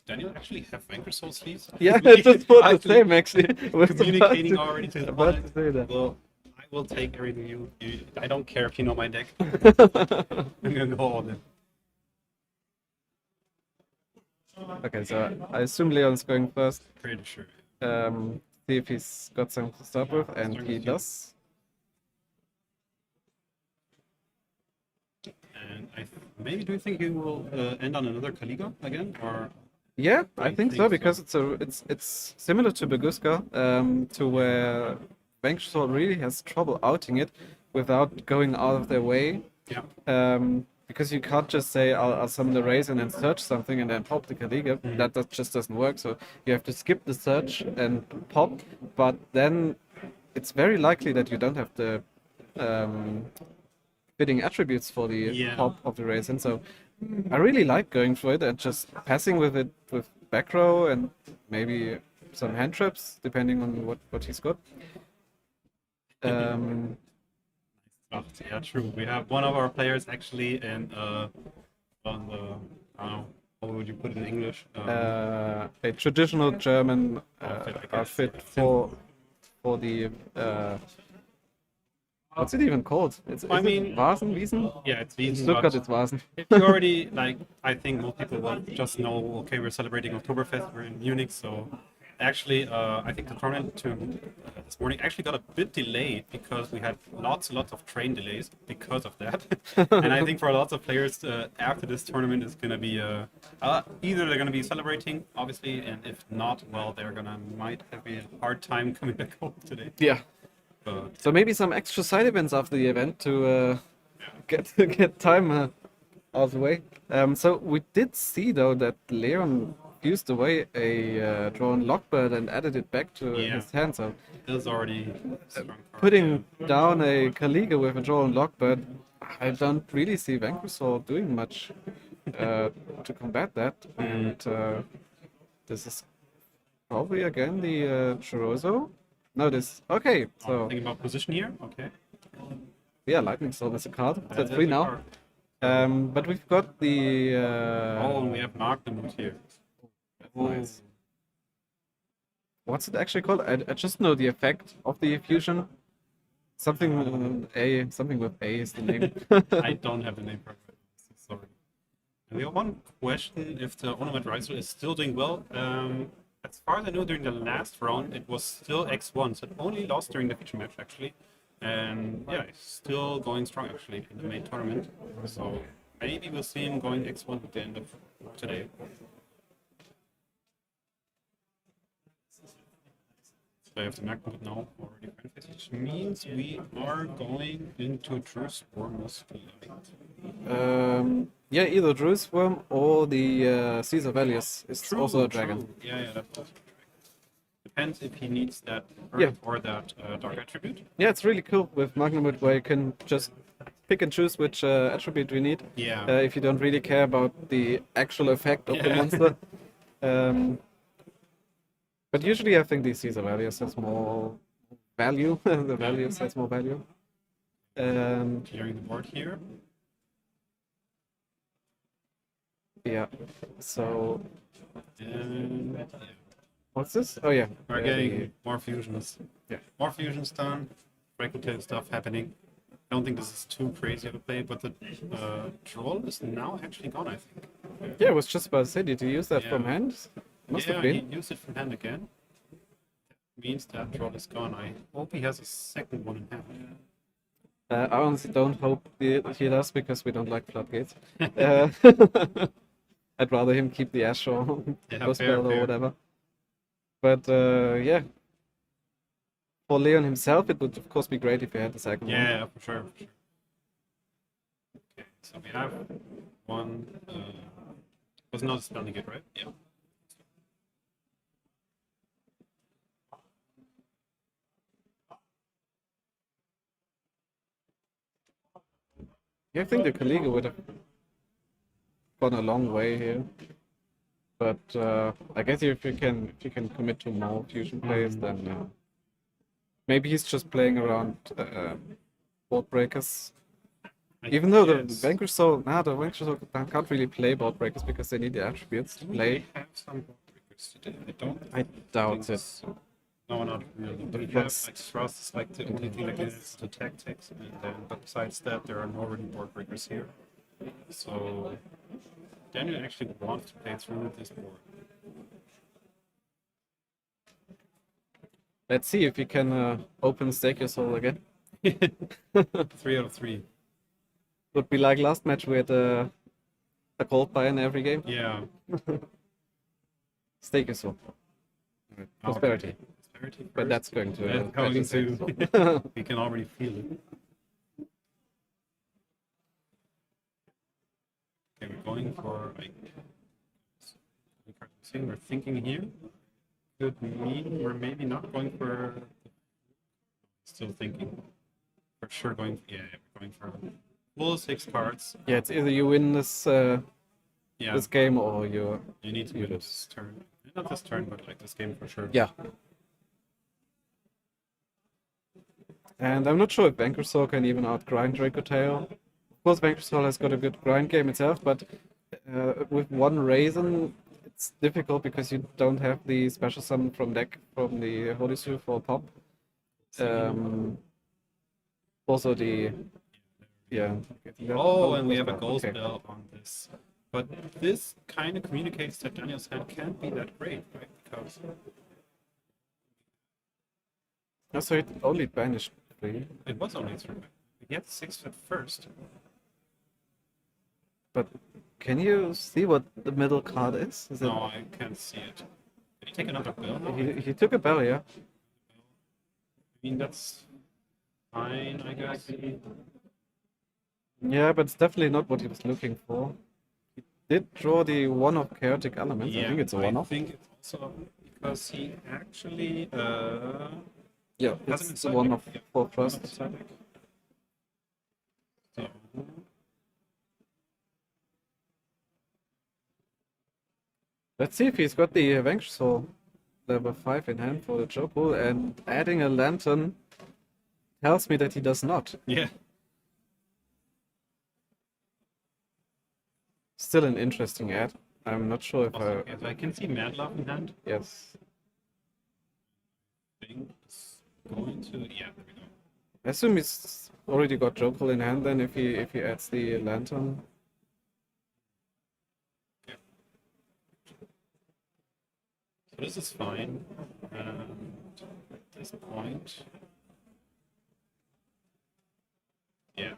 Daniel actually have Bankr Soul sleeves? Yeah, I just thought the Actually same actually. Was communicating about to- already to his about opponent. to say that. Well, I will take everything you. I don't care if you know my deck. I'm gonna go all in. Okay, so I assume Leon's going first. Pretty sure. See if he's got something to start with, and Starting he with you. does. And maybe do you think he will end on another Kaliga again, or Yeah, I I think so think because it's similar to Baguska, to where Bankr really has trouble outing it without going out of their way. yeah? Because you can't just say I'll summon the raise and then search something and then pop the Kaliga. That just doesn't work. So you have to skip the search and pop, but then it's very likely that you don't have the fitting attributes for the Yeah. pop of the raise. And so I really like going for it and just passing with it with back row and maybe some hand traps depending on what he's got. Oh, yeah, true. We have one of our players actually in on the I don't know how would you put it in English? A traditional German Outfit, I guess. outfit for the what's it even called? Is I it mean- Vasen, Wiesen? Yeah, it's In Wiesen, Stuttgart, but it's Vasen. if you already like, I think most people will just know. Okay, we're celebrating Oktoberfest. We're in Munich, so actually, I think the tournament this morning actually got a bit delayed because we had lots and lots of train delays because of that. And I think for lots of players, after this tournament is gonna be either they're gonna be celebrating, obviously, and if not, well, they're gonna might have a hard time coming back home today. Yeah. But So maybe some extra side events after the event to get time out of the way. So we did see though that Leon fused away a drawn Lockbird and added it back to Yeah. his hand. So it's already a strong card, putting down a Kaliga with a drawn Lockbird, I don't really see Bankr doing much to combat that. And this is probably again the Chorozo. No, this. Okay, so Thinking about position here. Okay. yeah, Lightning Storm is a card. That's That's free a now. card. But we've got the. Oh, and we have Magnamut here. Nice. What's it actually called? I just know the effect of the fusion. Something something with A is the name. I don't have the name for it. Sorry. And we have one question: if the Ornament Riser is still doing well. As far as I know, during the last round, it was still X1, so it only lost during the feature match actually. And yeah, it's still going strong actually in the main tournament. So maybe we'll see him going X1 at the end of today. So I have the Magnamut now already manifest, which means we are going into True Swarm most likely. Yeah, either Druid's Worm or the Caesar Valius is also a dragon. True. Yeah, that's also a dragon. Depends if he needs that Yeah. Earth or that Dark Attribute. Yeah, it's really cool with Magnamut where you can just pick and choose which attribute we need. Yeah. If you don't really care about the actual effect of the Yeah. monster. But usually I think the Caesar Valius has more value. The Valius has more value. Clearing the board here. Yeah. So And yeah. what's this? Oh yeah. We're getting more fusions. Yeah. More fusions done. Draco tail stuff happening. I don't think this is too crazy of a play, but the troll is now actually gone, I think. Yeah, I was just about to say, did you use that from Yeah. hand? Must Yeah, have he been. used it from hand again. Means that draw is gone. I hope he has a second one in hand. I honestly don't hope he does because we don't like floodgates. I'd rather him keep the Astro Yeah, Ghost fair, Bell or fair. whatever. But yeah, for Leon himself, it would of course be great if he had the second one. Yeah, for sure, for sure. Okay, so we have one. Was not spelling it right? Yeah. Yeah, I think the Kaliga would have gone a long way here. But I guess if you can commit to more fusion plays, then maybe he's just playing around board breakers. Even though the guess. Bankr can't really play board breakers because they need the attributes to play. Have some board breakers today. I don't. I doubt think it. so. No, not really. But we have That's- like thrust is like the only thing that is the tactics, and then but besides that, there are no really board breakers here. So Daniel actually wants to play through this board. Let's see if you can open Stake Your Soul again. 3 out of 3. Would be like last match with a gold buy in every game. Yeah. Stake Your Soul. Prosperity. Prosperity But first. that's going to That's going to to. We can already feel it. Okay, we're going for like. We're thinking here. Could mean we're maybe not going for. Still thinking. For sure going. Yeah, we're going for full 6 cards. Yeah, it's either you win this Yeah, this game or you you need to win this turn. Not this turn, but like this game for sure. yeah. And I'm not sure if Bankr Soul can even outgrind Draco Tail. Of course, Bankr Soul has got a good grind game itself, but with one Raisin, it's difficult because you don't have the special summon from deck from the Holy Seal for pop. Also the yeah. Oh, and we have a gold Okay. spell on this. But this kind of communicates that Daniel's hand can't be that great, right? Because Oh, so it only banished 3. it was only 3. He had 6 at first. But can you see what the middle card is? Is No, I can't see it. Did he take another bill? He took a bell, yeah. I mean, that's fine, I guess. Yeah, but it's definitely not what he was looking for. He did draw the one of chaotic elements. I think it's a one I off. think it's also because he actually Yeah, has it's an a one inside of deck. Yeah, 4 one of trust. inside deck. So Let's see if he's got the Avenged Soul level 5 in hand for the Joku, and adding a lantern tells me that he does not. yeah. Still an interesting ad. I'm not sure if Also, yes, I can see Mad Love in hand. yes. Thing is going to yeah, there we go. I assume he's already got Jokel in hand then if he adds the lantern. So this is fine. And at this point, yeah,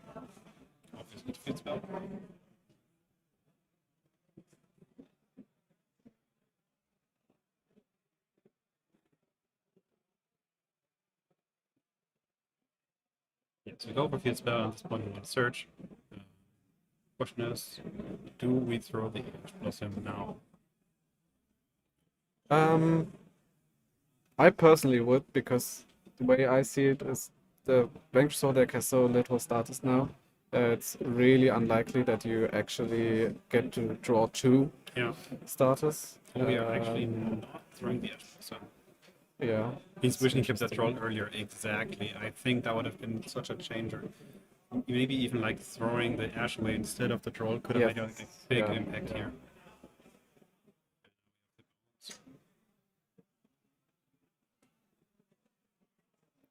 obviously it fits well. Yeah, so we go for field spell at this point we want to search. Question is, do we throw the Blossom now? I personally would, because the way I see it is the Bankr Soul deck has so little status now. It's really unlikely that you actually get to draw 2 Yeah, starters. we are actually not throwing the Blossom. Yeah. He's wishing he kept that troll earlier. Exactly. I think that would have been such a changer. Maybe even like throwing the ash away instead of the troll could have made a big Yeah. impact here.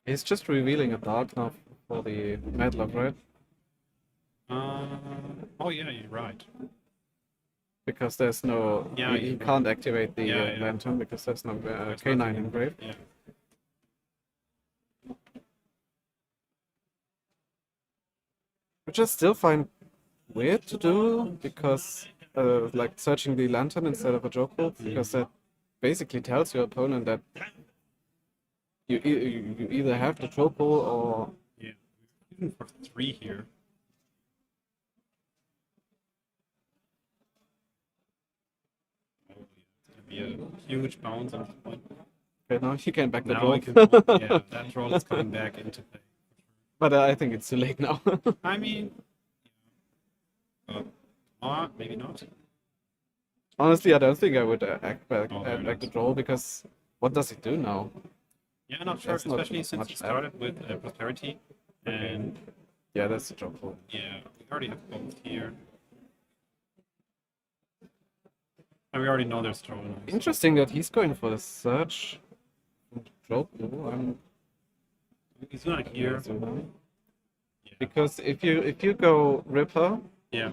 He's just revealing a dark now for the Madlove, right? Oh yeah, you're right. because there's no. Yeah, he you- can't activate the Yeah, yeah. lantern because there's no There's K9 nothing- engraved. Yeah. Which I still find weird to do because, like, searching the lantern instead of a Draco, because that basically tells your opponent that you either have the Draco or. Yeah. Even for 3 here. Be a huge bounce on this point. Okay, now he can back the Now draw. we can roll, yeah, that roll is coming back into play. But I think it's too late now. I mean, or maybe not. Honestly, I don't think I would act back, Oh, add very back the nice. draw because what does it do now? Yeah, not sure, That's not especially since much he started with prosperity, and Yeah, that's the Draco. yeah, we already have both here. And we already know there's throwing. Interesting that he's going for the search. Draco. He's not here. Because if you go Ripper Yeah.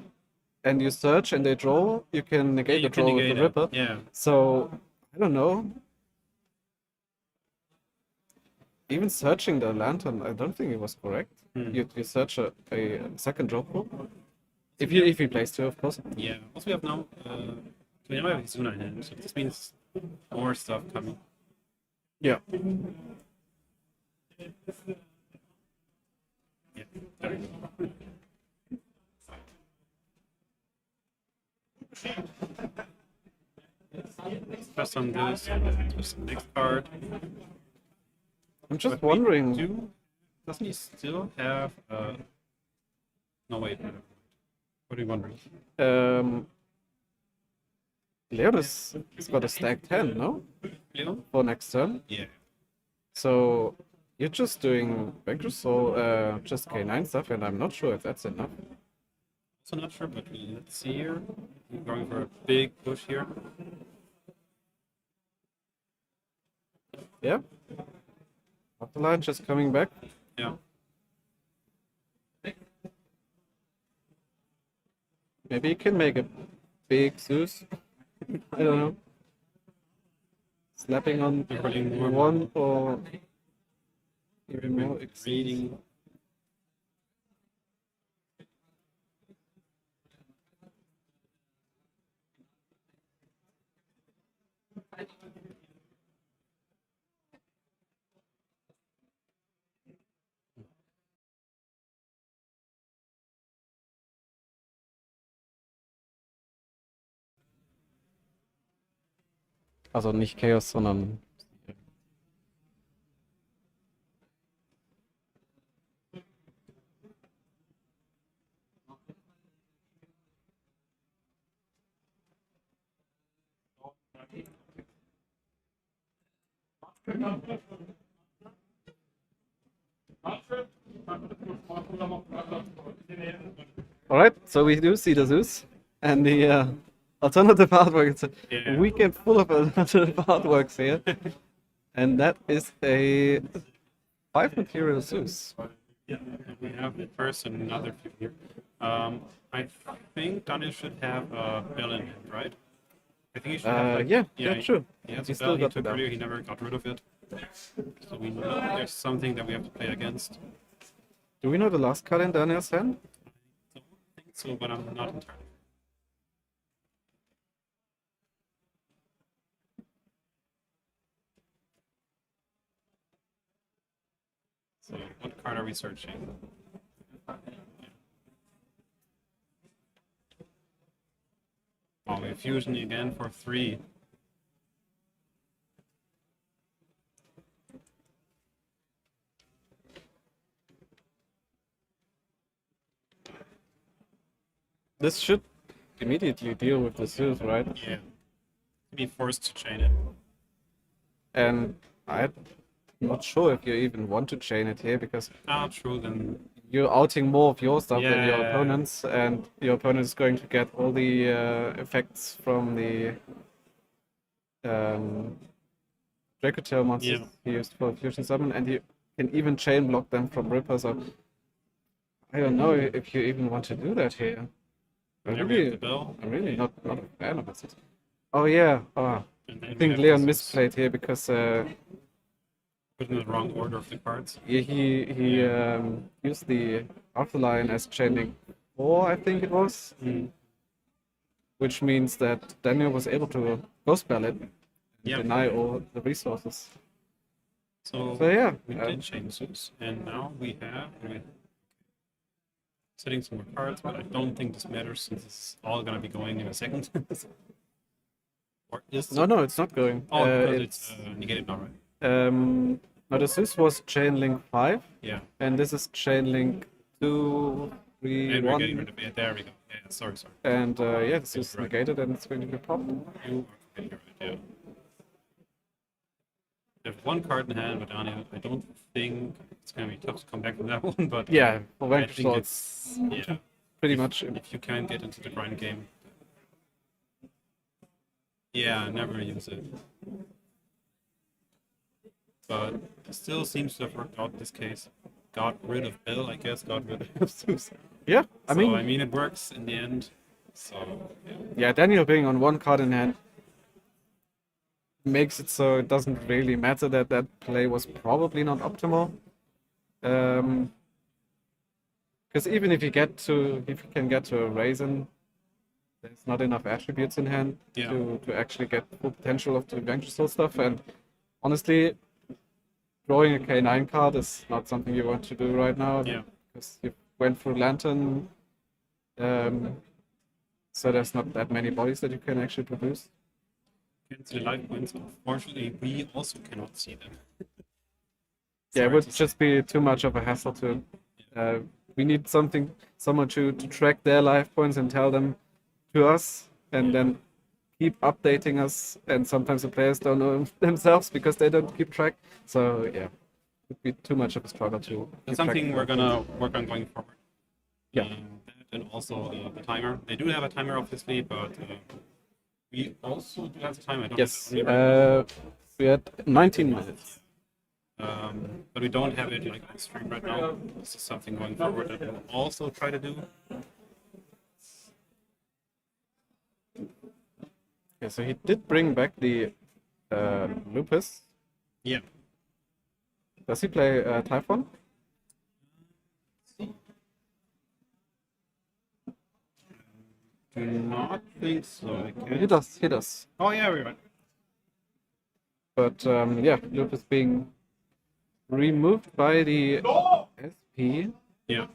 and you search and they draw, you can negate You the can draw with negate the it. Ripper. Yeah. So I don't know. Even searching the lantern, I don't think it was correct. You search a second Draco. If you place 2, of course. Yeah. Also, we have now. We now have Izuna in hand, so this means more stuff coming. Yeah. Yeah. There we go. Press on this, switch to the next card. I'm just But we wondering. Doesn't he still have? No, wait. What are you wondering? Leonis has got a stacked hand, no? Leon? For next turn. Yeah. So you're just doing Bankr, so just K9 stuff, and I'm not sure if that's enough. Also not sure, but let's see here. We're going for a big push here. Yeah. After line just coming back. Yeah. Maybe you can make a big Zeus. I don't know. Slapping on Putting more one or even more exceeding. reading. Also nicht Chaos, sondern. Alright, so we do see the Zeus and the alternative artwork. It's a Yeah. weekend full of alternative artworks here. And that is a 5 material Zeus. Yeah. We have first another few here. I think Daniel should have a bell in hand, right? I think he should have yeah, true. He has He a still bell he got the took bell. earlier, he never got rid of it. So we know there's something that we have to play against. Do we know the last card in Daniel's hand? I think so, but I'm not entirely. So what card are we searching? Oh, we have fusion again for 3. This should immediately deal with the Zeus, right? Yeah. Be forced to chain it. And I'm not sure if you even want to chain it here because Ah, true, then. you're outing more of your stuff than your Yeah. opponent's, and your opponent is going to get all the effects from the Draco tail monsters Yeah. he used for fusion summon, and you can even chain block them from Ripper. So I don't know if you even want to do that here. There we have Really, the bell. I'm really not a fan of it. Oh yeah, And then I we think have Leon this misplayed here because put in the wrong order of the cards. he used the Afterline as chaining 4, I think it was, which means that Daniel was able to go spell it and Yeah. deny all the resources. So So yeah, we did chain Zeus, and now we have setting some more cards, but I don't think this matters since it's all gonna be going in a second. Or is no, it's not going. Oh, because it's negated now, right? No, the Zeus was chain link 5, Yeah. and this is chain link 2, 3, And we're getting 1. rid of it. There we go. Yeah, sorry. And yeah, this is Right. negated and it's going to be a problem. You are completely right, yeah. I have one card in hand, but Daniel, I don't think it's gonna be tough to come back from that one, but Yeah, for I Bankr, think so it's yeah. pretty much. If you can get into the grind game. Yeah, never use it. But it still seems to have worked out in this case. Got rid of Bill, I guess, got rid of Zeus. Yeah, I I mean, mean it works in the end. So yeah, Daniel being on one card in hand makes it so it doesn't really matter that that play was probably not optimal. Because even if you can get to a Raisin, there's not enough attributes in hand Yeah. to actually get full potential of the Bankr Soul stuff. And honestly, drawing a K9 card is not something you want to do right now. Yeah. Because you went through Lantern, so there's not that many bodies that you can actually produce. Can't see the life points. Unfortunately, we also cannot see them. Yeah, it Sorry would to say. just be too much of a hassle to. We need someone to track their life points and tell them to us, and then keep updating us. And sometimes the players don't know themselves because they don't keep track. So yeah, it would be too much of a struggle to. That's keep track something of we're their gonna points. work on going forward. Yeah. That and also the timer. They do have a timer, obviously, but we also do have a timer. I don't Yes, have it right we had 19 minutes. but we don't have it like on stream right now. This is something going forward that we'll also try to do. Okay, so he did bring back the Lupus. Yeah. Does he play Typhon? Do not think so. He does. He does. Oh yeah, we're right. But yeah, Lupus being removed by the SP Yeah.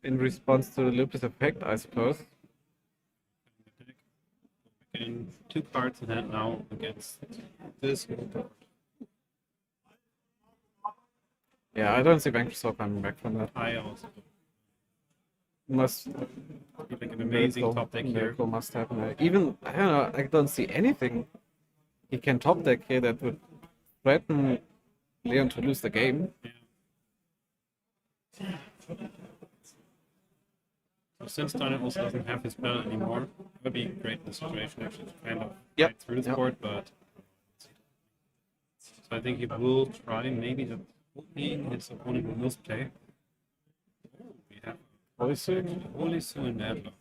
in response to the Lupus effect, I suppose. Getting 2 cards in hand now against this. Yeah, I don't see Bankr Soul coming back from that. I also Must be like an amazing top deck here. miracle must happen. Even I don't know. I don't see anything he can top deck here that would threaten Leon to lose the game. So since Daniel also doesn't have his spell anymore, it would be great in this situation actually to kind of Yep. fight through this Yep. board, but so I think he will try maybe the hoping his opponent will misplay. Oh, we have Holy Soul and Adler.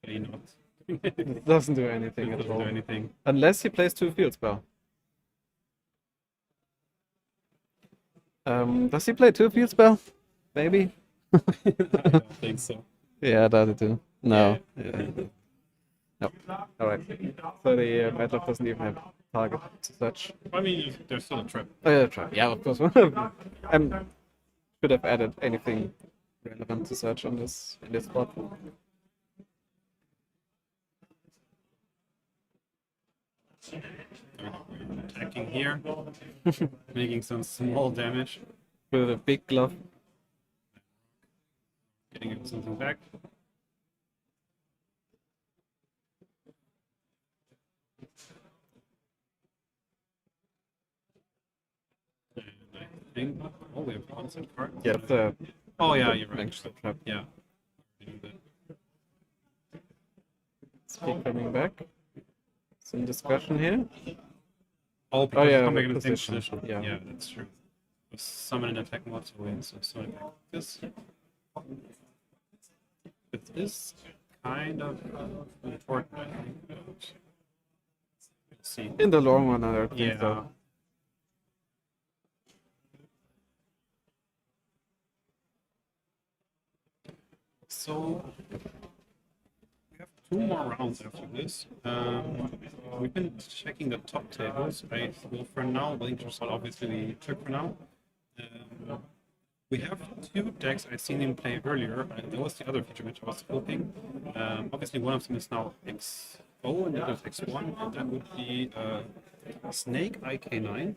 Really not. It doesn't do anything at Doesn't all. do anything. Unless he plays 2 field spell. Does he play 2 field spell? Maybe. I don't think so. Yeah, does it do? No. Yeah. No. Alright. So the Madlock doesn't even have target to such. I mean, there's still a trap. Oh yeah, try. Yeah, of course. Should have added anything relevant to search on this in this spot. Attacking here, making some small damage, With a big glove. getting something back. And I think, oh, we have one set card. Yeah, the Oh yeah, you're right. Bankr trap. Yeah. We do that. Keep coming back. Some discussion here. Oh, because yeah, it's coming in the same position. position. Yeah. Yeah, that's true. Summon an attack mod to win, so summon back this. With is kind of important, I think. Let's see. In the long run, I don't think Yeah. so. So we have 2 more rounds after this. We've been checking the top tables. I will for now link to Sol obviously took for now. We have 2 decks I've seen him play earlier. That was the other feature which I was hoping. Obviously one of them is now XO and the other is X1, and that would be Snake IK9.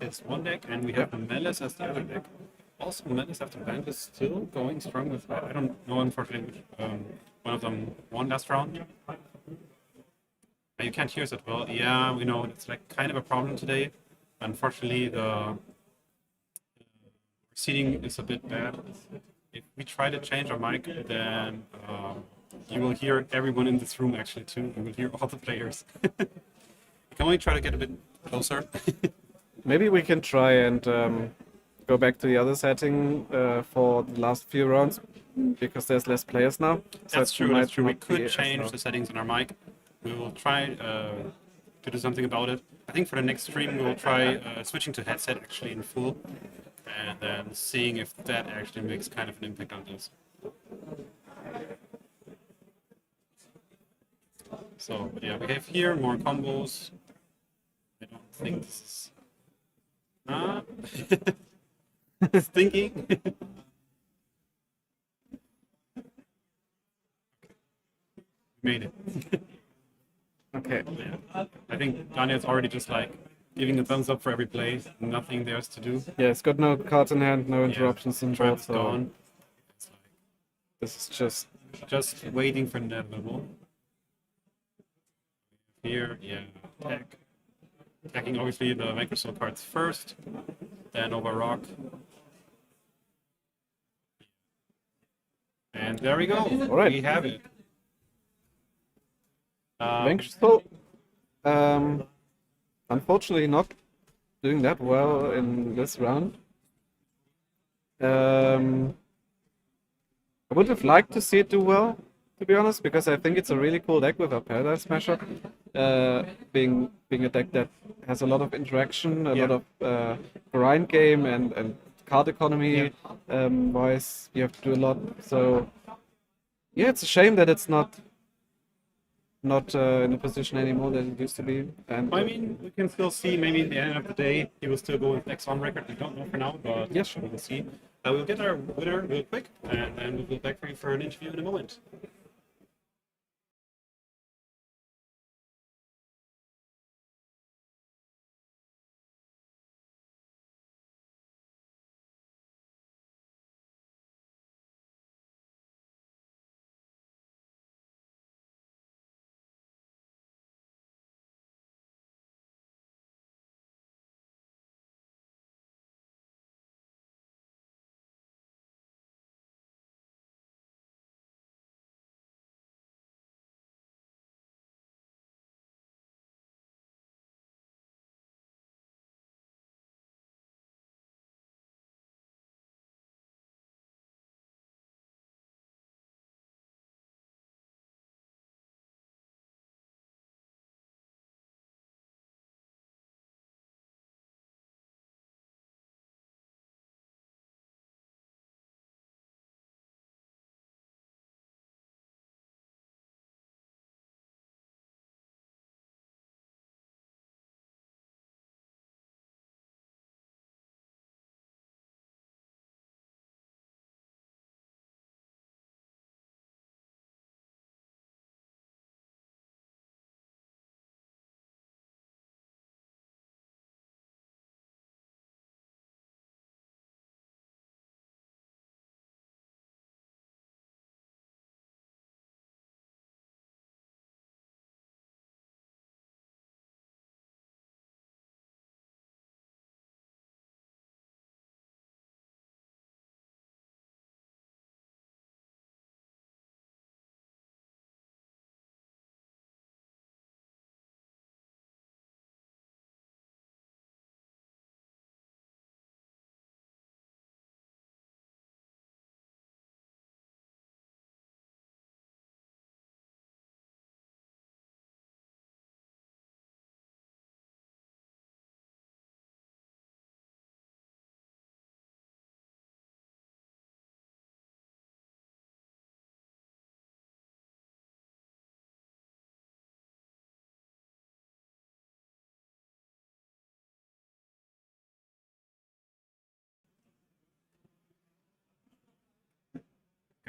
It's one deck, and we have Melis as the other deck. Also, Melis after Band is still going strong with, I don't know unfortunately which one of them won last round. You can't hear us that well. Yeah, we know it's like kind of a problem today. Unfortunately, the seating is a bit bad. If we try to change our mic, then you will hear everyone in this room actually too. You will hear all the players. Can we try to get a bit closer? Maybe we can try and go back to the other setting for the last few rounds, because there's less players now. So That's it true. might That's true. We not be could as change loud. the settings on our mic. We will try to do something about it. I think for the next stream we will try switching to headset actually in full, and then seeing if that actually makes kind of an impact on this. So yeah, we have here more combos. I don't think this is. Stinky. Made it. Okay. Yeah. I think Daniel's already just like giving a thumbs up for every play. Nothing there's to do. Yeah, it's got no cards in hand, no interruptions in Trap board, is so gone. It's this is just like just waiting for inevitable. Here, yeah, attack. Attacking obviously the Microsoft cards first, then over rock. And there we go. right. We have it. Bankr still, unfortunately not doing that well in this round. I would have liked to see it do well, to be honest, because I think it's a really cool deck with a Paradise Smasher, being a deck that has a lot of interaction, a lot of grind game and card economy wise. You have to do a lot. So yeah, it's a shame that it's not in a position anymore that it used to be. And I mean, we can still see maybe at the end of the day he will still go with X1 record. We don't know for now, but yes, we will see. We'll get our winner real quick, and then we'll be back for you for an interview in a moment.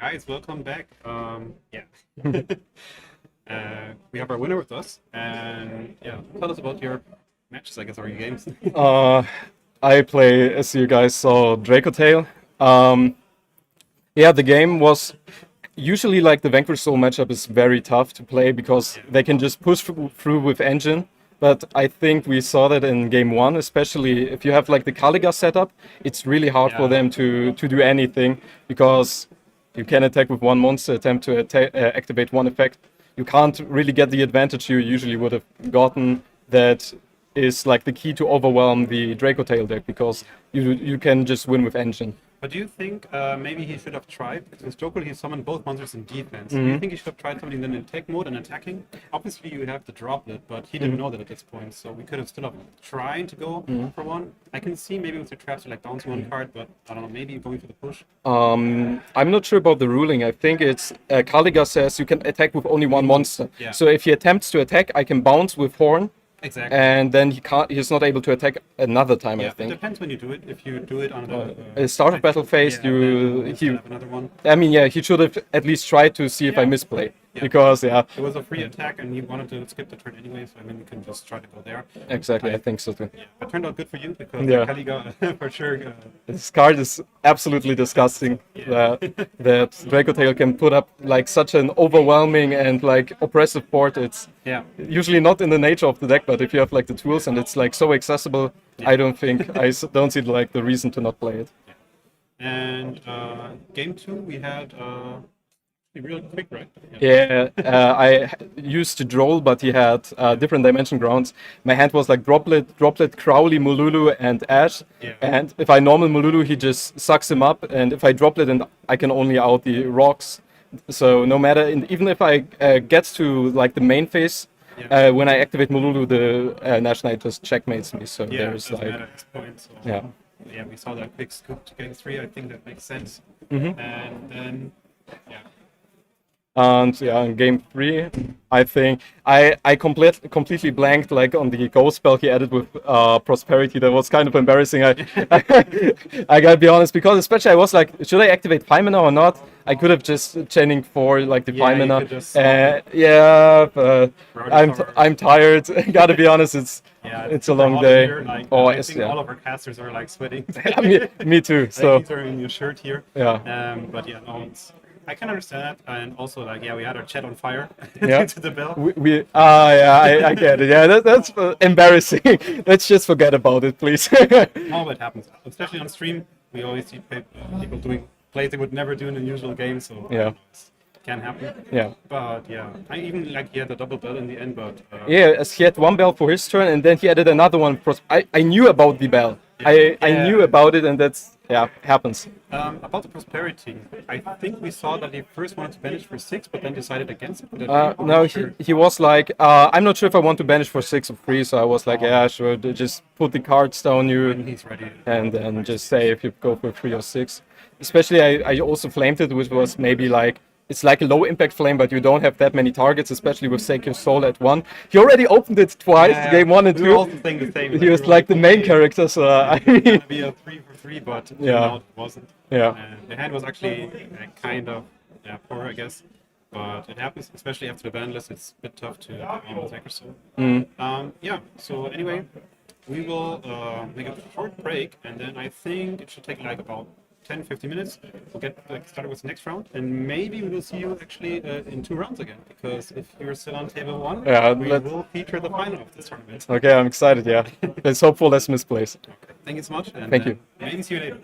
Guys, welcome back. We have our winner with us, and yeah, tell us about your matches, I guess, or your games. I play, as you guys saw, Draco Tail. Yeah, the game was usually like the Bankr Soul matchup is very tough to play because they can just push through with engine. But I think we saw that in game one, especially if you have like the Kaliga setup, it's really hard for them to do anything because you can attack with one monster, attempt to activate one effect. You can't really get the advantage you usually would have gotten. That is like the key to overwhelm the Draco Tail deck because you can just win with engine. But do you think maybe he should have tried, because with Draco he summoned both monsters in defense. Do you think he should have tried something then in tech mode and attacking? Obviously you have the droplet, but he didn't know that at this point, so we could have still have tried to go for one. I can see maybe with the traps you like bouncing one card, but I don't know, maybe going for the push. I'm not sure about the ruling. I think it's Kaliga says you can attack with only one monster. Yeah. So if he attempts to attack, I can bounce with Horn. Exactly. And then he's not able to attack another time, I think. It depends when you do it. If you do it on the Start of battle phase, he have another one. I mean, yeah, he should have at least tried to see if I misplay. Because, it was a free attack and he wanted to skip the turn anyway, so I mean, you can just try to go there. Exactly, I think so too. Yeah, it turned out good for you because Kaliga, for sure. This card is absolutely disgusting. That Draco Tail can put up like such an overwhelming and like oppressive board. It's usually not in the nature of the deck, but if you have like the tools and it's like so accessible, I don't don't see like the reason to not play it. And game two, we had real quick, right? I used to Droll, but he had different dimension grounds. My hand was like Droplet, Crowley, Mululu, and Ash. And if I normal Mululu, he just sucks him up. And if I Droplet, and I can only out the rocks. So no matter, even if I get to like the main phase, when I activate Mululu, the Nash Knight just checkmates me. So there's like, at this point, so yeah, we saw that quick scoop to game three. I think that makes sense. Mm-hmm. And then And in game three, I think I completely blanked like on the ghost spell he added with prosperity. That was kind of embarrassing. I gotta be honest, because especially I was like, should I activate 5 mana or not? I could have just chaining for like the 5 mana. I'm tired. Gotta be honest, it's a long day. Here, like, I think all of our casters are like sweating. me too. So are in your shirt here. But no, I can understand that, and also like we had our chat on fire due to the bell. I get it. Yeah, that's embarrassing. Let's just forget about it, please. No, it happens, especially on stream. We always see people doing plays they would never do in a usual game, so it can happen. But I even like he had a double bell in the end, but as he had one bell for his turn, and then he added another one. I knew about the bell. I knew about it, and that's happens. About the prosperity, I think we saw that he first wanted to banish for 6, but then decided against it. No, he was like, I'm not sure if I want to banish for 6 or 3, so I was like, yeah, sure, just put the cards down you, and he's ready, and then just say if you go for 3 or 6. Especially, I also flamed it, which was maybe like, it's like a low impact flame, but you don't have that many targets, especially with Sacred Soul at 1. He already opened it twice, game 1 and 2. We were also saying the same. He was like the main character, so it was gonna be a 3 for 3, but it wasn't. The hand was actually kind of poor, I guess. But it happens, especially after the ban list. It's a bit tough to Sacred Soul. So anyway, we will make a short break, and then I think it should take like about 10-15 minutes. We'll get started with the next round, and maybe we will see you actually in 2 rounds again, because if you're still on table 1, we will feature the final of this tournament. Okay, I'm excited, Let's hope for less misplays. Okay. Thank you so much. And, Thank you. Maybe see you later.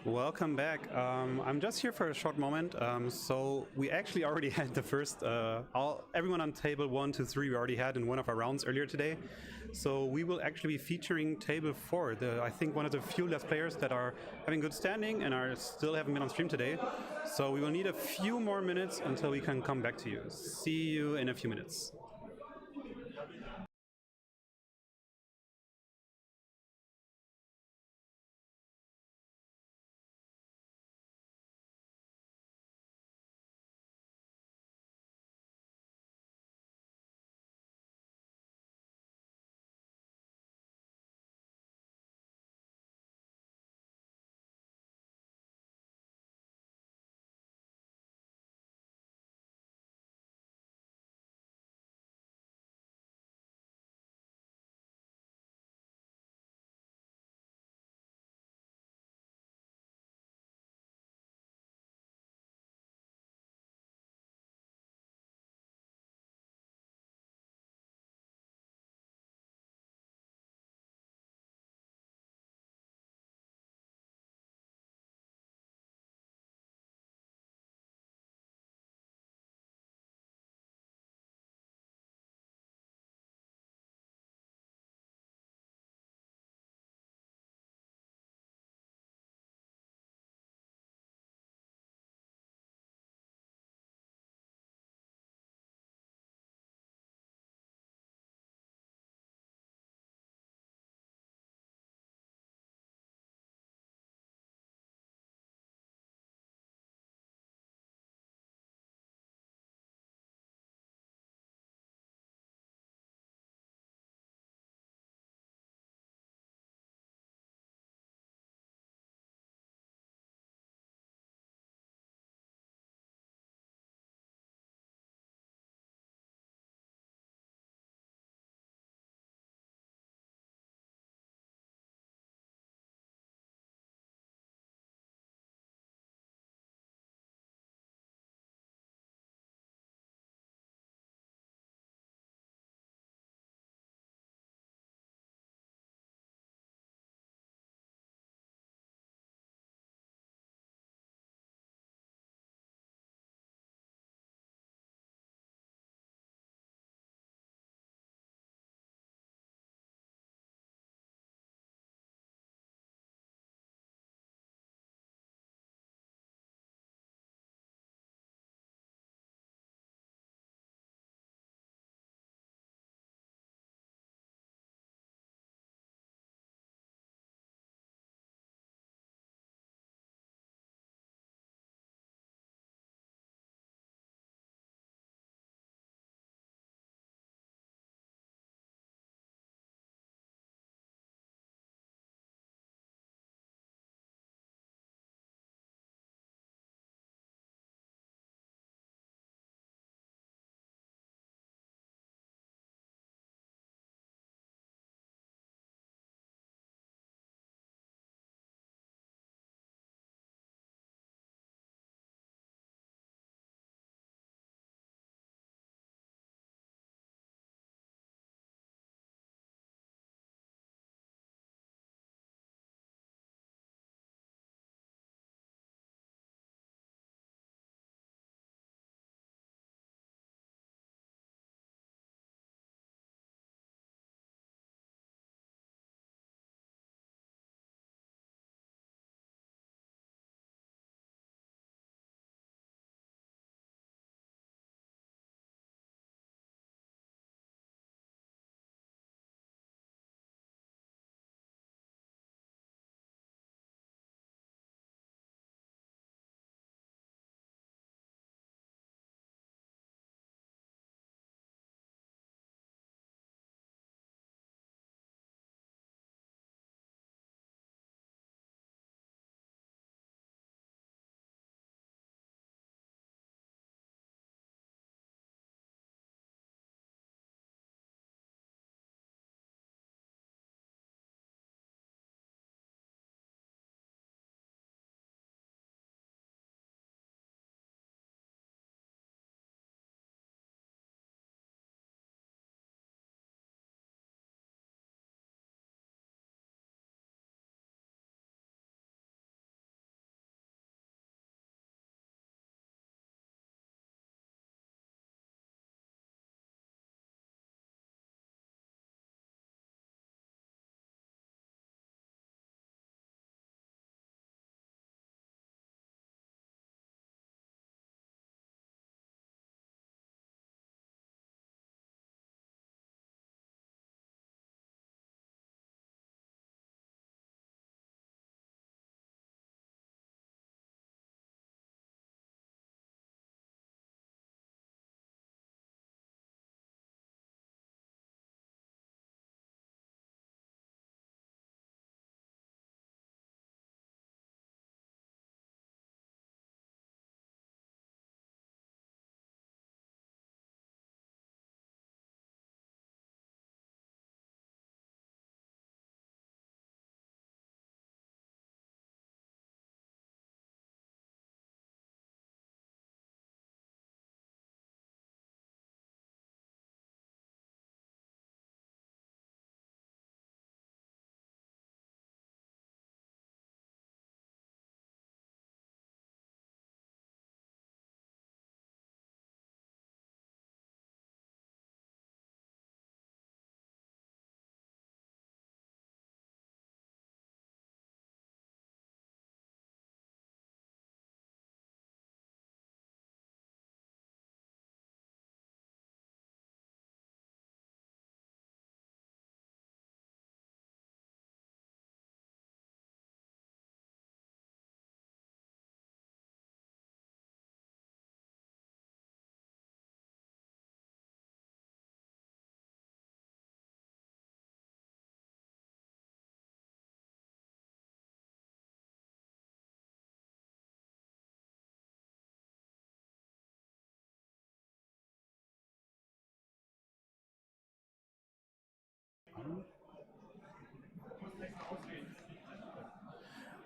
Welcome back. I'm just here for a short moment. So we actually already had the first, everyone on table 1 to 3 we already had in one of our rounds earlier today. So we will actually be featuring table 4, I think one of the few left players that are having good standing and still haven't been on stream today. So we will need a few more minutes until we can come back to you. See you in a few minutes.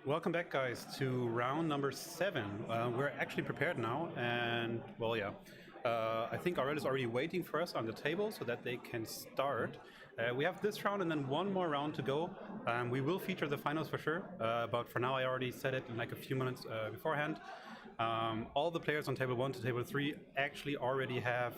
Welcome back, guys, to round number 7. We're actually prepared now, and well, yeah. I think Aurel is already waiting for us on the table so that they can start. We have this round and then one more round to go. We will feature the finals for sure, but for now I already said it in like a few minutes beforehand. All the players on table 1 to table 3 actually already have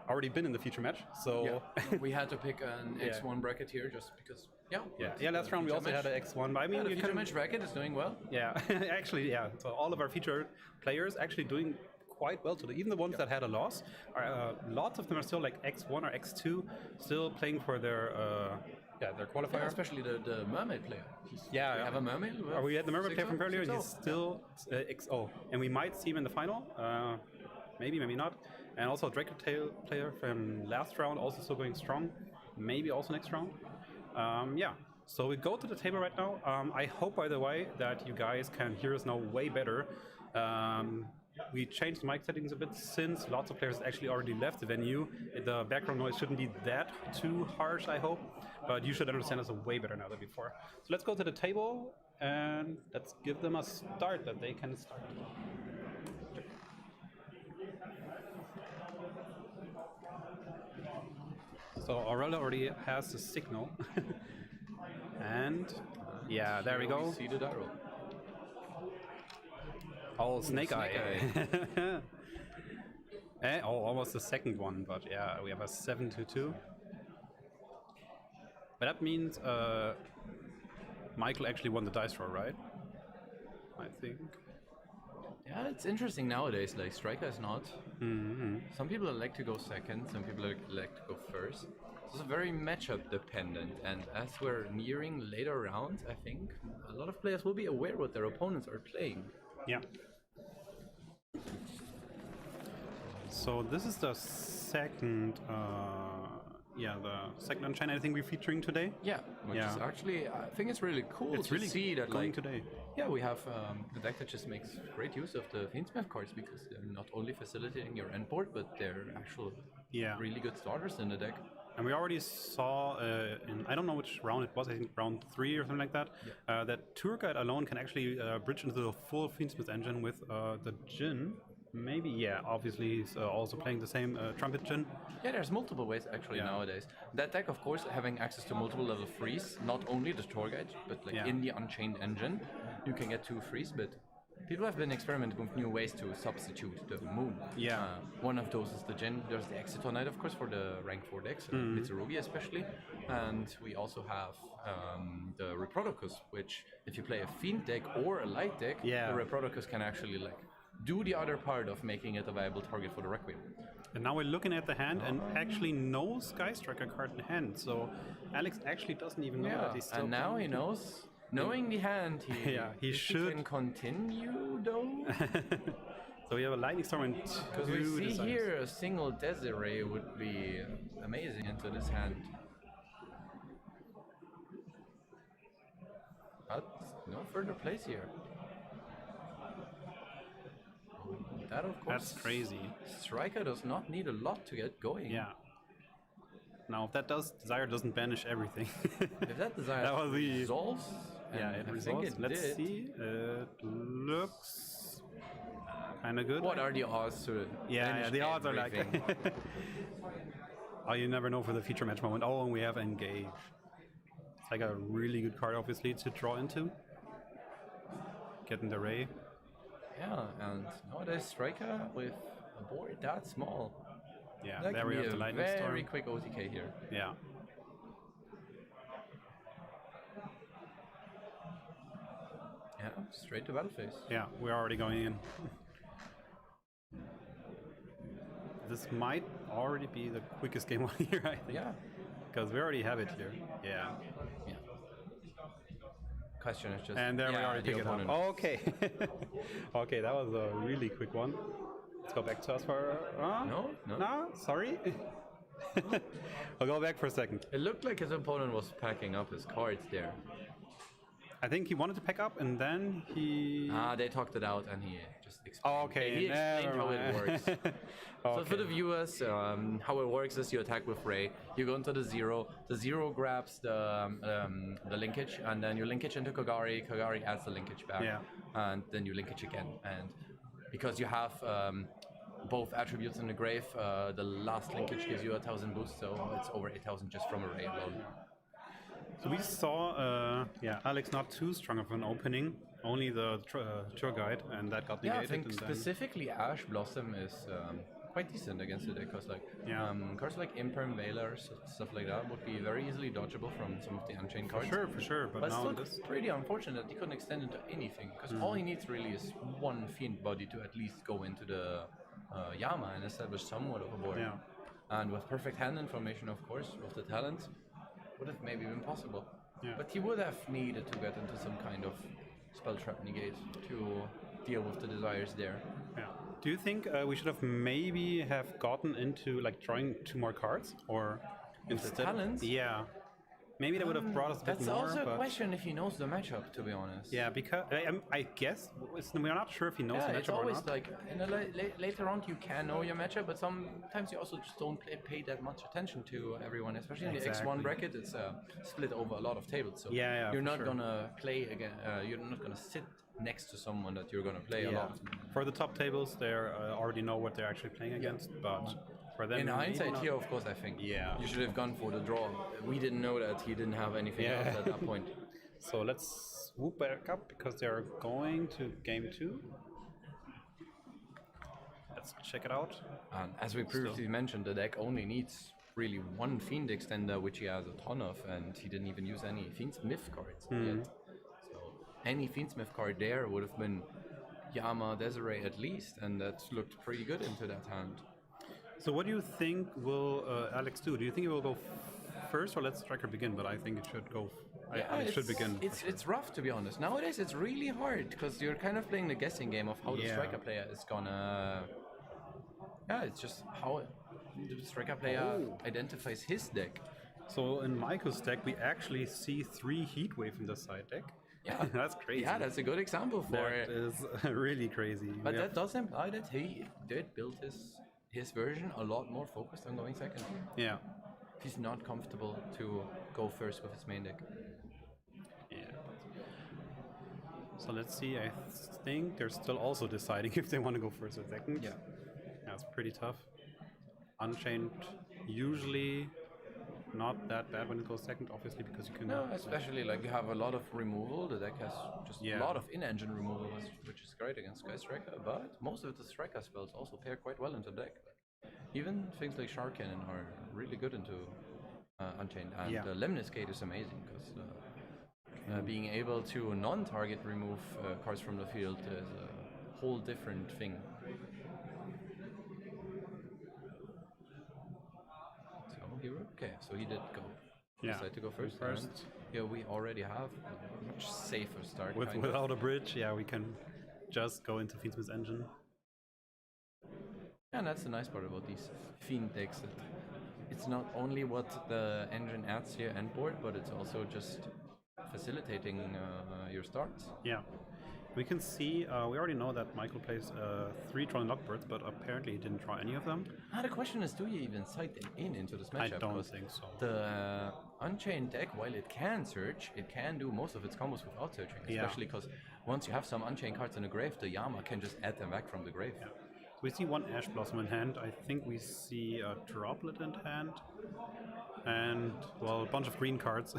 already been in the feature match. So Yeah, we had to pick an X1 bracket here just because. yeah. Last round we also had an X1, but I mean, The you feature can match bracket is doing well. yeah, actually, yeah. So all of our featured players actually doing quite well today. Even the ones that had a loss, lots of them are still like X1 or X2, still playing for their qualifier. Yeah, especially the mermaid player. Yeah, we have a mermaid. We had the mermaid player from earlier. 6-0. He's still XO, and we might see him in the final. Maybe, maybe not. And also Draco player from last round, also still going strong. Maybe also next round. Yeah. So we go to the table right now. I hope, by the way, that you guys can hear us now way better. We changed the mic settings a bit since lots of players actually already left the venue. The background noise shouldn't be that too harsh, I hope, but you should understand us way better now than before. So let's go to the table and let's give them a start that they can start. So Aurel already has the signal. And yeah, there we go. See the Daryl. Oh, Snake Eye. Snake Oh, almost the second one, but yeah, we have a 7-2. But that means Michael actually won the dice roll, right? I think. Yeah, it's interesting nowadays. Like Striker is not. Some people like to go second. Some people like to go first. It's very matchup dependent. And as we're nearing later rounds, I think a lot of players will be aware what their opponents are playing. Yeah. So this is the second, the second Unchained I think we're featuring today. Yeah, which is actually, I think it's really cool It's to really see that going like today. Yeah, we have a deck that just makes great use of the FUNtainment cards because they're not only facilitating your end board, but they're actual really good starters in the deck. And we already saw in, I don't know which round it was, I think round 3 or something like that, that Tour Guide alone can actually bridge into the full FUNtainment engine with the Jin. Maybe, yeah, obviously he's also playing the same Trumpet Jin. Yeah, there's multiple ways actually nowadays. That deck, of course, having access to multiple level frees, not only the Tour Guide, but like in the Unchained engine, you can get 2 frees, but people have been experimenting with new ways to substitute the Moon. Yeah. One of those is the Jin. There's the Exciton Knight, of course, for the rank 4 decks, Mitsurugi especially. And we also have the Reprodocus, which if you play a Fiend deck or a Light deck, the Reprodocus can actually like do the other part of making it a viable target for the Requiem. And now we're looking at the hand and actually no Sky Striker card in hand. So Alex actually doesn't even know that he's still and now he knows. Knowing the hand, he should can continue though. So we have a Lightning Storm and because we see here a single Desiree would be amazing into this hand. But no further plays here. That of course. That's crazy. Striker does not need a lot to get going. Yeah. Now if that desire doesn't banish everything. If that desire resolves. Yeah, it resolves. Let's see. It looks kind of good. What are the odds to it? Yeah, the odds everything? are like. Oh, you never know for the feature match moment. Oh, and we have Engage. It's like a really good card, obviously, to draw into. Getting the Ray. Yeah, and nowadays Striker with a board that small. Yeah, that there can we be have the Lightning very Storm. quick OTK here. Yeah. Yeah, straight to battle phase. Yeah, we're already going in. This might already be the quickest game on here, I think. Yeah. Because we already have it here. Yeah. Yeah. Question is just. And there we already pick it up. Okay. Okay, that was a really quick one. Let's go back to us for. No, sorry. I'll go back for a second. It looked like his opponent was packing up his cards there. I think he wanted to pack up and then he. They talked it out and he just explained. Oh, okay, He explained never how it mind. works. So for the viewers, how it works is you attack with Ray. You go into the zero. The zero grabs the linkage, and then you linkage into Kagari. Kagari adds the linkage back, Yeah. and then you linkage again. And because you have both attributes in the grave, the last linkage gives you 1,000 boost, so it's over 8,000 just from Ray alone. So we saw, Alex not too strong of an opening, only the tour guide, and that got Yeah, I negated. think and then... specifically Ash Blossom is quite decent against the deck, because like Yeah. cards like Imperm Veilers, stuff like that would be very easily dodgeable from some of the Unchained cards. For sure, but But now still this... pretty unfortunate that he couldn't extend into anything, because all he needs really is one Fiend body to at least go into the Yama and establish somewhat of a board. Yeah. And with perfect hand information, of course, with the talent, would have maybe been possible. Yeah. But he would have needed to get into some kind of spell trap negate to deal with the desires there. Yeah. Do you think we should have maybe have gotten into like drawing 2 more cards, or instead? talents? Yeah. Maybe that would have brought us a bit That's more. also a but... question if he knows the matchup, to be honest. Yeah, because I guess we're not sure if he knows Yeah, the it's matchup or always not. like in the later on you can know your matchup, but sometimes you also just don't pay that much attention to everyone, especially in the Exactly. X1 bracket. It's split over a lot of tables, so Yeah, you're for not sure. gonna play again. You're not gonna sit next to someone that you're gonna play a Yeah. lot. For the top tables, they already know what they're actually playing against, but for them, In maybe hindsight, not. here, of course, I think Yeah. you should have gone for the draw. We didn't know that he didn't have anything Yeah. else at that point. So let's swoop back up because they're going to game 2. Let's check it out. And as we previously mentioned, the deck only needs really one Fiend extender, which he has a ton of, and he didn't even use any Fiendsmith cards yet. So any Fiendsmith card there would have been Yama, Desiree at least, and that looked pretty good into that hand. So what do you think will Alex do? Do you think he will go first, or let Striker begin? But I think it should go. Alex should begin. It's rough, to be honest. Nowadays, it's really hard because you're kind of playing the guessing game of how the Yeah. striker player is gonna. Yeah, it's just how the striker player identifies his deck. So in Michael's deck, we actually see 3 Heatwave in the side deck. Yeah, That's crazy. Yeah, that's a good example for That it. is really crazy. But We that have- does imply that he did build his version a lot more focused on going second. Yeah. He's not comfortable to go first with his main deck. Yeah. So let's see. I think they're still also deciding if they want to go first or second. Yeah. Yeah, it's pretty tough. Unchained usually not that bad when it goes second, obviously, because you can. No, especially like you have a lot of removal. The deck has just Yeah. a lot of in-engine removal, which is great against Sky Striker. But most of the Striker spells also pair quite well into the deck. Even things like Shark Cannon are really good into Unchained, and Yeah. Lemnis Gate is amazing because being able to non-target remove cards from the field is a whole different thing. So hero, okay, so he did go. Yeah. Decide to go first. First. And yeah, we already have a much safer start. kind of. Without a bridge, yeah, we can just go into Fiendsmith's engine. And that's the nice part about these Fiend decks. That it's not only what the engine adds to your end board, but it's also just facilitating your starts. Yeah. We can see, we already know that Michael plays 3 Tron Lockbirds, but apparently he didn't try any of them. The question is, do you even sight them into this matchup? I don't 'Cause think so. The Unchained deck, while it can search, it can do most of its combos without searching, Yeah. especially because once you have some Unchained cards in the grave, the Yama can just add them back from the grave. We see 1 Ash Blossom in hand. I think we see a Droplet in hand. And, well, a bunch of green cards.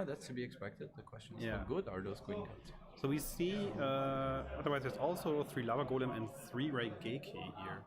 That's to be expected. The question is, Yeah. how good are those green cards? So we see, otherwise there's also 3 Lava Golem and 3 Regeki here.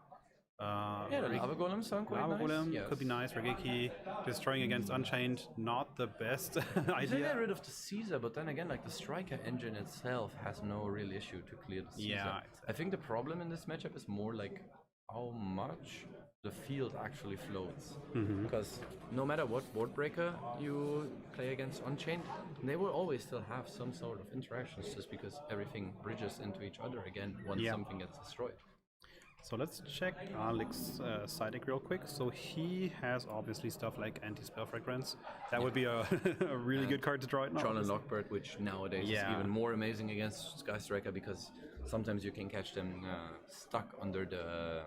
Yeah, the Lava Golems sound quite Lava nice. Golem yes. could be nice. Regeki destroying against Unchained, not the best They get idea. rid of the Caesar, but then again, like the Striker engine itself has no real issue to clear the Caesar. Yeah, I think the problem in this matchup is more like how much the field actually floats. Because no matter what board breaker you play against Unchained, they will always still have some sort of interactions just because everything bridges into each other again once Yeah. something gets destroyed. So let's check Alec's side deck real quick. So he has obviously stuff like anti-spell fragrance. That would be a, a really good card to draw it now. Troll and Lockbird, which nowadays Yeah. is even more amazing against Sky Striker because sometimes you can catch them stuck under the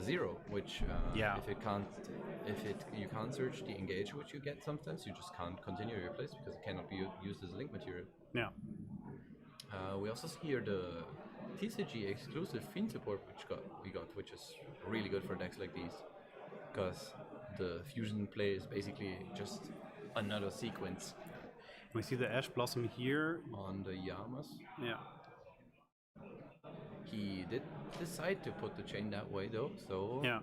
zero, which Yeah. if you can't search the engage, which you get sometimes, you just can't continue your place because it cannot be used as link material. Yeah. We also see here the TCG exclusive Fiend support we got, which is really good for decks like these, because the fusion play is basically just another sequence We see the Ash Blossom here. on the Yamas. Yeah. He did decide to put the chain that way though, so Yeah.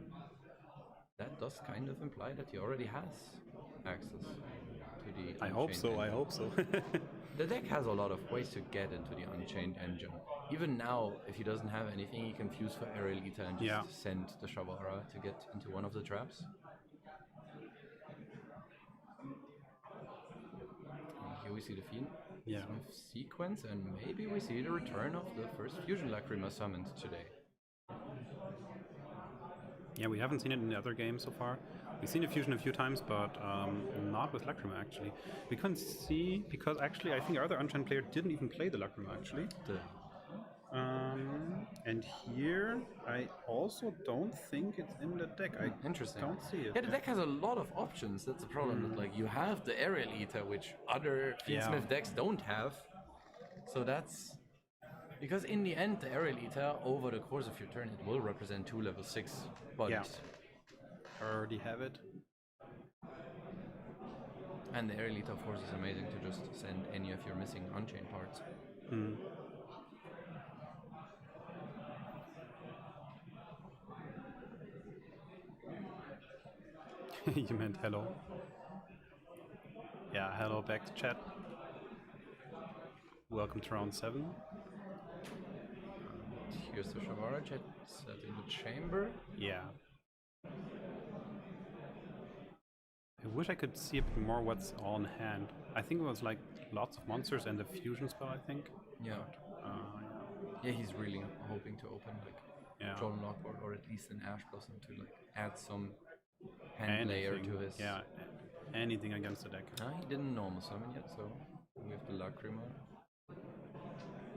that does kind of imply that he already has access to the I hope Unchained so. engine. I hope so. The deck has a lot of ways to get into the Unchained engine. Even now, if he doesn't have anything, he can fuse for Aerial Ether and just Yeah. send the Shavara to get into one of the traps. And here we see the Fiend Yeah. Smith sequence, and maybe we see the return of the first Fusion Lacrima summoned today. Yeah, we haven't seen it in the other games so far. We've seen the fusion a few times, but not with Lacrima actually. We couldn't see because actually I think our other Unchained player didn't even play the Lacrima actually. And here I also don't think it's in the deck. I Interesting. don't see it. Yeah, the deck has a lot of options. That's the problem. That, like, you have the Aerial Ether, which other Fiendsmith decks don't have. So that's because in the end, the Aerial Ether over the course of your turn, it will represent 2 level 6 bodies. I already have it. And the Aerial Ether, of course, is amazing to just send any of your missing Unchained parts. You meant hello. Yeah, hello back to chat. Welcome to round 7. Here's the Shavara jet set in the chamber. Yeah. I wish I could see a bit more what's on hand. I think it was like lots of monsters and the fusion spell, I think. Yeah. Yeah, he's really hoping to open like Troll and Lockboard or at least an Ash Blossom to like add some hand layer to his. Yeah, anything against the deck. He didn't normal summon yet, so we have the Lacrima.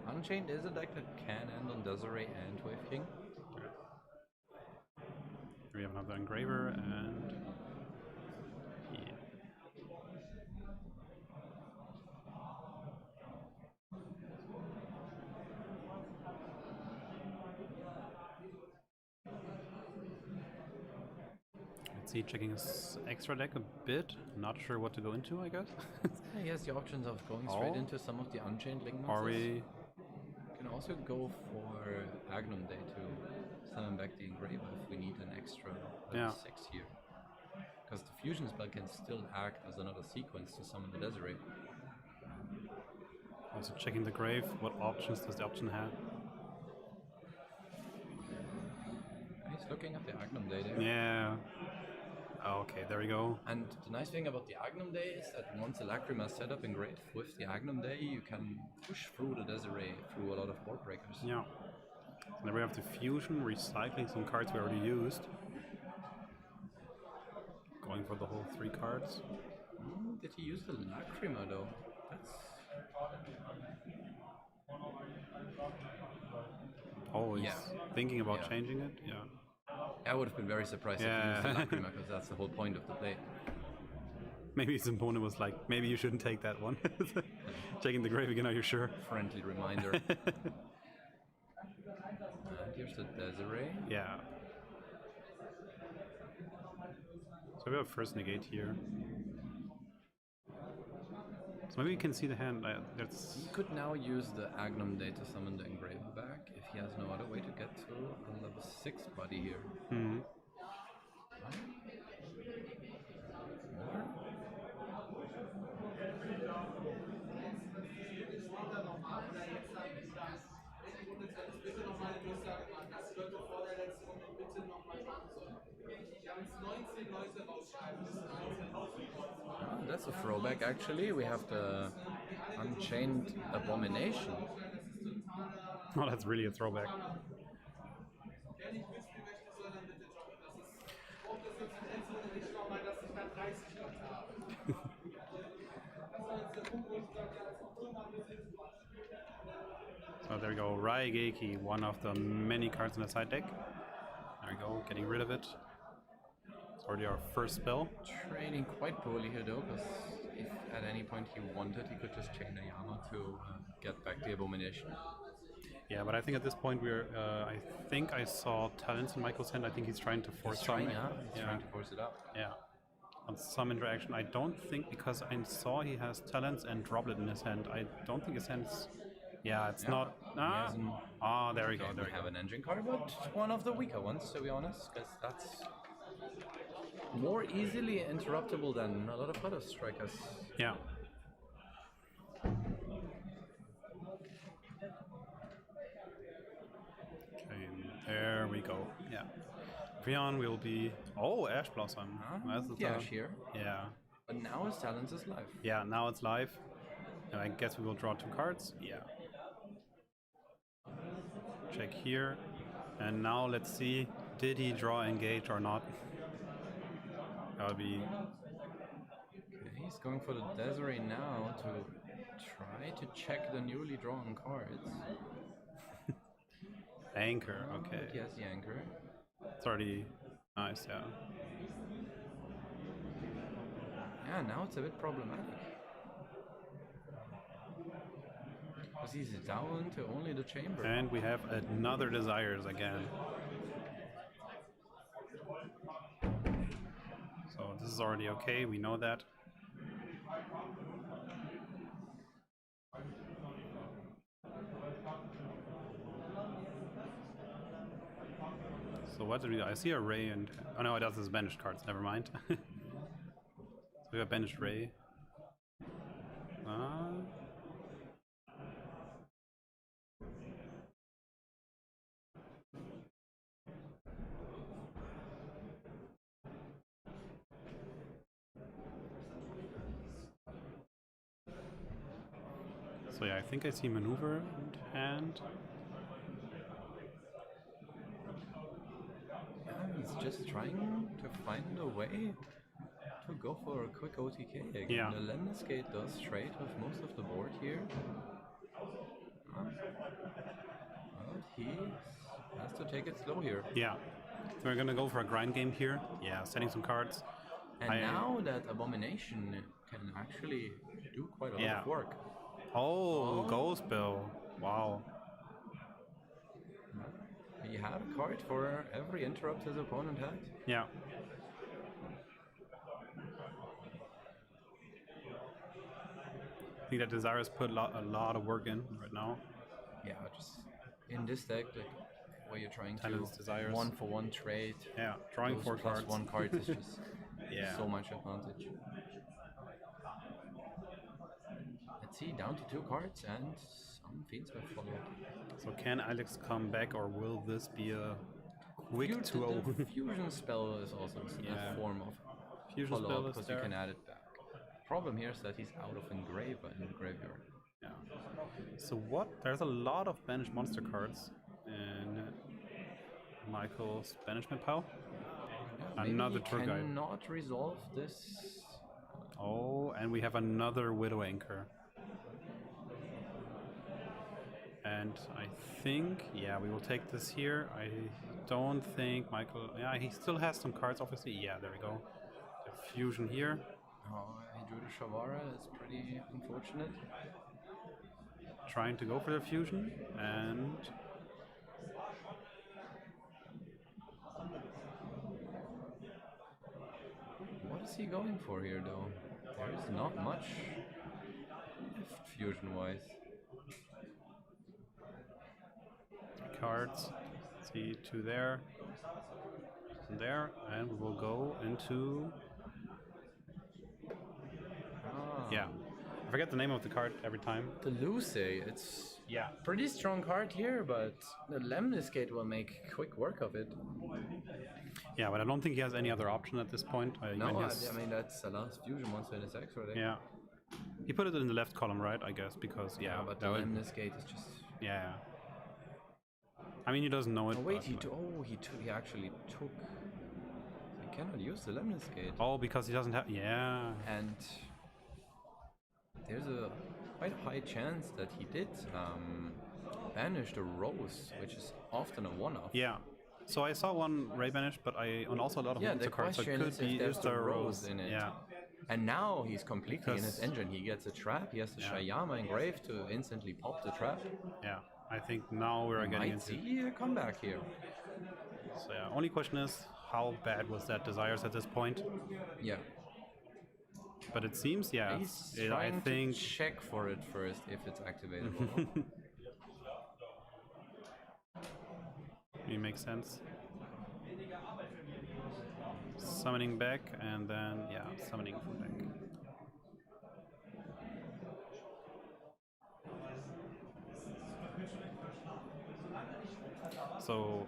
Unchained is a deck that can end on Desiree and Wave King. We have another engraver and yeah. Let's see, checking his extra deck a bit. Not sure what to go into, I guess. Yeah, he has the options of going straight into some of the Unchained Link monsters. Are we? You can also go for Agnum Day to summon back the Engraver if we need an extra level 6 here. Because the fusion spell can still act as another sequence to summon the Desiree. Also checking the grave. What options does the option have? He's looking at the Agnum Day there. Yeah. Okay, there we go. And the nice thing about the Agnum Day is that once a Lacrima is set up engraved with the Agnum Day, you can push through the Desiree through a lot of board breakers. Yeah. So then we have the fusion, recycling some cards we already used. Going for the whole 3 cards. Did he use the Lacrima though? That's... Oh, he's thinking about Yeah. changing it? Yeah. I would have been very surprised if he used the Lacrima, because that's the whole point of the play. Maybe his opponent was like, maybe you shouldn't take that one. Checking the grave again, are you sure? Friendly reminder. And here's the Desiree. Yeah. So we have first negate here. So maybe you can see the hand. He could now use the Agnum Day to summon the Engraver back if he has no other way to get to a level 6 body here. That's a throwback actually. We have the Unchained Abomination. Oh, that's really a throwback. So there we go, Raigeki, one of the many cards in the side deck. There we go, getting rid of it. It's already our first spell. Trading quite poorly here though, because if at any point he wanted, he could just chain the Yama to get back the Abomination. Yeah, but I think at this point I think I saw talents in Michael's hand. I think he's trying to force He's some. trying to force it out. Yeah. On some interaction. I don't think, because I saw he has talents and droplet in his hand. I don't think his hand's. Yeah, it's not. There we go. There we have go. an engine card, but one of the weaker ones, to be honest, because that's more easily interruptible than a lot of other strikers. Yeah. Okay, there we go. Yeah. Prion will be. Oh, Ash Blossom. That's the Ash here. Yeah. But now his talents is live. Yeah, now it's live. And I guess we will draw 2 cards. Yeah. Check here. And now let's see, did he draw engage or not? That would be. Okay, he's going for the Desiree now to try to check the newly drawn cards. Anchor, okay. He has the anchor. It's already nice, yeah. Yeah, now it's a bit problematic. Because he's down to only the chamber. And we have another Desires again. So this is already okay, we know that. So what did we do? I see a Ray and... Oh no, that's his banished cards, never mind. So we got banished Ray. So yeah, I think I see maneuver in hand. Yeah, he's just trying to find a way to go for a quick OTK again. Yeah. The Lemniscate does trade with most of the board here. But he has to take it slow here. Yeah. So we're gonna go for a grind game here. Yeah, setting some cards. And now that Abomination can actually do quite a lot of work. Oh, Ghost Bill. Wow. He had a card for every interrupt his opponent had. Yeah. I think that Desires put a lot of work in right now. Yeah, just in this deck, like, where you're trying Talents, to Desires. 1-for-1 trade. Yeah, drawing those 4 plus cards. 1 card is just Yeah. so much advantage. Let's see, down to 2 cards and some Fiends will follow. So can Alex come back, or will this be a quick The 2-0? fusion spell is also a form of Fusion spell is because there. you can add it back. Problem here is that he's out of Engraver in the graveyard. Yeah. So what? There's a lot of banished monster cards in Michael's banishment pile. Another tour guide. Cannot resolve this. Oh, and we have another Widow Anchor. And I think, yeah, we will take this here. I don't think Michael... Yeah, he still has some cards, obviously. Yeah, there we go. The fusion here. Oh, he drew the Shavara. It's pretty unfortunate. Trying to go for the fusion, and... What is he going for here, though? There is not much left fusion-wise. Cards. See, 2 there. And there, and we will go into... Yeah. I forget the name of the card every time. The Luce, it's pretty strong card here, but the Lemniscate will make quick work of it. Yeah, but I don't think he has any other option at this point. No, I mean, that's the last fusion monster in his extra deck. Yeah. He put it in the left column, right? I guess, because, But the Lemniscate is just... Yeah. I mean, he doesn't know it. Oh wait, but, he actually took. He cannot use the Lemnis Gate. Oh, because he doesn't have. Yeah. And there's a quite high chance that he did banish the Rose, which is often a one-off. Yeah. So I saw one Ray banish, but and also a lot of Yeah, monster the cards. So it question could is be if there's the a Rose in it. Yeah. And now he's completely in his Because- engine. He gets a trap. He has the Yeah. Shayama engraved to instantly pop the trap. Yeah. I think now we're getting Might into. see a comeback here. So yeah. Only question is, how bad was that Desires at this point? Yeah. But it seems, yeah. He's I trying think. to check for it first if it's activatable. It makes sense. Summoning back and then summoning from back. So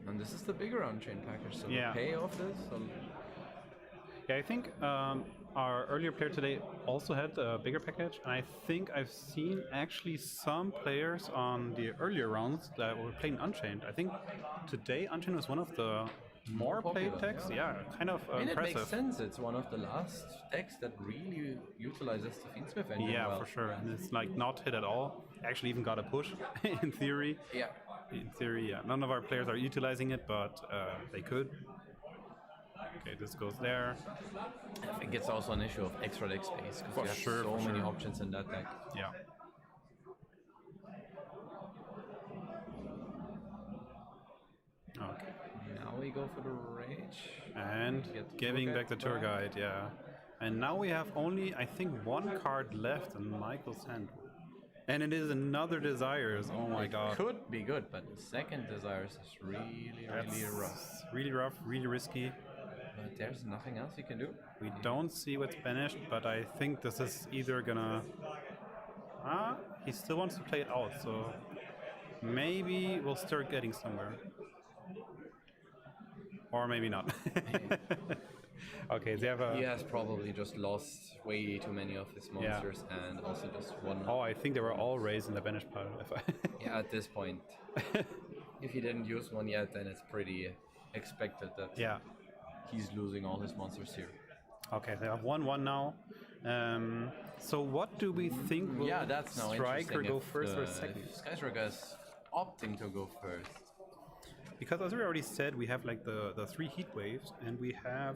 And this is the bigger Unchained package, so Yeah. the payoff is yeah, I think our earlier player today also had a bigger package, and I think I've seen actually some players on the earlier rounds that were playing Unchained. I think today Unchained was one of the more played popular, decks. yeah. Yeah, kind of I mean, it impressive. makes sense. It's one of the last decks that really utilizes the Fiendsmith engine Yeah, well. for sure. And it's like not hit at all. Actually, even got a push in theory. Yeah. In theory, yeah. None of our players are utilizing it, but they could. Okay, this goes there. I think it's also an issue of extra deck space because For you have sure, so for many sure. options in that deck. Yeah. Okay. Now we go for the Rage. And Get the giving tour back the tour guide, yeah. And now we have only, I think, one card left in Michael's hand. And it is another Desires. Oh my god. Could be good, but the second Desires is really rough. Really rough, really risky. But there's nothing else you can do. We don't see what's banished, but I think this is either gonna... he still wants to play it out, so maybe we'll start getting somewhere. Or maybe not. Okay, they have a... He has probably just lost way too many of his monsters and also just one. Oh, I think they were all raised in the banished pile. Yeah, at this point. If he didn't use one yet, then it's pretty expected that Yeah. he's losing all his monsters here. Okay, they have 1-1 now. So what do we think will Yeah, that's now Striker interesting. go if, first or second? If Sky Striker is opting to go first. Because as we already said, we have like the 3 heat waves, and we have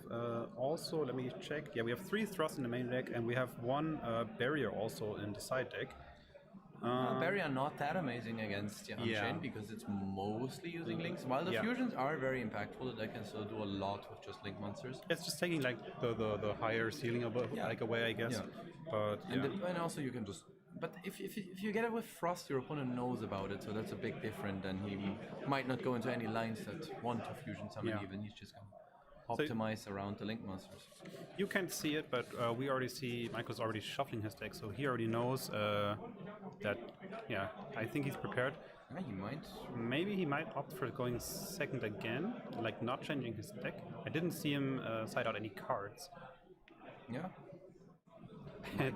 also, let me check, yeah, we have 3 thrusts in the main deck, and we have 1 barrier also in the side deck. Barrier not that amazing against the Unchained Yeah. because it's mostly using links. While the Yeah. fusions are very impactful, the deck can still do a lot with just link monsters. It's just taking like the higher ceiling above, Yeah. like away, I guess. Yeah. But yeah. And also you can just. But if you get it with Frost, your opponent knows about it, so that's a big difference. Then he might not go into any lines that want to fusion summon Yeah. even. He's just gonna optimize around the link monsters. You can't see it, but we already see Michael's already shuffling his deck, so he already knows that, yeah, I think he's prepared. Yeah, he might. Maybe he might opt for going second again, like not changing his deck. I didn't see him side out any cards. Yeah.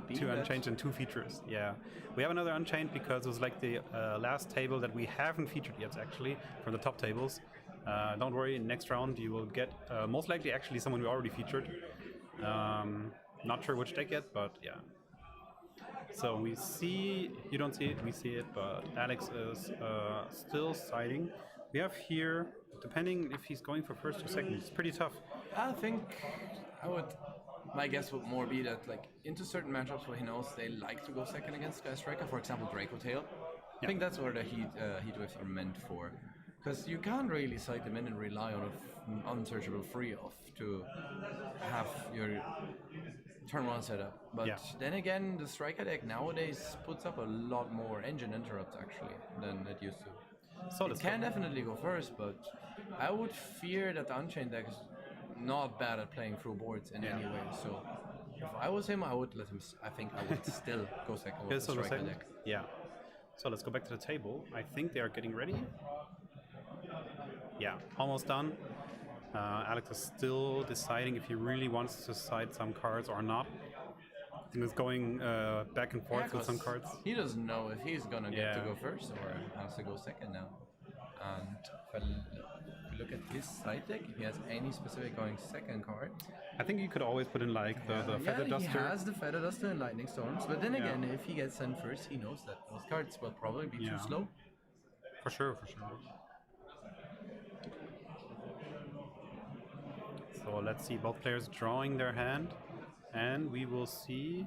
be 2 that- Unchained and 2 features, yeah. We have another Unchained because it was like the last table that we haven't featured yet, actually, from the top tables. Don't worry, next round you will get most likely actually someone we already featured. Not sure which deck yet, but yeah. So we see, you don't see it, we see it, but Alex is still siding. We have here, depending if he's going for first or second, it's pretty tough. I think my guess would more be that like into certain matchups where he knows they like to go second against Sky Striker, for example Draco Tail. I think that's where the heat waves are meant for. Because you can't really side them in and rely on an unsearchable free off to have your turn 1 setup. But Yeah. then again, the Striker deck nowadays puts up a lot more engine interrupts actually than it used to. So It can definitely go first, but I would fear that the Unchained deck is not bad at playing through boards in any way. So if I was him, I would let him. I think I would still go second with the Striker deck. Yeah. So let's go back to the table. I think they are getting ready. Yeah, almost done. Alex is still deciding if he really wants to side some cards or not. He was going back and forth with some 'cause cards. He doesn't know if he's gonna get to Yeah. go first or has to go second now. And if you look at his side deck, if he has any specific going second card, I think you could always put in like the Feather he Duster. has the Feather Duster and Lightning Storms. But then Yeah. again, if he gets sent first, he knows that those cards will probably be Yeah. too slow. For sure, for sure. So let's see both players drawing their hand, and we will see.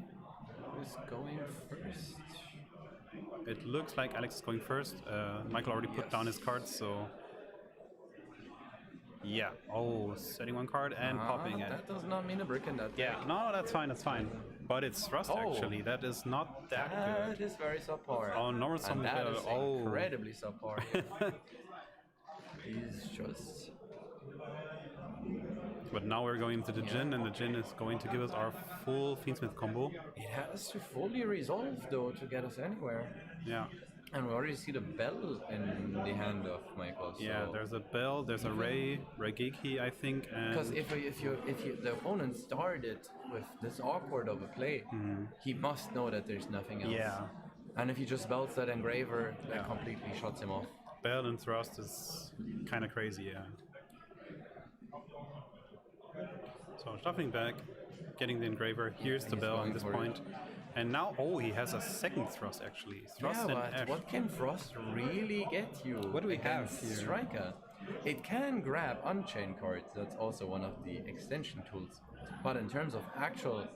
Who's going first? It looks like Alex is going first. Michael already put down his cards, so yeah. Oh, setting one card and popping it. That does not mean a brick in that Yeah, deck. no, that's fine, that's fine. But it's Thrust Oh. actually. That is not that That good. is very subpar. Oh, normal summon and that fail. is Oh. incredibly subpar. He's just... But now we're going into the Jin, and the Jin is going to give us our full Fiendsmith combo. It has to fully resolve though to get us anywhere. Yeah. And we already see the bell in the hand of Michael. So Yeah, there's a Bell, there's a Regeki, I think, and because if the opponent started with this awkward of a play, he must know that there's nothing else. Yeah. And if he just belts that engraver, that completely shuts him off. Bell and Thrust is kind of crazy, yeah. So shuffling back, getting the engraver. Here's the he's Bell going at this for point. And now, oh, he has a second Thrust actually. Thrust Yeah, and but Ash. what can Frost really get you? What do we have against here? Striker? It can grab Unchained cards. That's also one of the extension tools. But in terms of actual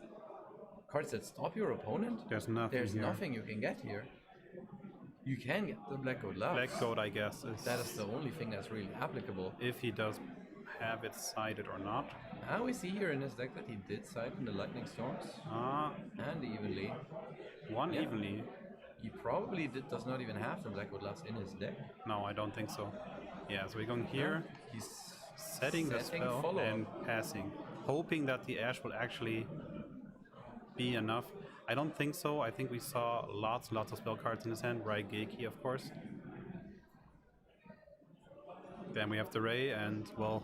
cards that stop your opponent, There's nothing there's here. nothing you can get here. You can get the Black Gold Love. Black Goat, I guess, is That is the only thing that's really applicable. if he does have it sided or not. Now we see here in his deck that he did side in the Lightning Storms and evenly. One Yeah. evenly. He probably does not even have the Black Gold Loves in his deck. No, I don't think so. Yeah, so we're going here, He's setting the spell follow-up. and passing, hoping that the Ash will actually be enough. I don't think so. I think we saw lots of spell cards in his hand. Raigeki, of course. Then we have the Ray, and well,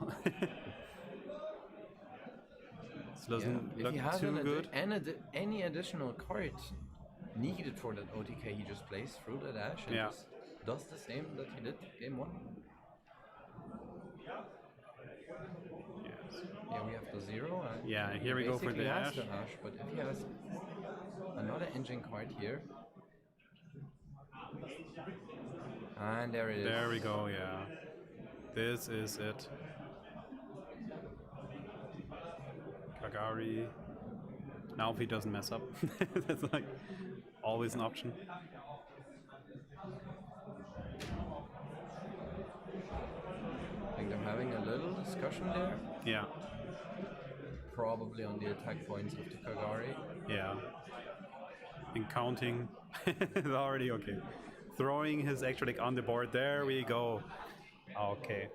this doesn't If he look has too good. any additional card needed for that OTK, he just plays through the dash and Yeah. just does the same that he did game one. Yes. Yeah, we have the 0. And Yeah, here we go for basically the has Ash. the Ash. But if he has another engine card here, and there it is. There we go. Yeah, this is it. Kagari. Now if he doesn't mess up, that's like always an option. I think they're having a little discussion there, Yeah, probably on the attack points of the Kagari. yeah. In counting, it's already okay. Throwing his extra deck on the board. There we go. Okay.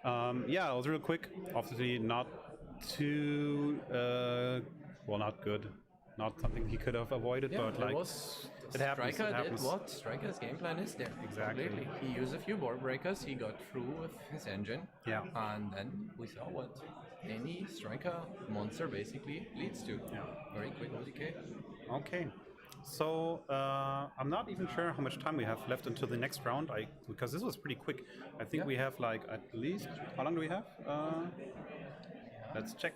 Yeah, it was real quick. Obviously, not too well, not good. Not something he could have avoided, Yeah, but like it happens. Striker It did happens. what Striker's game plan is there. Exactly. Completely. He used a few board breakers, he got through with his engine. Yeah. And then we saw what any Striker monster basically leads to. Yeah. Very quick OTK. Okay. So I'm not even sure how much time we have left until the next round. Because this was pretty quick. I think Yeah. we have like at least how long do we have? Let's check.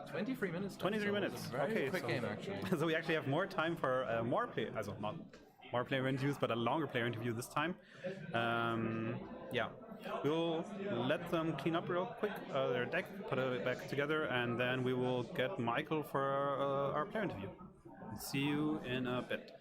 23 minutes. 23 so it was minutes. A very Okay, quick so, game actually. so we actually have more time for more play. Also not more player interviews, but a longer player interview this time. Yeah, we'll let them clean up real quick their deck, put it back together, and then we will get Michael for our player interview. See you in a bit.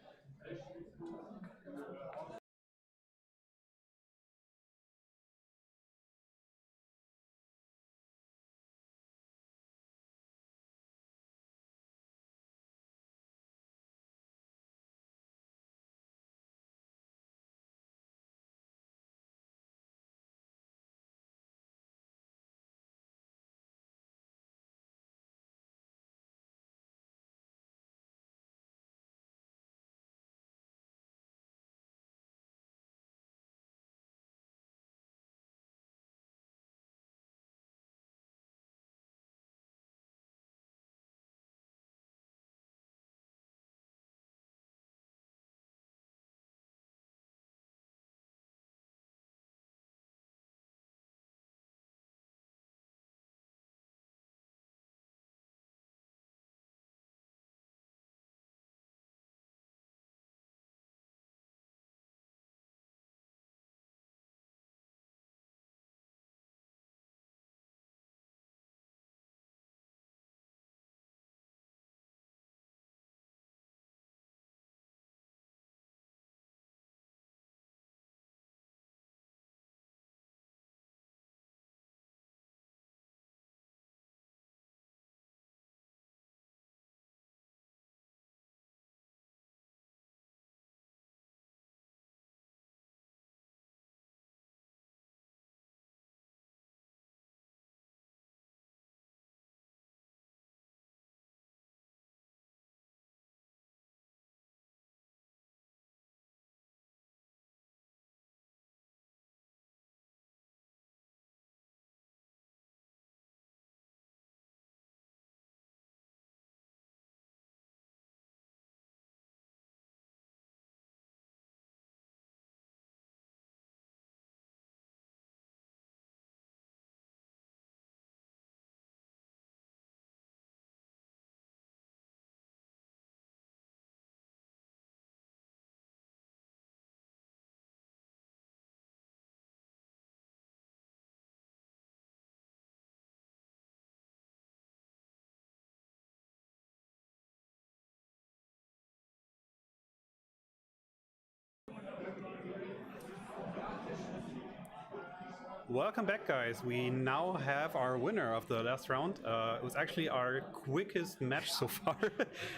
Welcome back, guys. We now have our winner of the last round. It was actually our quickest match so far.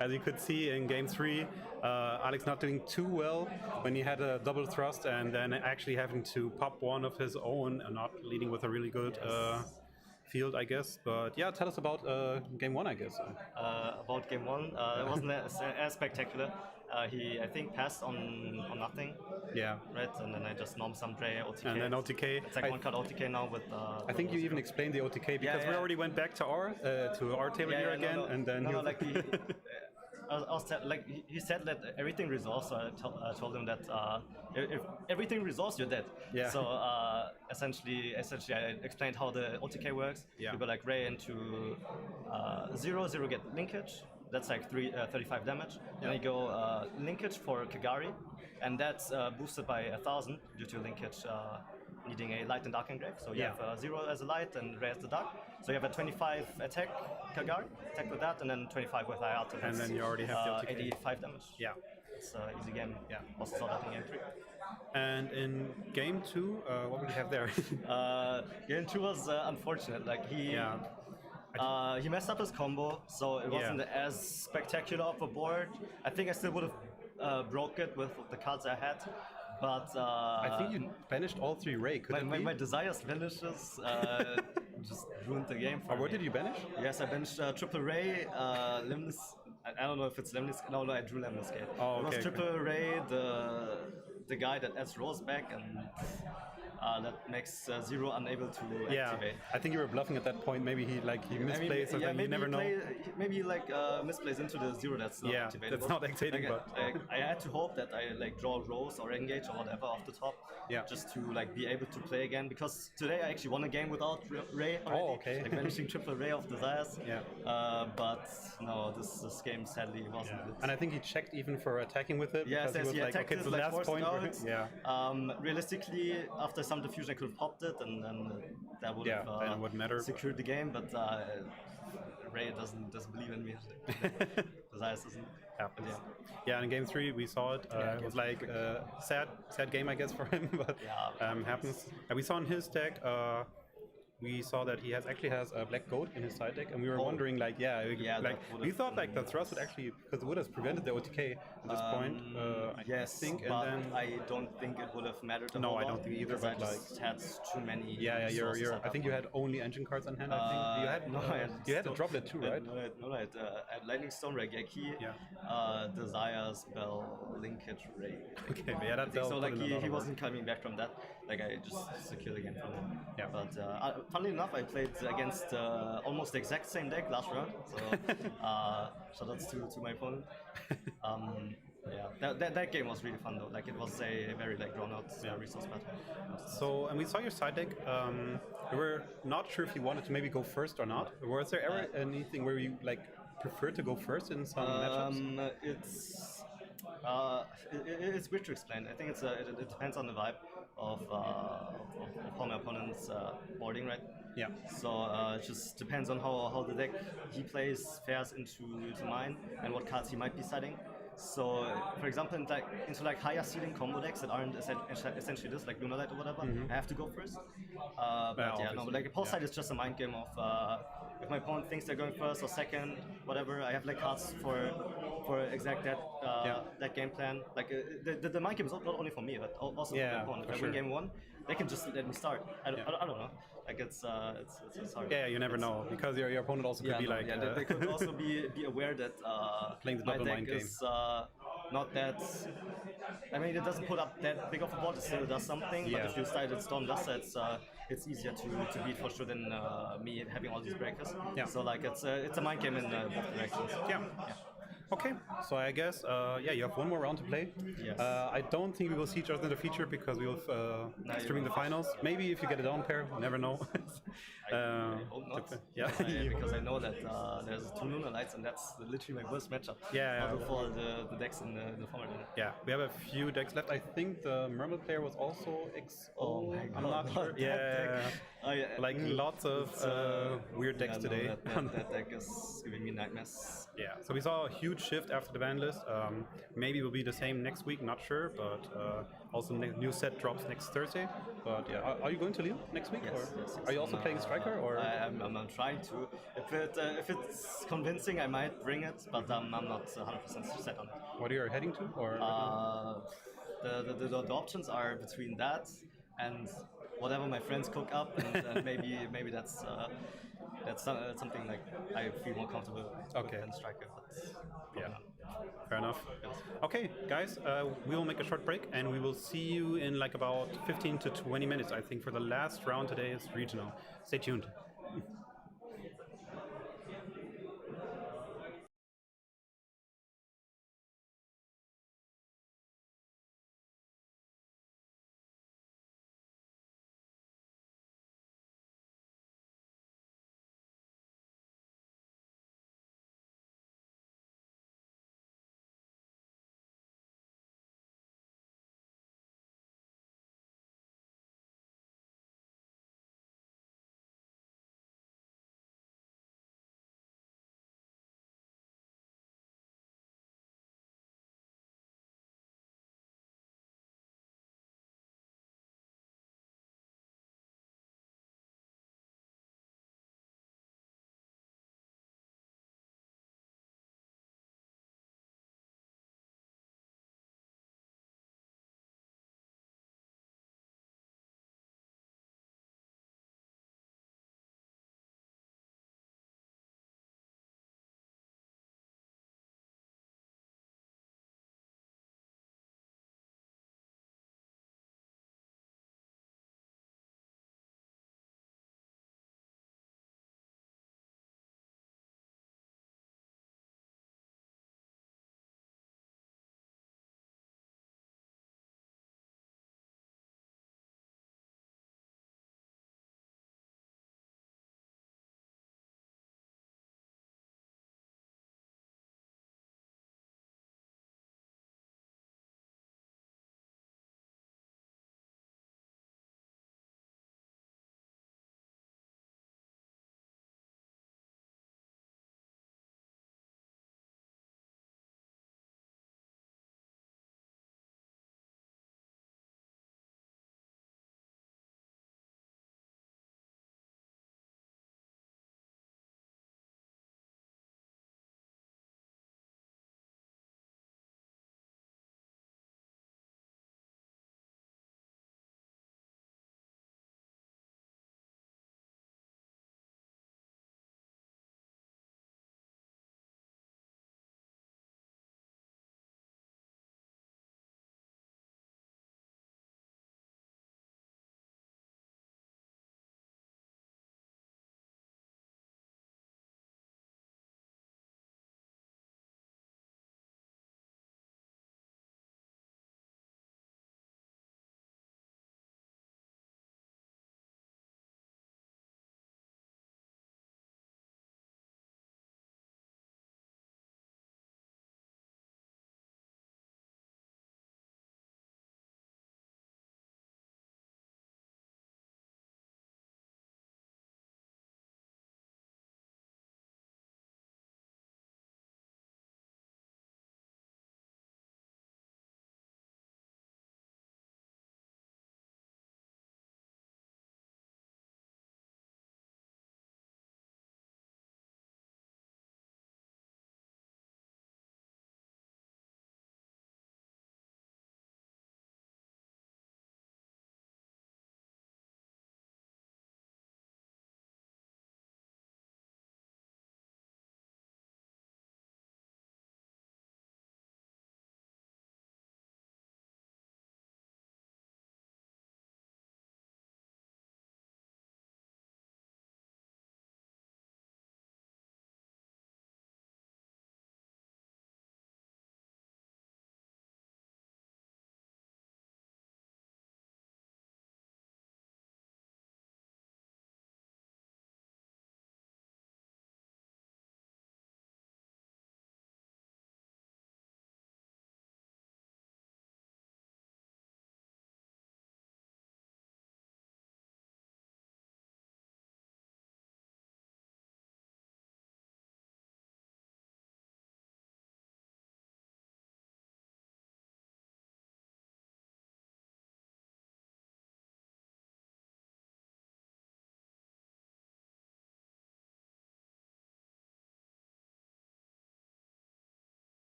As you could see in game 3, Alex not doing too well when he had a double thrust and then actually having to pop one of his own and not leading with a really good field, I guess. But yeah, tell us about game 1, I guess. About game 1, it wasn't as spectacular. He, I think, passed on nothing. Yeah. Right, and then I just nom some Dre OTK. And then OTK. It's like one card OTK now with. I think you even explained the OTK because we already went back to our table here again, and then like he said that everything resolves. So I told him that if everything resolves, you're dead. Yeah. So essentially, I explained how the OTK works. Yeah. You go like Ray into 0/0 get linkage. That's like 35 damage. Then you go linkage for Kagari, and that's boosted by 1,000 due to linkage needing a light and dark engrave. So you have 0 as a light and Ray as the dark. So you have a 25 attack Kagari, attack with that, and then 25 with Hayata. And then you already have the OTK. 85 damage. Yeah. It's an easy game. Yeah. Also saw that in game 3. And in game 2, what would you have there? Game 2 was unfortunate. Like he messed up his combo, so it wasn't as spectacular of a board. I think I still would have broke it with the cards I had, but I think you banished all 3 Ray. Could my Desires vanishes just ruined the game for me. What did you banish? Yes, I banished Triple Ray, Limnis. I don't know if it's Limnis. No, I drew Limnis Gate. Oh, okay. It was Triple Ray, the guy that adds rolls back and. That makes 0 unable to activate. I think you were bluffing at that point. Maybe he misplays something. You never know. Maybe misplays into the 0 that's not activated. That's not activating. But I had to hope that I draw Rose or Engage or whatever off the top, just to be able to play again. Because today I actually won a game without Ray already. Oh, okay. Like banishing Triple Ray of Desires. Yeah. But no, this game sadly wasn't. Yeah. And I think he checked even for attacking with it. Yes, he was like, okay, it's the last point. Realistically, after some diffusion, I could have popped it, and then that would have secured the game. But Ray doesn't believe in me. Desires doesn't. Yeah, in game 3 we saw it. It was like a sad game, I guess, for him, but happens. And we saw in his deck. We saw that he actually has a black goat in his side deck, and we were wondering, we thought like the thrust would actually, because it would have prevented the OTK at this point. I think, but and then I don't think it would have mattered. No, I don't think either. But I just had too many. I think you had only engine cards on hand. I think you had a droplet too, right? No, I had Lightning Stone, Ray Geki, Desire, Spell, Linkage, Ray. Okay, yeah, that's so like he wasn't coming back from that. Like I just secured the game from him. Yeah, but. Funnily enough, I played against almost the exact same deck last round, so shoutouts to my opponent. That game was really fun though. Like it was a very drawn out resource battle. So, and we saw your side deck. We were not sure if you wanted to maybe go first or not. Was there ever anything where you prefer to go first in some matchups? It's weird to explain. I think it depends on the vibe of how my opponent's boarding, right? Yeah. So it just depends on how the deck he plays fares into mine and what cards he might be setting. So, for example, into higher ceiling combo decks that aren't essentially this, like Lunalight or whatever, I have to go first. A pulse side is just a mind game of if my opponent thinks they're going first or second, whatever. I have cards for exact that game plan. The mind game is not only for me, but also for my opponent. If I win game 1, they can just let me start. I don't know. It's hard. Yeah, you never know because your opponent also could be they could also be aware that playing the double mind game is not that. I mean, it doesn't put up that big of a board. It still does something. But if you started Storm Duster, it's easier to beat for sure than me having all these breakers. Yeah. So it's a mind game in both directions. Yeah. Okay, so I guess you have one more round to play. Yes. I don't think we will see each other in the future because we will streaming the finals. Maybe if you get a down pair, never know. I hope not. Because I know that there's 2 Lunar Lights and that's literally my worst matchup. Out of all the decks in the format. Yeah, we have a few decks left. I think the Mermaid player was also XO. Oh my god. I'm not sure. Lots of weird decks today. That deck is giving me nightmares. Yeah, so we saw a huge shift after the ban list. Maybe it will be the same next week, not sure, but Also, new set drops next Thursday. But yeah, are you going to Lille next week? Yes, or yes, are you also I'm, playing Striker? Or I'm trying to. If it's convincing, I might bring it, but I'm not 100% set on it. what are you heading to? Or The options are between that and whatever my friends cook up, and maybe that's something like I feel more comfortable Okay. with than Striker. But yeah, probably not. fair enough. Okay, guys, we will make a short break and we will see you in like about 15 to 20 minutes. I think for the last round today is regional. Stay tuned.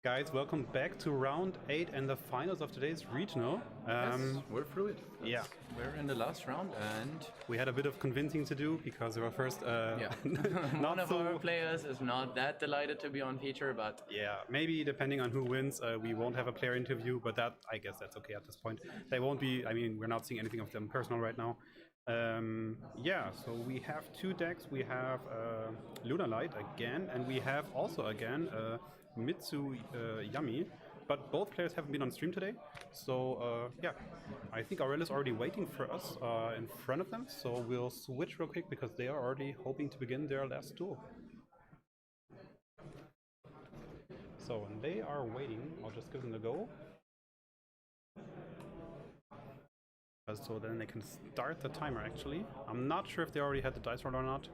Guys, welcome back to round 8 and the finals of today's regional. Yes, we're through it. Yeah. We're in the last round, and We had a bit of convincing to do because we were first yeah, one of our players is not that delighted to be on feature, but yeah, maybe depending on who wins, we won't have a player interview, but that, I guess that's okay at this point. They won't be, I mean, we're not seeing anything of them personal right now. Yeah, so we have 2 decks. We have Lunar Light again, and we have also again Mitsu Yami, but both players haven't been on stream today. So yeah, I think Aurel is already waiting for us in front of them, so we'll switch real quick because they are already hoping to begin their last duel. So when they are waiting, I'll just give them the go. So then they can start the timer actually. I'm not sure if they already had the dice roll or not.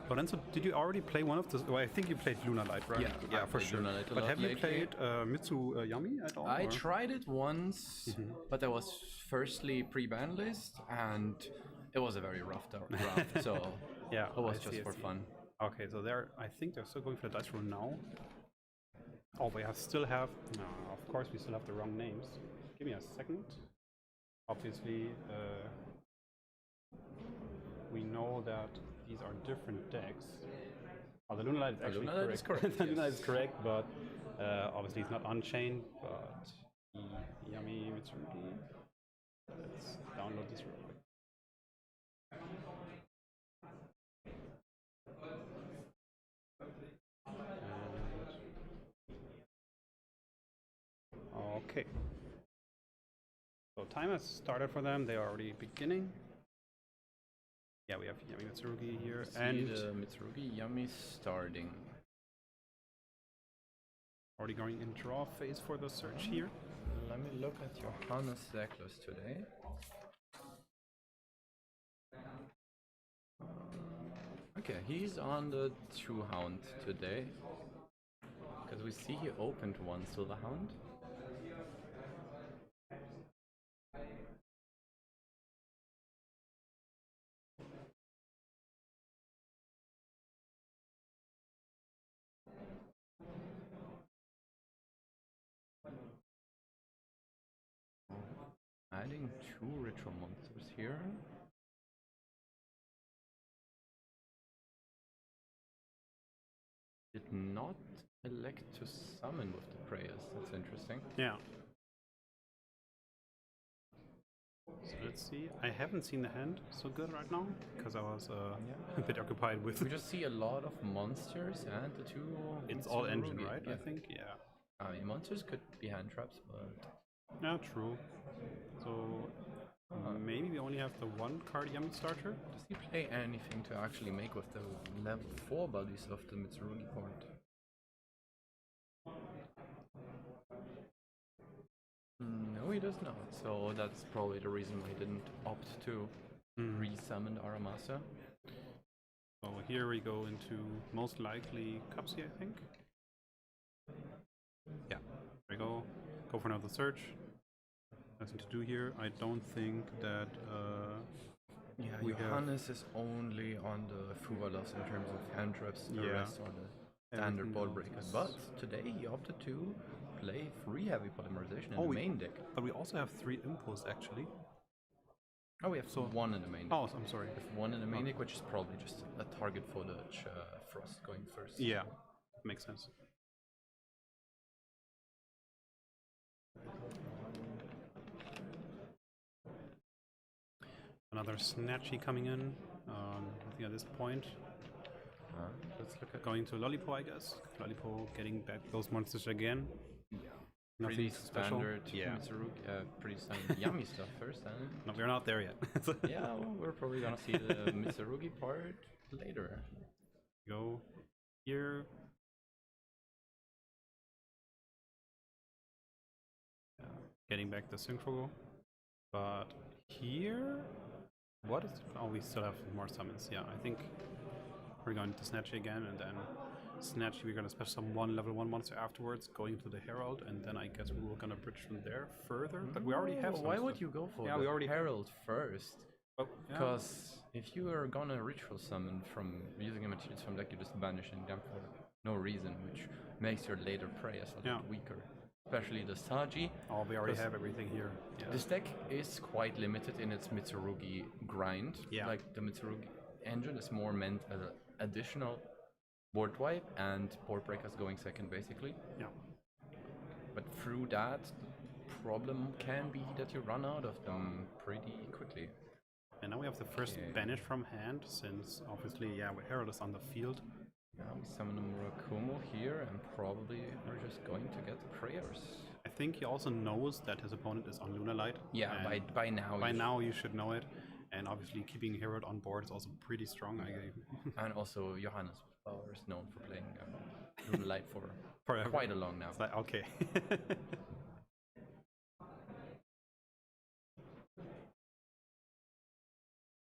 Lorenzo, did you already play one of the... Well, I think you played Lunar Light, right? Yeah, for sure. But have you played Mitsu Yami at all? I or? tried it once, but that was firstly pre-ban list, and it was a very rough draft, so Yeah, it was I see, just I for see. fun. Okay, so I think they're still going for the dice roll now. Oh, we still have... No, of course we still have the wrong names. Give me a second. Obviously, we know that these are different decks. Oh, the Lunar Light is actually Lunar Light is correct, the Lunar Light yes. is correct, but obviously it's not Unchained, but Yami Mitsurugi. Let's download this real quick. Okay. So time has started for them. They are already beginning. Yeah, we have Yami Mitsurugi here, See and the Mitsurugi Yami starting. already going in draw phase for the search here. Let me look at Johannes' deck list today. Okay, he's on the 2 Hound today. Because we see he opened one Silver Hound. Adding 2 ritual monsters here. Did not elect to summon with the prayers. That's interesting. Yeah. So let's see. I haven't seen the hand so good right now because I was a bit occupied with. We just see a lot of monsters and the 2. It's all engine, Mitsurugi. right? Yeah. I think. Yeah. I mean, monsters could be hand traps, but Yeah, true. So maybe we only have the 1 card Yami starter. does he play anything to actually make with the level 4 bodies of the Mitsurugi board? No, he does not. So that's probably the reason why he didn't opt to resummon Aramasa. So here we go into most likely Cupsy, I think. Yeah, there we go. Go for another search. Nothing to do here. I don't think that Yeah, we have... Johannes is only on the Fuvalas in terms of hand traps. The Yeah. rest are the standard Everything ball else breakers. is- But today he opted to play 3 heavy polymerization in Oh, the we- main deck. But we also have 3 impulse actually. Oh, we have 1 in the main deck. Oh, I'm sorry. We have 1 in the main deck, which is probably just a target for the Frost going first. Yeah, makes sense. Another Snatchy coming in. I think at this point, Let's look at going to Lollipo, I guess. Lollipo getting back those monsters again. pretty Nothing special. standard Yeah. Mitsurugi, pretty standard Yami stuff first. No, we're not there yet. Yeah, well, we're probably gonna see the Mitsurugi part later. Go here. Getting back the Synchro. But here, what is it? Oh, we still have more summons. Yeah, I think we're going to Snatchy again, and then Snatchy we're gonna special summon 1 level 1 monster afterwards, going to the Herald, and then I guess we were gonna bridge from there further. But we already have some Why would stuff. you go for Yeah, the we already Herald first? Oh, yeah. Because if you are gonna ritual summon from using a materials from deck, you just banishing them for no reason, which makes your later prayers a lot weaker. Especially the Saji. Oh, we already 'cause have everything here. Yeah. This deck is quite limited in its Mitsurugi grind. Yeah. Like the Mitsurugi engine is more meant as an additional board wipe and board breakers going second, basically. Yeah. But through that, the problem can be that you run out of them pretty quickly. And now we have the first banish from hand, since obviously, yeah, Herald is on the field. Now we summon a Murakumo here, and probably we're just going to get prayers. I think he also knows that his opponent is on Lunar Light. Yeah, by now. By now you should know it. And obviously keeping Herald on board is also pretty strong, I guess. And also Johannes Bauer is known for playing Lunar Light for Forever. quite a long now. It's like, okay.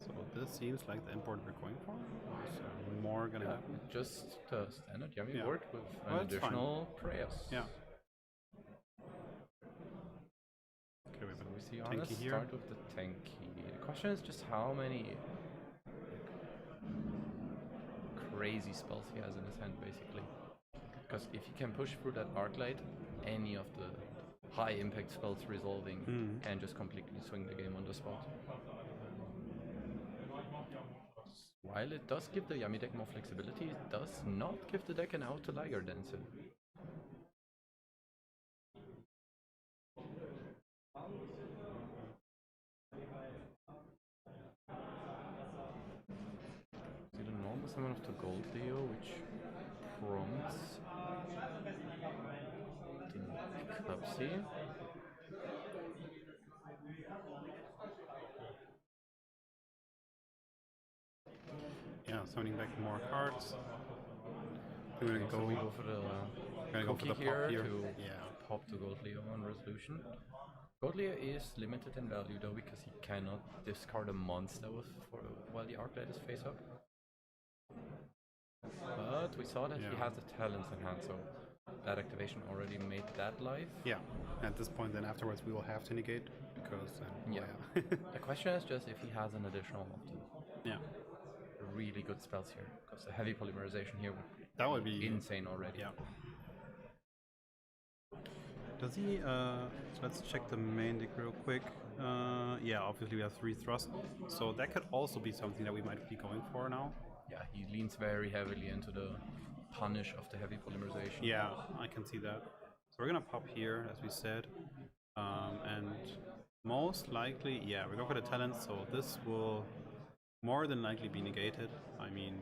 So this seems like the import we're going for. Is there more gonna happen? Just the standard Yummy Yeah. board with Well, an it's fine. additional prayers. Yeah. Okay, we So we see tanky Johannes here. start with the tanky. The question is just how many crazy spells he has in his hand, basically. Because if he can push through that arc light, any of the high impact spells resolving can just completely swing the game on the spot. While it does give the Yummy deck more flexibility, it does not give the deck an out to Liger Dancer. See the normal summon of the Gold Leo, which prompts the Cupsy. Yeah, summoning back more cards. We're gonna So go, we go for the gonna go for cookie the pop here here. to Yeah. pop the Gold Leo on resolution. Gold Leo is limited in value though because he cannot discard a monster while the Arclight is face up. But we saw that he has the talents in hand, so that activation already made that live. Yeah. At this point, then afterwards we will have to negate because Yeah. The question is just if he has an additional of the yeah. really good spells here, because the heavy polymerization here would That would be insane already. Yeah. Does he? So let's check the main deck real quick. Yeah, obviously we have 3 thrusts, so that could also be something that we might be going for now. Yeah, he leans very heavily into the punish of the heavy polymerization. Yeah, I can see that. So we're gonna pop here, as we said, and most likely, yeah, we go for the talent. So this will more than likely be negated. I mean,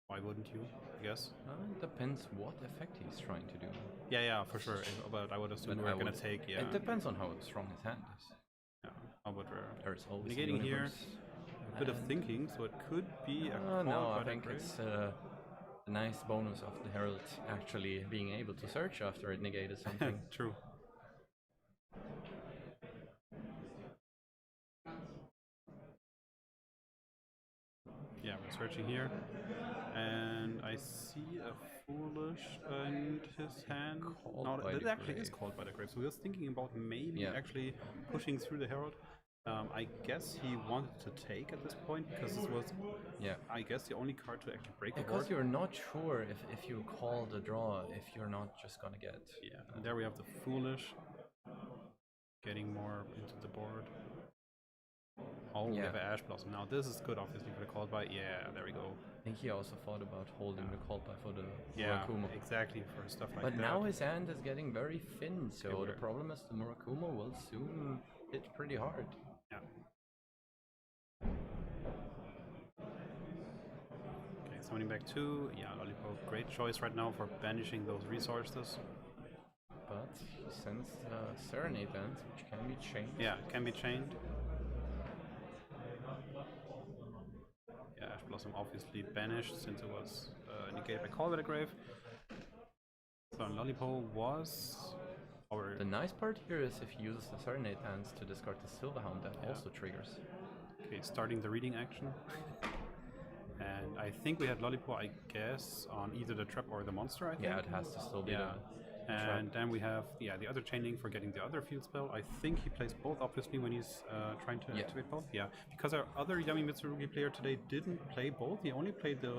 why wouldn't you? I guess. It depends what effect he's trying to do. Yeah, for sure. But I would assume But we're I gonna would- take. Yeah. It depends on how strong his hand is. Yeah. How about There's always a negating here? universe. A bit of thinking, so it could be a call. No, I by the think grave. it's a nice bonus of the Herald actually being able to search after it negated something. True. Yeah, we're searching here, and I see a foolish in his hand. Called No, by that the actually is grave. called by the grave. So we were thinking about maybe Yeah. actually pushing through the Herald. I guess he wanted to take at this point because this was, Yeah. I guess, the only card to actually break the Because board. you're not sure if you call the draw, if you're not just gonna get. Yeah, and there we have the foolish getting more into the board. Oh, we Yeah. have an Ash Blossom. Now this is good, obviously, for the call by. Yeah, there we go. I think he also thought about holding the call by for the Yeah, Murakumo. exactly, for stuff like But that. now his hand is getting very thin, so the we're- problem is the Murakumo will soon hit pretty hard. Yeah. Okay, summoning back 2. Yeah, Lollipop, great choice right now for banishing those resources. But he sends the Serenade Dance, which can be changed. Yeah, it can be chained. Yeah, Ash Blossom obviously banished since it was negated by Call by the Grave. So Lollipop was our. The nice part here is if he uses the Serenade Dance to discard the Silverhound, that also triggers. Okay, starting the reading action. And I think we had Lollipop, I guess, on either the trap or the monster, I think. Yeah, it has to still be Yeah. And then we have the other chain link for getting the other field spell. I think he plays both, obviously, when he's trying to activate both. Yeah, because our other Yami Mitsurugi player today didn't play both. He only played the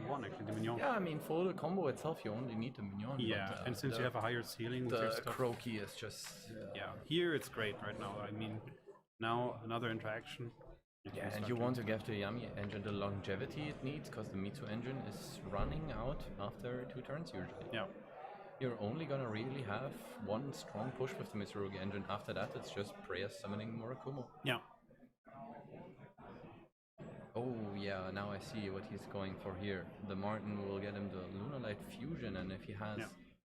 one, actually, the minion. Yeah, I mean, for the combo itself, you only need the minion. Yeah, but, and since you have a higher ceiling with your the stuff, Croaky is just... yeah, here it's great right now. I mean, now another interaction. Yeah, and you want to give the Yami engine the longevity it needs, because the Mitsu engine is running out after 2 turns usually. Yeah. You're only gonna really have one strong push with the Mitsurugi engine. After that, it's just prayer summoning Murakumo. Yeah. Oh yeah, now I see what he's going for here. The Martin will get him the Lunalight Fusion, and if he has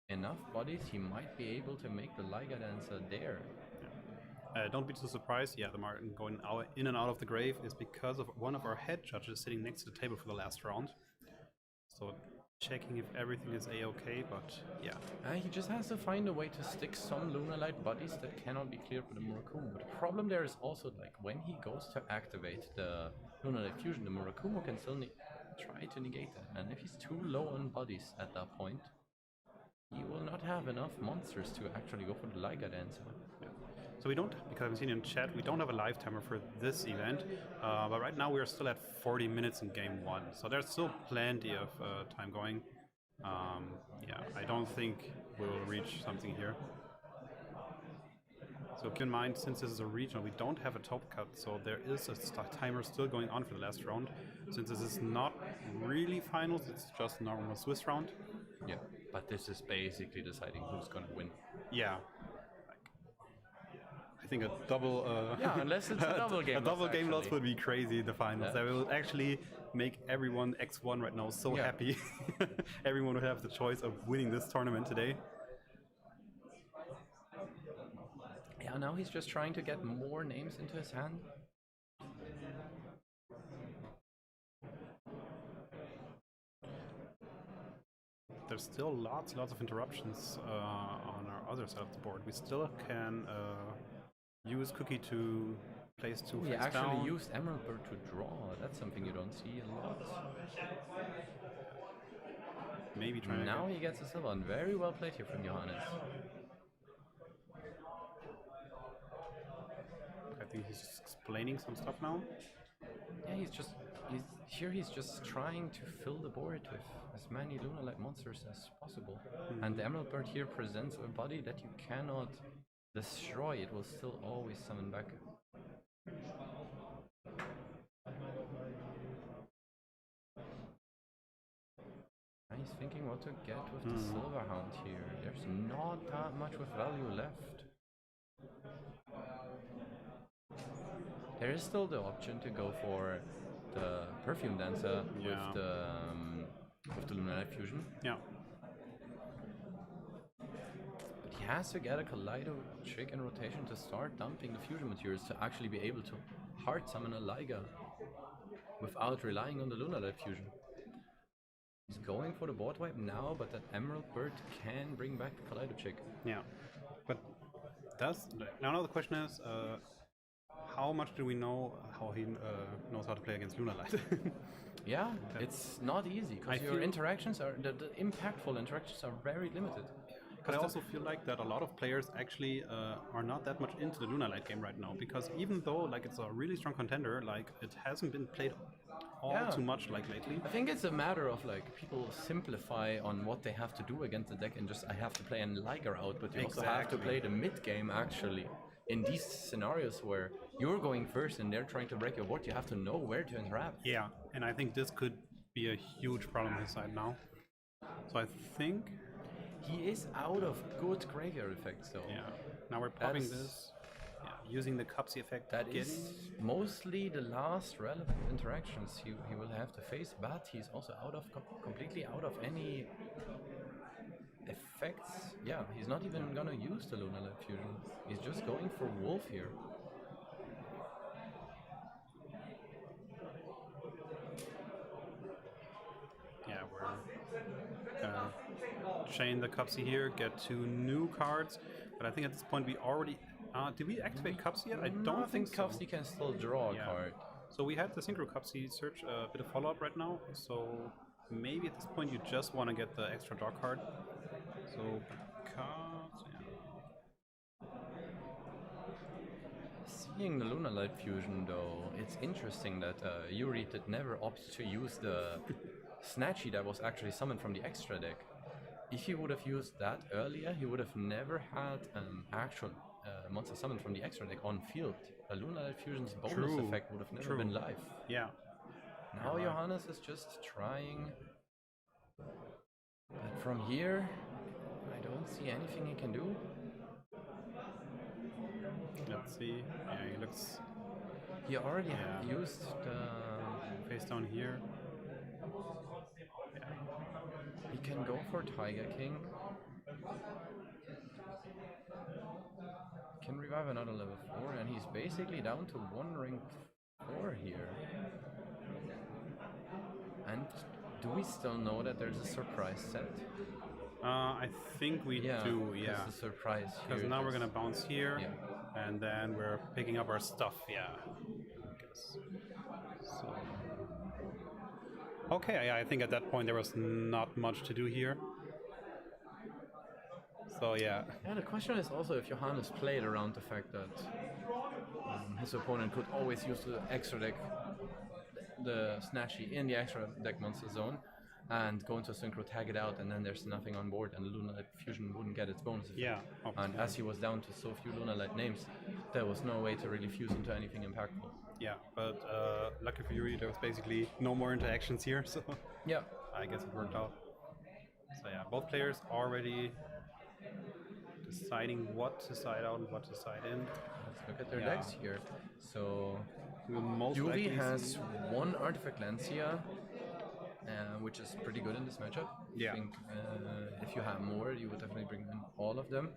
enough bodies, he might be able to make the Liga Dancer there. Don't be too surprised. Yeah, the Martin going in and out of the grave is because of one of our head judges sitting next to the table for the last round. So checking if everything is a-okay, but yeah. He just has to find a way to stick some Lunalight bodies that cannot be cleared with the Murakumo. But the problem there is also, like, when he goes to activate the Lunalight Fusion, the Murakumo can still try to negate that. And if he's too low on bodies at that point, he will not have enough monsters to actually go for the Liga Dancer. Yeah. So we don't, because I've seen in chat, we don't have a live timer for this event, but right now we are still at 40 minutes in game 1, so there's still plenty of time going. Yeah, I don't think we will reach something here. So keep in mind, since this is a regional, we don't have a top cut, so there is a timer still going on for the last round. Since this is not really finals, it's just normal Swiss round. Yeah, but this is basically deciding who's gonna win. Yeah. I think a double yeah, unless it's a double game a double loss, game loss actually. would be crazy in the finals. That will actually make everyone X1 right now so happy. Everyone would have the choice of winning this tournament today. Yeah, now he's just trying to get more names into his hand. There's still lots of interruptions on our other side of the board. We still can use Cookie to place 2 He flags actually down. used Emerald Bird to draw. That's something you don't see a lot. Maybe trying Now he gets a silver, and very well played here from Johannes. I think he's just explaining some stuff now. Yeah, he's just trying to fill the board with as many Lunalight monsters as possible. And the Emerald Bird here presents a body that you cannot destroy. It will still always summon back. He's thinking what to get with the Silver Hound here. There's not that much with value left. There is still the option to go for the Perfume Dancer with the Lunalight Fusion. Yeah. But he has to get a Kaleido trick in rotation to start dumping the fusion materials to actually be able to hard summon a Liga without relying on the Lunalight Fusion. He's going for the board wipe now, but that Emerald Bird can bring back the Kaleido chick. Yeah. But now the question is, how much do we know how he knows how to play against Lunalight? Yeah, it's not easy because your interactions are the impactful interactions are very limited. But I also feel like that a lot of players actually are not that much into the Lunalight game right now, because even though like it's a really strong contender, like it hasn't been played all too much like lately. I think it's a matter of like people simplify on what they have to do against the deck and just I have to play a Liger out, but you also have to play the mid game actually. In these scenarios where you're going first and they're trying to break your board, you have to know where to interrupt. Yeah, and I think this could be a huge problem on his side now. So I think he is out of good graveyard effects though. Yeah. Now we're popping this. Yeah, using the Cupsy effect. That is mostly the last relevant interactions he will have to face, but he's also out of completely out of any effects. Yeah, he's not even gonna use the Lunalight Fusion. He's just going for Wolf here. Yeah, we're gonna chain the Cupsy here, get 2 new cards, but I think at this point we already... did we activate Cupsy yet? I don't think so. Cupsy can still draw a card. So we had the Synchro Cupsy search a bit of follow-up right now, so maybe at this point you just want to get the extra draw card. So cards, yeah. Seeing the Lunar Light Fusion though, it's interesting that Yuri did never opt to use the Snatchy that was actually summoned from the extra deck. If he would have used that earlier, he would have never had an actual monster summoned from the extra deck on field. A Lunar Light Fusion's bonus effect would have never been live. Yeah. Now Johannes is just trying. But from here, I don't see anything he can do. Let's see. Yeah, he looks He already used the... face down here. He can go for Tiger King. Can revive another level 4, and he's basically down to 1 rank 4 here. And do we still know that there's a surprise set? I think we do, yeah. It's a surprise here. Because now we're gonna bounce here, and then we're picking up our stuff, yeah. I guess. So. Okay, yeah, I think at that point there was not much to do here. So yeah. Yeah, the question is also if Johannes played around the fact that his opponent could always use the extra deck, the Snatchy in the extra deck monster zone, and go into Synchro, tag it out, and then there's nothing on board, and Lunar Light Fusion wouldn't get its bonus effect. Yeah. And as he was down to so few Lunar Light names, there was no way to really fuse into anything impactful. Yeah, but lucky for Yuri, there was basically no more interactions here, so yeah, I guess it worked out. So yeah, both players already deciding what to side out and what to side in. Let's look at their decks here. So we'll most Yuri likely has see 1 Artifact Lancia, which is pretty good in this matchup. Yeah. I think if you have more, you would definitely bring in all of them.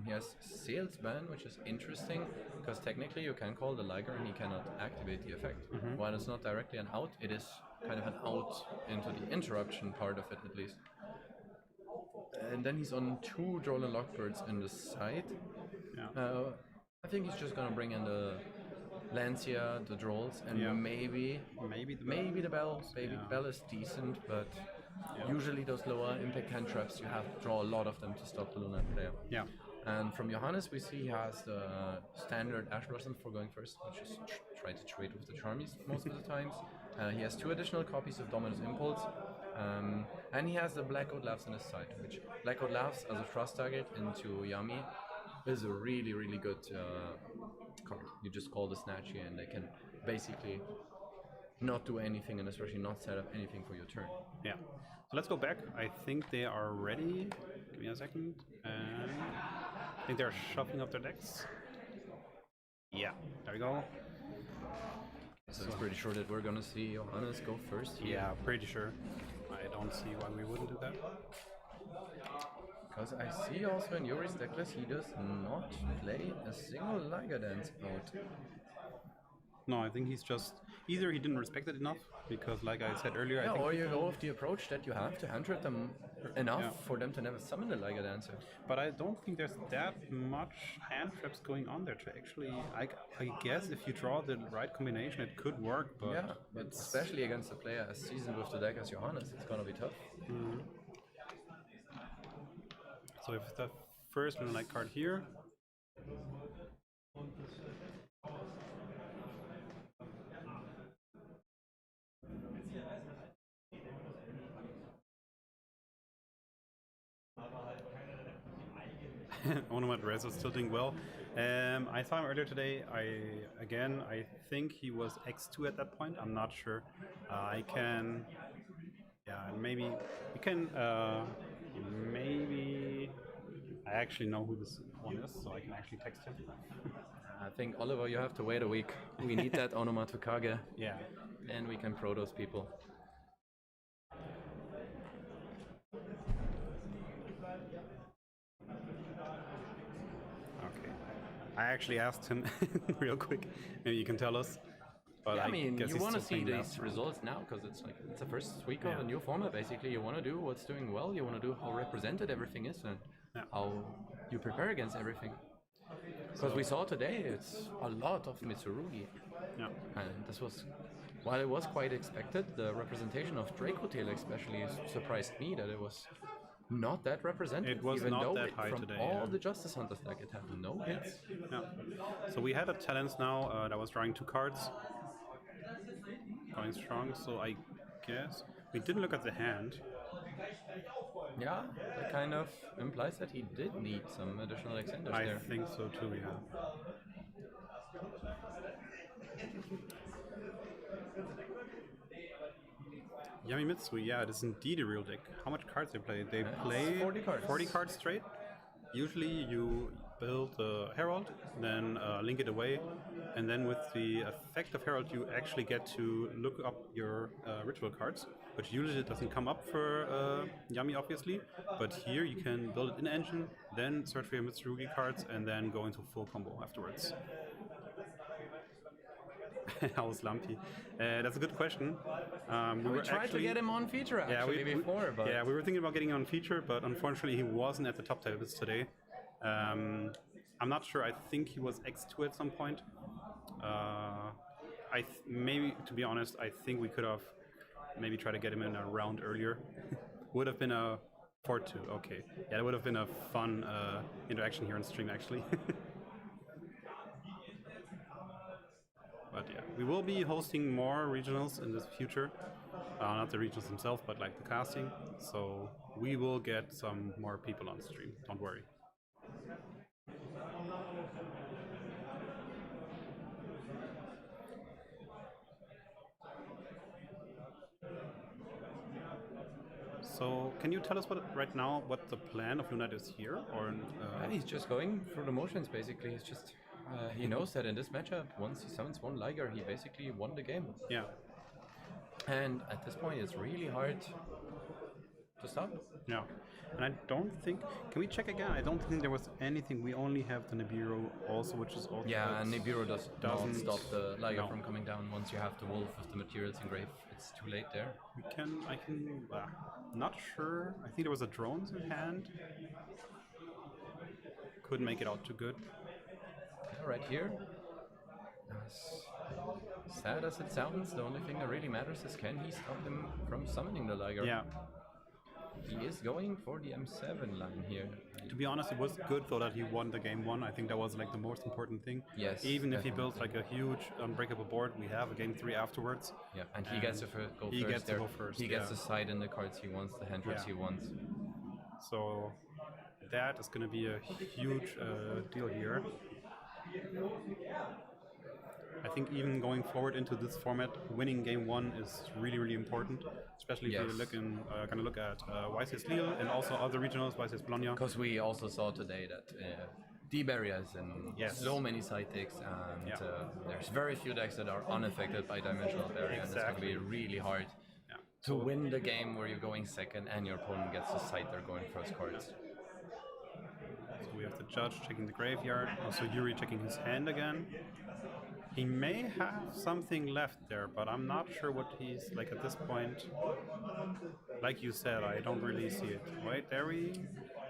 He has Salesman, which is interesting, because technically you can call the Liger and he cannot activate the effect. While it's not directly an out, it is kind of an out into the interruption part of it at least. And then he's on 2 Droll and Lockbirds in the side. Yeah. I think he's just gonna bring in the Lancia, the Drolls, and maybe the Bell. Maybe the Bell is decent, but usually those lower impact hand traps, you have to draw a lot of them to stop the Lunar player. Yeah. And from Johannes, we see he has the standard Ash Blossom for going first, which is try to trade with the Charmies most of the times. He has 2 additional copies of Dominus Impulse, and he has the Black Oat Laughs on his side, which Black Oat Laughs as a thrust target into Yami is a really, really good card. You just call the Snatchy and they can basically not do anything, and especially not set up anything for your turn. Yeah. So let's go back. I think they are ready. Give me a second. I think they're shuffling up their decks. Yeah, there we go. So it's pretty sure that we're gonna see Johannes go first here. Yeah, pretty sure. I don't see why we wouldn't do that. Because I see also in Yuri's decklist he does not play a single Liger Dance out. No, I think he's just either he didn't respect it enough, because like I said earlier, Yeah, I think or you go with the approach that you have to hand trap them enough for them to never summon the Liger Dancer. But I don't think there's that much hand traps going on there to actually. I guess if you draw the right combination, it could work. But yeah, but especially against a player as seasoned with the deck as Johannes, it's gonna be tough. So if the first Lunar Light card here. Onomat Riza is still doing well. I saw him earlier today. I think he was X2 at that point. I'm not sure. Maybe you can. Maybe I actually know who this one is, so I can actually text him. I think Oliver, you have to wait a week. We need that Onomatukage. Yeah. And we can pro those people. Okay. I actually asked him real quick. Maybe you can tell us. But yeah, I mean, guess you he's want to still see playing these that. results now because it's the first week of a new format. Basically, you want to do what's doing well. You want to do how represented everything is and how you prepare against everything. Because we saw today, it's a lot of Mitsurugi. Yeah. And this was while it was quite expected, the representation of Draco Tail especially surprised me that it was not that represented. It was even not though that it, high from today, all yeah. the Justice Hunters deck, it had no hits. Yeah. So we had a talent now that was drawing 2 cards. Going strong, so I guess we didn't look at the hand. Yeah, that kind of implies that he did need some additional extenders I there. think so too, yeah. Yamimitsu, yeah, it is indeed a real deck. How much cards they play? They play 40 cards. 40 cards straight. Usually you build a Herald, then link it away, and then with the effect of Herald you actually get to look up your ritual cards, which usually doesn't come up for Yami obviously, but here you can build it in engine, then search for your Mitsurugi cards, and then go into full combo afterwards. How's Lumpy? That's a good question. We tried to get him on feature actually before, but yeah, we were thinking about getting him on feature, but unfortunately he wasn't at the top tables today. I'm not sure. I think he was X2 at some point. Maybe, to be honest, I think we could have maybe tried to get him in a round earlier. Would have been a 4-2. Okay, yeah, that would have been a fun interaction here on stream actually. But yeah, we will be hosting more regionals in the future. Not the regionals themselves, but like the casting. So we will get some more people on stream, don't worry. So can you tell us right now what the plan of Lunite is here? Or he's just going through the motions basically. He's just he knows that in this matchup, once he summons one Liger, he basically won the game. Yeah. And at this point, it's really hard to stop. Yeah. And I don't think... Can we check again? I don't think there was anything. We only have the Nibiru also, which is also... Yeah, and Nibiru doesn't stop the Liger no. from coming down once you have the Wolf with the materials engraved. It's too late there. Not sure. I think there was a drones in hand. Couldn't make it out too good. Right here. As sad as it sounds, the only thing that really matters is can he stop him from summoning the Liger? Yeah. He is going for the M7 line here. To be honest, it was good though that he won the game 1. I think that was like the most important thing. Yes. Even if he definitely. builds like a huge unbreakable board, we have a game 3 afterwards. Yeah, and he gets to go he first. gets to go first. He gets yeah. to side in the cards he wants, the hand traps he wants. So that is going to be a huge deal here. I think even going forward into this format, winning game 1 is really, really important. Especially if you're looking, gonna look at YCS Lille and also other regionals, YCS Bologna. Because we also saw today that D-barrier is in so many side ticks, and there's very few decks that are unaffected by dimensional barrier, and it's gonna be really hard to win the game where you're going second and your opponent gets to side they're going first cards. So we have the judge checking the graveyard, also Yuri checking his hand again. He may have something left there, but I'm not sure what he's like at this point. Like you said, I don't really see it. Wait, there we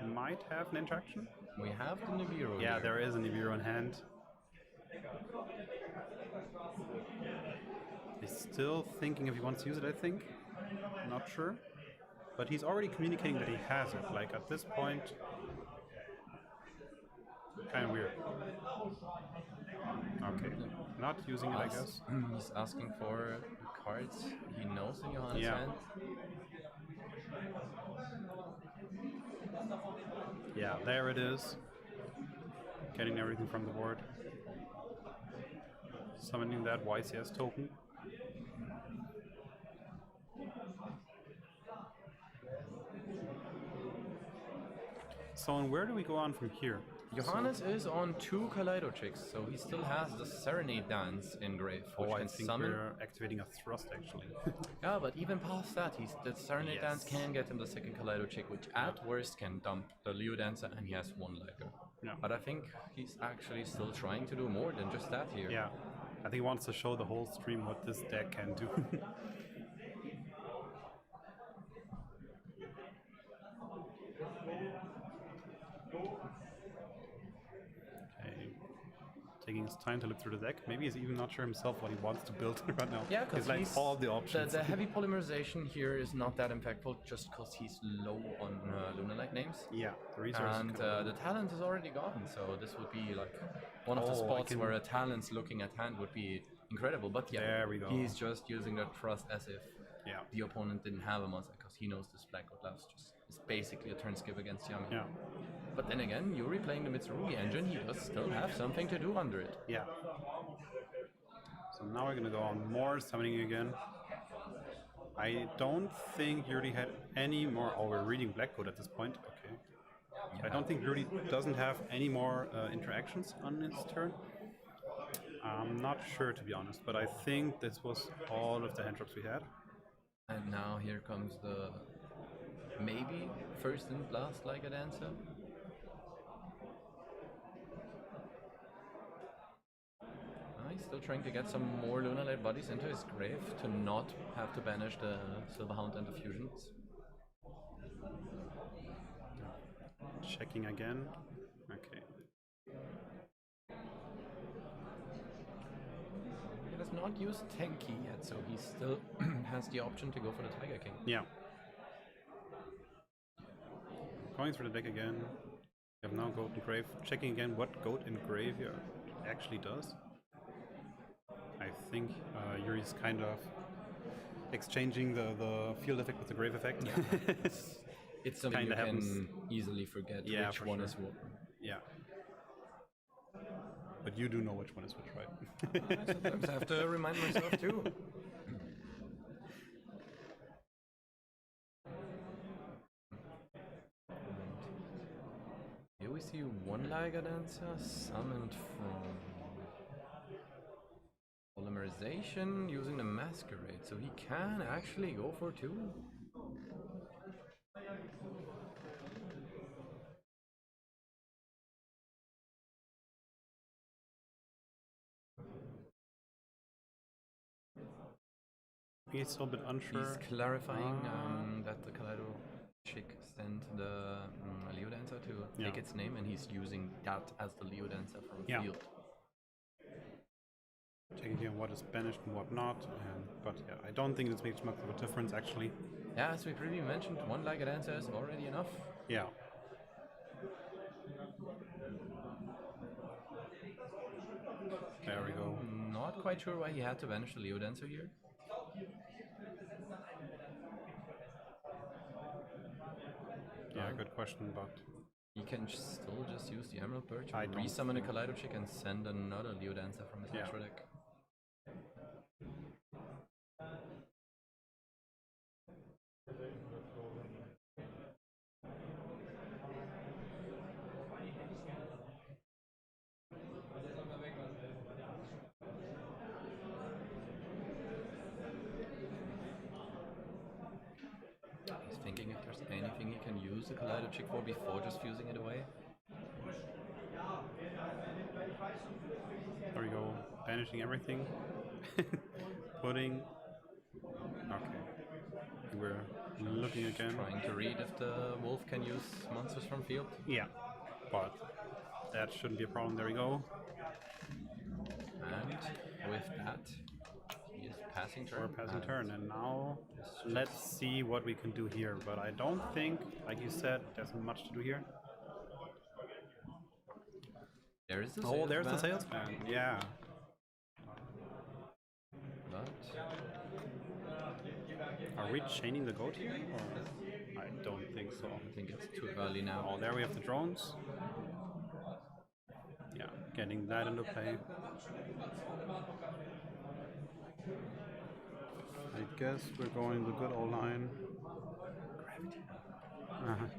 might have an interaction. We have the Nibiru. Yeah, here. there is a Nibiru in hand. He's still thinking if he wants to use it, I think. Not sure. But he's already communicating that he has it. Like at this point, kind of weird. Okay, not using it, I guess. He's asking for cards he knows in Johannes' hand. Yeah, there it is. Getting everything from the board. Summoning that YCS token. So, and where do we go on from here? Johannes is on 2 Kaleido chicks, so he still has the Serenade Dance engraved, which I can think summon. we're activating a thrust actually. Yeah, but even past that, the Serenade Dance can get him the second Kaleido chick, which at worst can dump the Leo Dancer, and he has 1 Liger. Yeah. But I think he's actually still trying to do more than just that here. Yeah, I think he wants to show the whole stream what this deck can do. taking his time to look through the deck. Maybe he's even not sure himself what he wants to build right now. Yeah, because like all the options. The heavy polymerization here is not that impactful, just because he's low on Lunalite names. Yeah, the resources. And the talent is already gone, so this would be like one of the spots where a talent's looking at hand would be incredible. But yeah, there we go. He's just using that trust as if yeah. the opponent didn't have a monster, because he knows this Black God Loves just is basically a turn skip against Yami. Yeah. But then again, you're replaying the Mitsurugi engine, he does still have something to do under it. Yeah. So now we're gonna go on more summoning again. I don't think Yuri had any more. Oh, we're reading Black Code at this point. Okay. Yeah. I don't think Yuri doesn't have any more interactions on his turn. I'm not sure, to be honest, but I think this was all of the hand drops we had. And now here comes the maybe first and last like a dancer. He's still trying to get some more Lunalite bodies into his grave to not have to banish the Silverhound and the fusions. Checking again. Okay. He has not used Tenki yet, so he still has the option to go for the Tiger King. Yeah. Going through the deck again. We have now Goat in Grave. Checking again what Goat in Graveyard actually does. I think Yuri's kind of exchanging the field effect with the grave effect. Yeah. It's something you can easily forget which one is what. Yeah. But you do know which one is which, right? I sometimes have to remind myself too. Here we see one Liger Dancer summoned from Polymerization using the Masquerade, so he can actually go for two. He's still a bit unsure. He's clarifying that the Kaleido chick sent the Leo Dancer to take its name, and he's using that as the Leo Dancer from field. Checking here what is banished and what not, but yeah, I don't think this makes much of a difference actually. Yeah, as we previously mentioned, one Liger Dancer is already enough. Yeah. There we go. Not quite sure why he had to banish the Leo Dancer here. Yeah, good question, but he can still just use the Emerald Bird to resummon a Kaleido Chick and send another Leo Dancer from his extra deck. He's thinking if there's anything he can use the Kaleido Chick for before just fusing it away. There we go, banishing everything. Putting... Okay. We're looking again. Trying to read if the wolf can use monsters from field. Yeah, but that shouldn't be a problem. There we go. And with that, he is passing turn. We're passing turn, and now let's see what we can do here. But I don't think, like you said, there's much to do here. There is the salesman. Oh, there's the salesman. Yeah. But are we chaining the goat here? Or? I don't think so. I think it's too early now. Oh, there we have the drones. Yeah, getting that into play. I guess we're going the good old line. Gravity.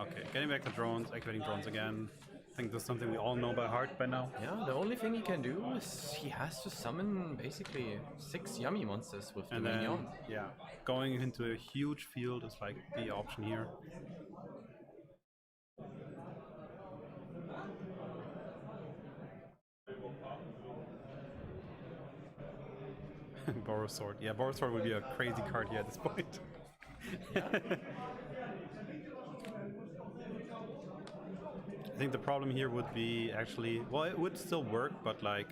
Okay, getting back to drones, activating drones again. I think this is something we all know by heart by now. Yeah, the only thing he can do is he has to summon basically 6 yummy monsters with the minion. Yeah, going into a huge field is like the option here. Borrow Sword. Yeah, Borrow Sword would be a crazy card here at this point. I think the problem here would be actually, well, it would still work, but like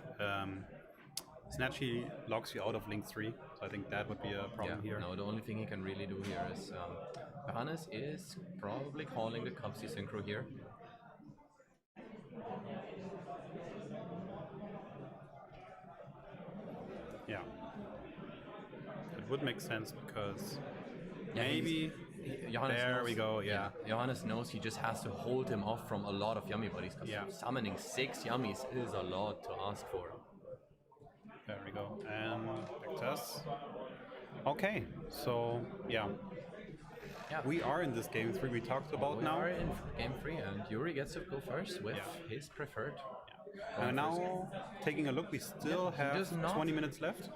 Snatchy locks you out of Link 3, so I think that would be a problem here. No, the only thing he can really do here is Johannes is probably calling the Cupsy synchro here. Yeah. It would make sense because Yeah, maybe Johannes there knows, we go, yeah. Johannes knows he just has to hold him off from a lot of yummy buddies, because Yeah. summoning 6 yummies is a lot to ask for. There we go. And back to us. Okay, so yeah. Yeah. We are in this game 3 we talked about We now. are in game 3 and Yuri gets to go first with his preferred. And now, taking a look, we still he have does not- 20 minutes left.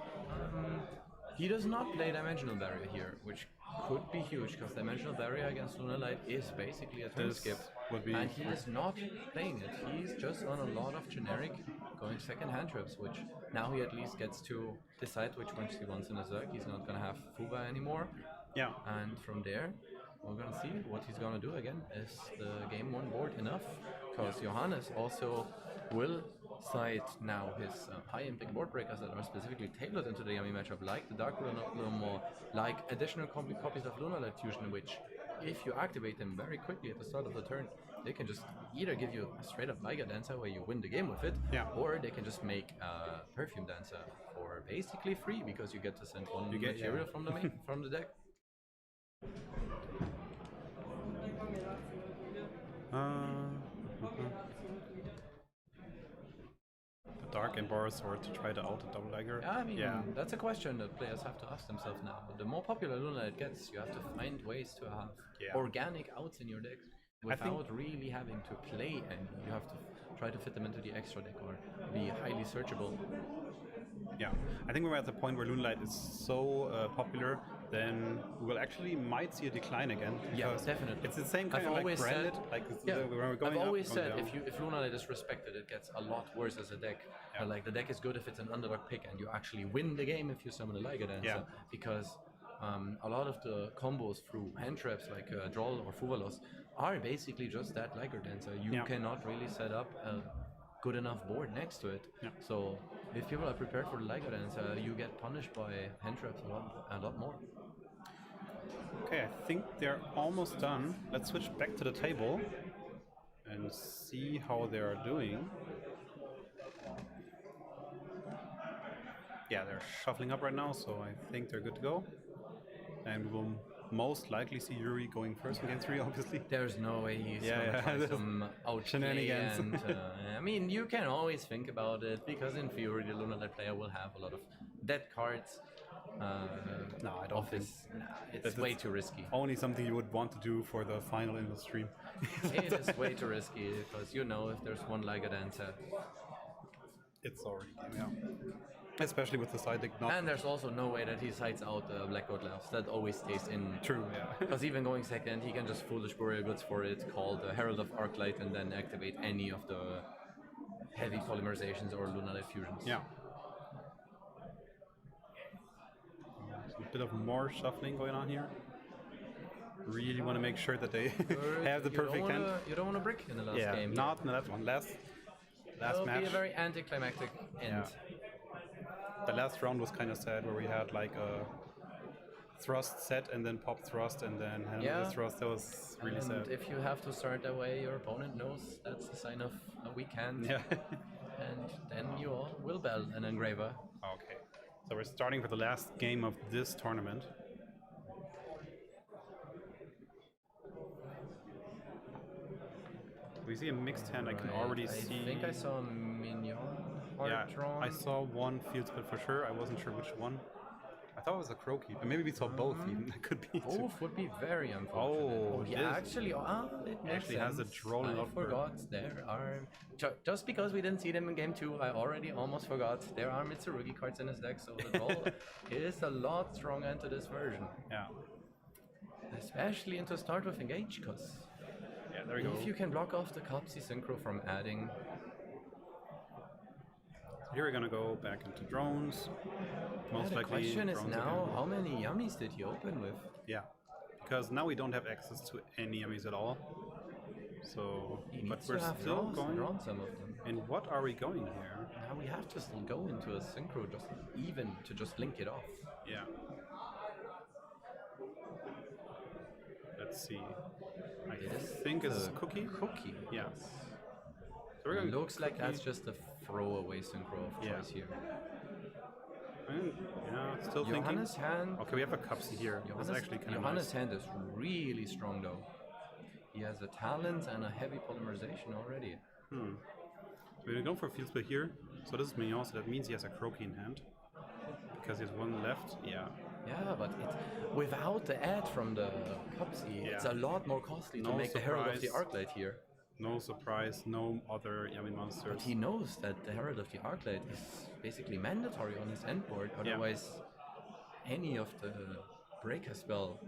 He does not play Dimensional Barrier here, which could be huge, because Dimensional Barrier against Lunar Light is basically a turn This skip. would be- And he is not playing it. He's just on a lot of generic going second hand trips, which now he at least gets to decide which ones he wants in his deck. He's not gonna have Fuba anymore. Yeah. And from there, we're gonna see what he's gonna do again. Is the game 1 board enough? Because Johannes also will side now his high impact board breakers that are specifically tailored into the Yami matchup, like the Dark Lunar, like additional copies of Lunar Light Fusion, which if you activate them very quickly at the start of the turn, they can just either give you a straight up Liga Dancer where you win the game with it, or they can just make a Perfume Dancer for basically free, because you get to send one material from the main, from the deck. The Dark Embarrass Sword to try to out a double dagger. I mean, that's a question that players have to ask themselves now. The more popular Luna it gets, you have to find ways to have organic outs in your deck without really having to play any. You have to try to fit them into the extra deck or be highly searchable. Yeah, I think we're at the point where Moonlight is so popular, then we will actually might see a decline again. Yeah, definitely. It's the same kind of like branded. I've always said if Lunalight is respected, it gets a lot worse as a deck. Like the deck is good if it's an underdog pick, and you actually win the game if you summon a Liga Dancer, because a lot of the combos through hand traps like Droll or Fuvalos are basically just that Liga Dancer. You cannot really set up a good enough board next to it. So if people are prepared for the Liga Dancer, you get punished by hand traps a lot more. Okay, I think they're almost done. Let's switch back to the table and see how they are doing. Yeah, they're shuffling up right now, so I think they're good to go. And we will most likely see Yuri going first in game 3, obviously. There's no way he's gonna try some outplay. Shenanigans. And, I mean, you can always think about it, because in theory the Lunar Light player will have a lot of dead cards. No, I don't think. It's way too risky. Only something you would want to do for the final in the stream. It is way too risky, because you know if there's one Liga Dancer. It's already game out. Especially with the side deck not. And there's also no way that he sides out the Black God Gloves. That always stays in. True, yeah. Because even going second, he can just Foolish Burial Goods for it, call the Herald of Arclight, and then activate any of the heavy polymerizations or Lunar Light fusions. Yeah. A bit of more shuffling going on here. Really want to make sure that they have the perfect hand. You don't want to brick in the last game. Not in the last one. Last It'll match. be a very anticlimactic end. The last round was kind of sad, where we had like a thrust set and then pop thrust and then handle the thrust. That was really sad. And if you have to start that way, your opponent knows that's a sign of a weak hand. Yeah. And then you all will bell an engraver. Okay. So we're starting for the last game of this tournament. We see a mixed hand. I can already see. I think I saw a minion hard drawn. I saw one field split for sure. I wasn't sure which one. I thought it was a crow keep. Maybe we saw both even. That could be. Both would be very unfortunate. Oh, he actually, it makes actually has a sense. droll I out forgot there are just because we didn't see them in game 2. I already almost forgot there are Mitsurugi cards in his deck, so the droll is a lot stronger into this version. Yeah. Especially into start with engage, because there we go. If you can block off the Copsy Synchro from adding. Here we're gonna go back into drones. Most likely. The question is drones now, again. how many yummies did he open with? Yeah, because now we don't have access to any yummies at all. So, He but needs we're to have still going. drawn some of them. And what are we going here? Now we have to still go into a synchro, just even to just link it off. Yeah. Let's see. I think it's a cookie. Cookie. Yeah. So we're going Looks like cookie. that's just a throwaway synchro of Yeah. choice here. Yeah, still thinking. Johannes' hand. Okay, we have a cupsy here. That's actually kind of Johannes' nice. hand is really strong though. He has a talent and a heavy polymerization already. So we're going for a field split here. So this is mignon, so that means he has a croaky in hand. Because he has one left. Yeah. Yeah, but without the ad from the Pupsy, it's a lot more costly to make the Herald of the surprise. Arclight here. No surprise, no other yummy monsters. But he knows that the Herald of the Arclight is basically mandatory on his end board, otherwise any of the breaker spell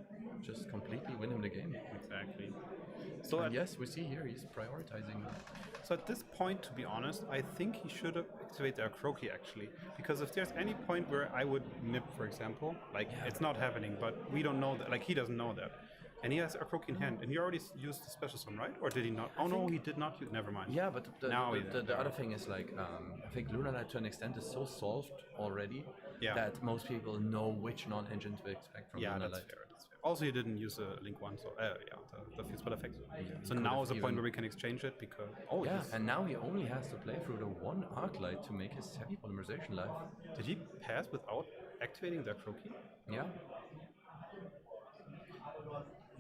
just completely win him the game. Exactly. So And yes, we see here he's prioritizing. So at this point, to be honest, I think he should have activated our croaky actually. Because if there's any point where I would nip, for example, like it's not happening, but we don't know that, like he doesn't know that. And he has a croaky in hand, and he already used the special summon, right? Or did he not? Oh no, he did not use, never mind. Yeah, but Now the other thing is like, I think Lunalight to an extent is so solved already that most people know which non-engine to expect from Lunalight. That's fair. Also, he didn't use a Link 1, so the field spell effect. So could now have is the point where we can exchange it because and now he only has to play through the one Arclight to make his heavy polymerization live. Did he pass without activating the croaky? Yeah.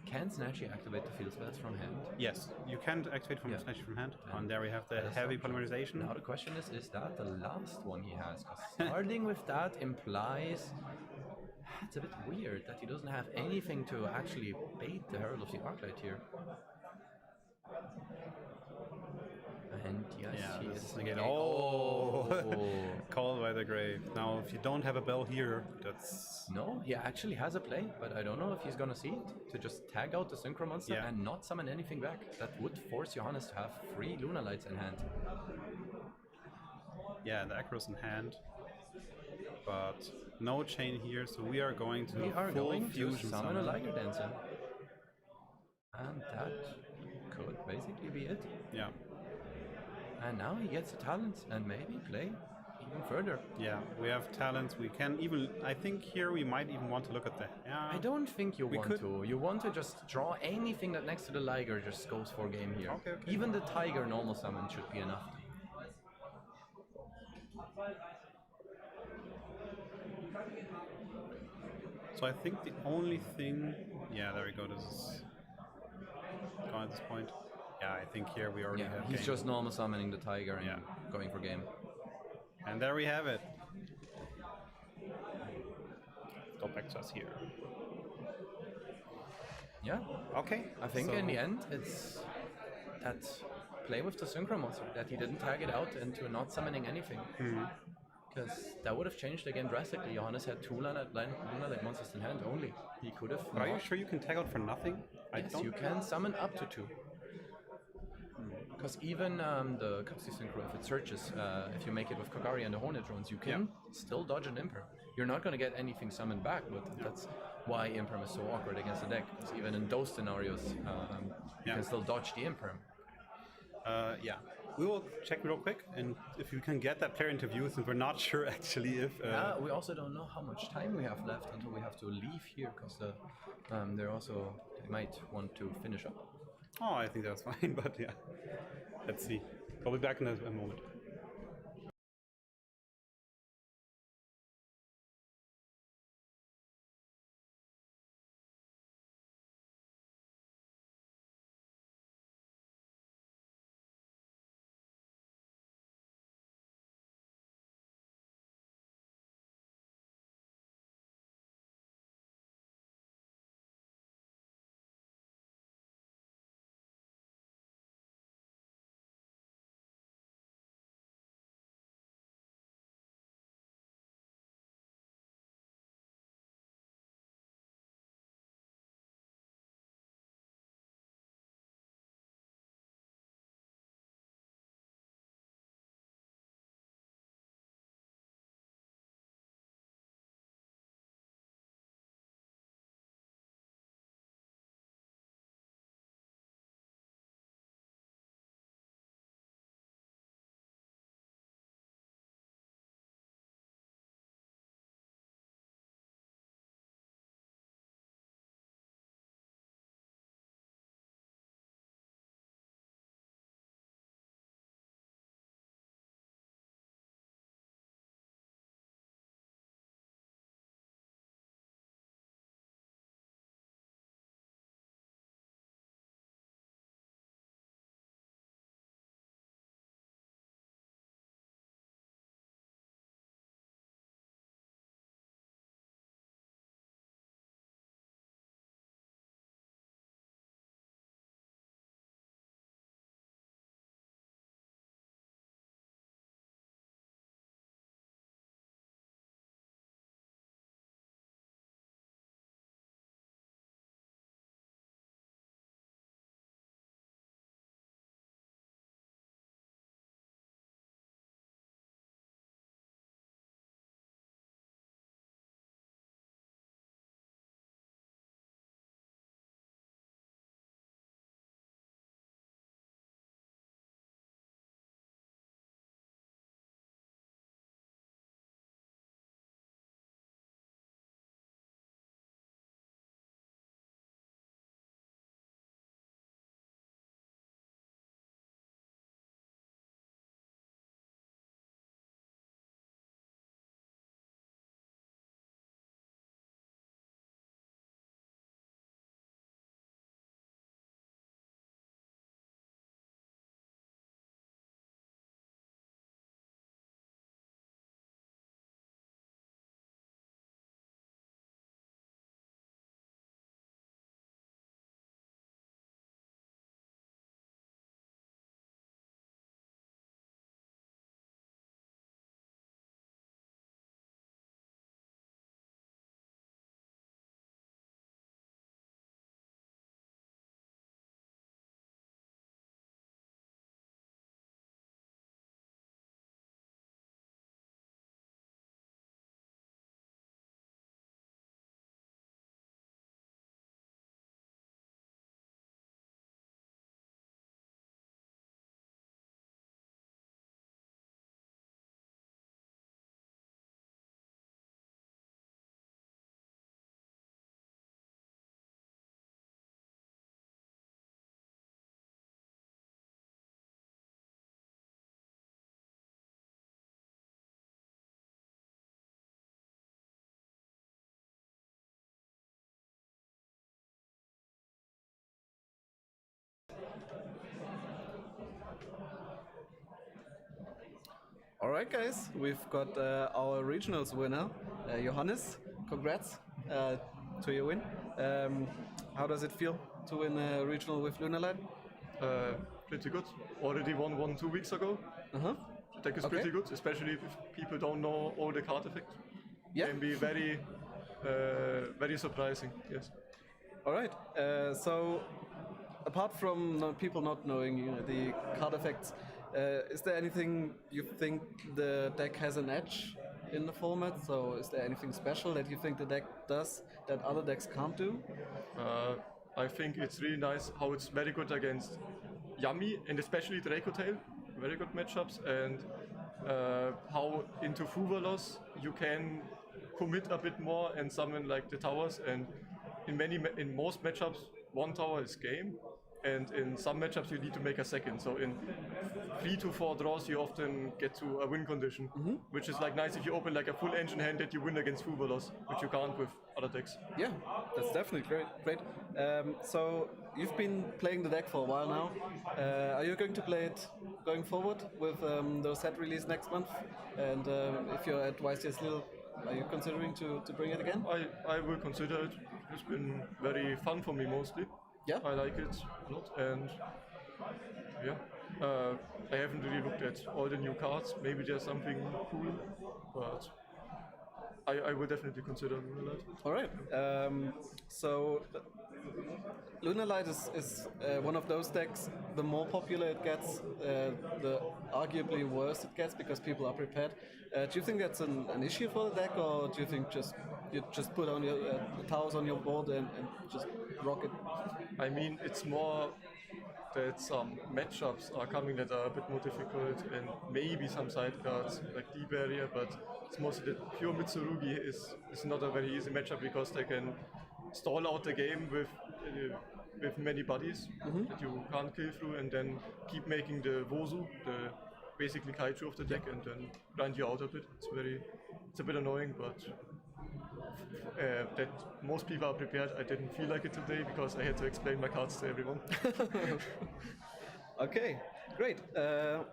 Can Snatchy activate the field spells from hand? Yes, you can activate from Snatchy from hand. And there we have the heavy polymerization. Now the question is that the last one he has? Because starting with that implies it's a bit weird that he doesn't have anything to actually bait the Herald of the Arclight here. And yes, he is again. Oh, Called by the grave. Now, if you don't have a bell here, that's no. He actually has a play, but I don't know if he's gonna see it to just tag out the Synchro Monster and not summon anything back. That would force Johannes to have 3 Lunalights in hand. Yeah, the Acros in hand, but no chain here, so we are going to full fusion summon a Liger Dancer, and that could basically be it. Yeah. And now he gets the talents and maybe play even further. Yeah, we have talents. We can even. I think here we might even want to look at the. I don't think you want to. You want to just draw anything that next to the Liger just goes for game here. Okay. Even the Tiger normal summon should be enough. So I think the only thing. Yeah, there we go. This is gone at this point. Yeah, I think here we already have he's game. just normal summoning the Tiger and going for game. And there we have it. Go back to us here. Yeah. Okay. I think in the end it's that play with the Synchro Monster, that he didn't tag it out into not summoning anything. Because that would have changed the game drastically. Johannes had 2 Lunalight monsters in hand only. He could have. Are you sure you can tag out for nothing? Yes, you can summon up to 2. Because even the Cupsy Synchro, if it searches, if you make it with Kagari and the Hornet drones, you can still dodge an Imperm. You're not going to get anything summoned back, but that's why Imperm is so awkward against the deck. Because even in those scenarios, you can still dodge the Imperm. Yeah. We will check real quick, and if you can get that player interview, since we're not sure actually if. We also don't know how much time we have left until we have to leave here, because they might want to finish up. Oh, I think that's fine, but yeah. Let's see. We'll be back in a moment. All right, guys, we've got our regionals winner, Johannes. Congrats to your win. How does it feel to win a regional with Lunalight? Pretty good. Already won one 2 weeks ago. Uh-huh. The deck is pretty good, especially if people don't know all the card effects. Yeah. Can be very, very surprising. Yes. All right. So, apart from people not knowing the card effects, is there anything you think the deck has an edge in the format? So, is there anything special that you think the deck does that other decks can't do? I think it's really nice how it's very good against Yummy and especially Draco Tail. Very good matchups, and how into Fuvalos you can commit a bit more and summon like the towers, and in most matchups one tower is game, and in some matchups you need to make a second. So in 3 to 4 draws you often get to a win condition, which is like nice if you open like a full engine hand that you win against Fuvalos, which you can't with other decks. Yeah, that's definitely great. So you've been playing the deck for a while now. Are you going to play it going forward with the set release next month? And if you're at YCS Lille, are you considering to bring it again? I will consider it. It's been very fun for me mostly. Yeah. I like it a lot, and yeah. I haven't really looked at all the new cards. Maybe there's something cool, but I will definitely consider Lunalight. All right. So Lunalight is one of those decks. The more popular it gets, the arguably worse it gets because people are prepared. Do you think that's an issue for the deck, or do you think you just put on your the towers on your board and just rock it? I mean, it's more that some matchups are coming that are a bit more difficult, and maybe some side cards like D-Barrier, but it's mostly that pure Mitsurugi is not a very easy matchup because they can stall out the game with many bodies that you can't kill through, and then keep making the Wozu, the basically kaiju of the deck, and then grind you out a bit. It's a bit annoying, but that most people are prepared. I didn't feel like it today because I had to explain my cards to everyone. Okay, great.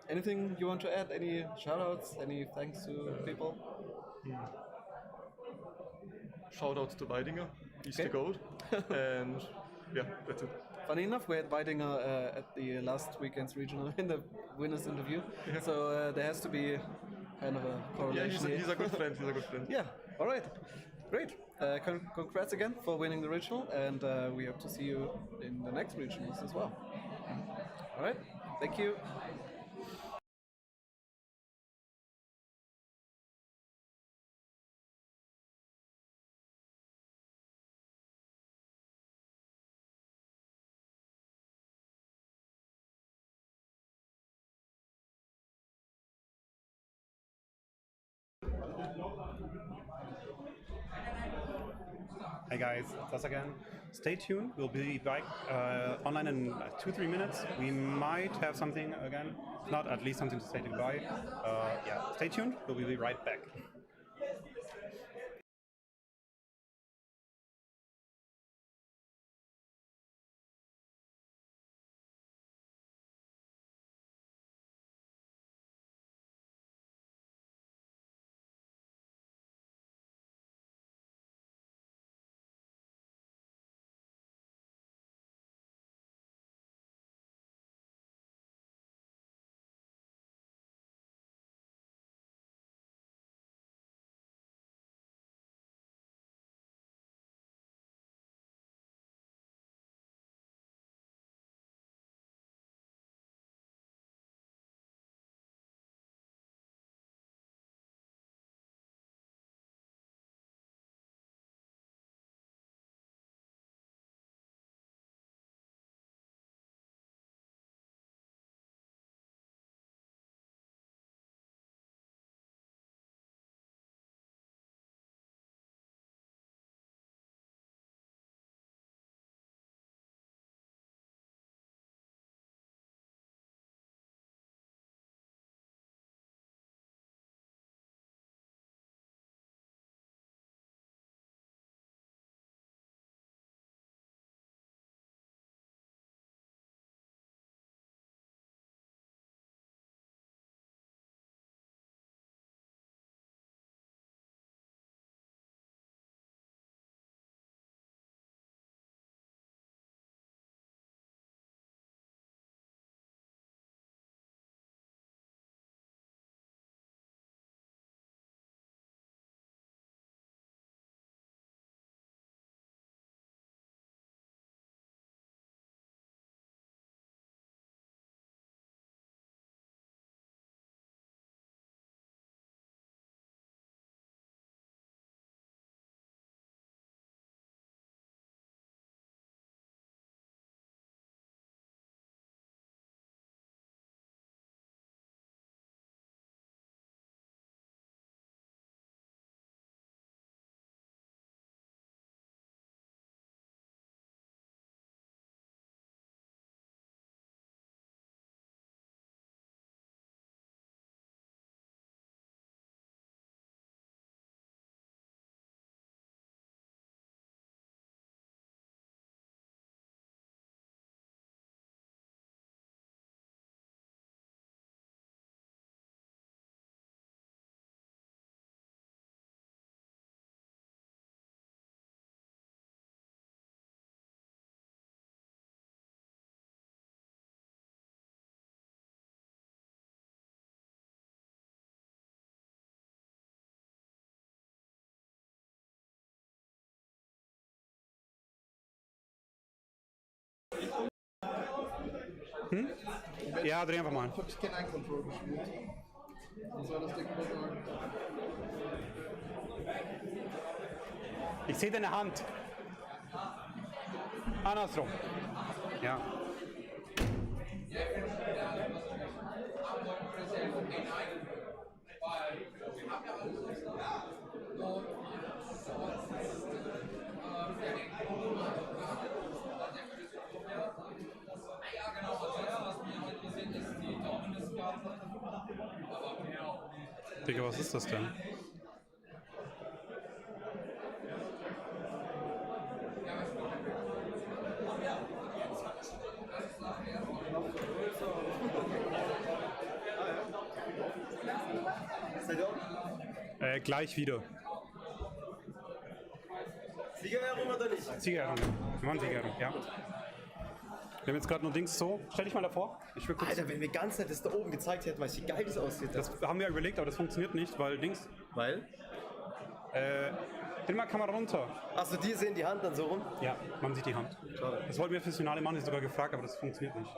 Anything you want to add? Any shoutouts? Any thanks to people? Shout out to Weidinger, he's the goat, and yeah, that's it. Funny enough, we had Weidinger at the last weekend's regional in the winners interview, so there has to be kind of a Yeah, correlation. he's a good friend. He's a good friend. Yeah, all right, great. Congrats again for winning the regional, and we hope to see you in the next regionals as well. All right, thank you. Hi guys, it's us again. Stay tuned. We'll be back online in 2-3 minutes. We might have something again. If not, at least something to say goodbye. Yeah, stay tuned. We'll be right back. Ja, dreh einfach mal. Ich habe keinen Control gespielt. Was soll das Deck übertragen? Ich sehe deine Hand. Andersrum. Ja. Digga, was ist das denn? Gleich wieder. Siegerehrung oder nicht? Siegerehrung. Wir machen Siegerehrung, ja. Wir haben jetzt gerade nur Dings so. Stell dich mal davor. Ich will kurz. Alter, wenn wir ganz nett das da oben gezeigt hätten, weißt du, wie geil das aussieht. Das haben wir überlegt, aber das funktioniert nicht, weil Dings. Weil? Nimm mal Kamera runter. Achso, die sehen die Hand dann so rum? Ja, man sieht die Hand. Schade. Das wollten wir fürs Finale machen, ist sogar gefragt, aber das funktioniert nicht.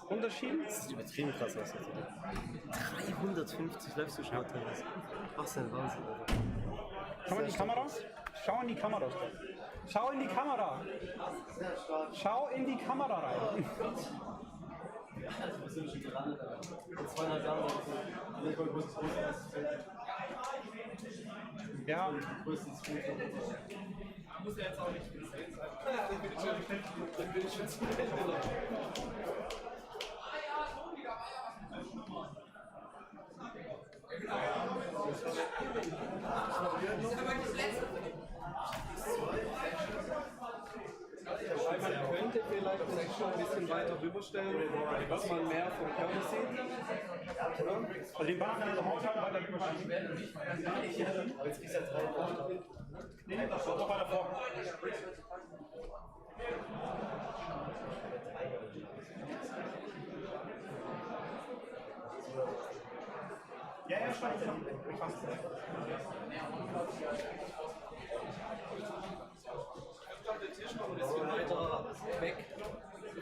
Unterschieden? Das ist übertrieben krass aus. 350 Live-Zuschauer teilweise. Ach, ist ein Wahnsinn, Alter. Schau mal in die Kamera. Schau in die Kamera. Schau in die Kamera. Schau in die Kamera rein. Ja. Muss er jetzt auch nicht sehen. Man könnte vielleicht vielleicht schon ein bisschen weiter rüberstellen, dass man mehr vom Körper sieht. Also den Ball kann ich auch weiter rüberschieben. Nee, das war doch weiter vor. Ja, ja, schon. Fast. Ich glaube, der Tisch kommt ein bisschen weiter weg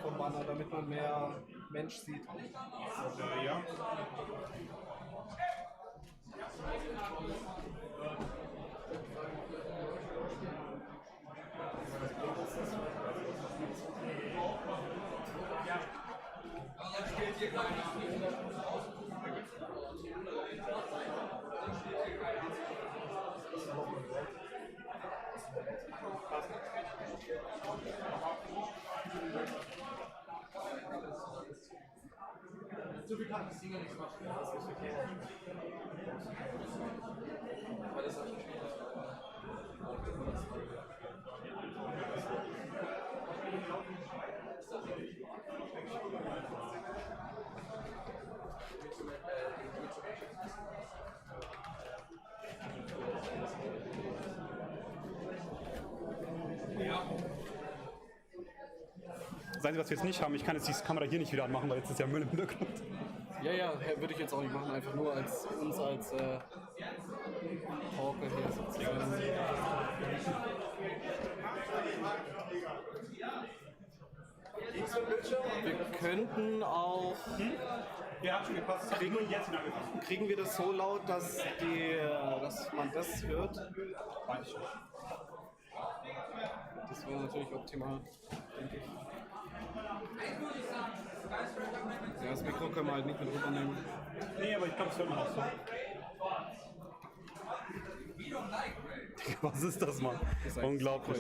vom Banner, damit man mehr Mensch sieht. Ja. So viel kann ich Singer nicht machen. Das ist okay. Aber das habe ich gespielt. Ja. Das Einzige, was wir jetzt nicht haben, ich kann jetzt die Kamera hier nicht wieder anmachen, weil jetzt ist ja Müll im Hintergrund. Ja, ja, würde ich jetzt auch nicht machen, einfach nur als uns als Talker hier sozusagen. Wir könnten auch. Ja, hat schon gepasst. Kriegen wir das so laut, dass man das hört? Das wäre natürlich optimal, denke ich. Ja, das Mikro können wir halt nicht mit rübernehmen. Nee, aber ich glaube, das hört man auch so. Was ist das, Mann? Unglaublich.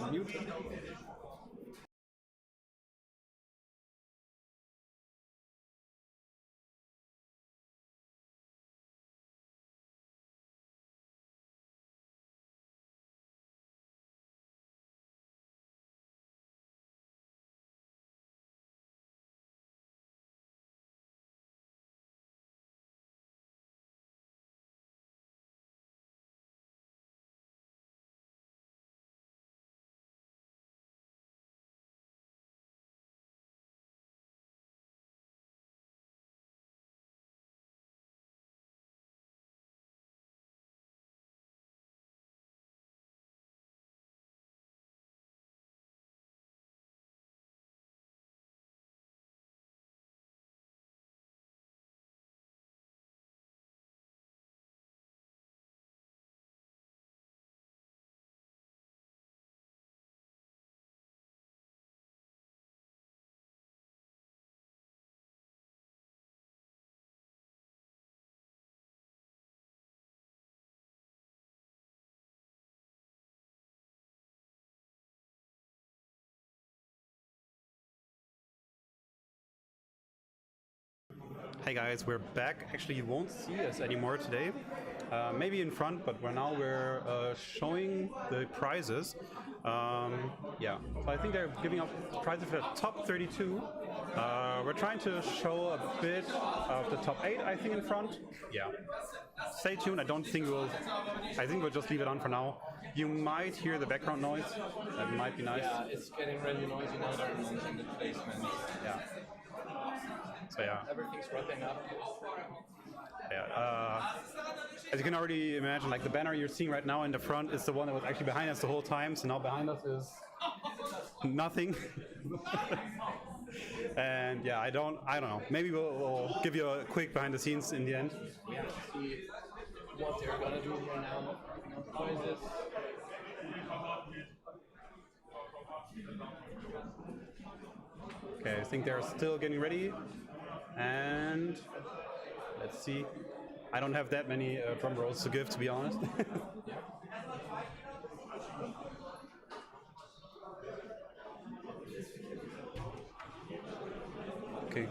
Hey guys, we're back. Actually, you won't see us anymore today. Maybe in front, but we're showing the prizes. Yeah, so I think they're giving out prizes for the top 32. We're trying to show a bit of the top 8, I think, in front. Yeah. Stay tuned. I think we'll just leave it on for now. You might hear the background noise. That might be nice. Yeah, it's getting really noisy now that I'm launching the placement. Yeah. So yeah. Everything's wrapping up. Yeah. As you can already imagine, like the banner you're seeing right now in the front is the one that was actually behind us the whole time. So now behind us is nothing. And yeah, I don't know. Maybe we'll give you a quick behind the scenes in the end. We have to see what they're gonna do here now. Prizes. Okay, I think they're still getting ready. And let's see. I don't have that many drum rolls to give, to be honest. Okay,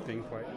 being quiet.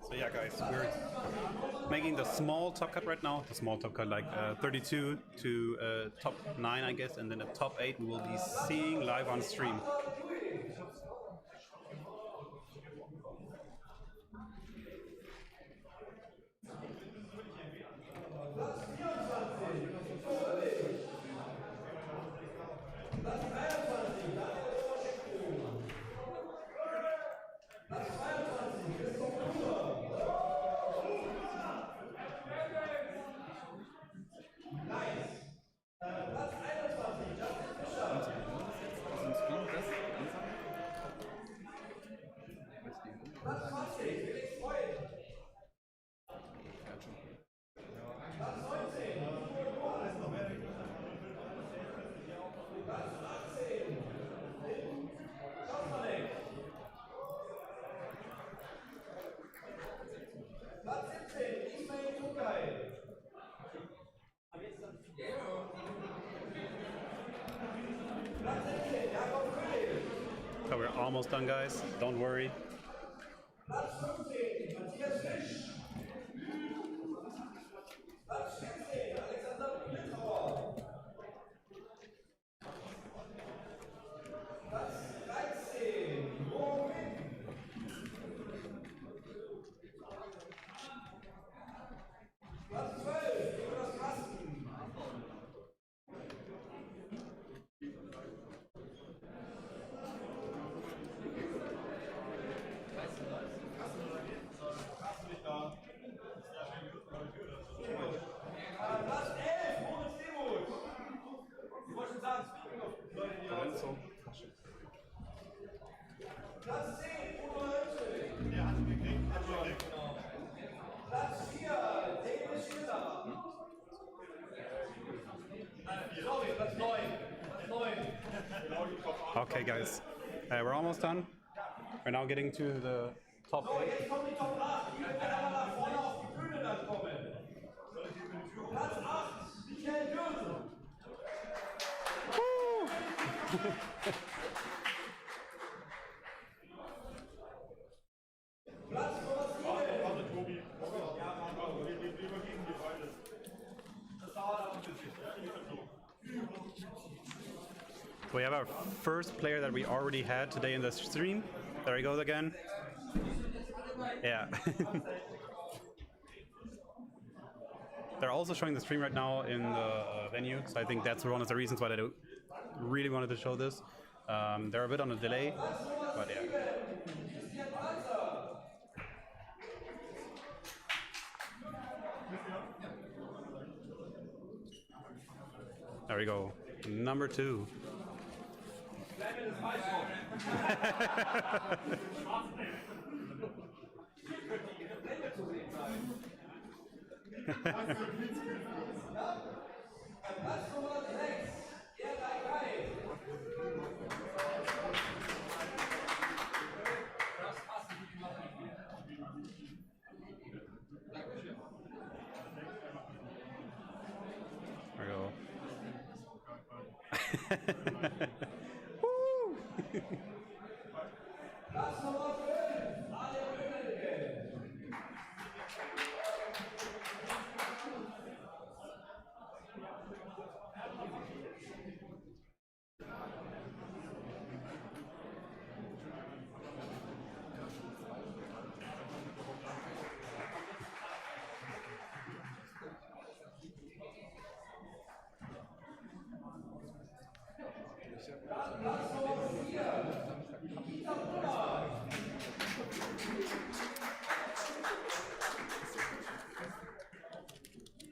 So yeah, guys, we're making the small top cut right now. The small top cut, like 32 to top 9, I guess, and then the top 8 we will be seeing live on stream. So we're almost done, guys. Don't worry. Okay, guys, we're almost done. We're now getting to the top 8. We have our first player that we already had today in the stream. There he goes again. Yeah. They're also showing the stream right now in the venue, so I think that's one of the reasons why they really wanted to show this. They're a bit on a delay, but yeah. There we go. Number 2. There we go. Woo!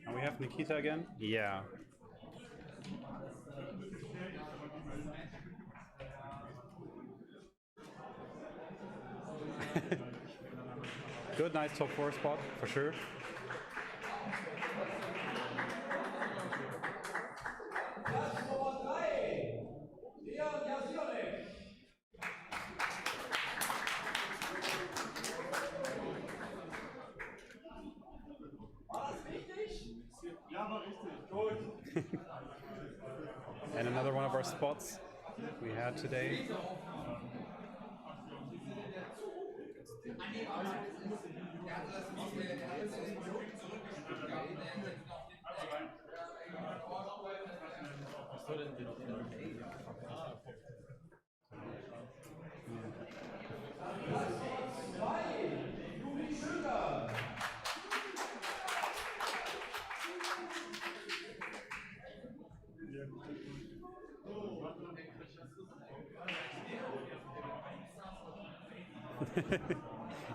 And we have Nikita again? Yeah. Good, nice top 4 spot, for sure. And another one of our spots we had today.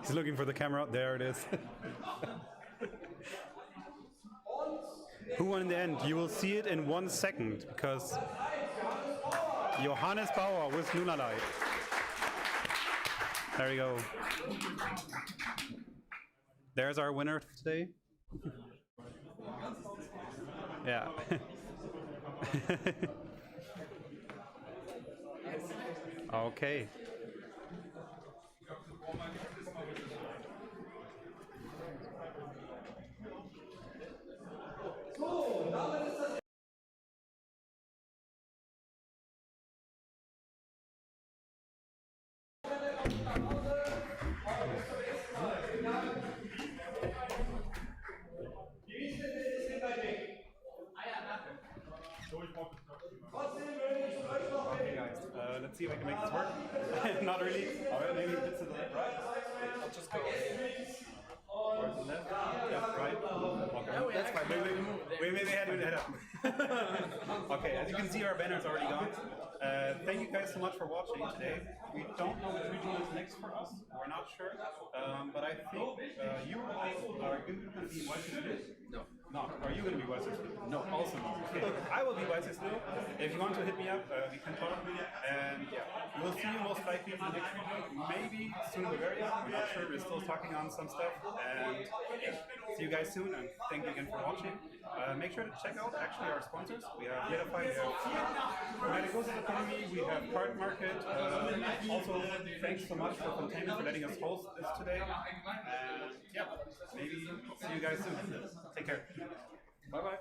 He's looking for the camera. There it is. Who won in the end? You will see it in 1 second, because Johannes Bauer with Lunalight. There we go. There's our winner today. Yeah. Okay. Okay, guys, let's see if I can make this work. Not really. Alright, maybe a bit to the left, right? I'll just go. Or to the left, right. Okay. That's fine. Wait, I had to head up. Okay, as you can see, our banner's already gone. Thank you guys so much for watching today. We don't know which region is next for us. We're not sure. But I think you are going to be WCQ? No. No. Are you going to be WCQ? No, also not. Okay. I will be WCQ. If you want to hit me up, we can talk. And yeah, we'll see you most likely in the next video. Maybe soon Bavaria. We're not sure. We're still talking on some stuff. And yeah, see you guys soon. And thank you again for watching. Make sure to check out actually our sponsors. We have Redify, we have Gosus Economy, we have Card Market. Also, thanks so much for FUNtainment for letting us host this today. And yeah, maybe see you guys soon. Take care. Bye bye.